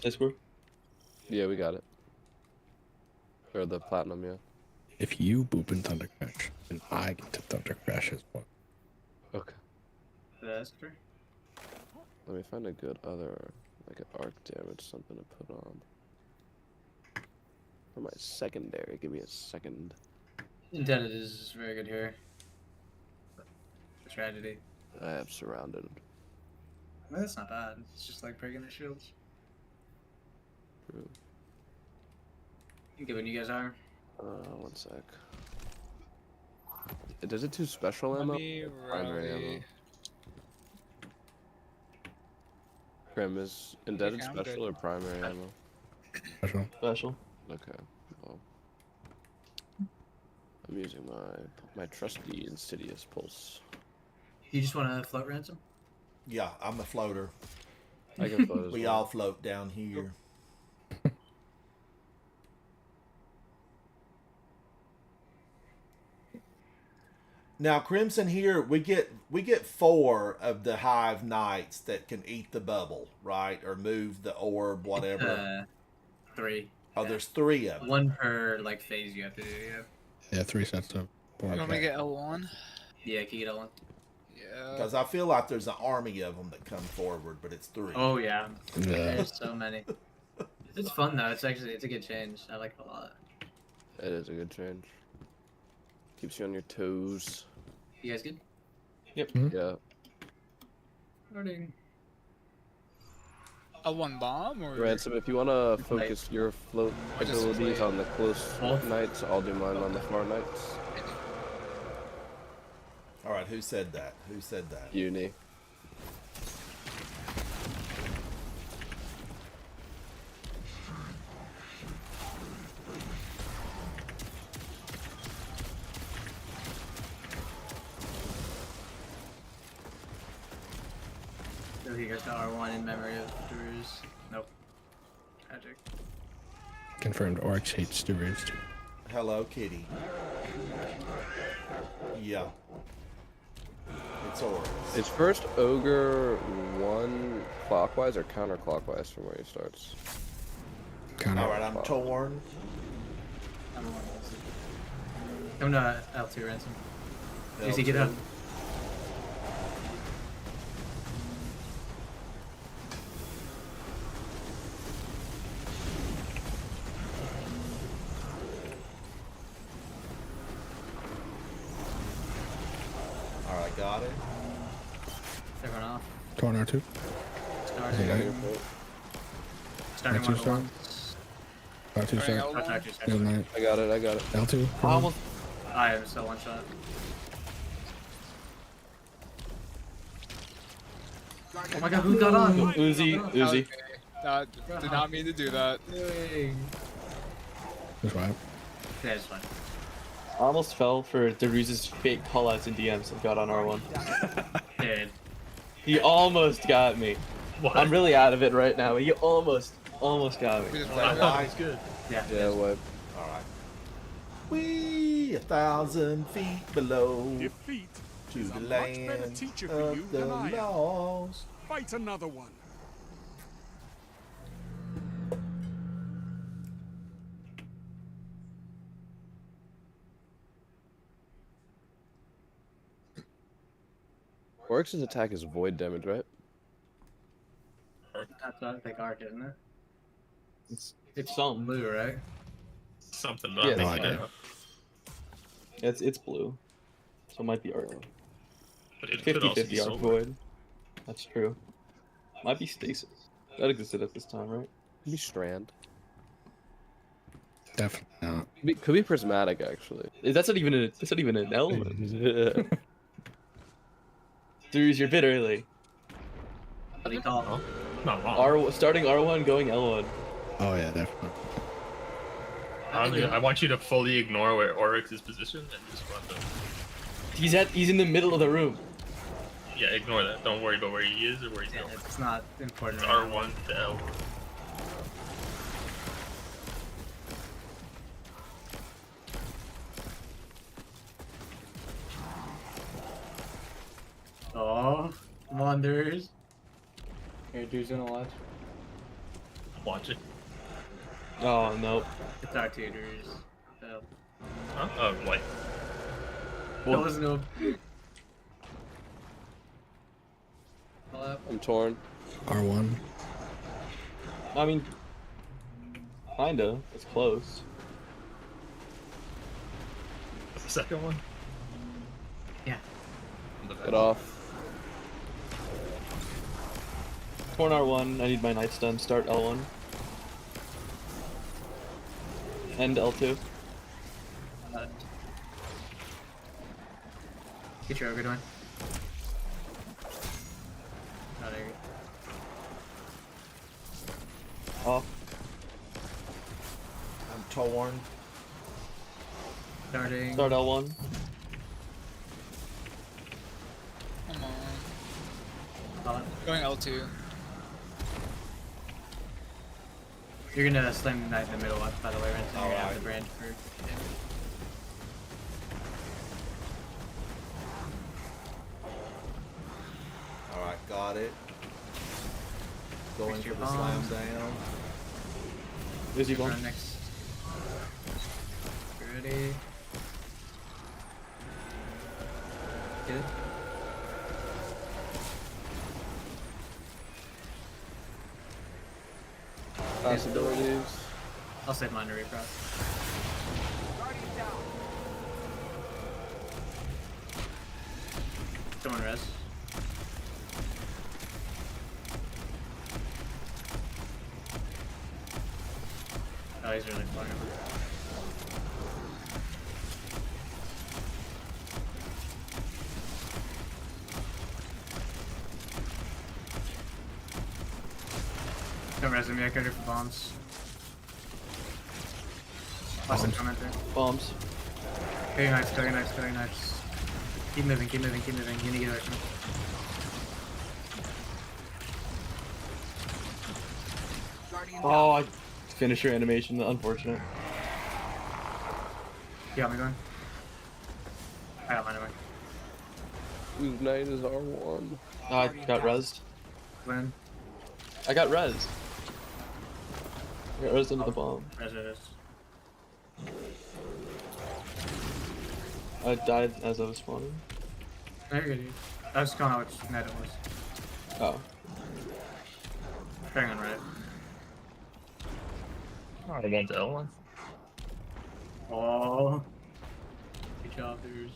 Discord? yeah, we got it. Or the platinum, yeah. If you boop in Thunder Crash, then I get to Thunder Crash as well. Okay. That's true. Let me find a good other, like an arc damage, something to put on. For my secondary, give me a second. Indebted is very good here. Tragedy. I have surrounded. Well, that's not bad. It's just like breaking their shields. True. You get when you guys are. 1 sec. Does it do special ammo? me Or primary rally. ammo. Grim, is indebted Okay, I'm special good. or primary ammo? Special. Special. Okay. Well, I'm using my trusty Insidious Pulse. You just want to float ransom? Yeah, I'm a floater. I can float as We well. all float down here. Now, Crimson here, we get 4 of the Hive Knights that can eat the bubble, right? Or move the orb, whatever. 3. Oh, there's 3 of them. 1 per like phase you have to do. Yeah. Yeah, 3 sets of. You want me to get L1? Yeah, can you get L1? Yeah. Because I feel like there's an army of them that come forward, but it's 3. Oh yeah. Yeah. There's so many. It's fun though. It's a good change. I like it a lot. It is a good change. Keeps you on your toes. You guys good? Yep. Yeah. Starting. A one bomb or Ransom, if you want to focus your float I just abilities play- on the close knights, I'll do mine on the far knights. All right, who said that? Who said that? Uni. So you guys got R1 in memory of Drew's. Nope. Tragic. Confirmed Oryx hates Stewards. Hello, Kitty. Yeah. It's Oryx. Is first ogre one clockwise or counterclockwise from where he starts? All right, I'm torn. Come to L2 Ransom. Easy, get up. All right, got it. Everyone off. Torn R2. Starting. Starting R2 one start. R2 start. Middle knight. I got it. L2. Almost. I am still one shot. Oh my god, who got on? Uzi. Okay. Did not mean to do that. That's right. Yeah, it's fine. I almost fell for Daruz's fake callouts in DMs and got on R1. Dude. He almost got me. What? I'm really out of it right now. He almost got me. I thought it was good. Yeah. Yeah, what? All right. We 1,000 feet below Defeat to is the a much better land teacher for of you the than I am. lost. Fight another one. Oryx's attack is void damage, right? That's what I think arc, isn't it? It's something. Blue, right? Something Yeah, up. no Yeah, idea. It's blue. So it might be arc. But it could also be 50-50 arc silver. void. That's true. Might be stasis. That existed at this time, right? Could be strand. Definitely not. Could be prismatic, actually. That's not even an element. Drews, you're a bit early. What do you call it? Not wrong. Starting R1, going L1. Oh yeah, definitely. I want you to fully ignore where Oryx is positioned and just run them. He's in the middle of the room. Yeah, ignore that. Don't worry about where he is or where he's going. It's not important. It's R1 to L. Oh, Wanderers. Here, Drew's gonna watch. Watch it. Oh no. It's R2, Drew's. So. Huh? Oh, white. There was no. Pull up. I'm torn. R1. I mean, kinda. It's close. The second one? Yeah. Get off. Torn R1. I need my knights done. Start L1. End L2. Get your ogre doing. Not ogre. Off. I'm torn. Starting. Start L1. Come on. On. Going L2. You're gonna slam the knight in the middle, by the way, Ransom. You're gonna have Alright. the brand for. Yeah. All right, got it. Going Fix for your the slam bombs. down. Where's he going? Run next. Ready. Good. Possibilities. I'll save mine to reprop. Someone res. he's really far. Don't resume me, I got here for bombs. Watch them coming through. Bombs. Cutting knives, cutting knives, cutting knives. Keep moving, keep moving, keep moving. You need to get away from me. Oh, I finished your animation. Unfortunate. You got me going? I got mine away. Whose night is R1? Oh, I got rezzed. When? I got rezzed. I got rezzed into the bomb. Res. I died as I was spawning. No, you're good, dude. I was calling out which net it was. Oh. Carrying on right. R1 to L1. Oh. Good job, dudes.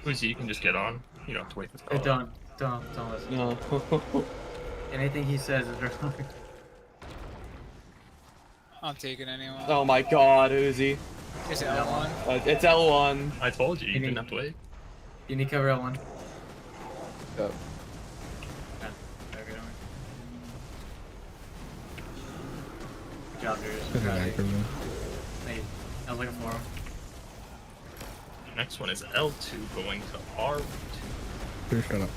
Uzi, you can just get on. You don't have to wait for the Hey, call. don't listen. No. Anything he says is wrong. I'm taking anyone. Oh my god, Uzi. Is it L1? It's L1. I told you, you didn't have to wait. You need cover L1. Yep. Good job, dude. Good night, everyone. Hey, I was looking for him. Next one is L2 going to R2. Dude, shut up.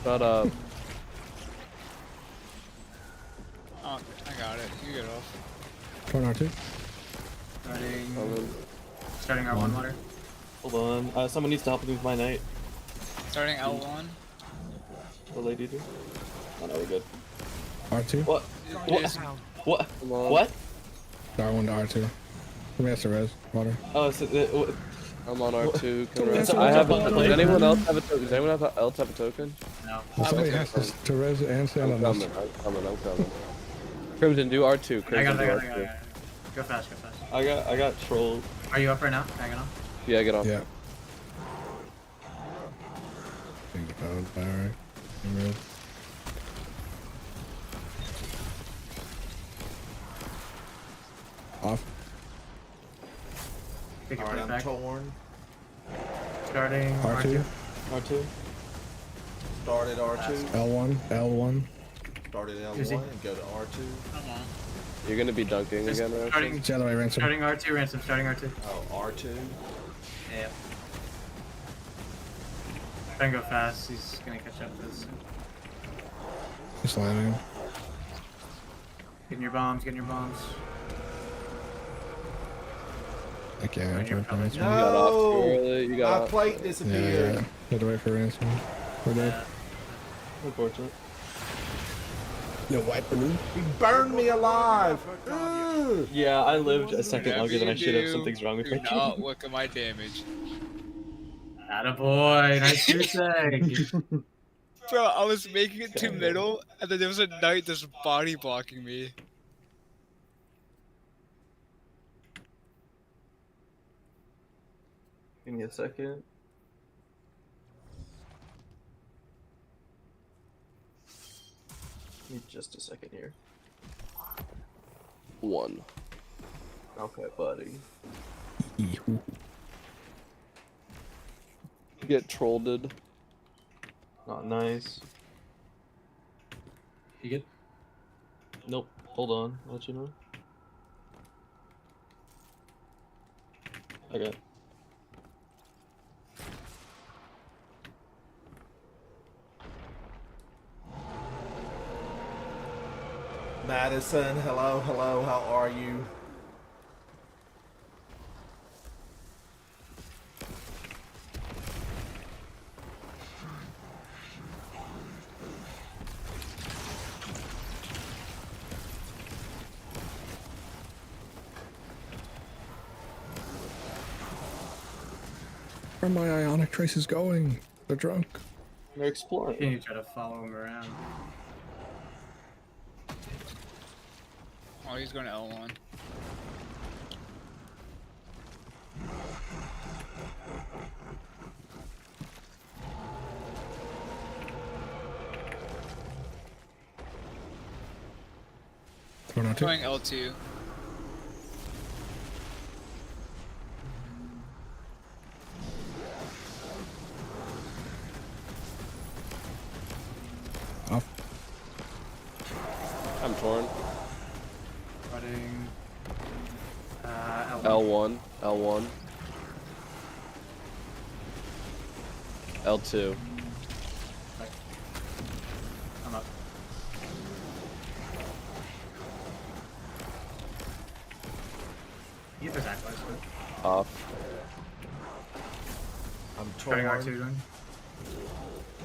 Shut up. Oh, I got it. You get off. Turn R2. Starting R1 water. Hold on. Someone needs to help me with my night. Starting L1. The lady do. Oh no, we're good. R2. What? What? What? R1 to R2. Somebody has to res. Water. Oh, so I'm on R2. Can Does I have a, does anyone else have a token? Does anyone else have a token? No. Well, somebody has to res and stand on this. I'm coming. Crimson, do R2. Crimson, I got do it. R2. Go fast, go fast. I got trolled. Are you up right now? Can I get on? Yeah, get off. Yeah. Think about Barrack. Res. Off. Take your Alright, foot I'm back. torn. Starting R2. R2. Started R2. L1. Started Easy. L1 and go to R2. Come on. You're gonna be dunking Just again, right? starting, It's the other way, Ransom. starting R2, Ransom, starting R2. Oh, R2. Yeah. Try and go fast, he's gonna catch up to this. He's landing. Getting your bombs, getting your bombs. I can't enter for Ransom. You got off too early. You got My off. plate Yeah. disappeared. Had to wait for Ransom. We're dead. Unfortunate. No wiper dude. He burned me alive. Ugh. Yeah, I lived a second Whatever longer than I you should have. do, Something's wrong with do me. not look at my damage. Attaboy, nice goose egg. Bro, I was making it to middle, and then there was a knight just body blocking me. Give me a second. Need just a second here. 1. Okay, buddy. Get trolled. Not nice. You good? Nope. Hold on. I'll let you know. Okay. Madison, hello, how are you? Where are my ionic traces going? They're drunk. They're exploring. Can you try to follow him around? Oh, he's going to L1. Going R2. Going L2. Off. I'm torn. Running. L1. L1. L2. I'm up. Get this act last one. Off. I'm Starting torn. R2 then.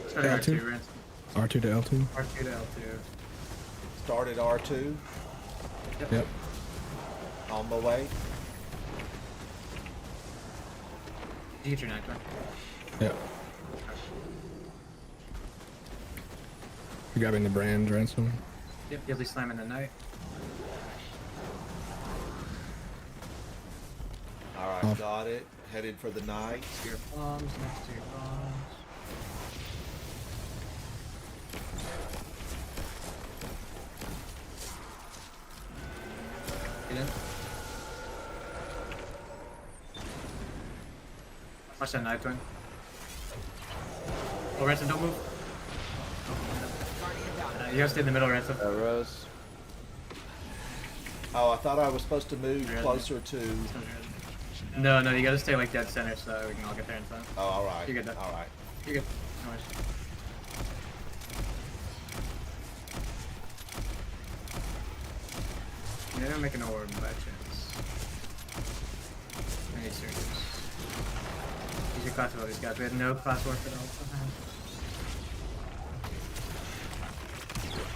Starting L2? R2, Rance. R2 to L2. R2 to L2. Started R2. Yep. On my way. Did you get your knife one? Yep. You grabbing the brand ransom? Yep, you'll be slamming the knight. Alright, Off. got it. Headed for the night. Your bombs, next to your bombs. Get in. Watch that knife twin. Oh, Ransom, don't move. You gotta stay in the middle, Ransom. Rose. Oh, I thought I was supposed to move closer to... No, you gotta stay like dead center so we can all get there in time. Oh, alright. You're good though. Alright. You're good. No worries. Yeah, don't make an orb by chance. I need surges. Use your class abilities, guys. We had no class work at all.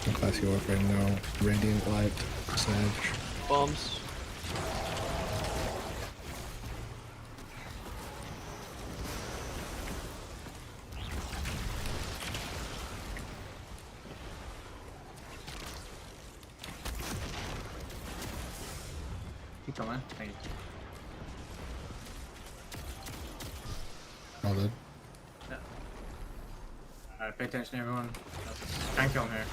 No classy warfare, no radiant light, Sage. Bombs. Keep going. Thank you. All good. Yeah. Alright, pay attention everyone. Thank you on here.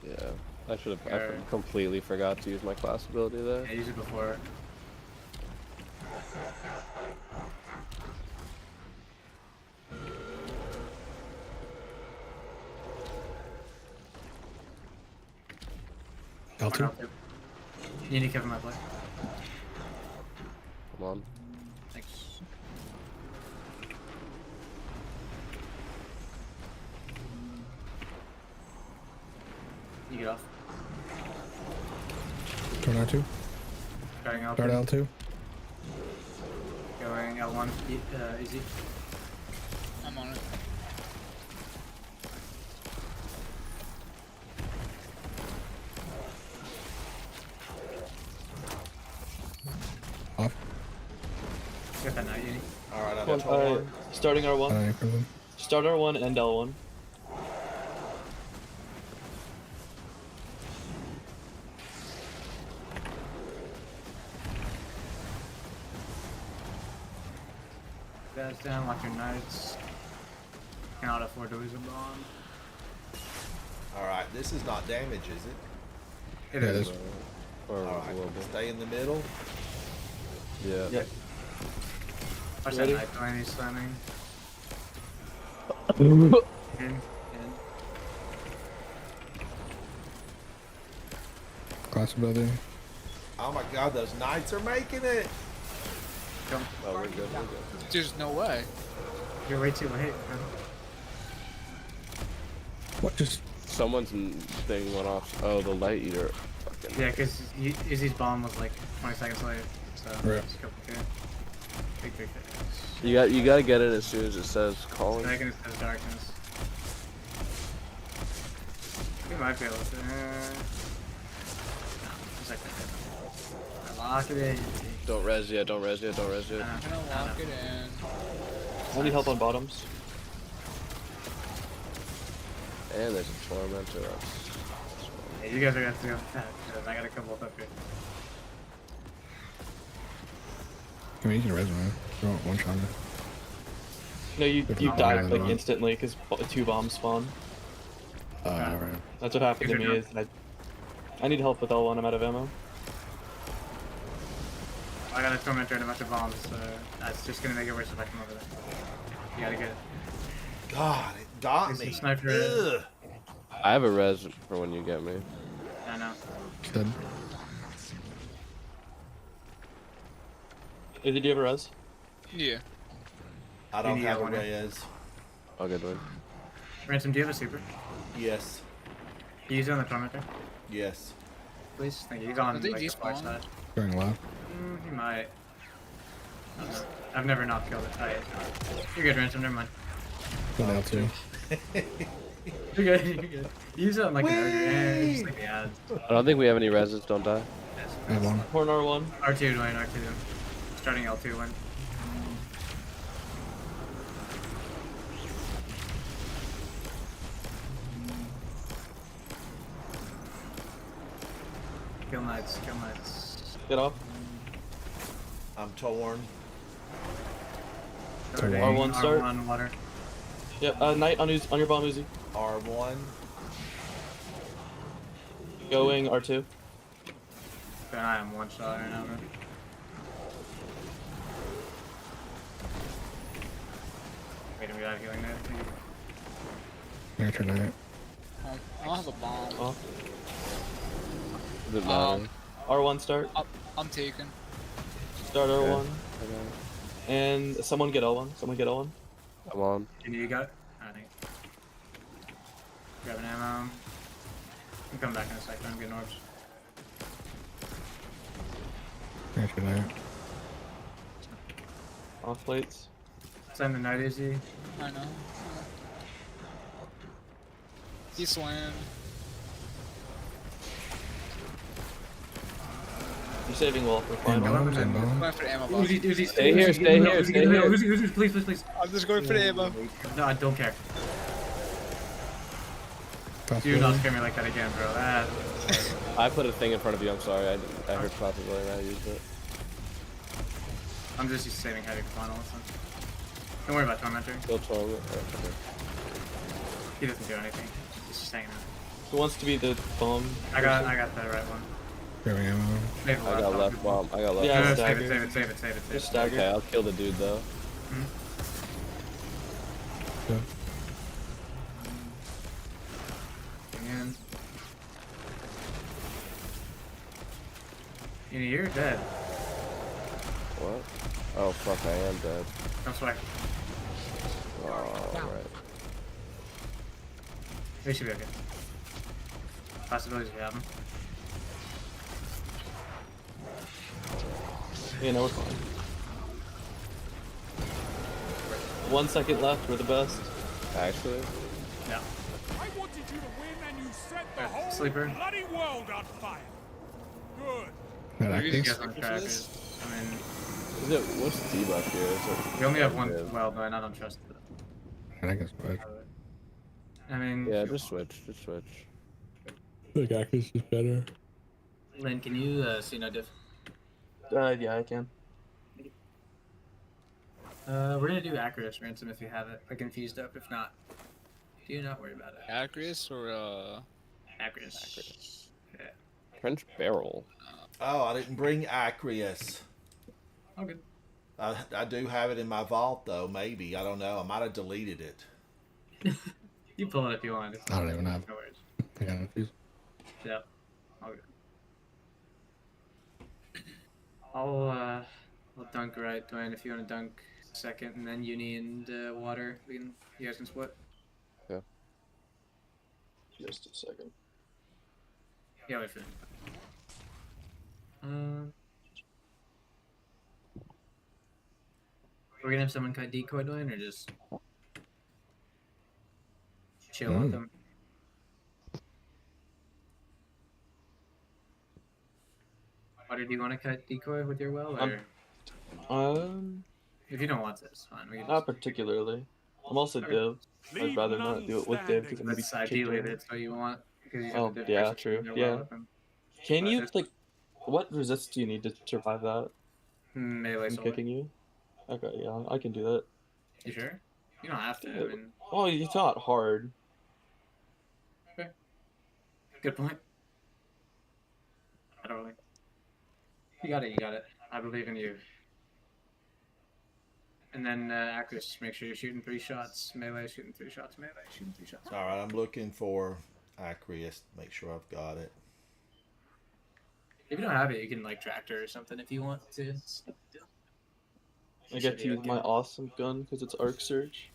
Yeah. I should have. I Alright. completely forgot to use my class ability there. Yeah, use it before. L2. You need to cover my play. Come on. Thanks. You get off. Turn R2. Starting L2. Start L2. Going L1. Easy. I'm on it. Off. Get that knight, Uni. Alright, I'm One, torn. starting R1. Start R1 and L1. Guys down, watch your knights. Cannot afford to lose a bomb. Alright, this is not damage, is it? It is. Or a Alright, little bit. stay in the middle. Yeah. Yep. Watch Ready? that knight when he's slamming. In. Class ability. Oh my god, those knights are making it! Come. Oh, we're good. We're good. There's no way. You're way too late, man. What just? Someone's thing went off. Oh, the light eater. Fucking. Yeah, because Izzy's bomb was like 20 seconds late, so Right. it's complicated. Big things. You gotta get it as soon as it says calling. Second it says darkness. We might be able to. No, just like that. Lock it in. Don't res yet. Don't res yet. Don't res yet. I'm gonna lock it in. I need help on bottoms. And there's a tormentor. Yeah, you guys are gonna have to go fast, because I got a couple up here. I mean, you can resume. One shot. No, you Different die bomb. like instantly because 2 bombs spawn. Alright. That's what happened to me. Is I I need help with L1. I'm out of ammo. I got a tormentor and a bunch of bombs, so that's just gonna make it worse if I come over there. You gotta get it. God, it got There's me. some sniper. Ugh. I have a res for when you get me. I know. Good. Did you have a res? Yeah. I don't need have a one. res. I'll get one. Ransom, do you have a super? Yes. Can you use it on the tormentor? Yes. Please? Thank you. He's on I think like, the far despawn. side. Going left. He might. I don't know. I've never not killed it. Oh, yeah. You're good, Ransom. Never mind. Going out too. You're good. You're good. Use it on like an ogre. Just like the ads. I don't think we have any reses. Don't die. I have one. Horn R1. R2, Dwayne, R2. Starting L2 one. Kill knights, kill knights. Get off. I'm torn. R1 start. R1 water. Yeah, Knight on your bomb, Uzi. R1. Going R2. Then I am one shot right now, bro. Wait, do we have healing there? Miniature knight. I don't have a bomb. Oh. Does it matter? R1 start. I'm taken. Start R1. Okay. And someone get L1. Someone get L1. I'm on. You got it? I think. Grab an ammo. I'm coming back in a second. I'm getting orbs. Miniature knight. Off plates. Send the night easy. I know. He swam. You're saving well for final. Inbound. I'm Inbound. going for the ammo box. Uzi, Stay here, stay here, stay here. Uzi, please, please, please. I'm just going for the ammo. No, I don't care. Fast Do not forward. scare me like that again, bro. That... I put a thing in front of you. I'm sorry. I heard possibly and I used it. I'm just used to saving heavy for final. So. Don't worry about Tormentor. Still 12. Okay. He doesn't do anything. He's just hanging out. Who wants to be the bomb? I got the right one. Grabbing ammo. Save the I got left bomb. I got left. Yeah, No, no, stagger. save it. Just stagger. Okay, I'll kill the dude though. Good. And... You're dead. What? Oh fuck! I am dead. Don't sweat. Oh, right. We should be okay. Possibilities we have them. Yeah, no, we're fine. 1 second left. We're the best. Actually. Yeah. I wanted you to win and you set the whole Sleeper. bloody world on fire. Good. That You active. guys on trackers. I mean, Is it what's the debuff here? Is it? we only have one. Yeah. Well, no, I don't trust it. I think it's good. I mean, Yeah, just switch. Just switch. I think active is better. Lynn, can you see no diff? Yeah, I can. We're gonna do Acridus Ransom if you have it. I confused up. If not, do not worry about it. Acris or Acridus. Yeah. French barrel. Oh, I didn't bring Acrius. Oh, good. I do have it in my vault though. Maybe I don't know. I might have deleted it. You pull it if you want. I don't even have. No worries. I got confused. Yeah. All good. I'll dunk right, Dwayne, if you want to dunk second, and then Uni and water. You guys can split. Yeah. Just a second. Yeah, wait for it. We're gonna have someone cut decoy, Dwayne, or just chill with them? Water, do you want to cut decoy with your well, or if you don't want to, it's fine. We can Not particularly. I'm also div. I'd rather not do it with div because I'm gonna be That's kicked ideally in. that's what you want. Because you Oh, have a diff yeah, versus true. your Yeah. well weapon. Can But you there's- like, what resist do you need to survive that? Melee I'm solar. kicking you. Okay, yeah, I can do that. You sure? You don't have to. I mean, Oh, it's not hard. good point. I don't really. You got it. You got it. I believe in you. And then Acris, make sure you're shooting 3 shots. Melee, shooting 3 shots. Melee, shooting 3 shots. All right, I'm looking for Acris. Make sure I've got it. If you don't have it, you can like tractor or something if you want to. I get to use my awesome gun because it's Arc Surge.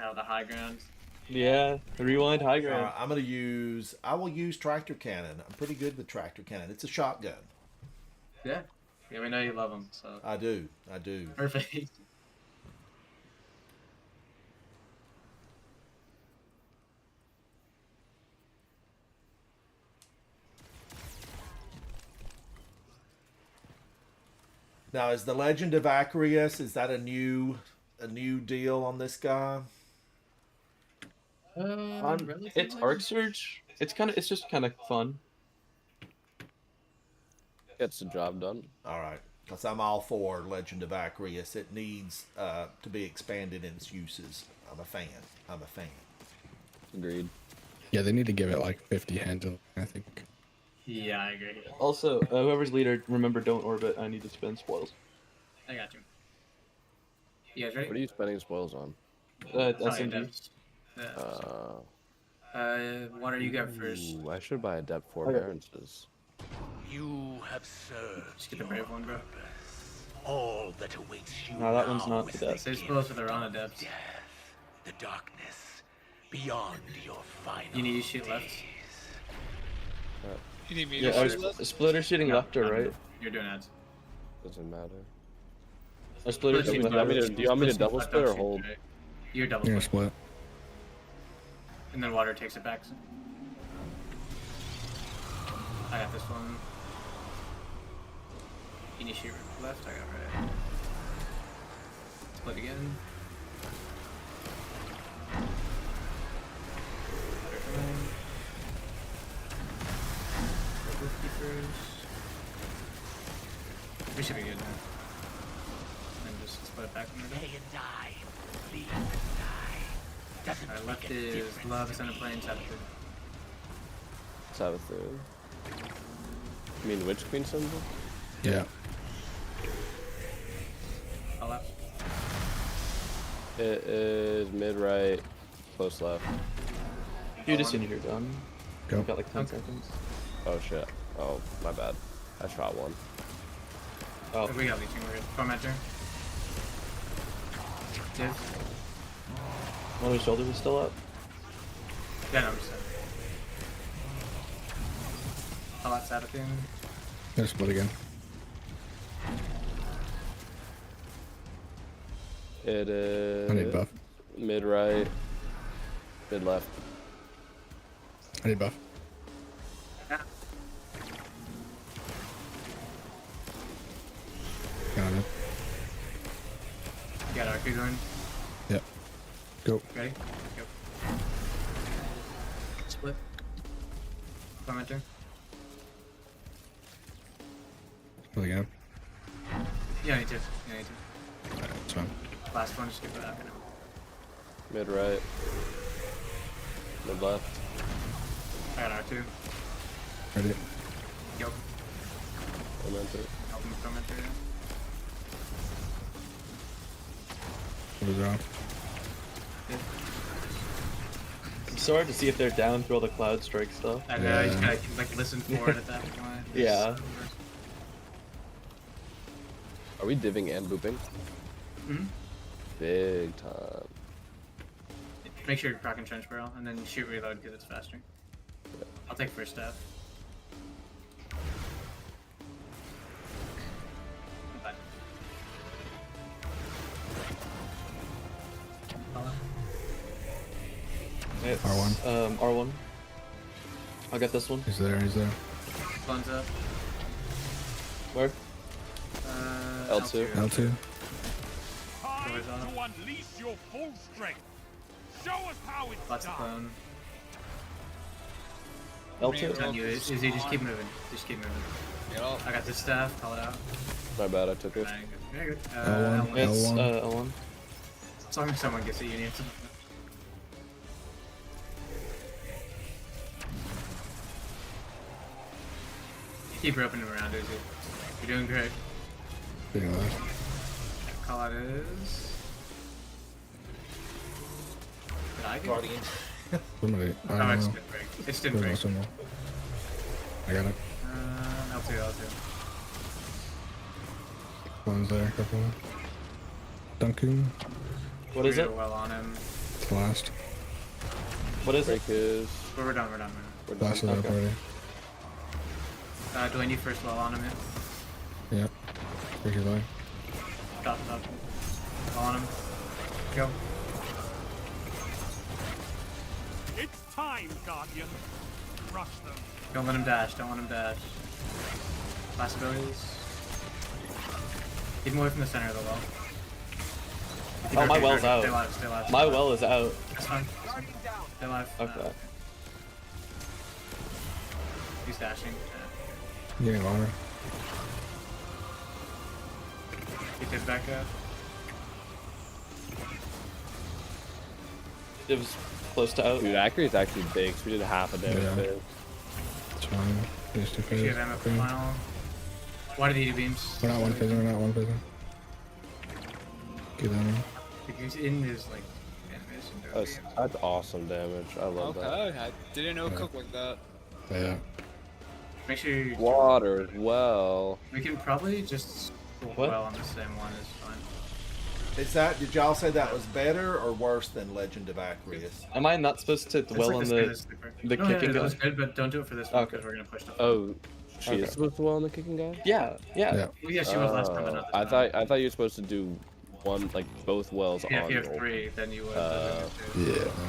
Oh, the high ground. Yeah, rewind high ground. I will use tractor cannon. I'm pretty good with tractor cannon. It's a shotgun. Yeah. Yeah, we know you love them, so. I do. Perfect. Now, is the Legend of Acarius, is that a new deal on this guy? It's Arc Surge. It's just kind of fun. Gets the job done. All right, because I'm all for Legend of Acarius. It needs to be expanded in its uses. I'm a fan. Agreed. Yeah, they need to give it like 50 handle, I think. Yeah, I agree. Also, whoever's leader, remember, don't orbit. I need to spend spoils. I got you. You guys ready? What are you spending spoils on? SMG. Water, you go first. Ooh, I should buy Adept Forbearances. You have served. Just get the brave one, bro. All that awaits you. No, that one's not the death. Save spoils for the Rana depths. The darkness beyond your final. You need to shoot left. You need me Yeah, to shoot left? Splitter shooting left or right? You're doing ads. Doesn't matter. Or Splitter Do shooting you want me left. to double split or hold? You're double You're split. gonna split. And then water takes it back. I got this one. You need to shoot left, I got right. Split again. We should be good now. And just split it back from the Stay and die. Leave and die. Doesn't Alright, left is love, center plane, Sabbath. Sabbath. You mean Witch Queen symbol? Yeah. All left. It is mid right, close left. You just in here, done. Go. Got like 10 seconds. Oh shit. Oh, my bad. I shot one. Oh. We got leeching, we're good. Tormentor. Div. One of his shoulders is still up. Yeah, no, I'm just All out Sabbath in. Gonna split again. It is I need buff. mid right, mid left. I need buff. Yeah. Got it. You got RQ going. Yep. Go. Ready? Go. Split. Tormentor. Split again. Yeah, need to. Yeah, need to. Alright, that's fine. Last one, just give it up. Mid right, mid left. I got R2. Ready? Go. Tormentor. Help him with Tormentor. What is wrong? It's so hard to see if they're down through all the cloud strike stuff. I know, you just gotta like listen for it at that point. Yeah. Are we divving and booping? Mhm. Big time. Make sure you're cracking trench barrel and then shoot reload because it's faster. I'll take first step. Bye. It's, R1. R1. I'll get this one. He's there, he's there. Guns up. Where? L2. L2. Time to unleash your full strength. Show us how it's Lots of done. clone. L2. On you, Izzy, just keep moving. Just keep moving. Yep. I got this staff, call it out. My bad, I took it. Very good. L1. It's L1. L1. As long as someone gets it, you need to. keep roping him around, Uzi. You're doing great. Being last. Call out is. Did I get Guardian. Somebody. I Oh, don't it's know. didn't break. It didn't Where's break. my symbol? I got it. L2. One's there, couple. Duncan. What is it? Well on him. It's last. What is it? Is We're done. Last is up already. Do I need first well on him? Yep. Break your leg. Stop. Well on him. Go. It's time, Guardian. Crush them. Don't let him dash. Last abilities. Keep him away from the center of the well. Oh, my well's Stay out. alive. My well is out. That's fine. Stay alive. Okay. He's dashing. Getting longer. Keep his back up. It was close to out. Dude, Acre is actually big, so we did half a damage Yeah. there. It's fine. These two Make sure you phases. have ammo for final. Why did he do beams? We're not one phasing, we're not one phasing. Get down. He's in his like animation. That's awesome damage. I love that. Okay, I didn't know Cook like that. Yeah. Make sure you. Water as well. We can probably just go What? well on the same one is fine. Is that? Did y'all say that was better or worse than Legend of Acreus? Am I not supposed to dwell on the No, kicking that guy? was good, but don't do it for this one Okay. because we're gonna push the. Oh, she Okay. is supposed to well on the kicking guy? Yeah. Yeah, she was last time, but not this I time. thought you were supposed to do one, like both wells Yeah, on if you have your- 3, then you would. Yeah.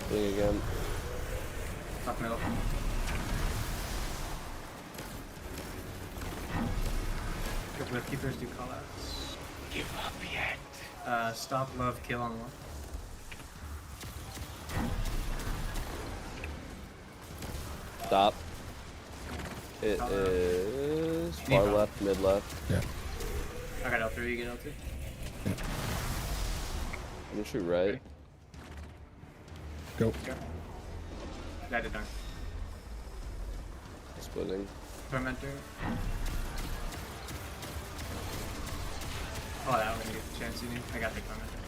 Thing again. Top middle. Good whip keepers do callouts. Give up yet. Stop, love, kill on one. Stop. It is far left, mid left. Yeah. I got L3, you get L2. I'm gonna shoot right. Go. I did not. Splitting. Tormentor. Oh, that when you get the chance you need. I got the Tormentor.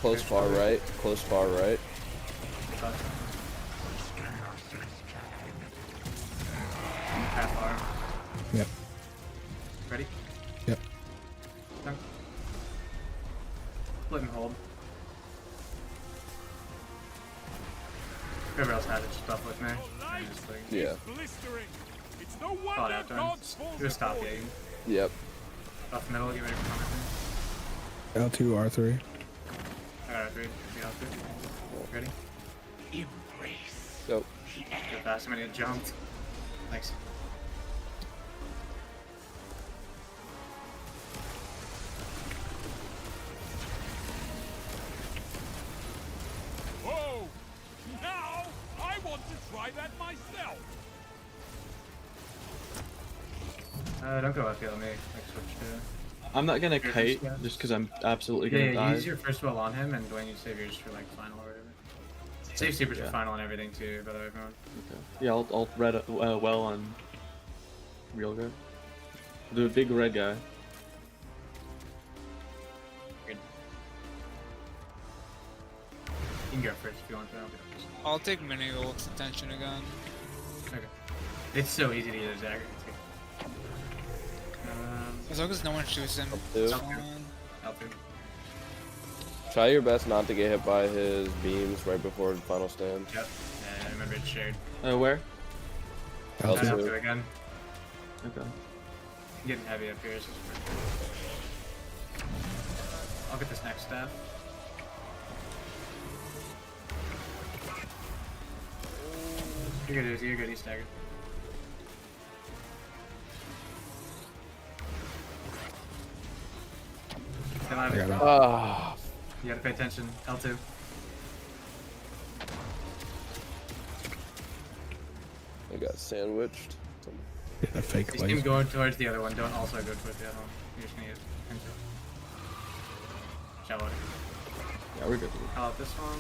Close far right. Close far right. Half arm. Yep. Ready? Yep. Dunk. Split and hold. Whoever else had it, just buff with me. And just like, Yeah. Blistering. It's no call it wonder out, gods fall do a stop before game. Yep. Buff middle, get ready for Tormentor. L2, R3. I got R3. Get L3. Ready? Embrace. Go. Go fast, I'm gonna get jumped. Thanks. Whoa! Now I want to try that myself. Don't go uphill me. Like switch to. I'm not gonna Your kite first, yeah. just because I'm absolutely Yeah, gonna die. use your first well on him, and Dwayne, you save yours for like final or whatever. Save supers for final and everything too, by the way, everyone. Okay. Yeah, I'll red well on real guy. The big red guy. Good. You can go first if you want to. I'll go first. I'll take mini ult's attention again. Okay. It's so easy to get a dagger. As long as no one shoots him, L2. it's fine. L2. Try your best not to get hit by his beams right before the final stand. Yep. Yeah, I remember it's shared. Where? L2. L2 again. Okay. I'm getting heavy up here. So I'll get this next staff. You're good, Uzi. You're good. He's staggered. Stay alive. I got him. Ah. You gotta pay attention. L2. I got sandwiched. Yeah, fake These legs. teams going towards the other one. Don't also go towards the other one. You're just gonna get into Shall we? Yeah, we're good. How about this one?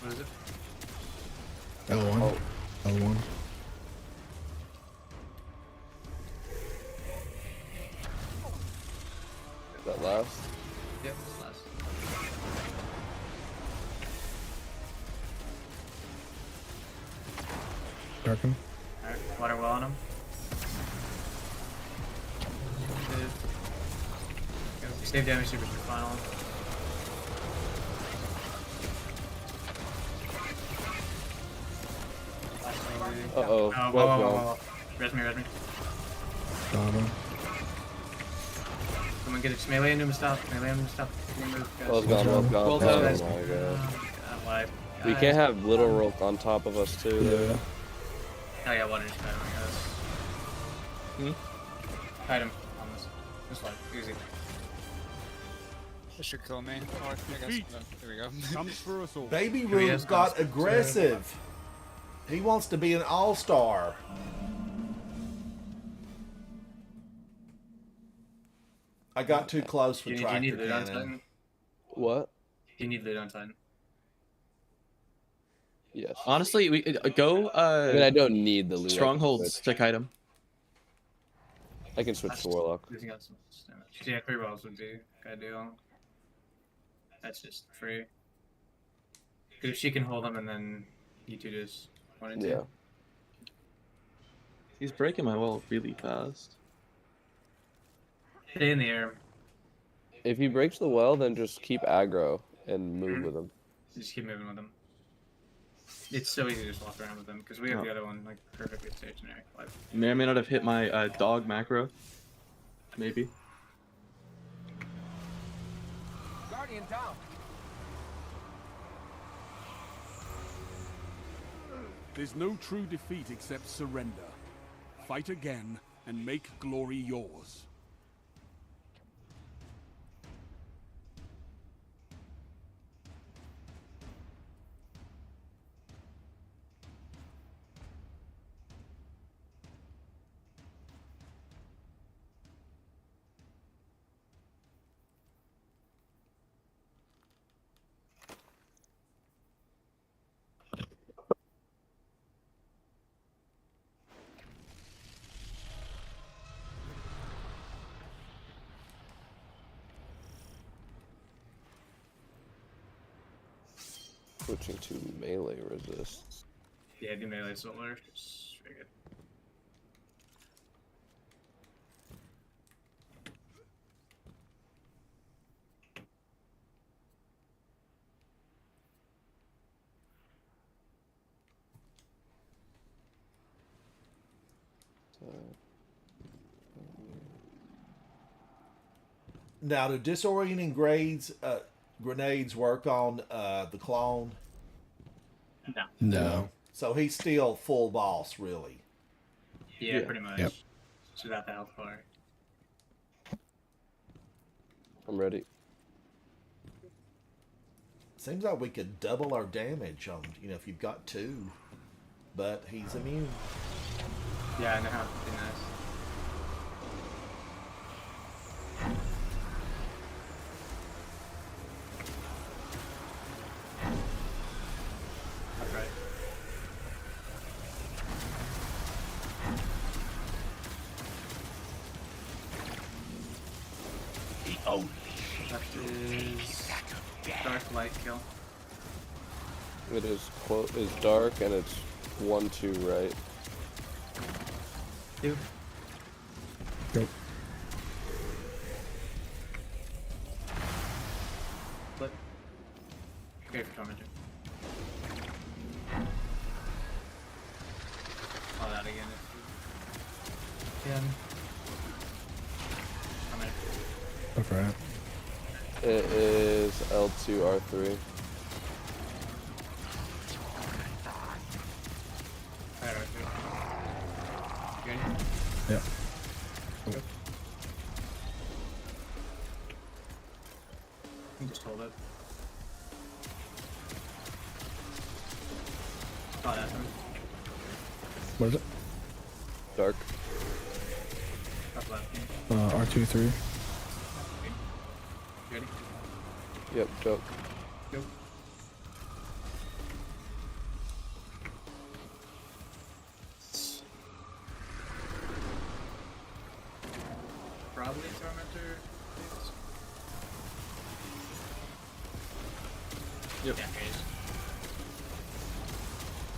What is it? L1. Oh. L1. Is that last? Yep, it's last. Darken. Alright, water well on him. Save damage super final. Uh-oh. Oh, Well, Res me. Got him. Someone get a melee into him, stop. Melee into him, stop. Well gone, well gone. Well Oh done. my god. Wipe. We can't have Little Rook on top of us too. Yeah. Oh yeah, water just got him, I guess. Hide him on this. This one, easy. This should kill me. Or I guess. Defeat. There we go. Comes for us all. Baby Here he Root is, got constant. aggressive. He wants to be an all-star. I got too close for Do you tractor need loot on cannon. Titan? What? Do you need loot on Titan? Yes. Honestly, we go. I mean, I don't need the loot. Strongholds. Check item. I can switch to Warlock. Losing out some damage. Yeah, 3 balls would be a good deal. That's just free. Because if she can hold them and then you two just 1 and 2. Yeah. He's breaking my wall really fast. Stay in the air. If he breaks the well, then just keep aggro and move with him. Just keep moving with them. It's so easy to just walk around with them because we have the other one like perfectly stationary. Like, May or may not have hit my dog macro. Maybe. Guardian down. There's no true defeat except surrender. Fight again and make glory yours. Switching to melee resists. yeah, do melee solar. It's very good. Now, do disorienting grenades work on the clone? No. So he's still full boss, really. Yeah, pretty much. Yep. Just without the health bar. I'm ready. Seems like we could double our damage on, if you've got 2. But he's immune. Yeah, I know how to be nice. Alright. That is dark light kill. It is dark and it's 1-2, right? 2. Go. Flip. Okay for tormentor. Call that again if you can. Come in. Okay. It is L2, R3. Alright, right there. You ready? Yep. You just hold it. Call that one. What is it? Dark. Top left. R2, 3. You ready? Yep, go. Go. Probably Tormentor. Yep. Yeah, here he is.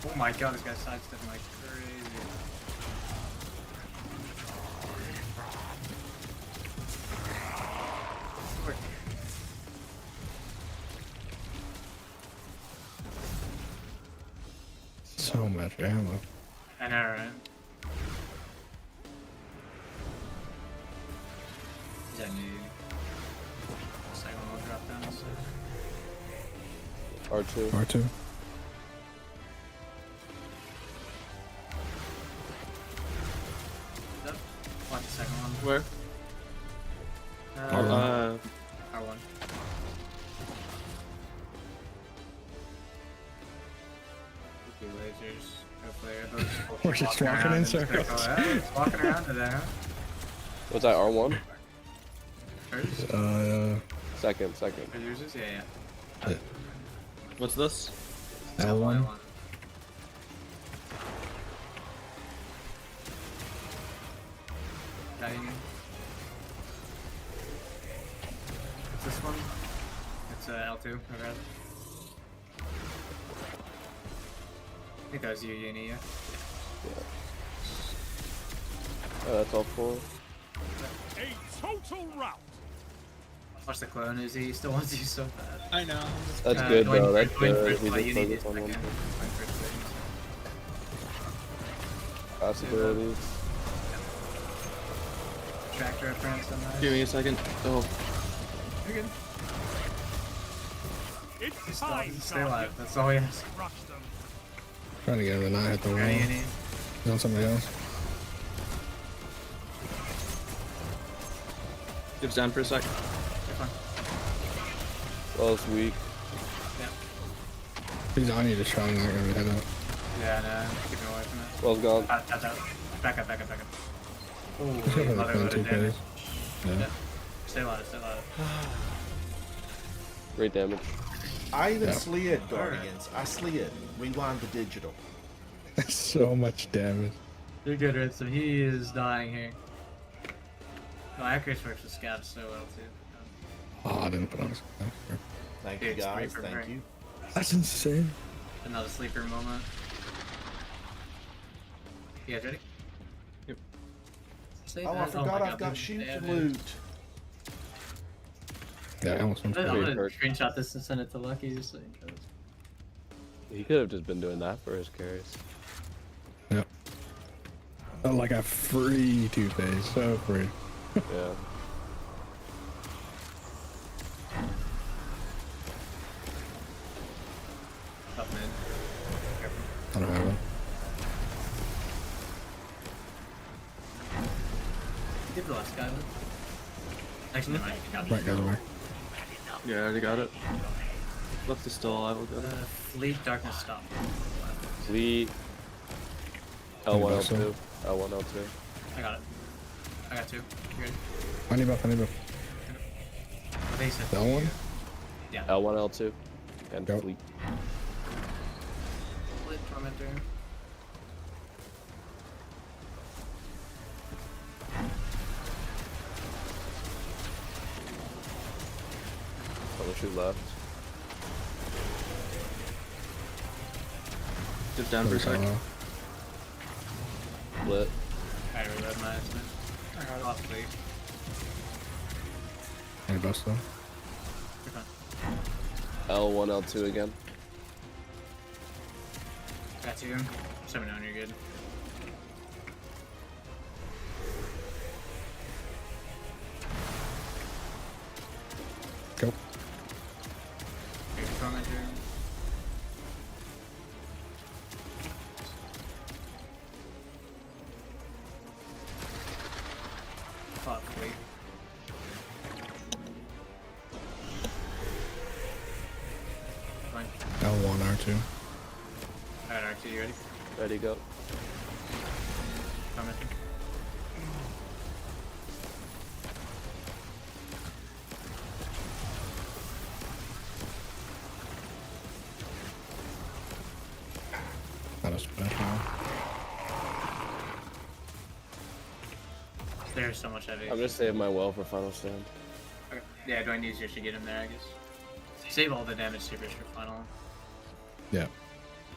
Oh my god, this guy's sidestepping like crazy. So much ammo. I know, right? Is that new? Second one will drop down. So. R2. R2. Watch the second one. Where? R1. Lasers. Hopefully, those We're just walking in circles. Walking around today, huh? Was that R1? Hers? Second. Are yours? Yeah. What's this? L1. What's this one? It's L2. Okay. I think that was you, Uni, yeah? That's all 4. A total rout. Watch the clone, is he still wants you so bad. I know. That's good though, that's Dwayne good. first, We but just you need focus to on one second. thing. Dwayne first, Possibilities. Tractor reference on that. Give me a second. Oh. You're good. It's time, Stay alive, that's all we ask. Trying to get him to not hit the wall. Ready, Uni? He's on somebody else. Gives down for a sec. Well, it's weak. He's on you to try and not gonna hit up. Yeah, no, keep me away from it. Well's gone. Back up. Oh, He's got mother another load of 2 damage. phase. Yeah. Stay alive. Great damage. I even slid Guardians. I slid. Rewind the digital. So much damage. You're good, Red, so he is dying here. No, Accuracy works with scabs so well, too. Oh, I didn't put on his Thank you, guys. Thank you. That's insane. Another sleeper moment. You guys ready? Yep. Oh, I forgot I've got shoot loot. Yeah, I almost went I'm for gonna it. screenshot this and send it to Lucky just so he knows. He could have just been doing that for his carries. Yep. Oh, like a free 2 phase. So free. Yeah. Up mid. I don't have one. Give the last guy one. Actually, no, I got Right, guys, away. Yeah, I already got it. Left is still alive. We'll go. Fleet Darkness Stop. Fleet. L1, L2. L1, L2. I got it. I got 2. You ready? I need buff. Evasive. That one? Yeah. L1, L2. And Go. Fleet. Fleet Tormentor. Troubleshoot left. Dip down for a sec. Split. I reload my estimate. I got off Fleet. Any buffs though? You're fine. L1, L2 again. Got you. 7 down, you're good. Go. Here's Tormentor. Fuck, wait. Fine. L1, R2. Alright, R2, you ready? Ready, go. Tormentor. most better. There's so much heavy. I'm gonna save my well for final stand. Okay. Yeah, do I need you to get him there, I guess? Save all the damage supers for final. Yeah.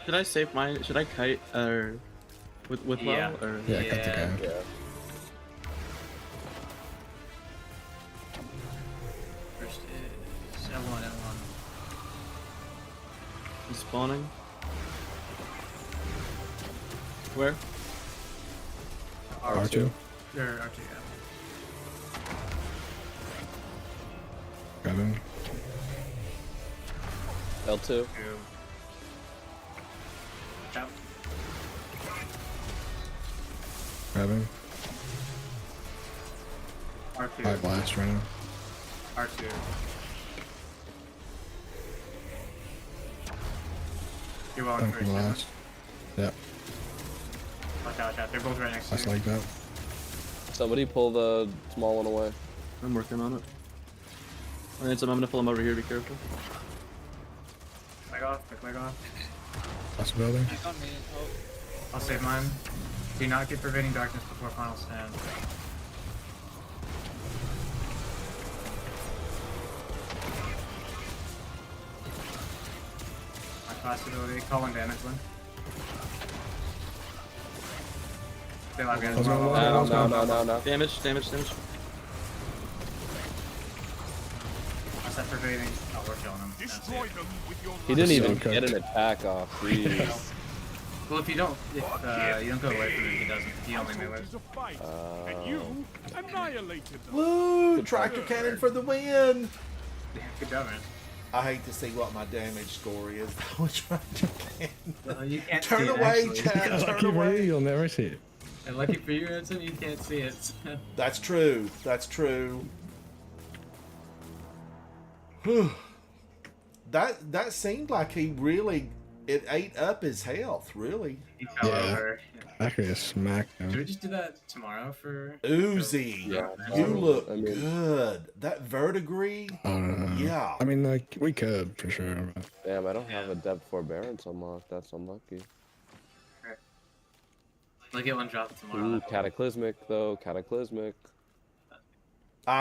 Should I save mine? Should I kite or with Yeah. well or Yeah, cut the guy. Yeah. First is L1, L1. He's spawning? Where? R2. Or R2, yeah. Grab him. L2. Two. Out. Grab him. R2. High blast right now. R2. You're well Done first. for last. Yep. Watch out, watch out. They're both right next to That's you. like that. Somebody pull the small one away. I'm working on it. Alright, so I'm gonna pull him over here, be careful. Leg off, quick leg off. Possibility. He's on me. Oh. I'll save mine. Do not get Pervading Darkness before final stand. My class ability, call one damage one. Stay alive, guys. No. Damage. I said Pervading. Oh, we're killing him. Destroy them with your He didn't even Okay. get an attack off. Jeez. Well, if you don't go away from him, he doesn't. He only melee. And you annihilated them. Woo! Tractor cannon for the win! Good job, man. I hate to see what my damage score is. Though. Tractor cannon. You can't Turn see it, away, actually. Chad. Lucky Turn for you, away. you'll never see it. And lucky for you, Ransom, you can't see it. That's true. That's true. Whew. That seemed like he really it ate up his health. Really. He fell Yeah. over. Actually, a smack Should we him. just do that tomorrow for Uzi, Yeah. you Um, look I mean- good. That verdigris. Yeah. I mean, like, we could, for sure. But Damn, I don't have a depth forbearance unlocked. That's unlucky. I'll get one drop tomorrow. Ooh, cataclysmic though. Cataclysmic.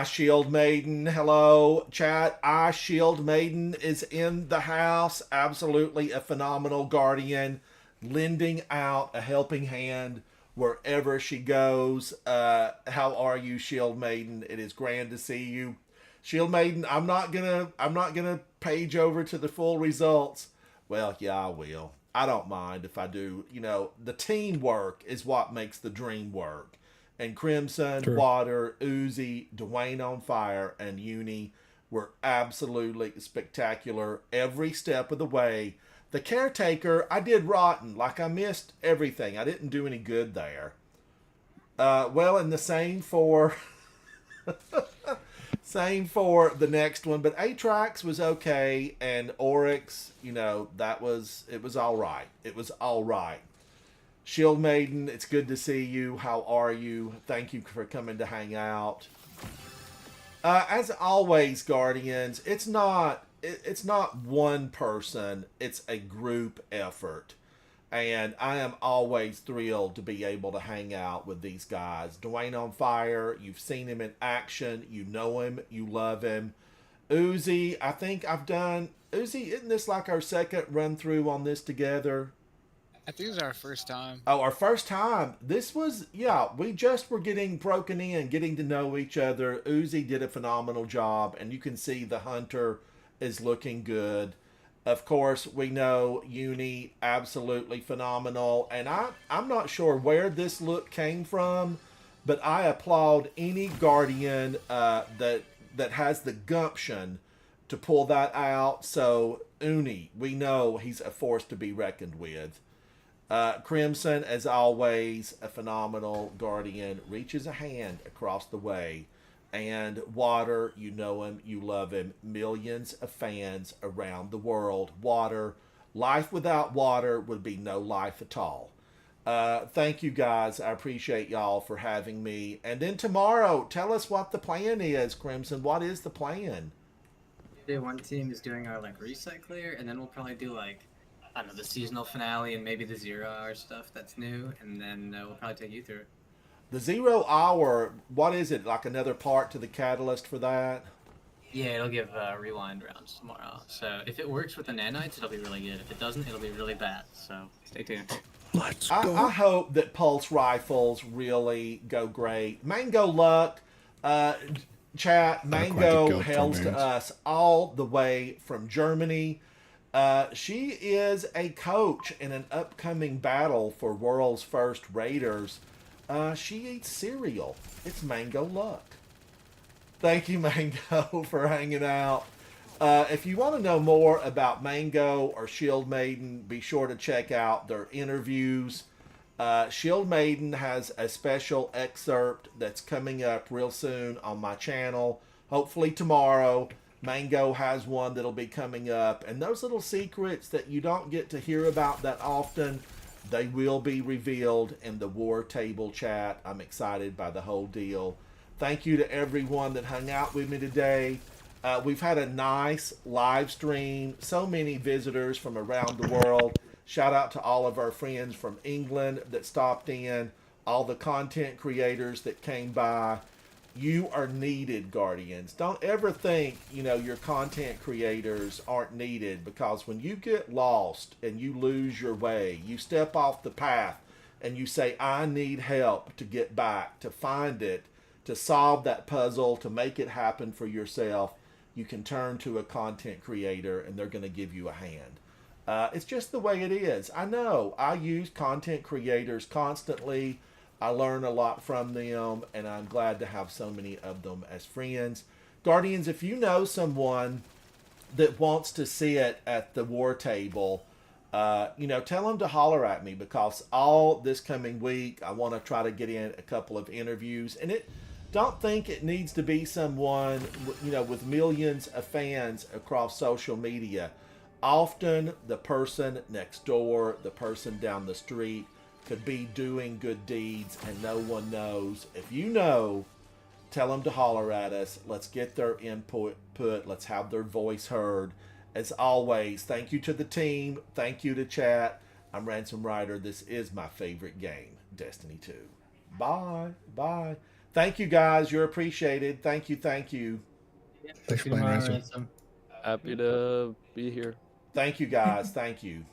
Shield Maiden, hello, chat. Shield Maiden is in the house. Absolutely a phenomenal guardian, lending out a helping hand wherever she goes. How are you, Shield Maiden? It is grand to see you, Shield Maiden. I'm not gonna page over to the full results. Well, yeah, I will. I don't mind if I do. You know, the teamwork is what makes the dream work. And Crimson, True. Water, Uzi, Dwayne on Fire, and Uni were absolutely spectacular every step of the way. The Caretaker, I did rotten. Like, I missed everything. I didn't do any good there. Well, and the same for... same for the next one. But Atrax was okay. And Oryx, you know, it was all right. It was all right. Shield Maiden, it's good to see you. How are you? Thank you for coming to hang out. As always, Guardians, it's not one person. It's a group effort. And I am always thrilled to be able to hang out with these guys. Dwayne on Fire, you've seen him in action. You know him. You love him. Uzi, I think I've done... Uzi, isn't this like our second run through on this together? I think it was our first time. Oh, our first time. This was, yeah, we just were getting broken in, getting to know each other. Uzi did a phenomenal job, and you can see the Hunter is looking good. Of course, we know Uni, absolutely phenomenal. And I'm not sure where this look came from, but I applaud any Guardian that has the gumption to pull that out. So, Uni, we know he's a force to be reckoned with. Crimson, as always, a phenomenal Guardian, reaches a hand across the way. And Water, you know him, you love him. Millions of fans around the world. Water, life without Water would be no life at all. Thank you guys. I appreciate y'all for having me. And then tomorrow, tell us what the plan is, Crimson. What is the plan? One team is doing our like reset clear, and then we'll probably do like I don't know, the seasonal finale and maybe the 0 hour stuff that's new, and then we'll probably take you through it. The 0 hour, what is it? Like another part to the catalyst for that? Yeah, it'll give rewind rounds tomorrow. So if it works with the nanites, it'll be really good. If it doesn't, it'll be really bad. So stay tuned. Let's go. I hope that pulse rifles really go great. Mango Luck, chat, Mango hails to us all the way from Germany. She is a coach in an upcoming battle for World's First Raiders. She eats cereal. It's Mango Luck. Thank you, Mango, for hanging out. If you want to know more about Mango or Shield Maiden, be sure to check out their interviews. Shield Maiden has a special excerpt that's coming up real soon on my channel. Hopefully tomorrow. Mango has one that'll be coming up. And those little secrets that you don't get to hear about that often, they will be revealed in the War Table chat. I'm excited by the whole deal. Thank you to everyone that hung out with me today. We've had a nice live stream. So many visitors from around the world. Shout out to all of our friends from England that stopped in. All the content creators that came by. You are needed, Guardians. Don't ever think, your content creators aren't needed, because when you get lost and you lose your way, you step off the path and you say, I need help to get back, to find it, to solve that puzzle, to make it happen for yourself, you can turn to a content creator and they're going to give you a hand. It's just the way it is. I know. I use content creators constantly. I learn a lot from them, and I'm glad to have so many of them as friends. Guardians, if you know someone that wants to sit at the War Table, tell them to holler at me, because all this coming week, I want to try to get in a couple of interviews. And don't think it needs to be someone, with millions of fans across social media. Often the person next door, the person down the street could be doing good deeds and no one knows. If you know, tell them to holler at us. Let's get their input. Let's have their voice heard. As always, thank you to the team. Thank you to chat. I'm Ransom Rider. This is my favorite game, Destiny 2. Bye. Bye. Thank you, guys. You're appreciated. Thank you. Thanks for playing, Ransom. Happy to be here. Thank you, guys. Thank you.